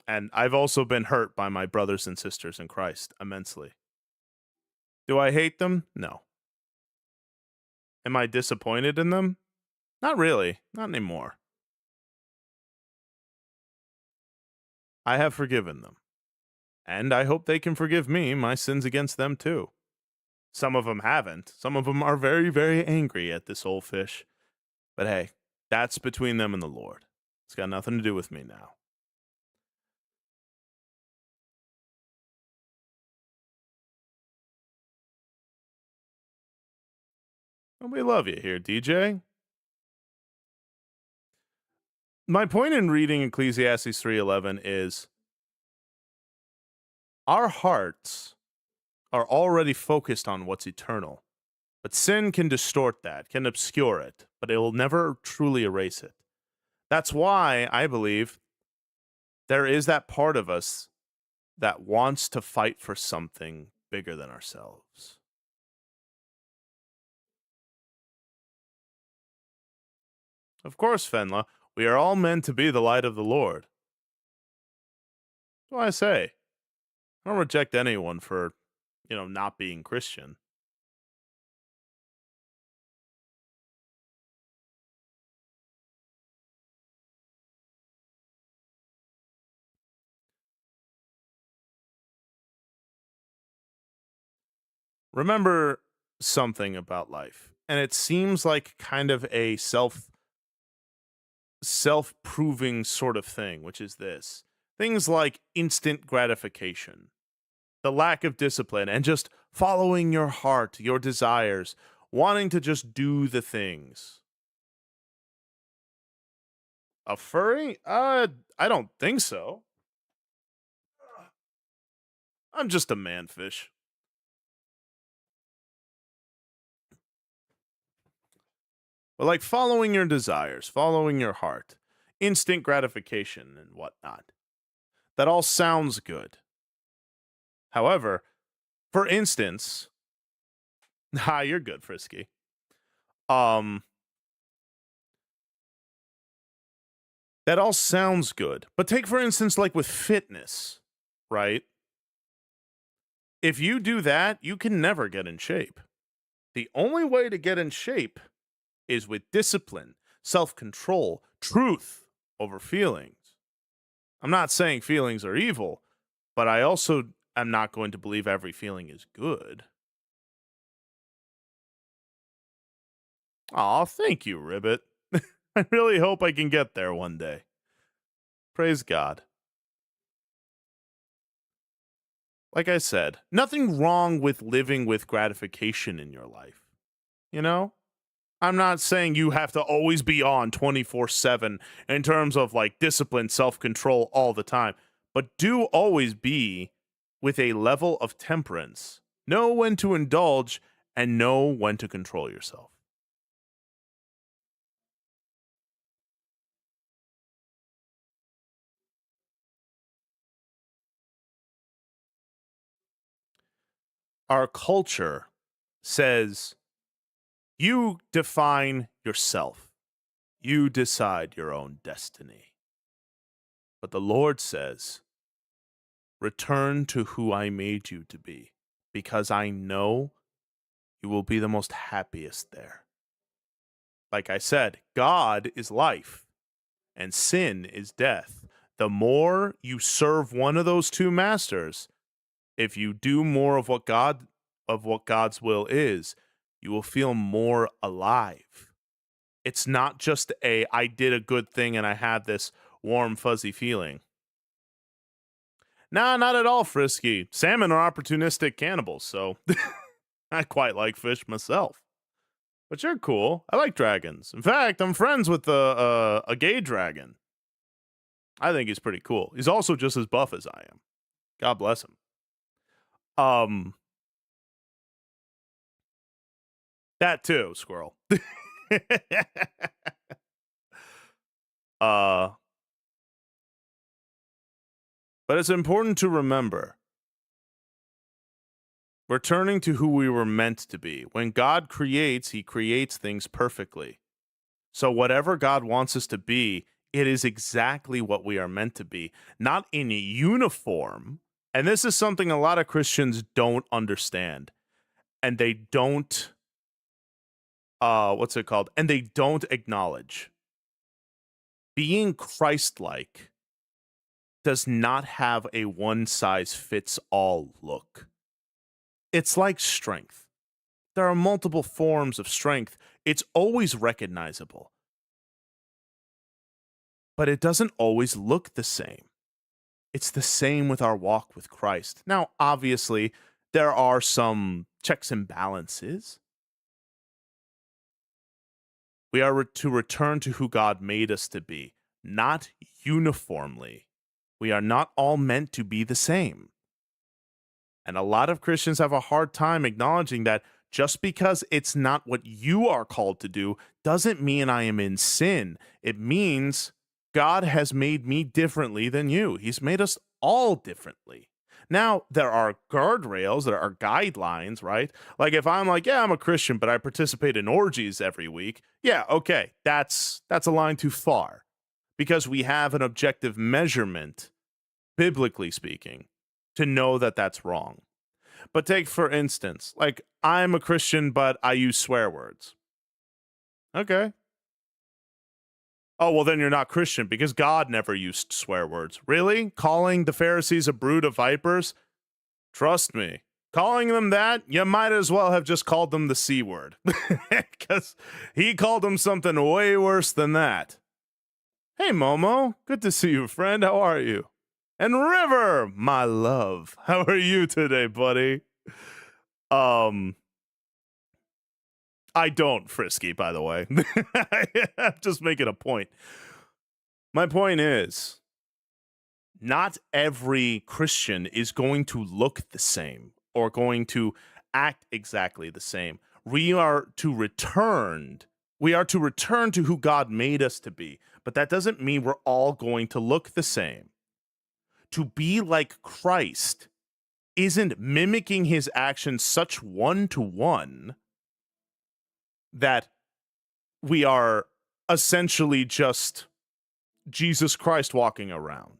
And I've also been hurt by my brothers and sisters in Christ immensely. Do I hate them? No. Am I disappointed in them? Not really. Not anymore. I have forgiven them. And I hope they can forgive me my sins against them too. Some of them haven't. Some of them are very, very angry at this old fish. But hey, that's between them and the Lord. It's got nothing to do with me now. And we love you here, DJ. My point in reading Ecclesiastes 3:11 is our hearts are already focused on what's eternal. But sin can distort that, can obscure it, but it will never truly erase it. That's why I believe there is that part of us that wants to fight for something bigger than ourselves. Of course, Fenla, we are all meant to be the light of the Lord. That's what I say. I don't reject anyone for, not being Christian. Remember something about life, and it seems like kind of a self-proving sort of thing, which is this. Things like instant gratification, the lack of discipline, and just following your heart, your desires, wanting to just do the things. A furry? I don't think so. I'm just a manfish. But like following your desires, following your heart, instant gratification, and whatnot. That all sounds good. However, for instance, you're good, Frisky. That all sounds good. But take, for instance, like with fitness, right? If you do that, you can never get in shape. The only way to get in shape is with discipline, self-control, truth over feelings. I'm not saying feelings are evil, but I also am not going to believe every feeling is good. Aw, thank you, Ribbit. I really hope I can get there one day. Praise God. Like I said, nothing wrong with living with gratification in your life. You know? I'm not saying you have to always be on 24/7 in terms of like discipline, self-control all the time, but do always be with a level of temperance. Know when to indulge and know when to control yourself. Our culture says you define yourself. You decide your own destiny. But the Lord says, return to who I made you to be, because I know you will be the most happiest there. Like I said, God is life and sin is death. The more you serve one of those two masters, if you do more of what God's will is, you will feel more alive. It's not just I did a good thing and I had this warm fuzzy feeling. Nah, not at all, Frisky. Salmon are opportunistic cannibals, so I quite like fish myself. But you're cool. I like dragons. In fact, I'm friends with a gay dragon. I think he's pretty cool. He's also just as buff as I am. God bless him. That too, squirrel. But it's important to remember, returning to who we were meant to be. When God creates, he creates things perfectly. So whatever God wants us to be, it is exactly what we are meant to be, not in uniform. And this is something a lot of Christians don't understand. And they don't, And they don't acknowledge. Being Christ-like does not have a one-size-fits-all look. It's like strength. There are multiple forms of strength. It's always recognizable. But it doesn't always look the same. It's the same with our walk with Christ. Now, obviously, there are some checks and balances. We are to return to who God made us to be, not uniformly. We are not all meant to be the same. And a lot of Christians have a hard time acknowledging that just because it's not what you are called to do doesn't mean I am in sin. It means God has made me differently than you. He's made us all differently. Now, there are guardrails, there are guidelines, right? Like if I'm like, yeah, I'm a Christian, but I participate in orgies every week. Yeah, okay, that's a line too far. Because we have an objective measurement, biblically speaking, to know that that's wrong. But take, for instance, like I'm a Christian, but I use swear words. Okay. Oh, well, then you're not Christian because God never used swear words. Really? Calling the Pharisees a brood of vipers? Trust me. Calling them that, you might as well have just called them the C word. Because he called them something way worse than that. Hey, Momo. Good to see you, friend. How are you? And River, my love. How are you today, buddy? I don't, Frisky, by the way. I'm just making a point. My point is, not every Christian is going to look the same or going to act exactly the same. We are to return to who God made us to be, but that doesn't mean we're all going to look the same. To be like Christ isn't mimicking his actions such one-to-one that we are essentially just Jesus Christ walking around,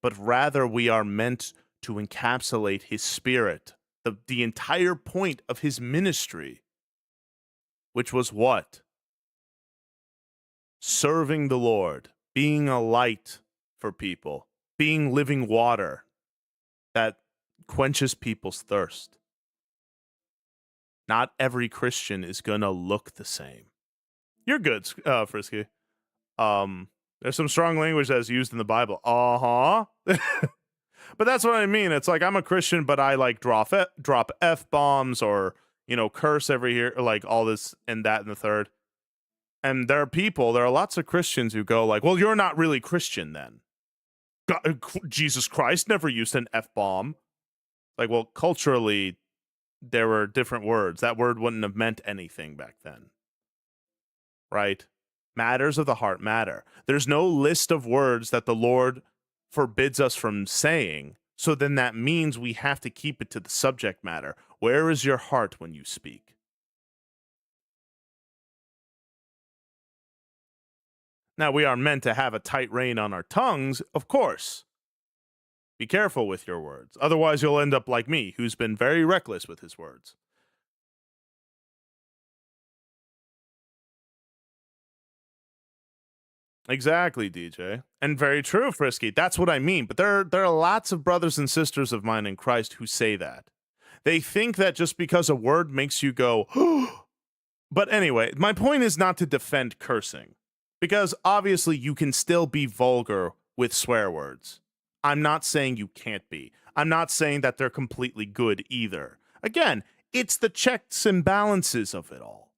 but rather we are meant to encapsulate his spirit, the entire point of his ministry, which was what? Serving the Lord, being a light for people, being living water that quenches people's thirst. Not every Christian is going to look the same. You're good, Frisky. There's some strong language that's used in the Bible. Uh-huh. But that's what I mean. It's like I'm a Christian, but I like drop F-bombs or, curse every here, like all this and that and the third. And there are lots of Christians who go like, well, you're not really Christian then. Jesus Christ never used an F-bomb. Like, well, culturally, there were different words. That word wouldn't have meant anything back then. Right? Matters of the heart matter. There's no list of words that the Lord forbids us from saying. So then that means we have to keep it to the subject matter. Where is your heart when you speak? Now, we are meant to have a tight rein on our tongues, of course. Be careful with your words. Otherwise, you'll end up like me, who's been very reckless with his words. Exactly, DJ. And very true, Frisky. That's what I mean. But there are lots of brothers and sisters of mine in Christ who say that. They think that just because a word makes you go, but anyway, my point is not to defend cursing, because obviously you can still be vulgar with swear words. I'm not saying you can't be. I'm not saying that they're completely good either. Again, it's the checks and balances of it all.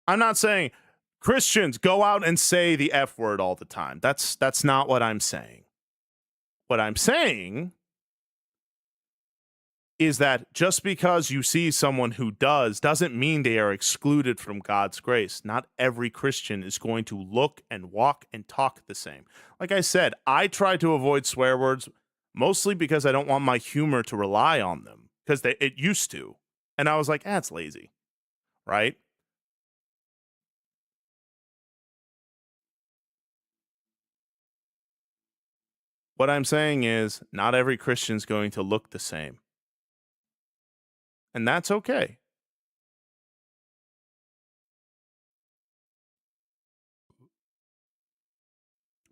I'm not saying Christians go out and say the F word all the time. That's not what I'm saying. What I'm saying is that just because you see someone who doesn't mean they are excluded from God's grace. Not every Christian is going to look and walk and talk the same. Like I said, I try to avoid swear words mostly because I don't want my humor to rely on them, because it used to. And I was like, it's lazy, right? What I'm saying is not every Christian's going to look the same. And that's okay.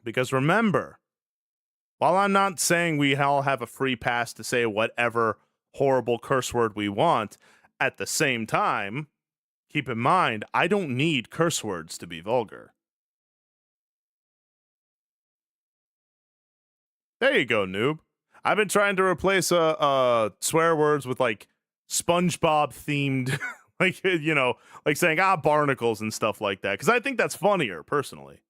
Because remember, while I'm not saying we all have a free pass to say whatever horrible curse word we want, at the same time, keep in mind, I don't need curse words to be vulgar. There you go, noob. I've been trying to replace swear words with like SpongeBob themed, like, like saying barnacles and stuff like that, because I think that's funnier personally.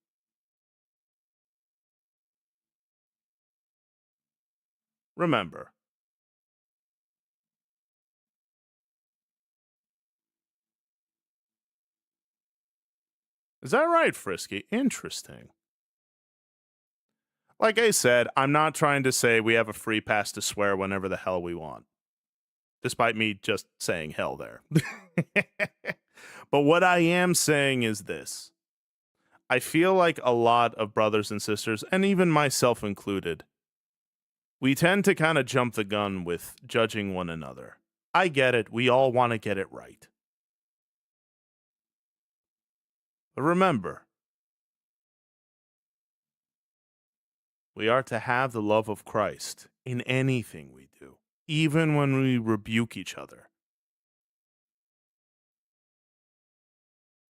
Remember, is that right, Frisky? Interesting. Like I said, I'm not trying to say we have a free pass to swear whenever the hell we want, despite me just saying hell there. But what I am saying is this. I feel like a lot of brothers and sisters, and even myself included, we tend to kind of jump the gun with judging one another. I get it. We all want to get it right. But remember, we are to have the love of Christ in anything we do, even when we rebuke each other.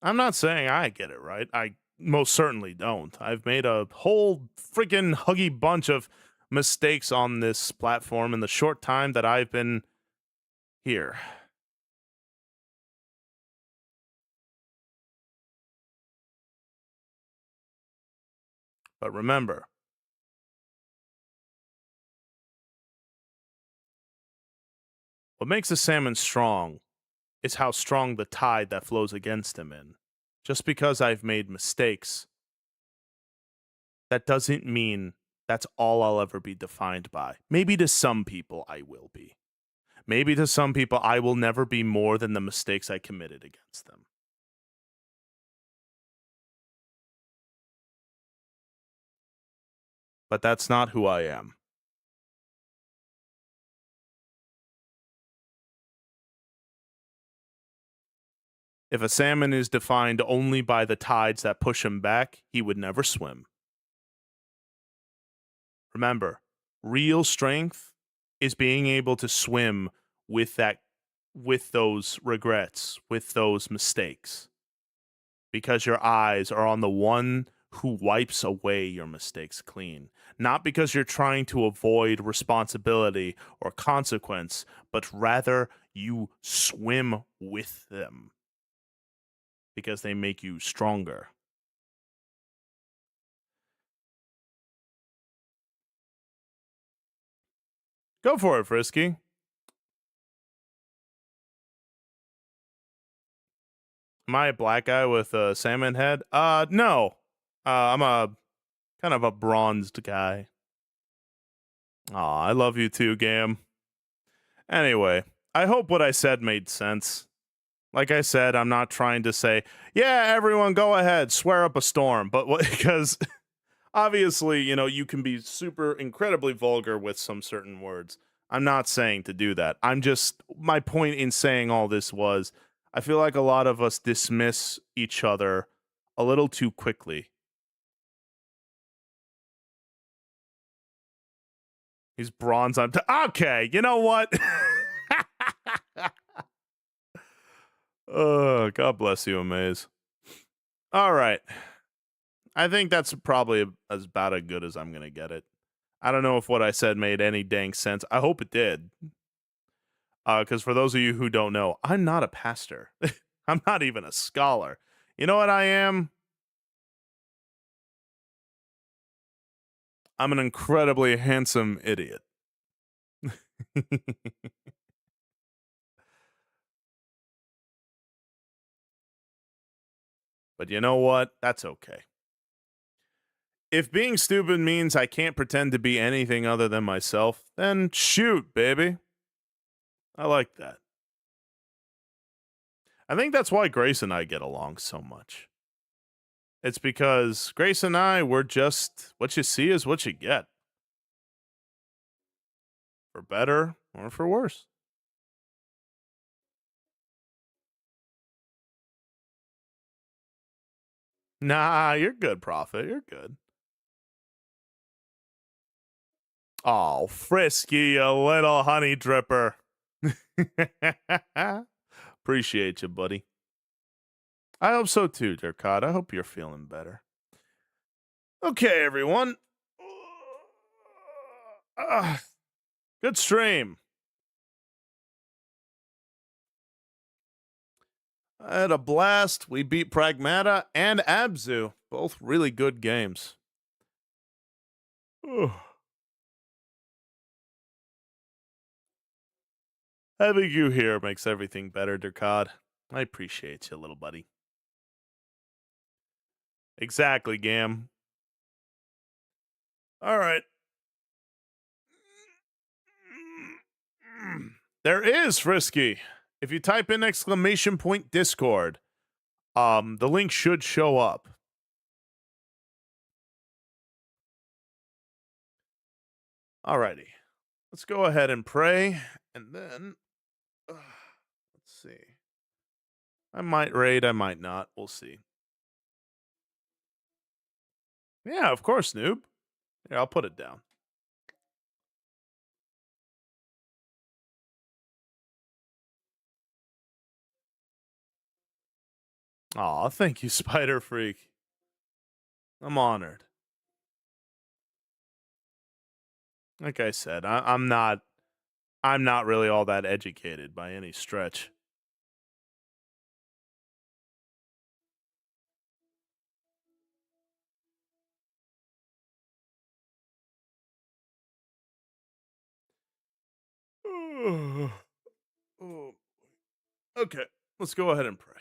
I'm not saying I get it right. I most certainly don't. I've made a whole freaking huggy bunch of mistakes on this platform in the short time that I've been here. But remember, what makes a salmon strong is how strong the tide that flows against him in. Just because I've made mistakes, that doesn't mean that's all I'll ever be defined by. Maybe to some people I will be. Maybe to some people I will never be more than the mistakes I committed against them. But that's not who I am. If a salmon is defined only by the tides that push him back, he would never swim. Remember, real strength is being able to swim with those regrets, with those mistakes. Because your eyes are on the one who wipes away your mistakes clean. Not because you're trying to avoid responsibility or consequence, but rather you swim with them. Because they make you stronger. Go for it, Frisky. Am I a black guy with a salmon head? No. I'm a kind of a bronzed guy. Aw, I love you too, Gam. Anyway, I hope what I said made sense. Like I said, I'm not trying to say, yeah, everyone go ahead, swear up a storm. But because obviously, you know, you can be super incredibly vulgar with some certain words. I'm not saying to do that. I'm just, my point in saying all this was I feel like a lot of us dismiss each other a little too quickly. He's bronze on. Okay, you know what? God bless you, Amaze. All right. I think that's probably as about as good as I'm going to get it. I don't know if what I said made any dang sense. I hope it did. Because for those of you who don't know, I'm not a pastor. I'm not even a scholar. You know what I am? I'm an incredibly handsome idiot. But you know what? That's okay. If being stupid means I can't pretend to be anything other than myself, then shoot, baby. I like that. I think that's why Grace and I get along so much. It's because Grace and I, we're just what you see is what you get. For better or for worse. Nah, you're good, Prophet. You're good. Oh, Frisky, you little honey dripper. Appreciate you, buddy. I hope so too, Durkot. I hope you're feeling better. Okay, everyone. Good stream. I had a blast. We beat Pragmata and Abzu. Both really good games. Having you here makes everything better, Durkod. I appreciate you, little buddy. Exactly, Gam. All right. There is Frisky. If you type in !Discord, the link should show up. Alrighty. Let's go ahead and pray, and then let's see. I might raid, I might not. We'll see. Yeah, of course, noob. Here, I'll put it down. Aw, thank you, Spider Freak. I'm honored. Like I said, I'm not really all that educated by any stretch. Okay, let's go ahead and pray.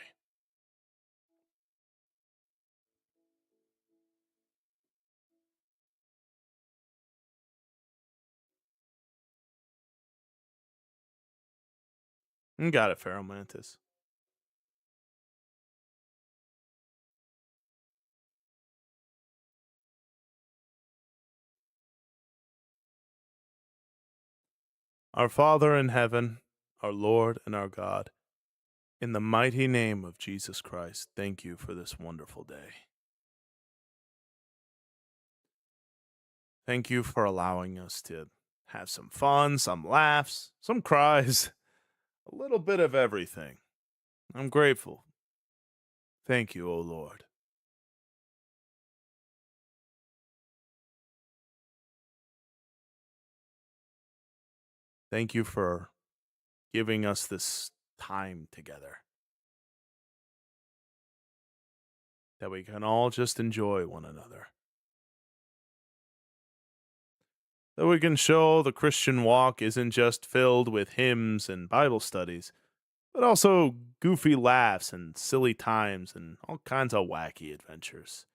Got it, Pharaoh Mantis. Our Father in heaven, our Lord and our God, in the mighty name of Jesus Christ, thank you for this wonderful day. Thank you for allowing us to have some fun, some laughs, some cries, a little bit of everything. I'm grateful. Thank you, O Lord. Thank you for giving us this time together, that we can all just enjoy one another. That we can show the Christian walk isn't just filled with hymns and Bible studies, but also goofy laughs and silly times and all kinds of wacky adventures.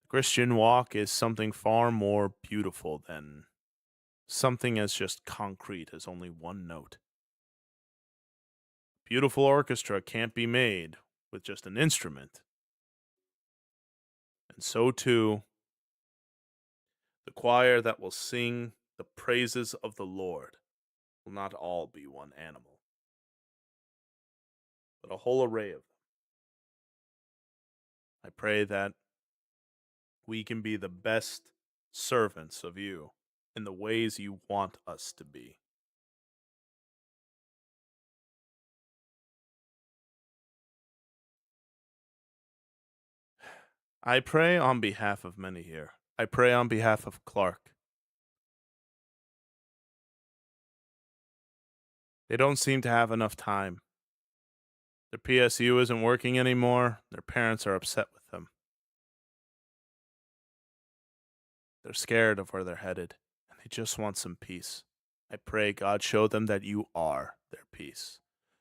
The Christian walk is something far more beautiful than something as just concrete as only one note. beautiful orchestra can't be made with just an instrument. And so too, the choir that will sing the praises of the Lord will not all be one animal, but a whole array of them. I pray that we can be the best servants of you in the ways you want us to be. I pray on behalf of many here. I pray on behalf of Clark. They don't seem to have enough time. Their PSU isn't working anymore. Their parents are upset with them. They're scared of where they're headed, and they just want some peace. I pray God show them that you are their peace.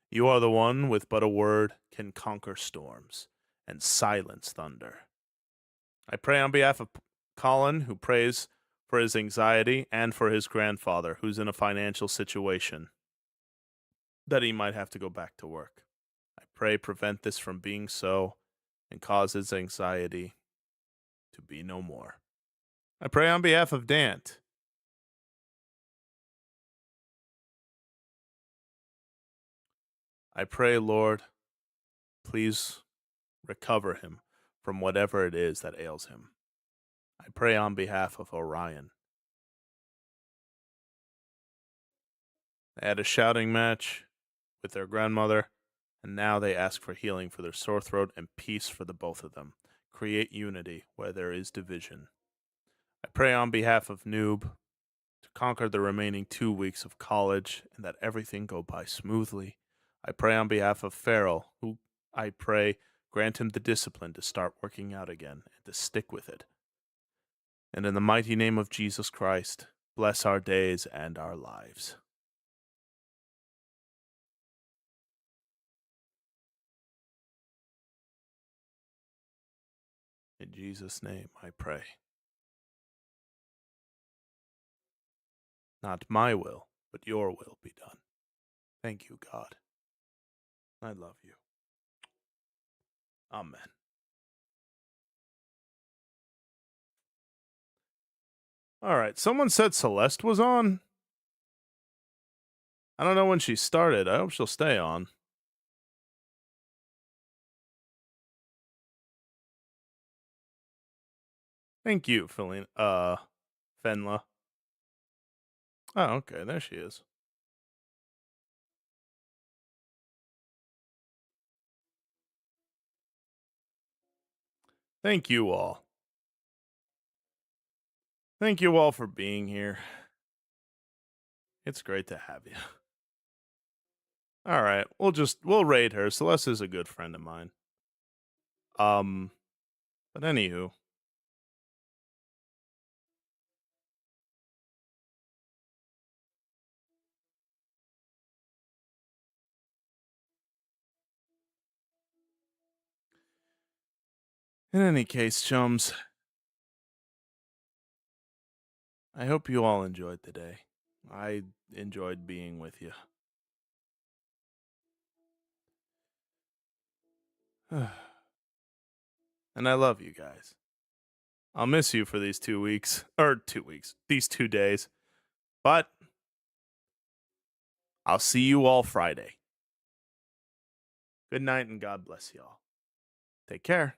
You are the one with but a word can conquer storms and silence thunder. I pray on behalf of Colin, who prays for his anxiety, and for his grandfather, who's in a financial situation that he might have to go back to work. I pray prevent this from being so and cause his anxiety to be no more. I pray on behalf of Dant. I pray, Lord, please recover him from whatever it is that ails him. I pray on behalf of Orion. They had a shouting match with their grandmother, and now they ask for healing for their sore throat and peace for the both of them. Create unity where there is division. I pray on behalf of Noob to conquer the remaining 2 weeks of college and that everything go by smoothly. I pray on behalf of Farrell, who I pray grant him the discipline to start working out again and to stick with it. And in the mighty name of Jesus Christ, bless our days and our lives. In Jesus' name I pray. Not my will, but your will be done. Thank you, God. I love you. Amen. All right, someone said Celeste was on. I don't know when she started. I hope she'll stay on. Thank you, Fenla. Oh, okay, there she is. Thank you all. Thank you all for being here. It's great to have you. All right, we'll raid her. Celeste is a good friend of mine. But anywho. In any case, chums, I hope you all enjoyed the day. I enjoyed being with you. And I love you guys. I'll miss you for these 2 weeks. Or 2 weeks. These 2 days. But I'll see you all Friday. Good night and God bless y'all. Take care.